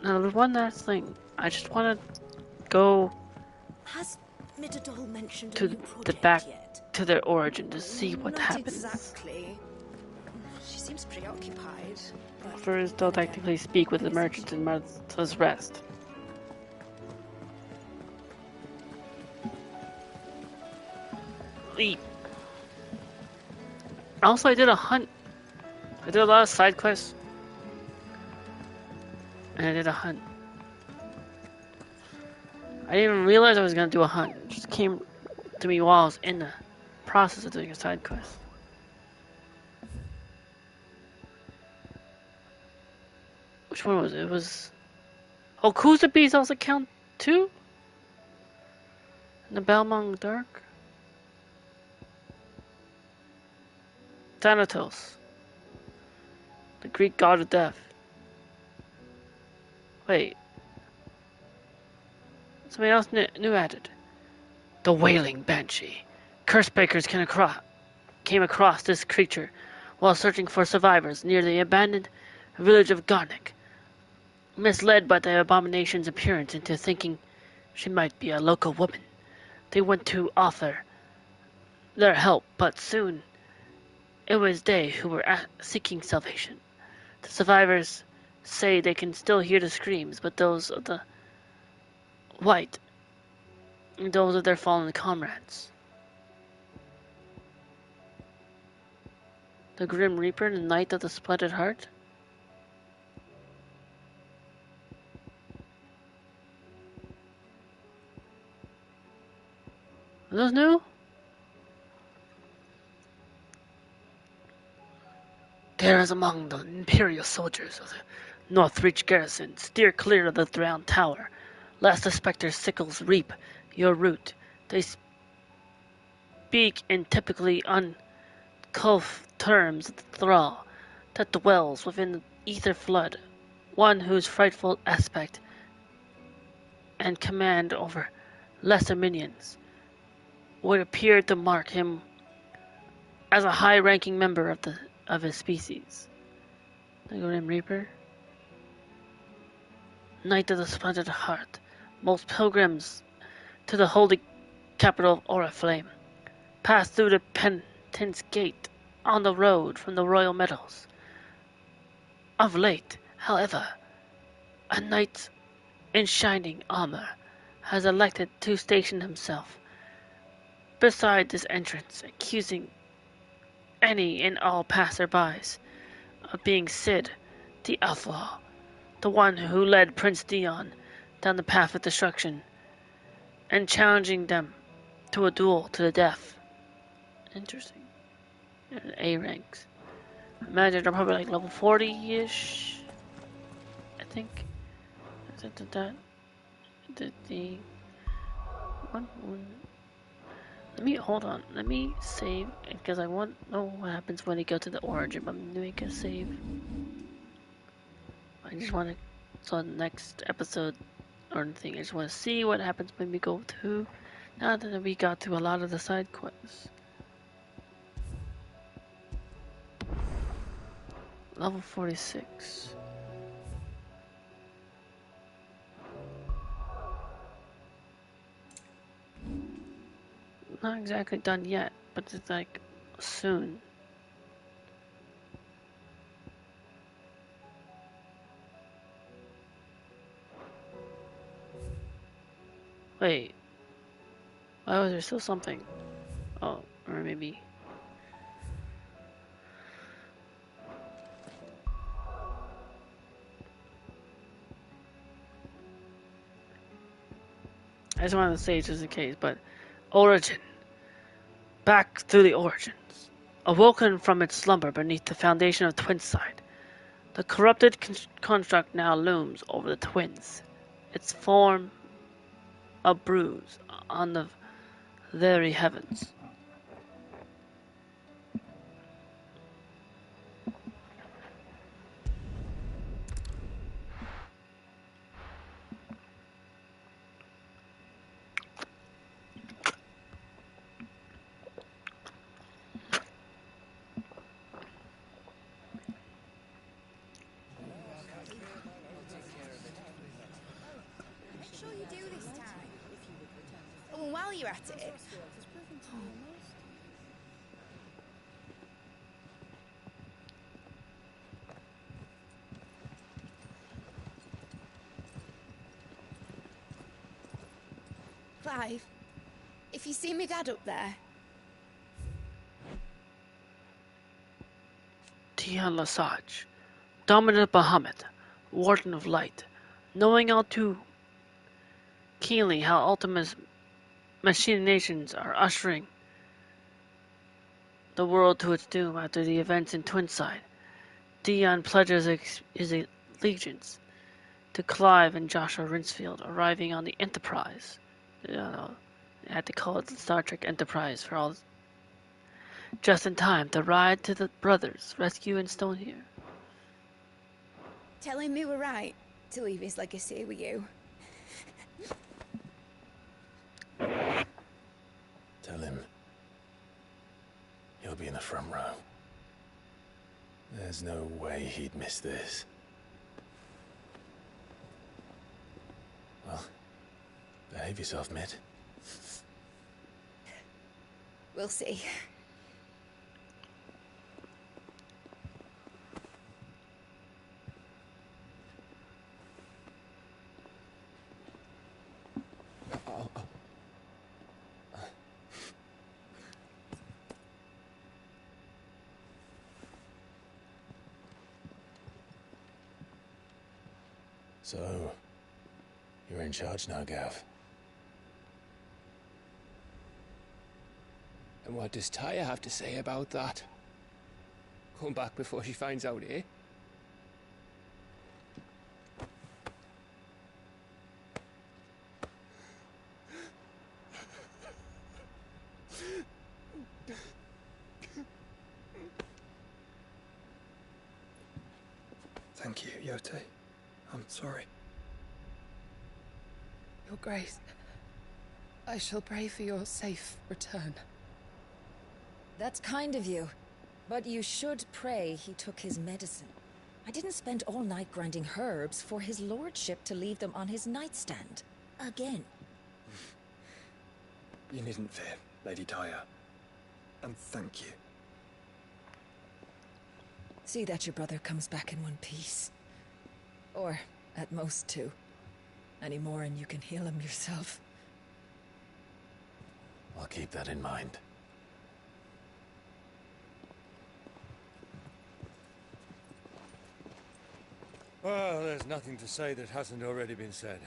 Now, there's one last thing. I just want to go Has Midadol mentioned to the back to their origin to see what happens. Not exactly. She seems preoccupied. But First, they'll technically speak with the merchants in Martha's Rest. Also, I did a hunt. I did a lot of side quests. And I did a hunt. I didn't even realize I was going to do a hunt. It just came to me while I was in the process of doing a side quest. Which one was it? It was... Oh, Kuza Bees also count too? The Belmont Dark? Thanatos, the Greek god of death. Wait. Something else new added. The Wailing Banshee. Cursebreakers came across this creature while searching for survivors near the abandoned village of Garnick. Misled by the abomination's appearance into thinking she might be a local woman, they went to offer their help, but soon it was they who were seeking salvation. The survivors say they can still hear the screams, but those of the white and those of their fallen comrades. The Grim Reaper, the Knight of the Splattered Heart? Are those new? There is among the Imperial soldiers of the Northreach garrison. Steer clear of the drowned tower, lest the spectre sickles reap your root. They speak in typically uncouth terms of the thrall that dwells within the ether flood, one whose frightful aspect and command over lesser minions would appear to mark him as a high-ranking member of his species. The Grim Reaper, Knight of the Splattered Heart. Most pilgrims to the holy capital of Oriflame pass through the Penitence Gate on the road from the Royal Meadows. Of late, however, a knight in shining armor has elected to station himself beside this entrance, accusing any and all passerbys of being Cid, the outlaw, the one who led Prince Dion down the path of destruction, and challenging them to a duel to the death. Interesting. A ranks. I imagine they're probably like level 40-ish, I think. The one. Let me hold on. Let me save because I want to know what happens when they go to the origin. I'm doing a save. I just want to. So the next episode or anything, I just want to see what happens when we go to. Now that we got to a lot of the side quests. Level 46. Not exactly done yet, but it's like soon. Wait. Why was there still something? Oh, or maybe. I just wanted to say just in case, but origin. Back through the origins. Awoken from its slumber beneath the foundation of Twinside, the corrupted construct now looms over the Twins, its form a bruise on the very heavens. Make sure you do this time. Oh, and while you're at it. Clive, if you see me dad up there. Tian Lesage, dominant Bahamut, warden of light, knowing all too keenly how Ultima's machinations are ushering the world to its doom after the events in Twinside, Dion pledges his allegiance to Clive and Joshua Rinsfield, arriving on the Enterprise. I had to call it the Star Trek Enterprise for all just in time to ride to the brothers' rescue in Stonehere. Tell him we were right to leave his legacy with you. Tell him he'll be in the front row. There's no way he'd miss this. Well, behave yourself, Mitt. We'll see. So, you're in charge now, Gav. And what does Taya have to say about that? Come back before she finds out, eh? Thank you, Yote. I'm sorry. Your Grace, I shall pray for your safe return. That's kind of you. But you should pray he took his medicine. I didn't spend all night grinding herbs for his lordship to leave them on his nightstand. Again. You needn't fear, Lady Taya. And thank you. See that your brother comes back in one piece. Or, at most, two. Any more and you can heal him yourself. I'll keep that in mind. Well, there's nothing to say that hasn't already been said.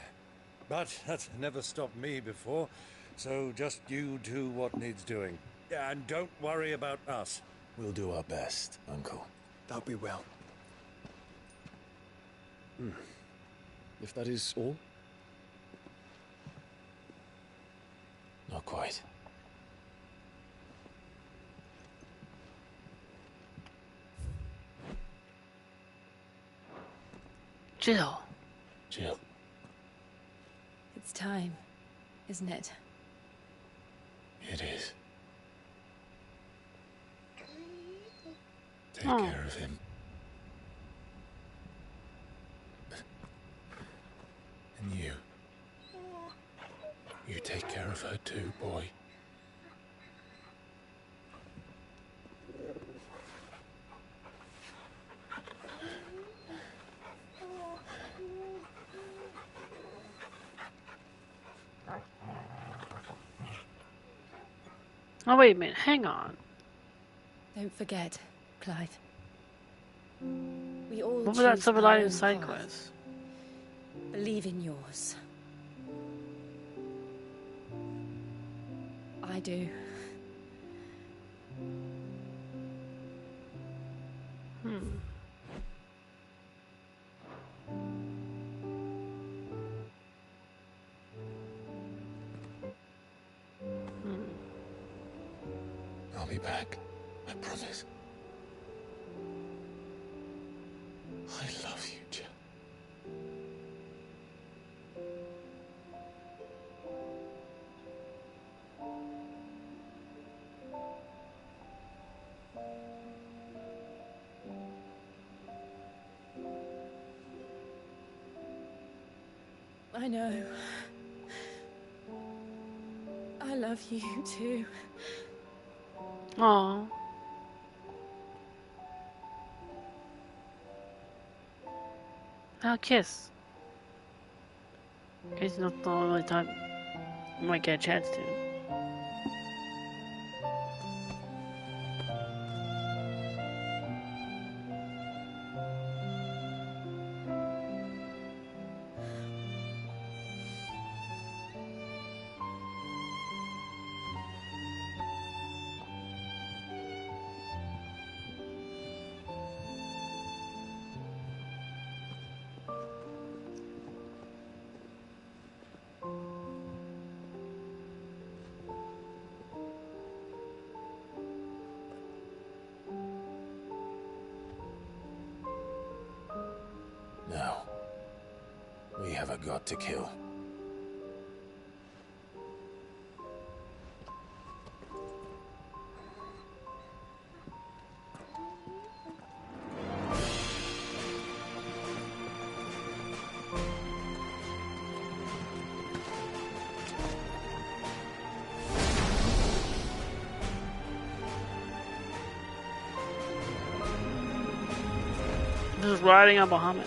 But that's never stopped me before, so just you do what needs doing. And don't worry about us. We'll do our best, Uncle. That'll be well. If that is all? Not quite. Jill. Jill. It's time, isn't it? It is. Take Oh. care of him. And you. You take care of her too, boy. Oh, wait a minute. Hang on. Don't forget, Clive. We all What was that choose Silver our Lining own side path. quest? Believe in yours. I do. I'll be back. I promise. I love you, Jill. I know. I love you too. Aww. I'll kiss. It's not the only time you might get a chance to. got to kill. Just riding on Bahamut.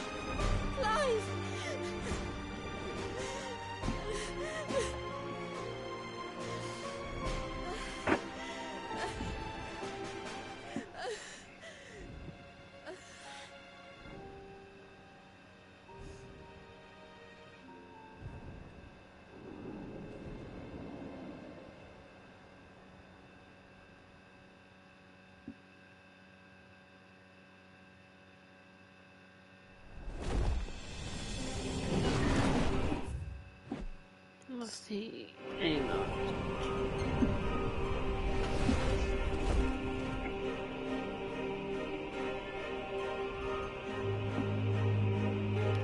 Clive! Let's see. Email.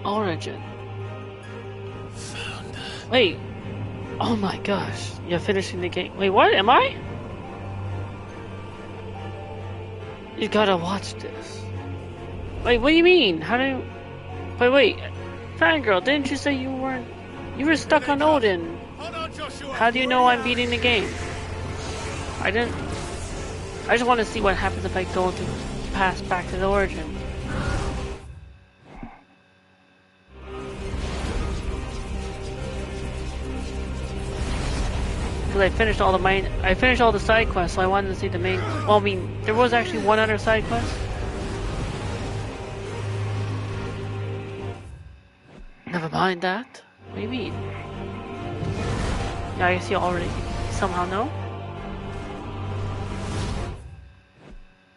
Origin. Wait. Oh my gosh. You're finishing the game. Wait, what? Am I? You gotta watch this. Wait, what do you mean? How do you... Wait. Fangirl, didn't you say you weren't... You were stuck on Odin. How do you know I'm beating the game? I didn't... I just want to see what happens if I go to pass back to the origin. Because I finished all the side quests, so I wanted to see the main... Well, I mean, there was actually one other side quest. Never mind that. What do you mean? Yeah, I guess you already somehow know.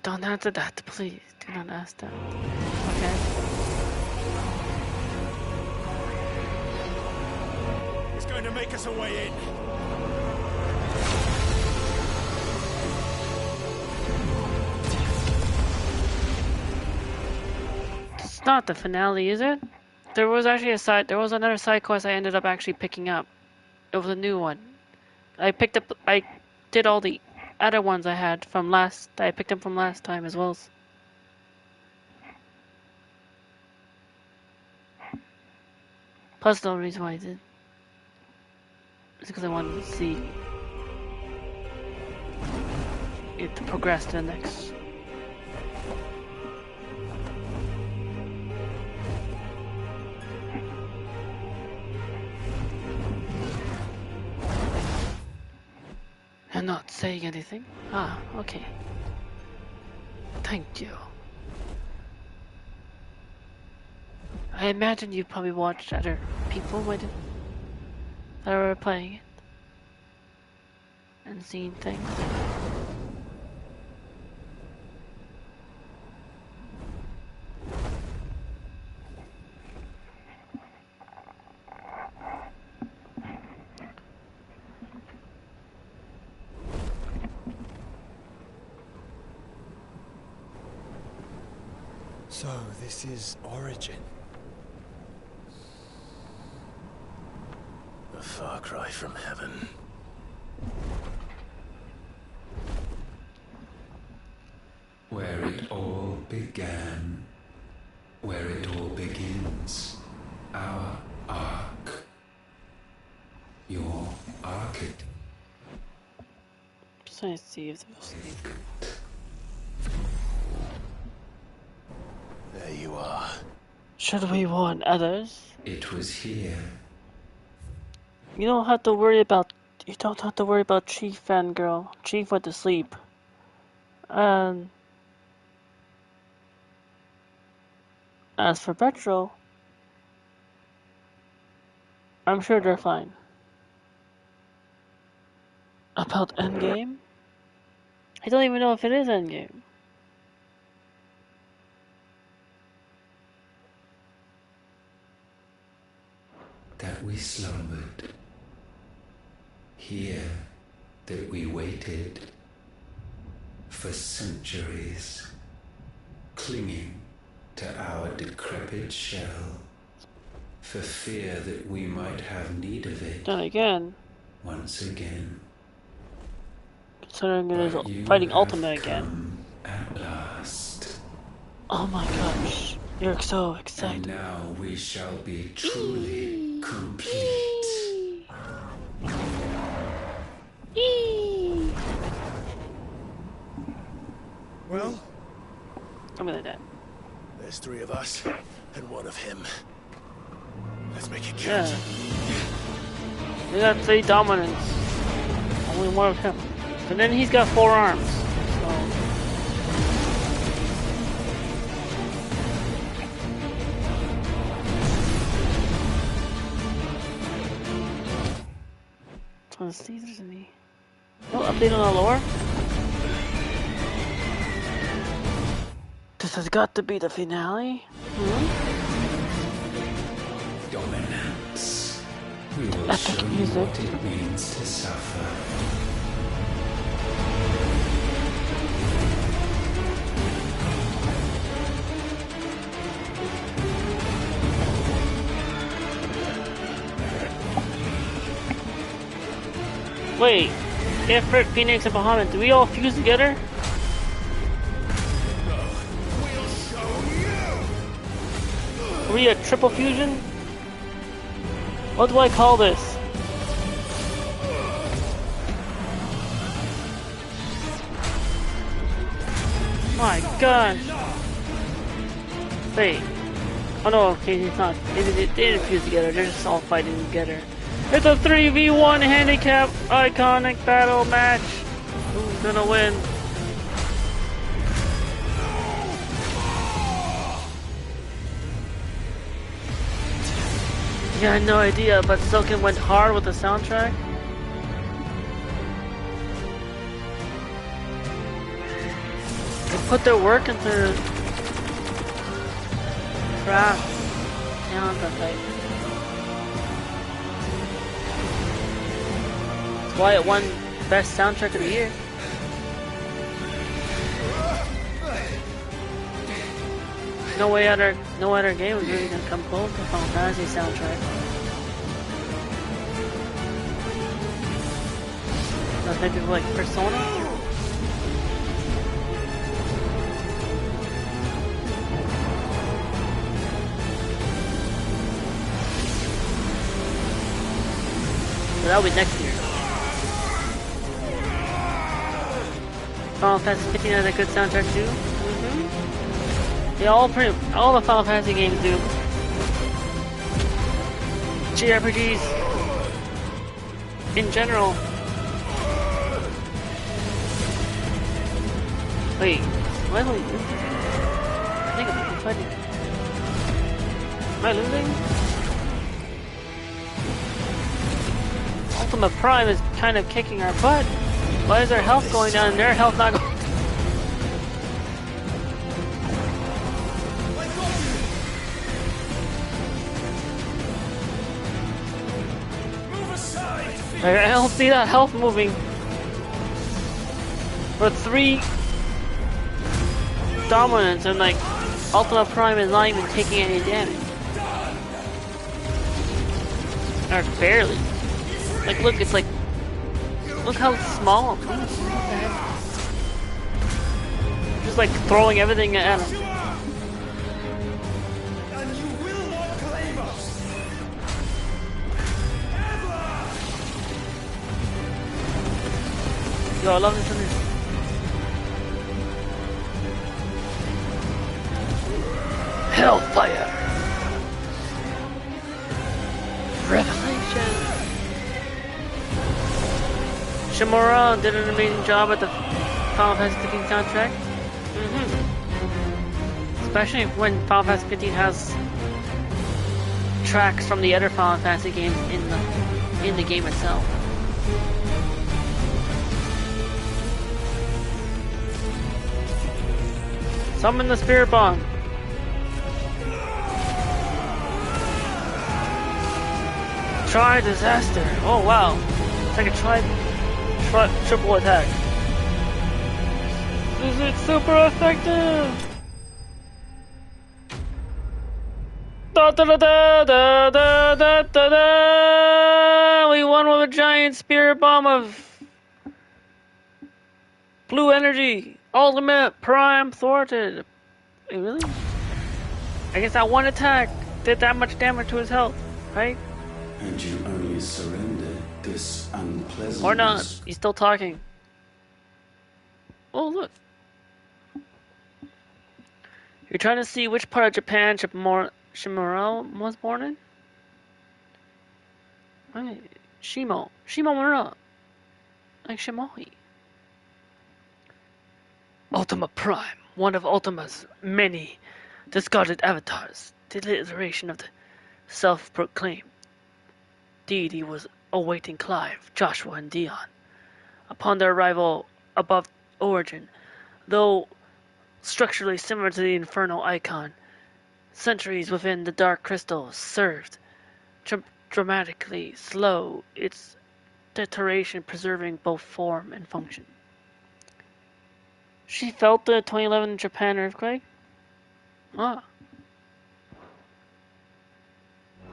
Don't answer that, please. Do not ask that. Okay. It's going to make us a way in. It's not the finale, is it? There was another side quest I ended up actually picking up. It was a new one. I did all the other ones I had from I picked them from last time as well. Plus the only reason why I did is because I wanted to see it to progress to the next. I'm not saying anything. Ah, okay. Thank you. I imagine you probably watched other people that were playing it and seen things. So, this is Origin. A far cry from heaven. Where it all began, where it all begins, our arc. Your arcade. Just trying to see if there was anything. There you are. Should we warn others? It was here. You don't have to worry about Chief, fangirl. Chief went to sleep. And as for Petro, I'm sure they're fine. About Endgame? I don't even know if it is Endgame. That we slumbered. Here that we waited for centuries, clinging to our decrepit shell, for fear that we might have need of it. Then again, once again. Considering it is fighting Ultimate again. At last. Oh my gosh, you're so excited. And now we shall be truly complete. Well? Something like that. There's 3 of us and 1 of him. Let's make it count. Yeah. We got 3 dominants. Only 1 of him. And then he's got 4 arms. So let's see if there's any. Oh, update on the lore? This has got to be the finale? Dominance. We will Epic show music. you what it means to suffer. Wait, Ifrit, Phoenix, and Bahamut, do we all fuse together? Are we a triple fusion? What do I call this? My gosh. Wait. Oh no, okay, it's not. They didn't fuse together, they're just all fighting together. It's a 3v1 handicap iconic battle match. Who's gonna win? Yeah, I had no idea, but Silken went hard with the soundtrack. They put their work into their craft. Talent, I think. That's why it won Best Soundtrack of the Year. No other game was really gonna come close to Final Fantasy soundtrack. Unless maybe like Persona? So that'll be next year. Final Fantasy 15 has a good soundtrack too. Yeah, all the Final Fantasy games do. JRPGs in general. Wait, am I losing? I think I'm fighting. Am I losing? Ultimate Prime is kind of kicking our butt. Why is our health going down and their health not going? I don't see that health moving. But 3 dominance and like Ultimate Prime is not even taking any damage. Or barely. Like look, it's like look how small. What the heck? Just like throwing everything at him. Yo, I love this in this. Hellfire! Revelation! Shimura did an amazing job at the Final Fantasy 15 soundtrack. Especially when Final Fantasy 15 has tracks from the other Final Fantasy games in the game itself. Summon the Spirit Bomb. Try Disaster. Oh wow. It's like a triple attack. Is it super effective? Da, da, da, da, da, da, da, da, da. We won with a giant spirit bomb of blue energy. Ultimate Prime thwarted. Wait, really? I guess that one attack did that much damage to his health, right? And you only surrender this unpleasantness. Or not. He's still talking. Oh, look. You're trying to see which part of Japan Shimura was born in? Right. Shimomura. Like Shimohi. Ultima Prime, one of Ultima's many discarded avatars, the iteration of the self-proclaimed deity was awaiting Clive, Joshua, and Dion. Upon their arrival above Origin, though structurally similar to the Infernal icon, centuries within the Dark Crystal served dramatically slow its deterioration, preserving both form and function. She felt the 2011 Japan earthquake? Ah.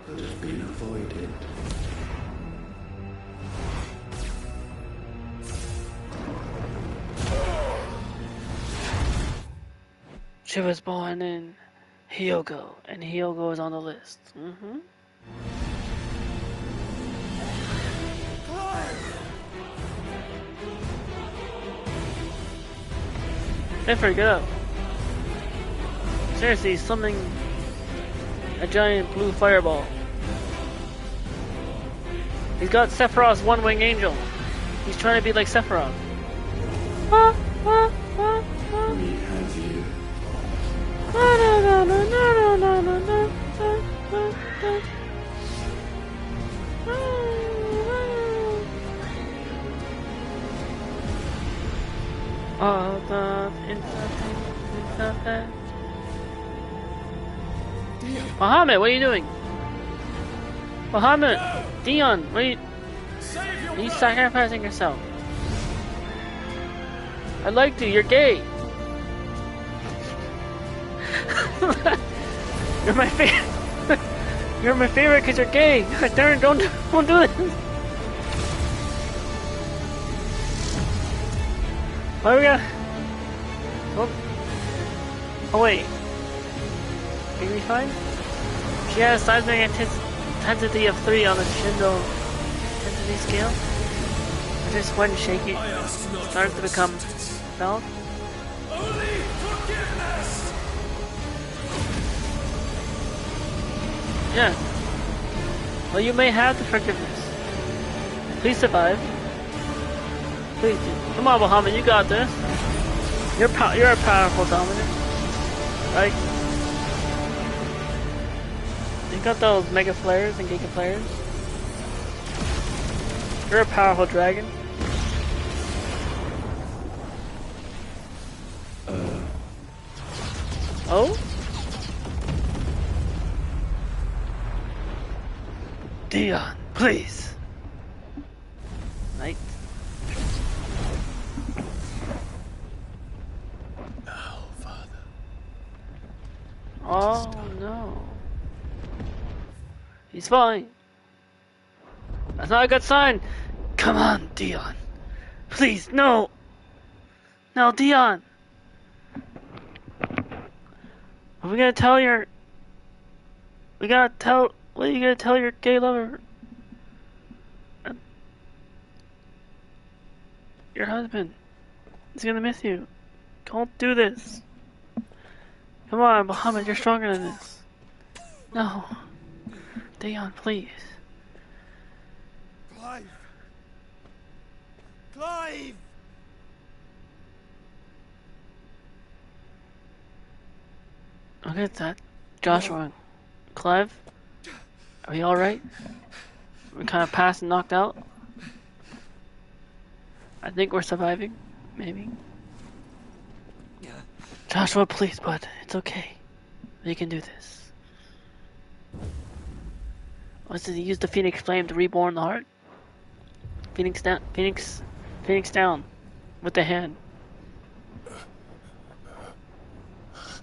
Could have been avoided. She was born in Hyogo, and Hyogo is on the list. Mm-hmm. Clifford, get up. Seriously, he's summoning a giant blue fireball. He's got Sephiroth's one-winged angel. He's trying to be like Sephiroth. We have you. All the Muhammad, what are you doing? Muhammad, Dion, what are you sacrificing yourself? I like you, you're gay. You're my favorite. You're my favorite because you're gay. Darren, don't do this. Why we got? Oh wait. Are we fine? She has seismic intensity of 3 on the Shindo intensity scale. I just went and shake it. Starts to become felt. Only forgiveness! Yeah. Well, you may have the forgiveness. Please survive. Please do. Come on, Muhammad, you got this. You're a powerful dominant, right? You got those mega flares and giga flares. You're a powerful dragon. Oh? Dion, please. Right? Now, Father. Oh no. He's fine. That's not a good sign. Come on, Dion. Please, no. No, Dion. Are we gonna tell your... What are you gonna tell your gay lover? Your husband. He's gonna miss you. Don't do this. Come on, Muhammad, you're stronger than this. No. Dion, please. Clive! Clive! Look at that. Joshua. Clive? Are we alright? We kind of passed and knocked out? I think we're surviving. Maybe. Joshua, please, bud. It's okay. We can do this. What's it? Use the Phoenix Flame to reborn the heart? Phoenix down. Phoenix down. With the hand.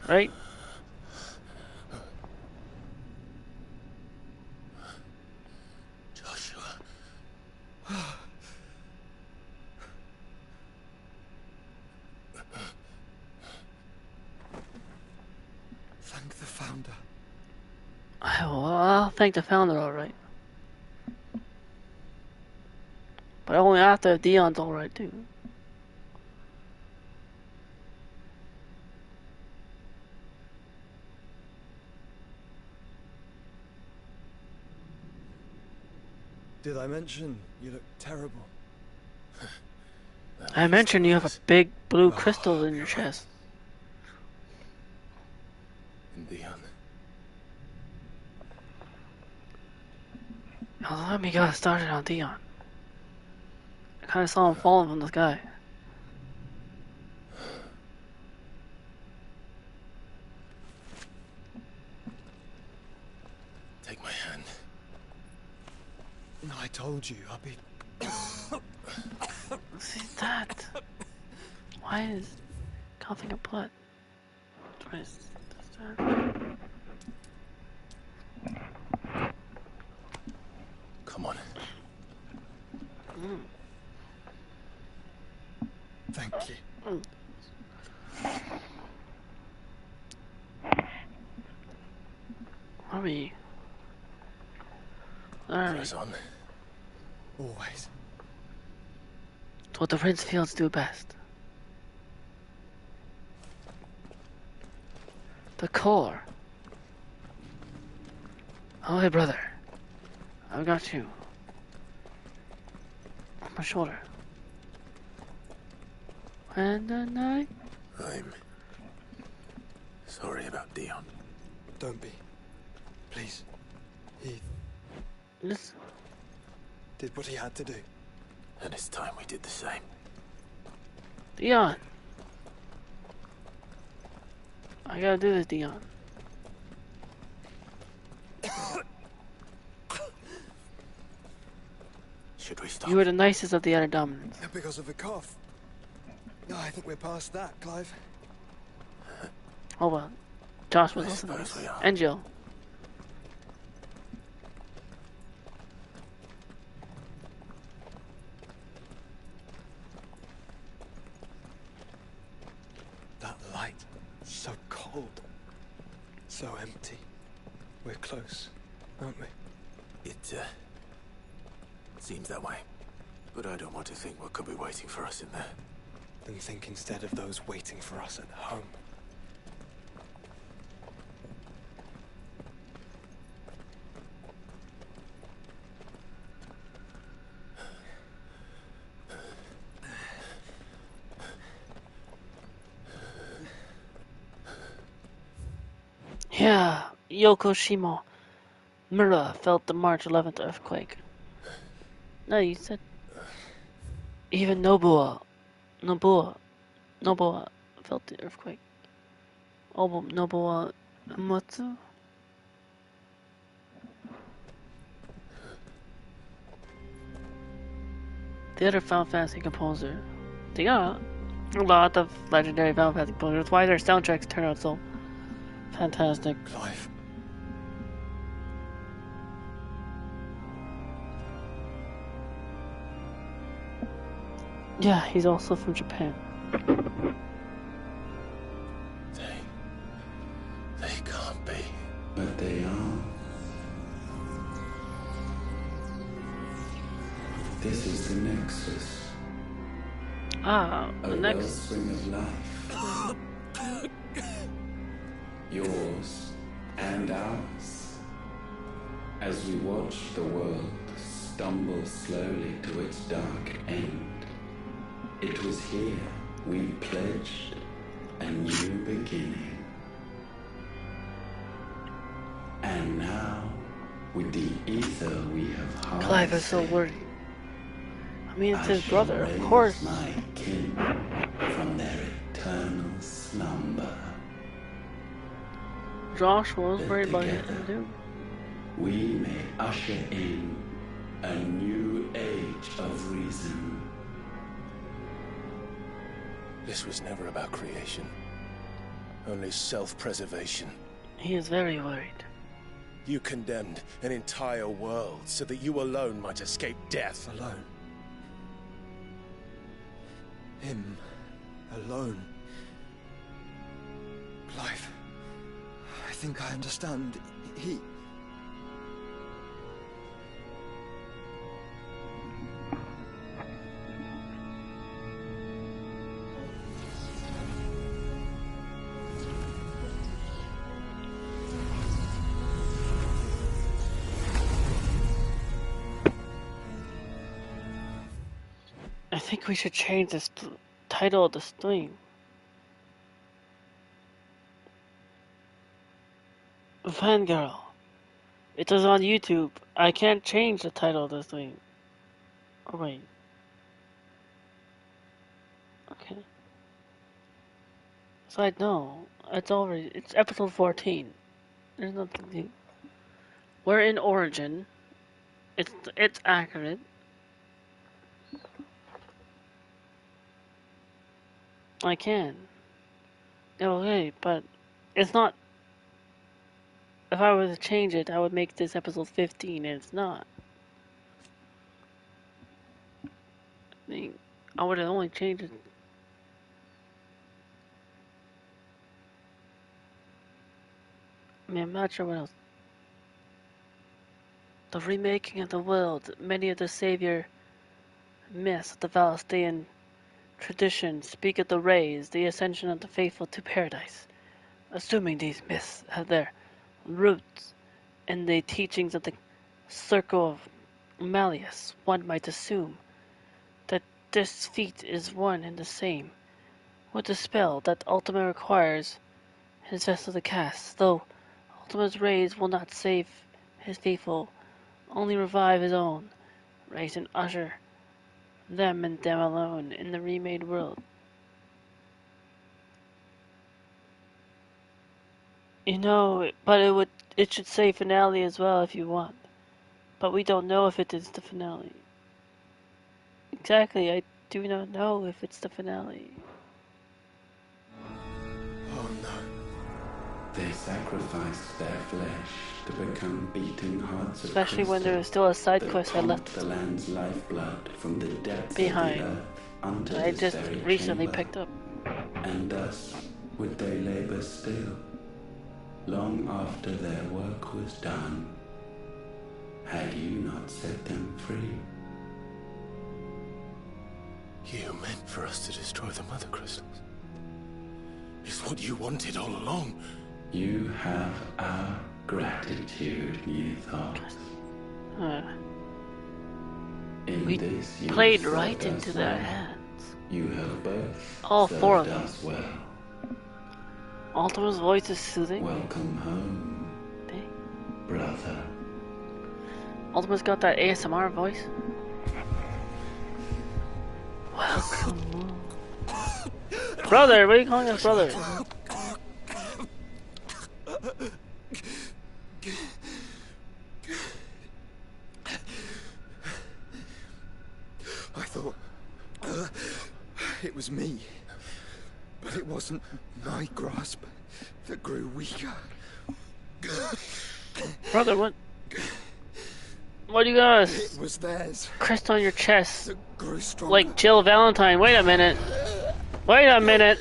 Right? thank the founder, alright. But only after Dion's alright, too. Did I mention you look terrible? I mentioned you have a big blue crystal in your chest. And Dion. Now let me get started on Dion. I kinda saw him falling from the sky. Take my hand. I told you I'll be... See that? Why is coughing up blood? Twice. Come on. Thank you. Mommy. Press on. Always. It's what the Rinsfields do best. The core. Oh, hey, brother. I've got you. On my shoulder. And the night. I'm sorry about Dion. Don't be. Please. He Listen. did what he had to do. And it's time we did the same. Dion. I gotta do this, Dion. Should we stop? You were the nicest of the other dominants. Because of the cough. No, I think we're past that, Clive. Oh well. Josh was I listening. suppose we are. And Jill. That light, so cold. So empty. We're close, aren't we? It seems that way. But I don't want to think what could be waiting for us in there. Then think instead of those waiting for us at home. Yeah, Yokoshima Mura felt the March 11th earthquake. No, you said... Even Nobuo felt the earthquake. Nobuo Matsu? The other Final Fantasy composer. They got a lot of legendary Final Fantasy composers. That's why their soundtracks turn out so fantastic. Clive. Yeah, he's also from Japan. They can't be. But they are. This is the Nexus. Ah, a the Nexus. wellspring of life. Yours and ours. As we watch the world stumble slowly to its dark end, it was here we pledged a new beginning. And now, with the ether we have harnessed, Clive is so worried. I mean, it's I his brother, shall of course. raise my kin from their eternal slumber. Josh was That worried about together him too. we may usher in a new age of reason. This was never about creation. Only self-preservation. He is very worried. You condemned an entire world so that you alone might escape death. Alone. Him. Alone. Clive. I think I understand. think we should change this title of the stream. Fangirl. It is on YouTube. I can't change the title of the stream. Oh, wait. Okay. So no. It's already. It's episode 14. There's nothing new. We're in Origin. It's accurate. I can. Okay, but it's not. If I were to change it, I would make this episode 15, and it's not. I mean, I would have only changed it. I mean, I'm not sure what else. The remaking of the world, many of the savior myths of the Valestian tradition speak of the rays, the ascension of the faithful to paradise. Assuming these myths have their roots in the teachings of the Circle of Malleus, one might assume that this feat is one and the same with the spell that Ultima requires his vessel to cast, though Ultima's rays will not save his faithful, only revive his own race and usher them and them alone in the remade world. You know, but it should say finale as well if you want. But we don't know if it is the finale. Exactly, I do not know if it's the finale. Oh no. They sacrificed their flesh to become beating hearts of Especially when crystal there is still a side quest I left the land's lifeblood from the depths behind. of the earth unto I this just very recently chamber. picked up. And thus would they labor still, long after their work was done, had you not set them free. You meant for us to destroy the mother crystals. It's what you wanted all along. You have our gratitude, new thought. We played right into their hands. You have both all four of them. us well. Ultima's voice is soothing. Welcome home, brother. Ultima's got that ASMR voice. Welcome home. Brother, what are you calling us brother? I thought it was me, but it wasn't my grasp that grew weaker. Brother, what? What do you got? It was theirs. Crest on your chest. That grew stronger. Like Jill Valentine. Wait a minute. Wait a minute.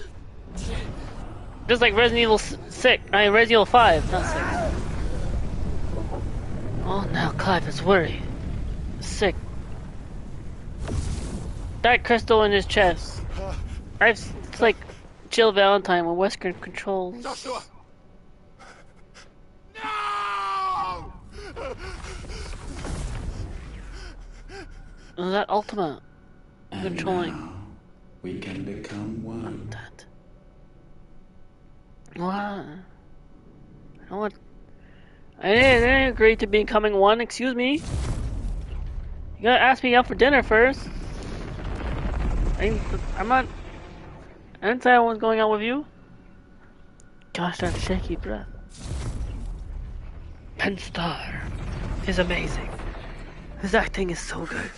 Just like Resident Evil 6. I mean, Resident Evil 5, not 6. Oh, now Clive is worried. Sick. That crystal in his chest. It's like Jill Valentine with Western controls. Joshua! Oh, that Ultima And controlling. now we can become one. What? I don't want. I didn't agree to becoming one. Excuse me. You gotta ask me out for dinner first. I'm not. I didn't say I was going out with you. Gosh, that shaky breath. Penstar is amazing. His acting is so good.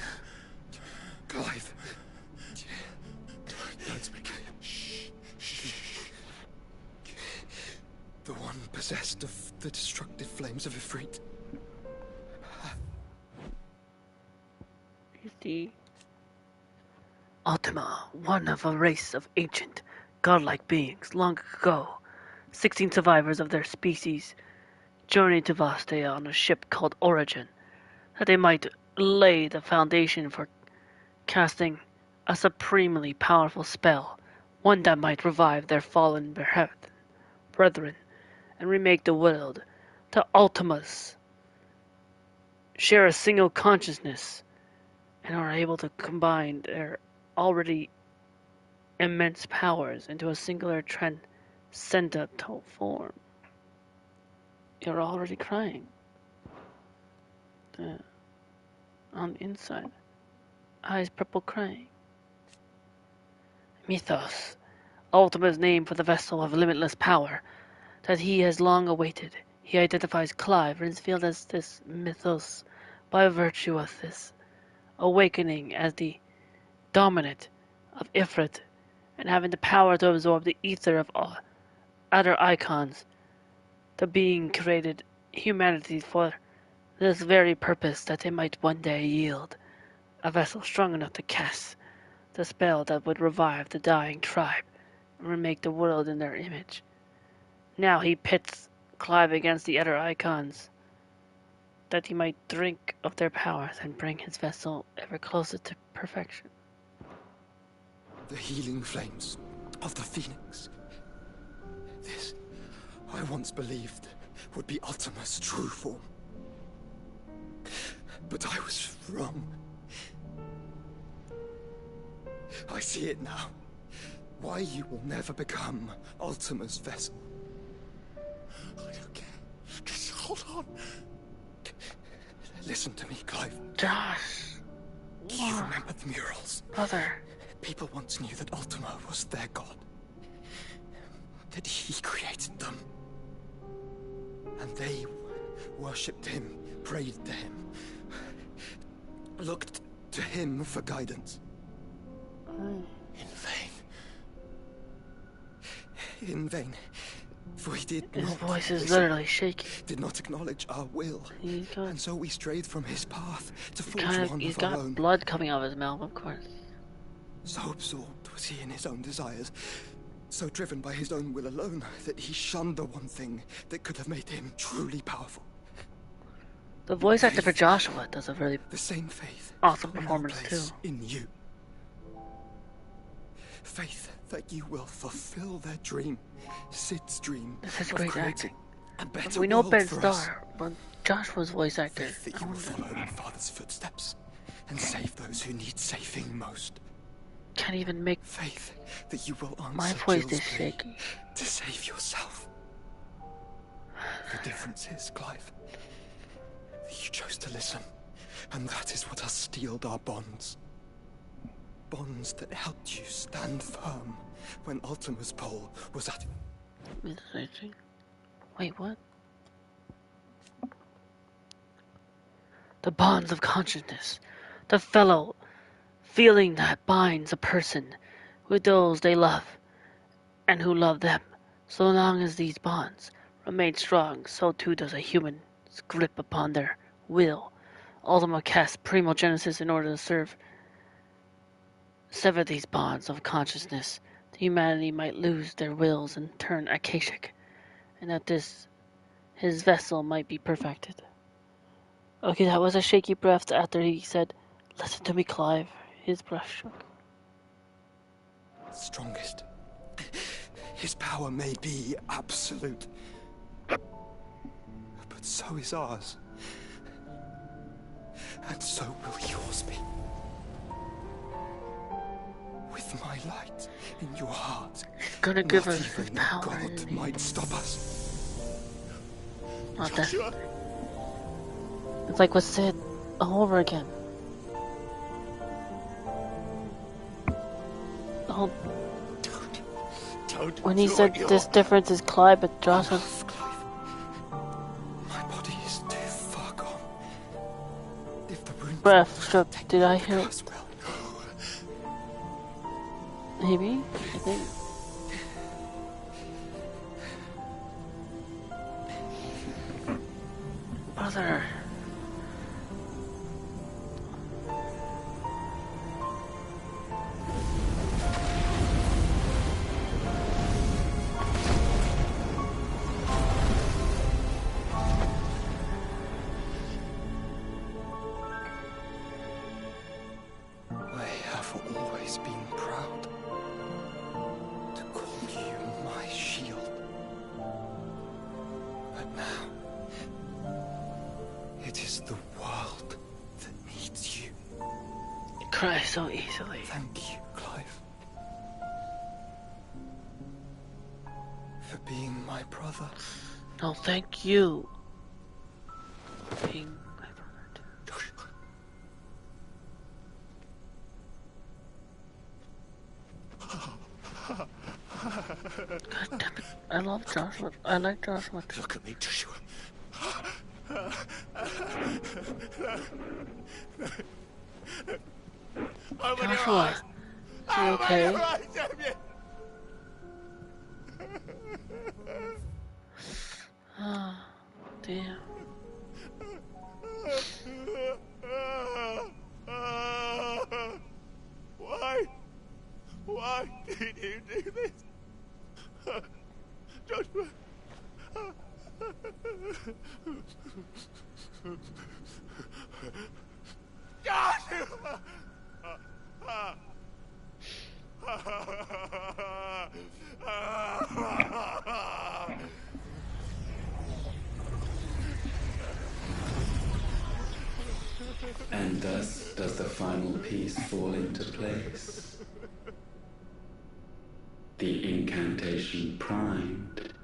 Clive. Don't speak. Shh. The one possessed of the destructive flames of Ifrit. Is the Ultima, one of a race of ancient, godlike beings long ago. 16 survivors of their species journeyed to Vastea on a ship called Origin, that they might lay the foundation for casting a supremely powerful spell, one that might revive their fallen brethren and remake the world. The Ultimas share a single consciousness and are able to combine their already immense powers into a singular transcendental form. You're already crying. On the inside, eyes purple crying. Mythos, Ultima's name for the vessel of limitless power that he has long awaited. He identifies Clive Rinsfield as this mythos by virtue of this awakening as the dominant of Ifrit and having the power to absorb the ether of all other icons. The being created humanity for this very purpose, that they might one day yield a vessel strong enough to cast the spell that would revive the dying tribe and remake the world in their image. Now he pits Clive against the other icons, that he might drink of their powers and bring his vessel ever closer to perfection. The healing flames of the Phoenix. This, I once believed, would be Ultima's true form. But I was wrong. I see it now. Why you will never become Ultima's vessel. I don't care. Just hold on. Listen to me, Clive. Josh. You remember the murals? Brother. People once knew that Ultima was their god. That he created them. And they worshipped him, prayed to him, looked to him for guidance. In vain. In vain. For he did his not voice is listen, literally shaking. Did not acknowledge our will. And so we strayed from his path to forge one He's of our got own. blood coming out of his mouth, of course. So absorbed was he in his own desires, so driven by his own will alone, that he shunned the one thing that could have made him truly powerful. The voice actor for Joshua does a really the same faith awesome performance too. In you. Faith that you will fulfill their dream, Sid's dream. This is of great creating acting. a better We know world Ben for Starr, but Joshua's voice actor. Faith that you will follow in Father's footsteps and save those who need saving most. Can't even make faith that you will answer my voice Jill's is plea shaky. To save yourself. The difference is, Clive, that you chose to listen, and that is what has steeled our bonds. Bonds that helped you stand firm when Ultima's pole was at. Wait, what? The bonds of consciousness, the fellow feeling that binds a person with those they love and who love them. So long as these bonds remain strong, so too does a human's grip upon their will. Ultima casts Primogenesis in order to sever these bonds of consciousness. The humanity might lose their wills and turn Akashic, and that his vessel might be perfected. Okay, that was a shaky breath after he said, "Listen to me, Clive." His breath shook. Strongest. His power may be absolute, but so is ours. And so will yours be. With my light in your heart, he's gonna give us his power. God might stop us. Not that. It's like with Sid all over again. Oh, when he said this difference is Clive, but Josh was. My body is too far gone. If the room breath shook. Did I hear it? Maybe? I think. Brother. Cry so easily. Thank you, For being my brother. No, thank you. For being my brother too. God damn it. I love Joshua. I like Joshua too. Look at me, Joshua. Joshua, are you okay? Oh, damn. Why did you do this? Joshua. Joshua! And thus does the final piece fall into place. The incantation primed,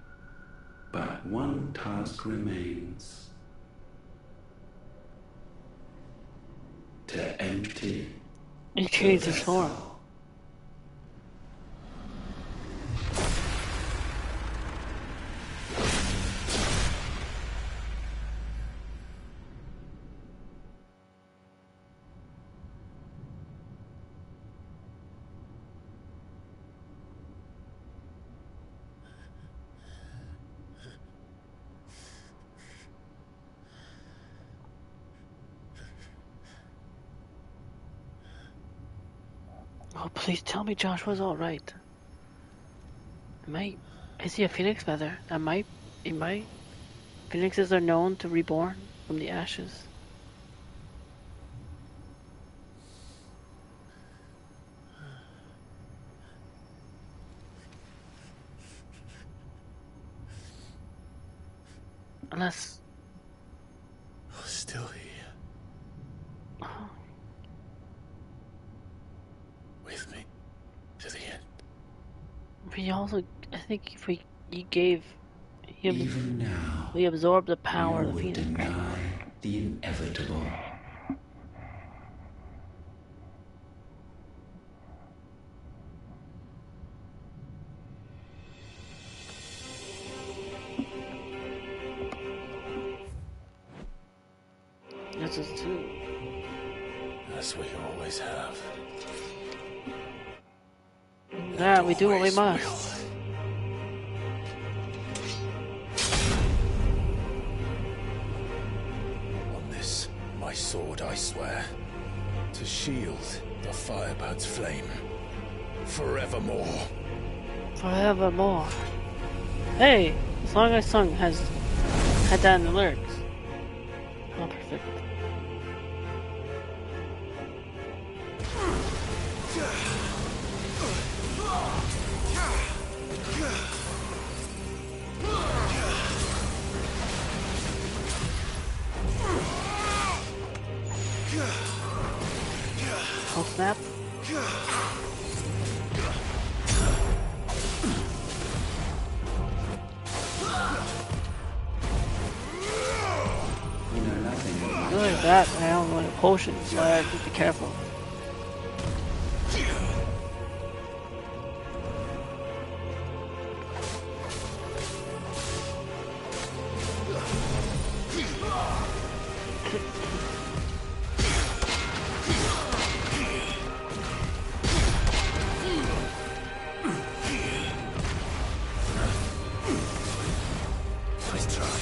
but one task remains. To empty He changed his form. Oh, please tell me Joshua's alright. Is he a phoenix feather? Phoenixes are known to reborn from the ashes. Unless... I'm still here. Oh. With me. To the end. He also, I think if he even now, we absorb the power you of the would phoenix. deny the inevitable. This is true. As we always have. Yeah, we do what we must. On this, my sword, I swear, to shield the firebird's flame forevermore. Forevermore. Hey, the song I sung had that in the lyrics. Oh, perfect. Oh, snap. Look at that, I don't want a potion, so I have to be careful. Nice try.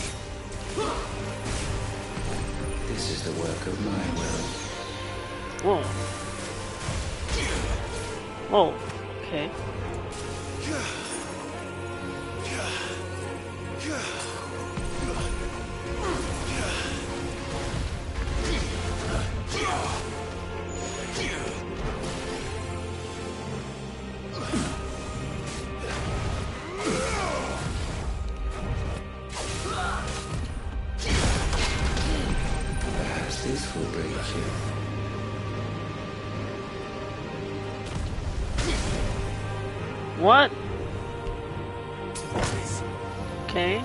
This is the work of my will. Whoa. Whoa. Okay. Perhaps this will break you. What? Okay.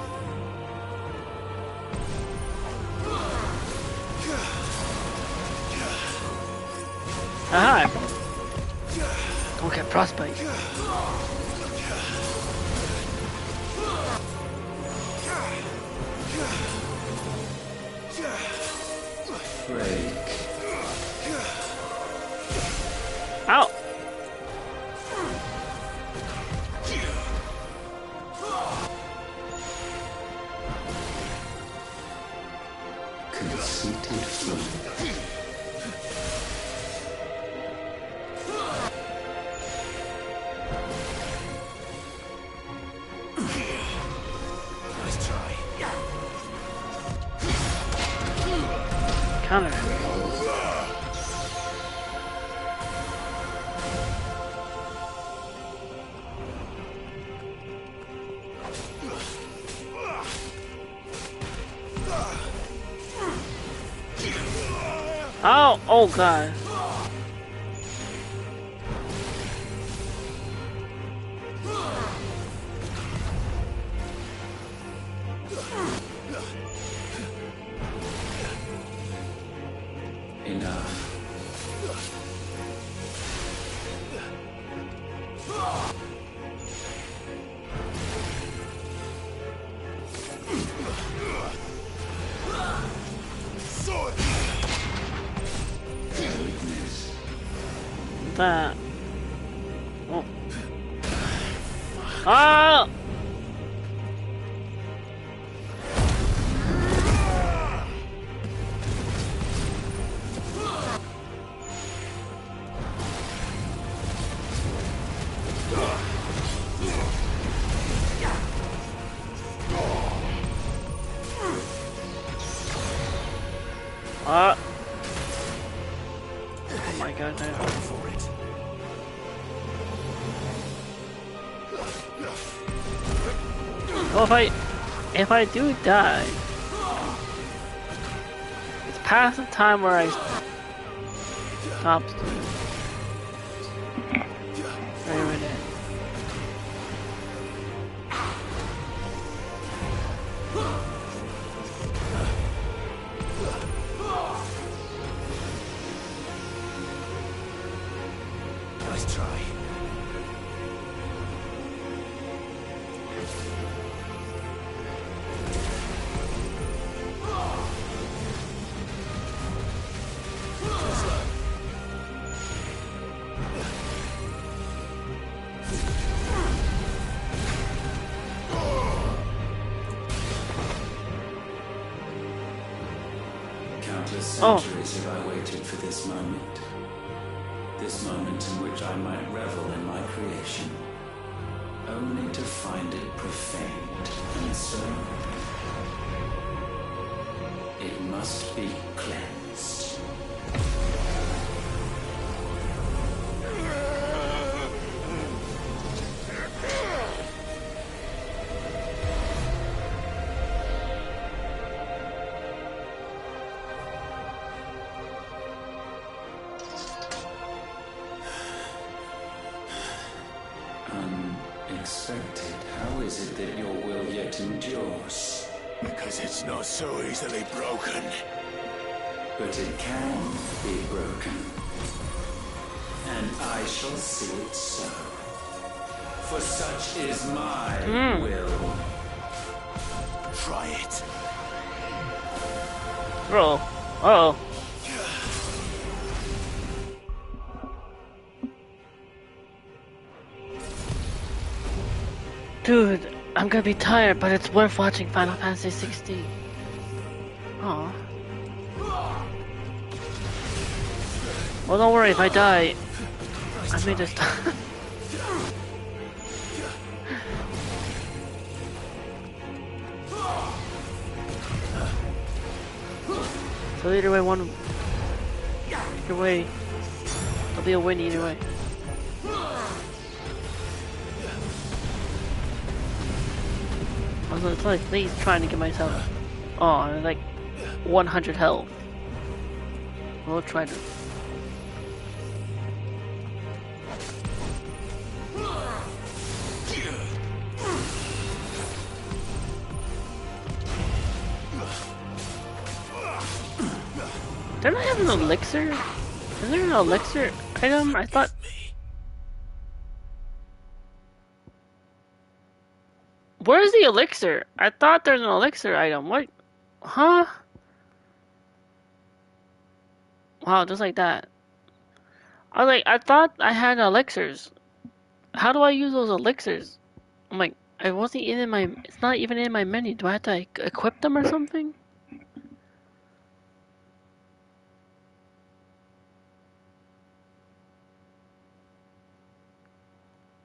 Aha! Don't get frostbite. Break. Ow! Conceited fool. Nice try. Counter. Oh, oh god. Enough. That. Oh. Ah! Ah! Oh my god, no. Well, if I do die, it's past the time where I stop. Wait a minute. Nice try. Countless centuries have I waited for this moment. This moment in which I might revel in my creation, only to find it profaned and so it must be cleansed. Unexpected. How is it that your will yet endures? Because it's not so easily broken. But it can be broken. And I shall see it so. For such is my will. Try it. Roll. Uh-oh. Dude, I'm gonna be tired, but it's worth watching Final Fantasy 16. Aw. Well, don't worry, if I die, I may just die. So either way, either way, it'll be a win either way. Also, it's like at least trying to get myself, like 100 health. We'll try to. Don't I have an elixir? Is there an elixir item? I thought... Where's the elixir? I thought there's an elixir item. What? Huh? Wow, just like that. I thought I had elixirs. How do I use those elixirs? I'm like, I wasn't even in my... It's not even in my menu. Do I have to like, equip them or something?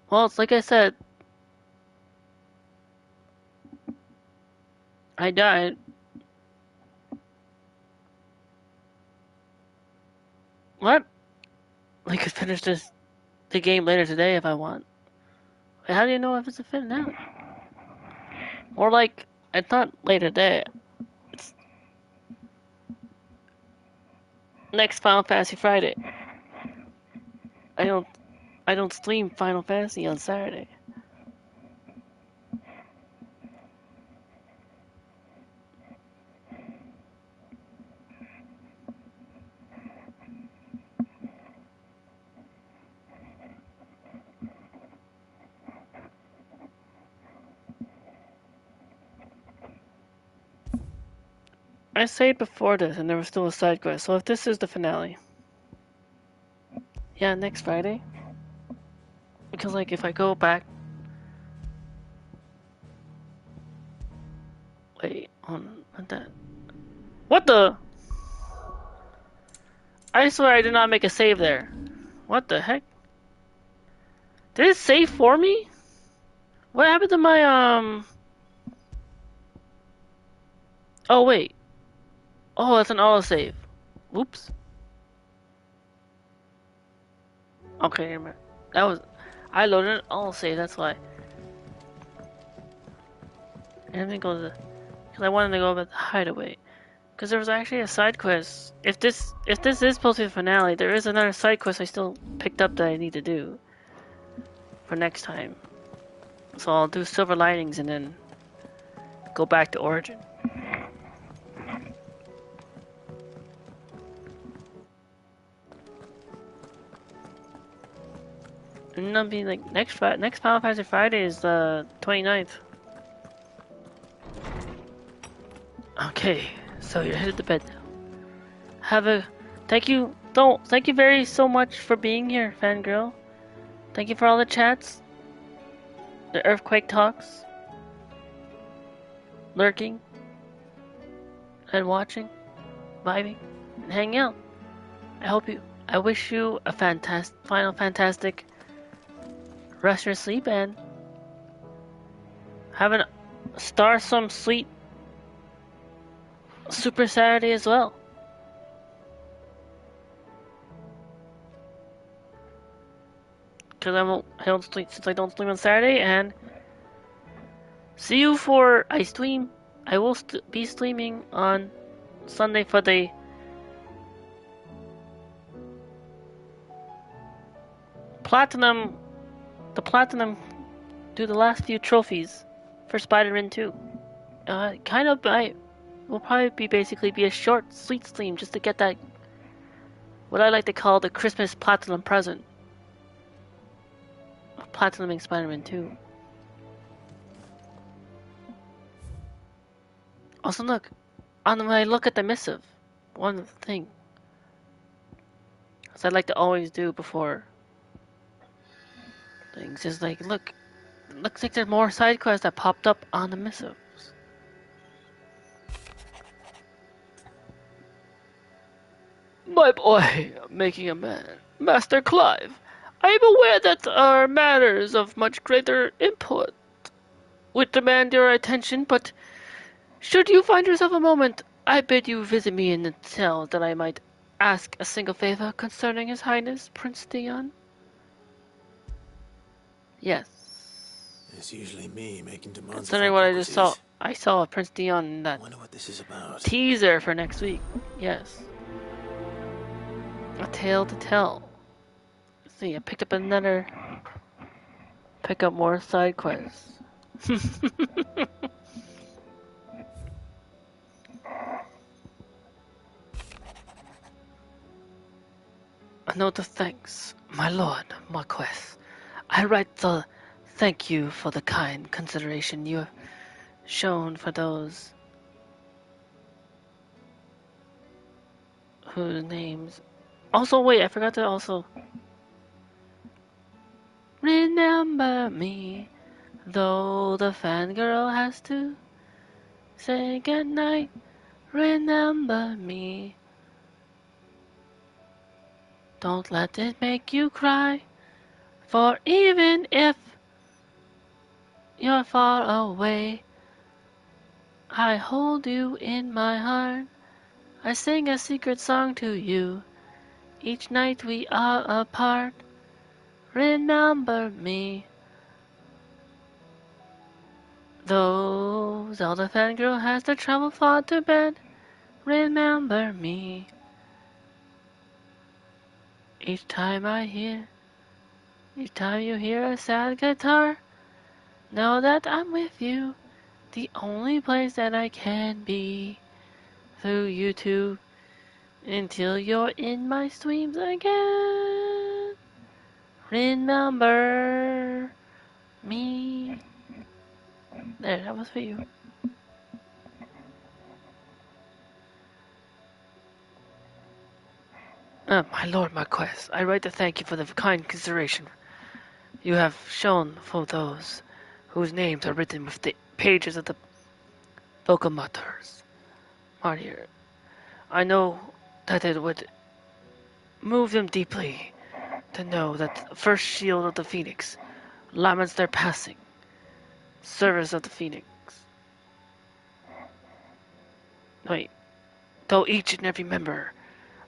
Well, it's like I said. I died. What? I could finish the game later today if I want. Wait, how do you know if it's a fit now? Or like, it's not later today. It's next Final Fantasy Friday. I don't stream Final Fantasy on Saturday. I saved before this and there was still a side quest, so if this is the finale. Yeah, next Friday. Because like if I go back... Wait, on that... What the? I swear I did not make a save there. What the heck? Did it save for me? What happened to my, Oh, wait. Oh, that's an autosave. Whoops. Okay, that was... I loaded an autosave, that's why. And then go to the... Because I wanted to go about the hideaway. Because there was actually a side quest. If this is supposed to be the finale, there is another side quest I still picked up that I need to do. For next time. So I'll do Silver Linings and then go back to Origin. And that'll be like next Final Fantasy Friday is the 29th. Okay, so you're headed to bed now. Thank you very so much for being here, fangirl. Thank you for all the chats, the earthquake talks, lurking, and watching, vibing, and hanging out. I wish you a fantastic rest your sleep and have a starsome sweet Super Saturday as well. Because I don't sleep since I don't stream on Saturday, and see you for I will be streaming on Sunday for the platinum. Do the last few trophies for Spider-Man 2. Will probably be a short, sweet stream just to get that, what I like to call the Christmas platinum present. Of platinuming Spider-Man 2. Also look, when I look at the missive, one thing, as I like to always do before things, is like, look, it looks like there's more side quests that popped up on the missives. My boy, making a man. Master Clive, I am aware that are matters of much greater import would demand your attention, but should you find yourself a moment, I bid you visit me in the cell that I might ask a single favor concerning His Highness Prince Theon. Yes. It's usually me making demands. Considering what I just saw, I saw Prince Theon in that I wonder what this is about. Teaser for next week. Yes. A tale to tell. Let's see, I picked up pick up more side quests. A note of thanks, my lord Marquess. I write the thank you for the kind consideration you have shown for those whose names... Also, wait, I forgot to also... Remember me, though the fangirl has to say goodnight. Remember me. Don't let it make you cry, for even if you're far away, I hold you in my heart. I sing a secret song to you. Each night we are apart. Remember me. Though Zelda fangirl has to travel far to bed. Remember me. Each time you hear a sad guitar, know that I'm with you. The only place that I can be. Through you two. Until you're in my streams again. Remember me. There, that was for you. My lord Marquess, I write to thank you for the kind consideration you have shown for those whose names are written with the pages of the Book of Martyrs. Martyr. I know that it would move them deeply to know that the first shield of the Phoenix laments their passing. Service of the Phoenix. Wait. Though each and every member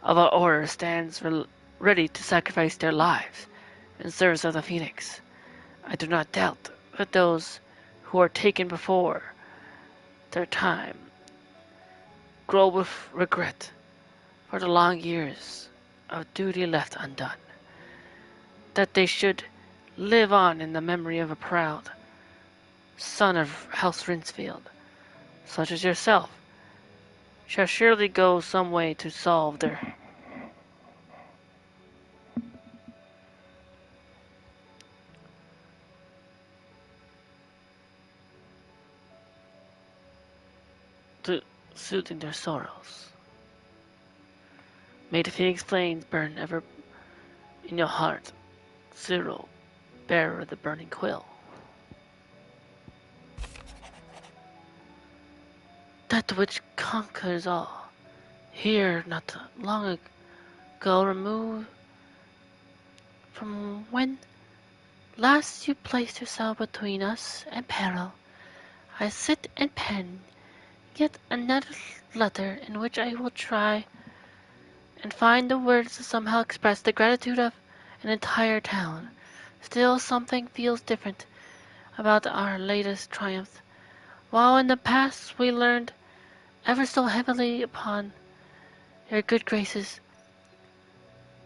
of our order stands ready to sacrifice their lives in service of the Phoenix, I do not doubt that those who are taken before their time grow with regret for the long years of duty left undone, that they should live on in the memory of a proud son of House Rinsfield, such as yourself, shall surely go some way to solve their to soothing their sorrows. May the Phoenix flames burn ever in your heart, Cyril, bearer of the burning quill. That which conquers all, here not long ago removed from when last you placed yourself between us and peril, I sit and pen yet another letter in which I will try and find the words to somehow express the gratitude of an entire town. Still something feels different about our latest triumph. While in the past we learned ever so heavily upon your good graces,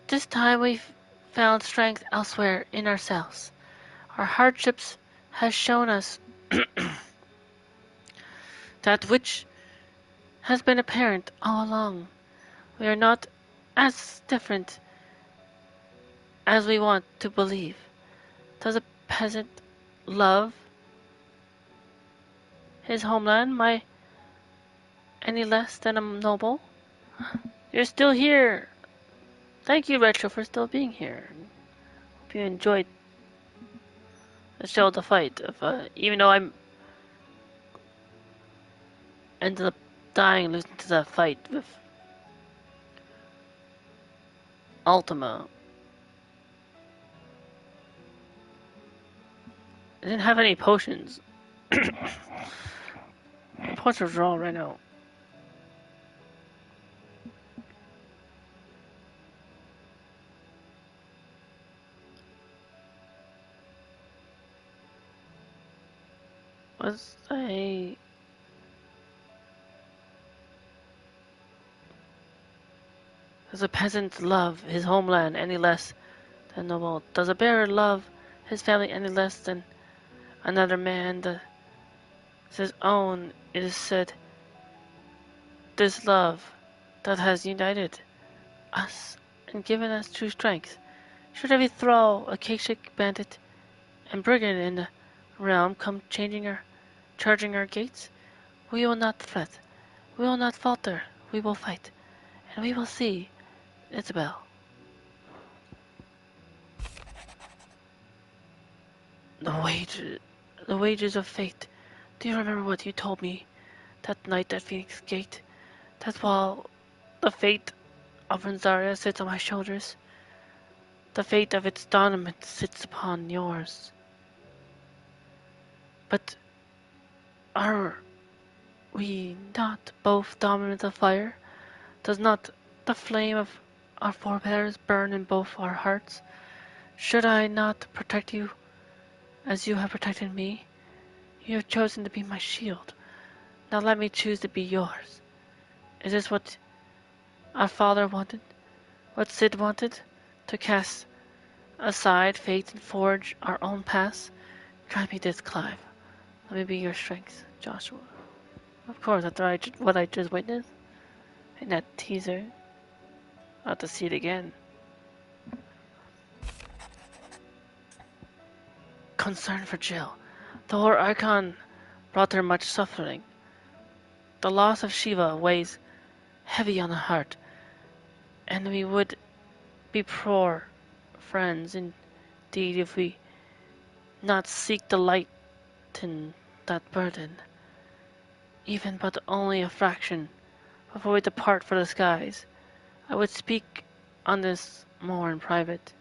this time we've found strength elsewhere in ourselves. Our hardships has shown us that which has been apparent all along. We are not as different as we want to believe. Does a peasant love his homeland any less than a noble? You're still here. Thank you, Retro, for still being here. Hope you enjoyed the show, the fight. Even though I'm ended up dying, losing to that fight with Ultima. I didn't have any potions. My potions are all right now. Was I... Does a peasant love his homeland any less than noble? Does a bearer love his family any less than another man that is his own? It is said, this love that has united us and given us true strength. Should every thrall, Akashic bandit, and brigand in the realm come charging our gates, we will not fret, we will not falter, we will fight, and we will see Isabel. The wages of fate. Do you remember what you told me that night at Phoenix Gate? That while the fate of Renzaria sits on my shoulders, the fate of its dominant sits upon yours. But are we not both dominant of fire? Does not the flame of our forebears burn in both our hearts? Should I not protect you as you have protected me? You have chosen to be my shield. Now let me choose to be yours. Is this what our father wanted? What Sid wanted? To cast aside fate and forge our own paths? Grant me this, Clive. Let me be your strength, Joshua. Of course, after what I just witnessed in that teaser, I'll have to see it again. Concern for Jill. The War Archon brought her much suffering. The loss of Shiva weighs heavy on the heart, and we would be poor friends indeed if we not seek to lighten that burden, even but only a fraction, before we depart for the skies. I would speak on this more in private.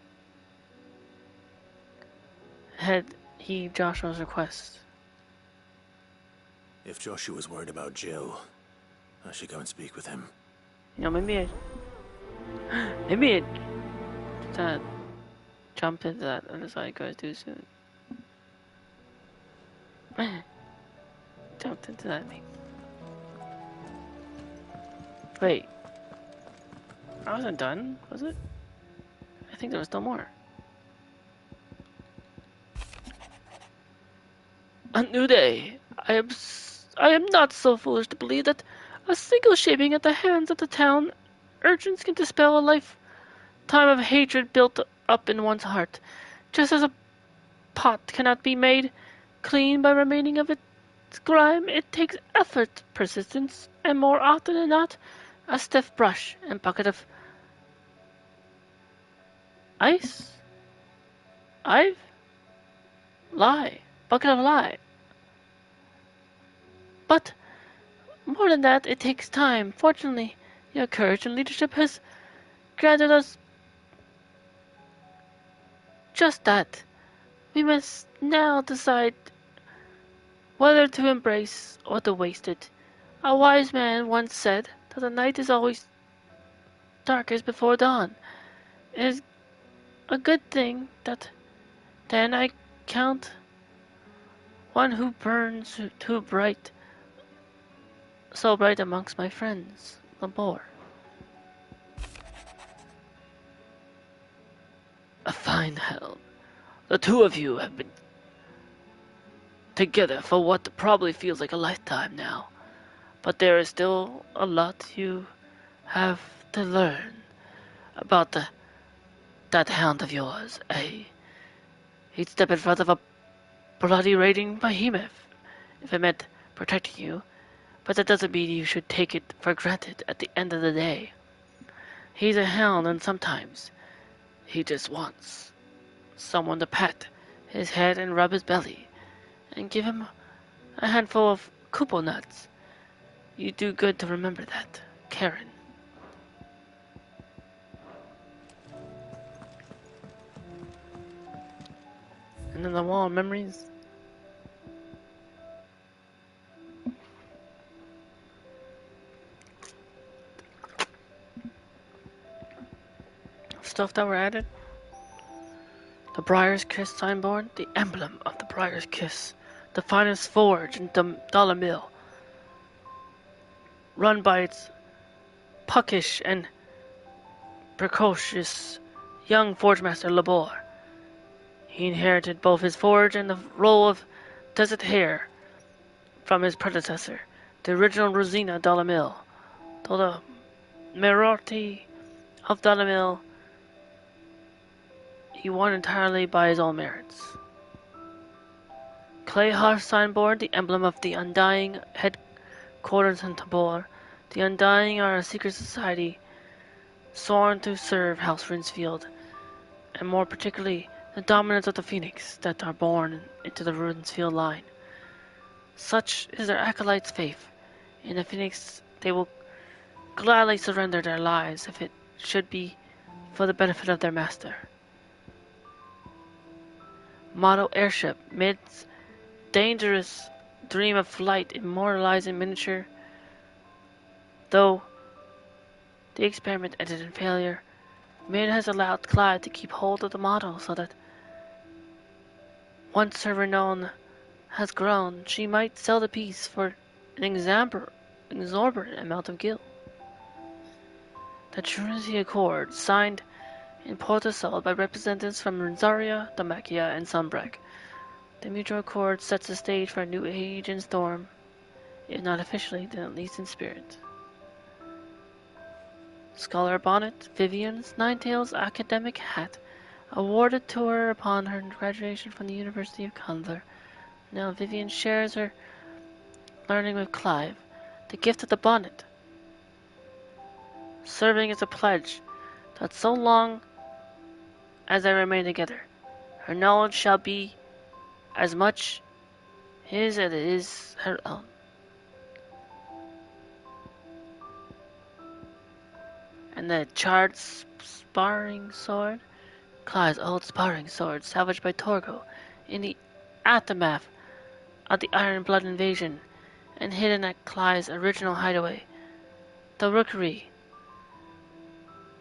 Had he Joshua's request. If Joshua's worried about Jill, I should go and speak with him. You know, maybe I jump into that and decide guys too soon. Jumped into that maybe. Wait. I wasn't done, was it? I think there was still more. A new day. I am not so foolish to believe that a single shaving at the hands of the town urchins can dispel a lifetime of hatred built up in one's heart. Just as a pot cannot be made clean by remaining of its grime, it takes effort, persistence, and more often than not, a stiff brush and bucket of ice? Bucket of lye. But more than that, it takes time. Fortunately, your courage and leadership has granted us just that. We must now decide whether to embrace or to waste it. A wise man once said that the night is always darkest before dawn. It is a good thing that then I count one who burns too bright, so bright amongst my friends, Labor. A fine helm. The two of you have been together for what probably feels like a lifetime now. But there is still a lot you have to learn about that hound of yours, eh? He'd step in front of a bloody raiding behemoth if it meant protecting you, but that doesn't mean you should take it for granted at the end of the day. He's a hound, and sometimes he just wants someone to pat his head and rub his belly and give him a handful of kupo nuts. You do good to remember that, Karen. And then the wall of memories. Stuff that were added. The Briar's Kiss signboard, the emblem of the Briar's Kiss, the finest forge in Dollar Mill, run by its puckish and precocious young forgemaster Labor. He inherited both his forge and the role of desert hare from his predecessor, the original Rosina Dollar Mill. Though the majority of Dollar Mill he won entirely by his own merits. Clay Harsh signboard, the emblem of the Undying headquarters in Tabor. The Undying are a secret society sworn to serve House Rinsfield, and more particularly the dominance of the Phoenix that are born into the Rinsfield line. Such is their acolytes' faith. In the Phoenix, they will gladly surrender their lives if it should be for the benefit of their master. Model airship, mid's dangerous dream of flight immortalized in miniature. Though the experiment ended in failure, Mid has allowed Clive to keep hold of the model so that once her renown has grown, she might sell the piece for an exorbitant amount of gil. The Trinity Accord, signed in Portasol by representatives from Renzaria, Damakia, and Sunbreak. The mutual accord sets the stage for a new age in Storm, if not officially, then at least in spirit. Scholar Bonnet, Vivian's Ninetales academic hat, awarded to her upon her graduation from the University of Conver. Now Vivian shares her learning with Clive, the gift of the bonnet, serving as a pledge that so long as they remain together, her knowledge shall be as much his as it is her own. And the charred sparring sword, Clive's old sparring sword, salvaged by Torgo in the aftermath of the Iron Blood invasion and hidden at Clive's original hideaway. The rookery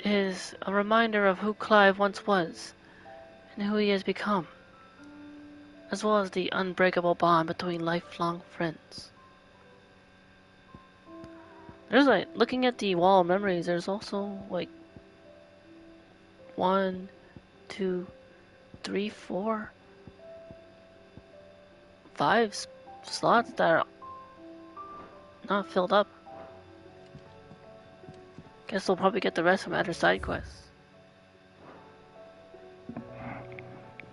is a reminder of who Clive once was and who he has become, as well as the unbreakable bond between lifelong friends. There's like, looking at the wall of memories, there's also like 1, 2, 3, 4, 5 slots that are not filled up. Guess we'll probably get the rest from other side quests,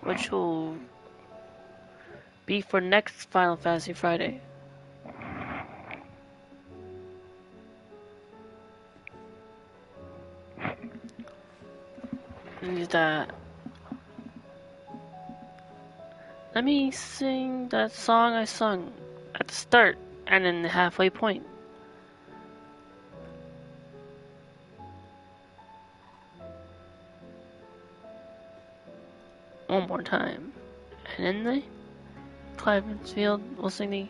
which will be for next Final Fantasy Friday. Is that? Let me sing that song I sung at the start and in the halfway point. One more time. And then the Clive Rinsfield will sing the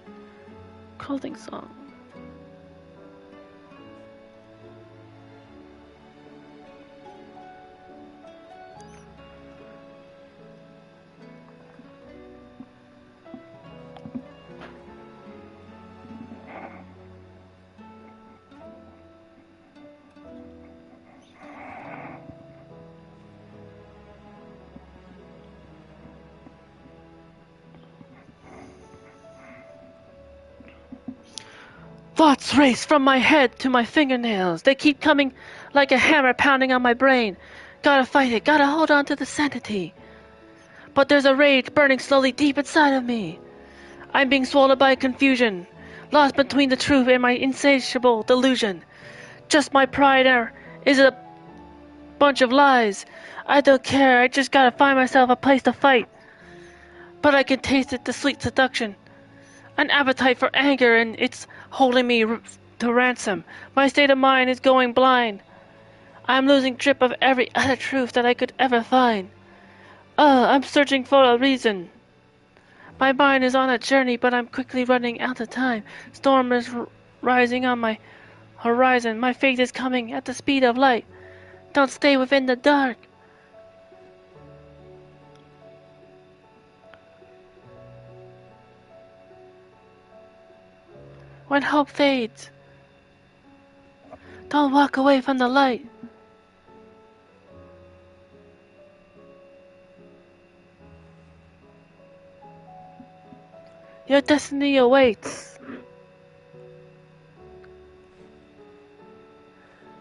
clothing song. Thoughts race from my head to my fingernails. They keep coming like a hammer pounding on my brain. Gotta fight it, gotta hold on to the sanity. But there's a rage burning slowly deep inside of me. I'm being swallowed by confusion, lost between the truth and my insatiable delusion. Just my pride is a bunch of lies. I don't care, I just gotta find myself a place to fight. But I can taste it, the sweet seduction. An appetite for anger, and it's holding me to ransom. My state of mind is going blind. I'm losing grip of every other truth that I could ever find. I'm searching for a reason. My mind is on a journey, but I'm quickly running out of time. Storm is rising on my horizon. My fate is coming at the speed of light. Don't stay within the dark. When hope fades, don't walk away from the light. Your destiny awaits.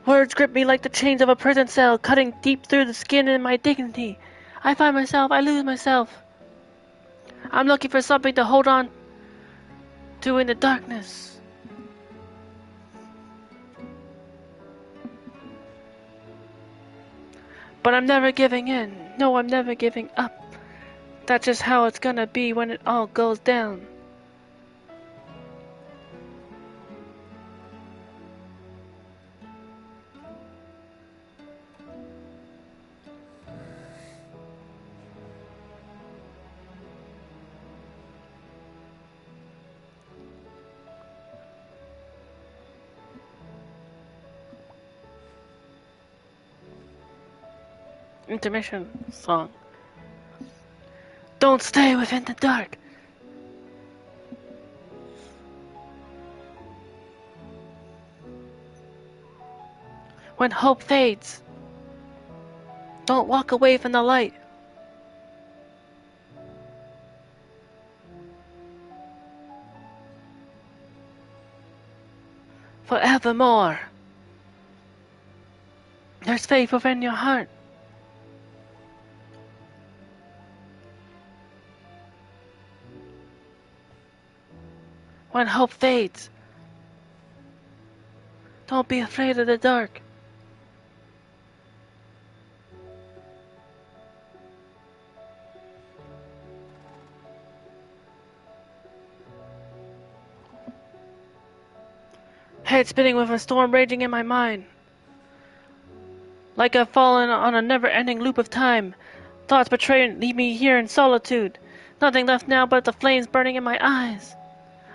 Words grip me like the chains of a prison cell, cutting deep through the skin in my dignity. I find myself, I lose myself. I'm looking for something to hold on to in the darkness. But I'm never giving in. No, I'm never giving up. That's just how it's gonna be when it all goes down. Intermission song. Don't stay within the dark. When hope fades, don't walk away from the light. Forevermore. There's faith within your heart. When hope fades, don't be afraid of the dark. Head spinning with a storm raging in my mind. Like I've fallen on a never-ending loop of time. Thoughts betray and leave me here in solitude. Nothing left now but the flames burning in my eyes.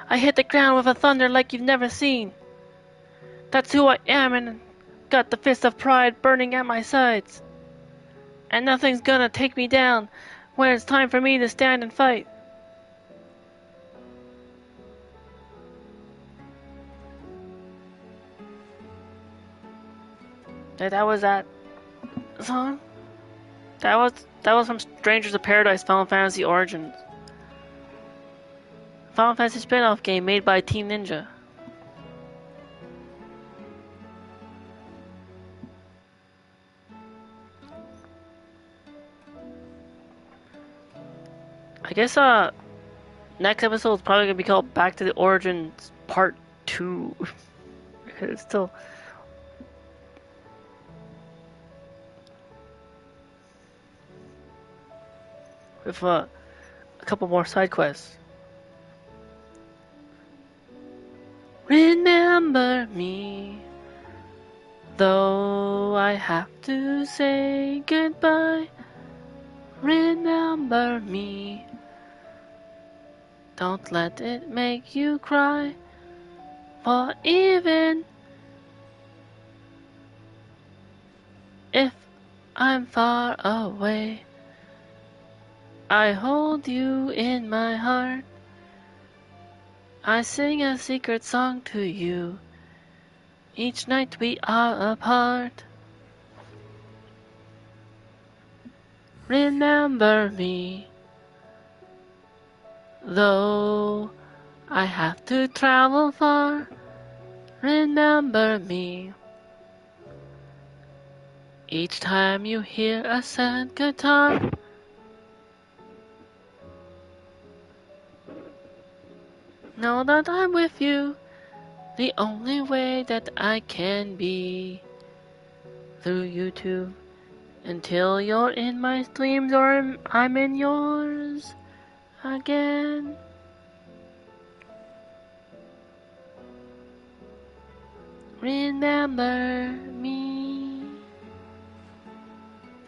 I hit the ground with a thunder like you've never seen. That's who I am, and got the fist of pride burning at my sides. And nothing's gonna take me down when it's time for me to stand and fight. That was that song? That was from Strangers of Paradise Final Fantasy Origins. Final Fantasy spin-off game made by Team Ninja. I guess next episode is probably gonna be called Back to the Origins Part 2. It's still with a couple more side quests. Remember me, though I have to say goodbye. Remember me, don't let it make you cry. For even if I'm far away, I hold you in my heart. I sing a secret song to you each night we are apart. Remember me, though I have to travel far. Remember me, each time you hear a sad guitar. Know that I'm with you, the only way that I can be. Through YouTube, until you're in my dreams or I'm in yours again. Remember me.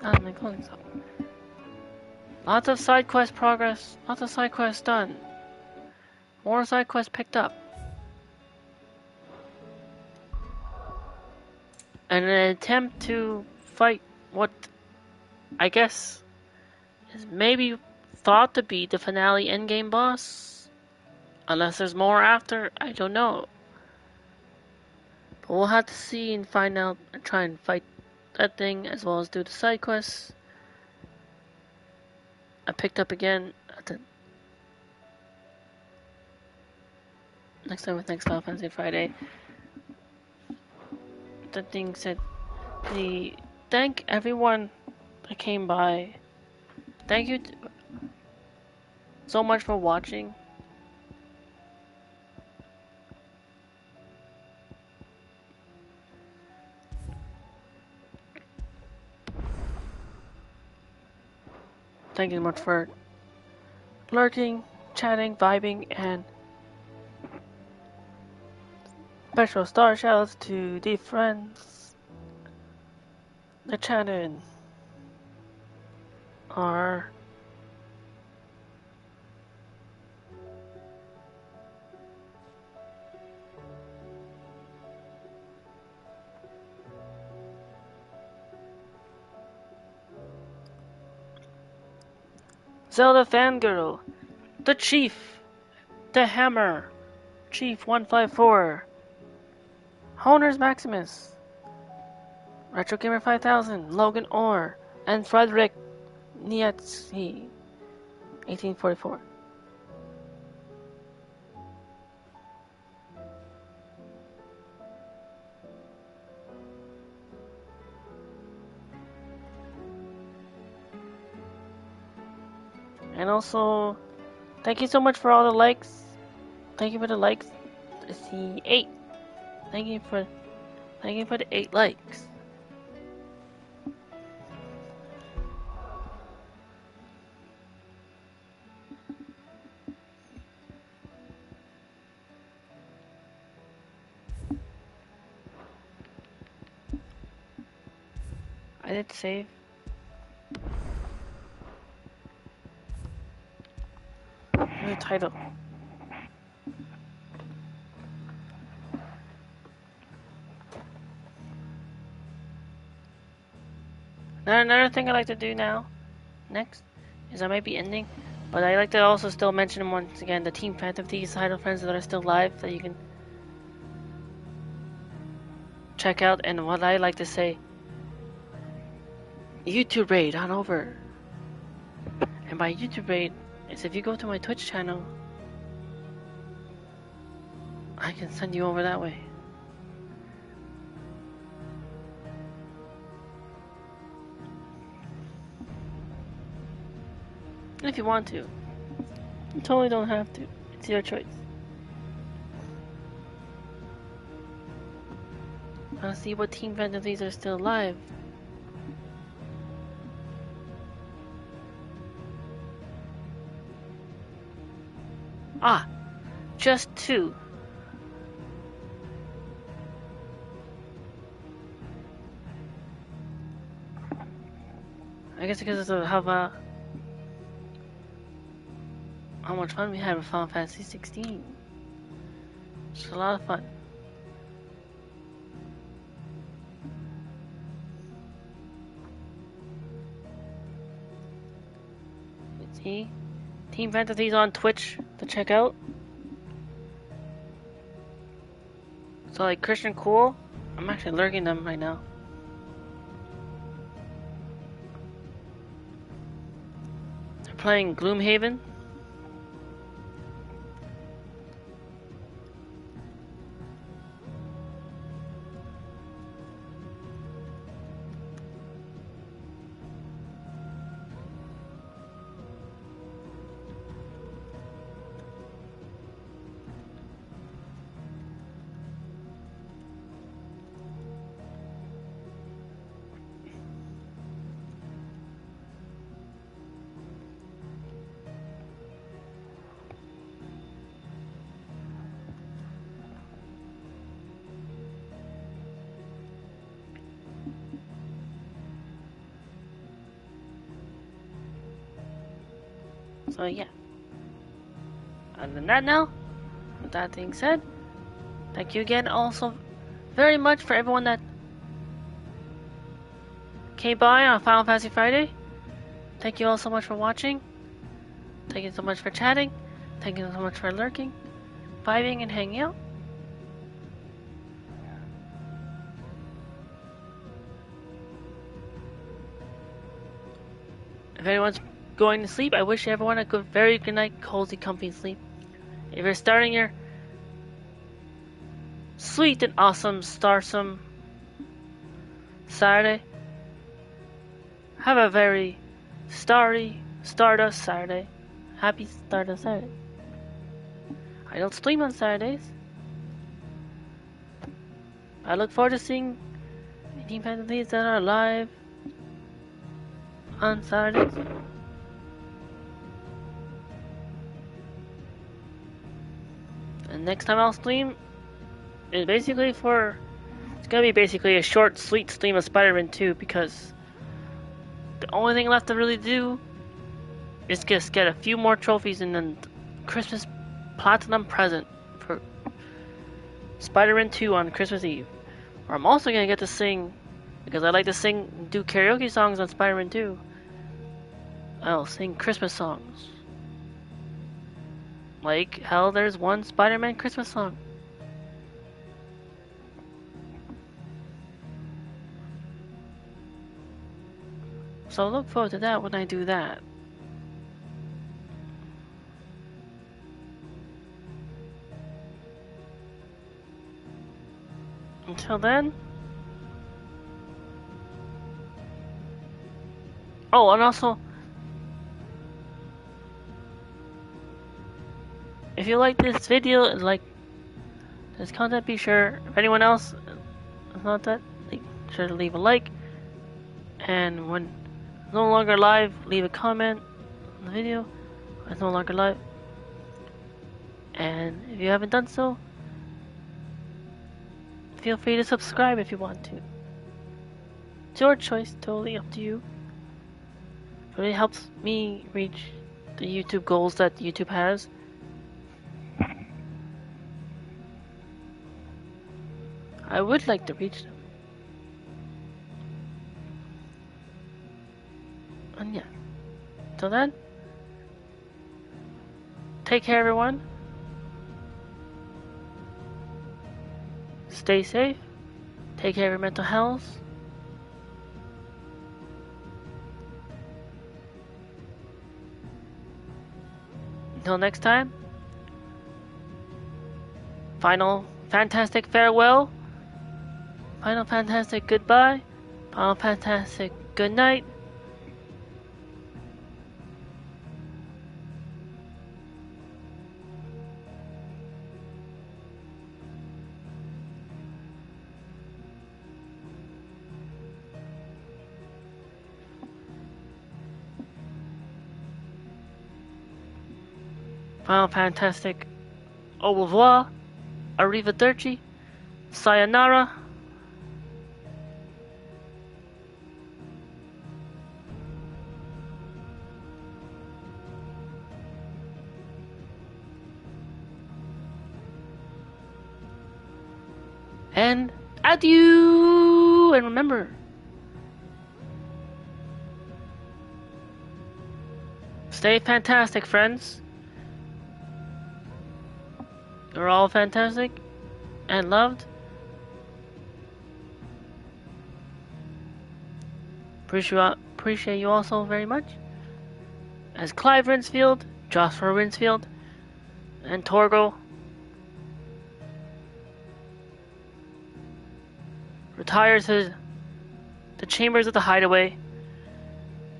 I'm including something. Lots of side quest progress, lots of side quests done. More side quests picked up. And an attempt to fight what I guess is maybe thought to be the finale endgame boss. Unless there's more after, I don't know. But we'll have to see and find out and try and fight that thing as well as do the side quests. I picked up again at the next time with next Final Fantasy Friday. That thing said, thank everyone that came by thank you so much for watching. Thank you so much for lurking, chatting, vibing, and special star shoutouts to the friends that chatted are Zelda Fangirl, The Chief, The Hammer, Chief 154, Honors Maximus, Retro Gamer 5000, Logan Orr, and Frederick Nietzsche, 1844. And also, thank you so much for all the likes. Thank you for the likes. I see 8. Thank you for the 8 likes. I did save. New title. Now another thing I like to do next, is I might be ending, but I like to also still mention once again the Team Phantom Thieves title friends that are still live that you can check out. And what I like to say, YouTube raid on over. And by YouTube raid is if you go to my Twitch channel, I can send you over that way. If you want to. You totally don't have to. It's your choice. I'll see what Team Phantom Thieves are still alive. Ah, just 2. I guess because of how much fun we had with Final Fantasy 16. It's a lot of fun. Let's see. Team Phantom Thieves on Twitch to check out. So like Christian Cool, I'm actually lurking them right now. They're playing Gloomhaven. So yeah. Other than that now, with that being said, thank you again also very much for everyone that came by on Final Fantasy Friday. Thank you all so much for watching. Thank you so much for chatting. Thank you so much for lurking, vibing, and hanging out. If anyone's going to sleep, I wish everyone a very good night, cozy, comfy sleep. If you're starting your sweet and awesome, starsome Saturday, have a very starry, Stardust Saturday. Happy Stardust Saturday. I don't stream on Saturdays. I look forward to seeing Team Fantasies that are live on Saturdays. And next time I'll stream is basically it's gonna be basically a short, sweet stream of Spider-Man 2 because the only thing left to really do is just get a few more trophies and then Christmas Platinum present for Spider-Man 2 on Christmas Eve. Or I'm also gonna get to sing, because I like to do karaoke songs on Spider-Man 2. I'll sing Christmas songs. Like how there's one Spider-Man Christmas song. So look forward to that when I do that. Until then. Oh, and also, if you like this video and like this content, be sure, if anyone else is not that, be sure to leave a like. And when it's no longer live, leave a comment on the video. It's no longer live. And if you haven't done so, feel free to subscribe if you want to. It's your choice, totally up to you. It really helps me reach the YouTube goals that YouTube has. I would like to reach them. And yeah. Till then, take care everyone. Stay safe. Take care of your mental health. Until next time. Final fantastic farewell. Final fantastic goodbye. Final fantastic good night. Final fantastic au revoir. Arrivederci. Sayonara. And adieu! And remember, stay fantastic, friends. You're all fantastic and loved. Appreciate you all so very much. As Clive Rinsfield, Joshua Rinsfield, and Torgo retire to the chambers of the hideaway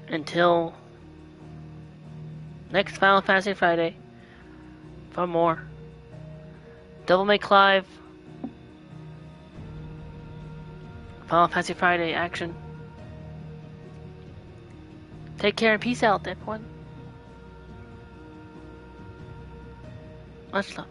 until next Final Fantasy Friday for more Devil May Clive Final Fantasy Friday action. Take care and peace out, everyone. Much love.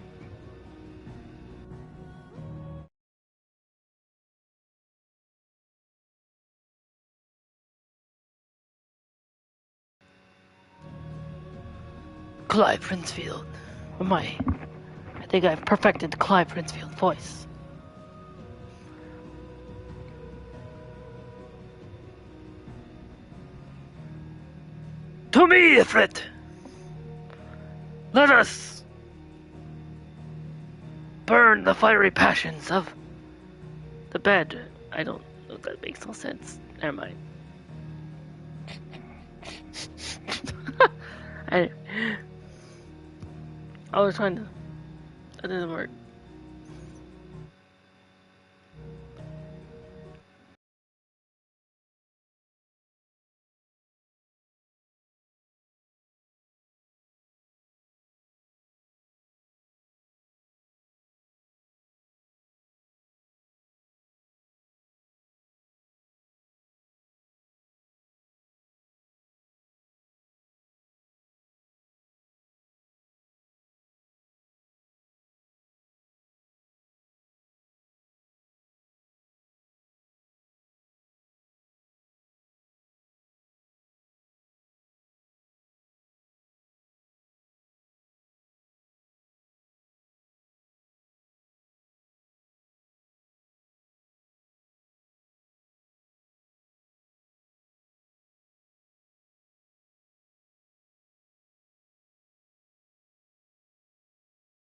Clive Rinsfield. I think I've perfected the Clive Rinsfield voice. To me, Ifrit! Let us burn the fiery passions of the bed. I don't know if that makes no sense. Never mind. I was trying to... That didn't work.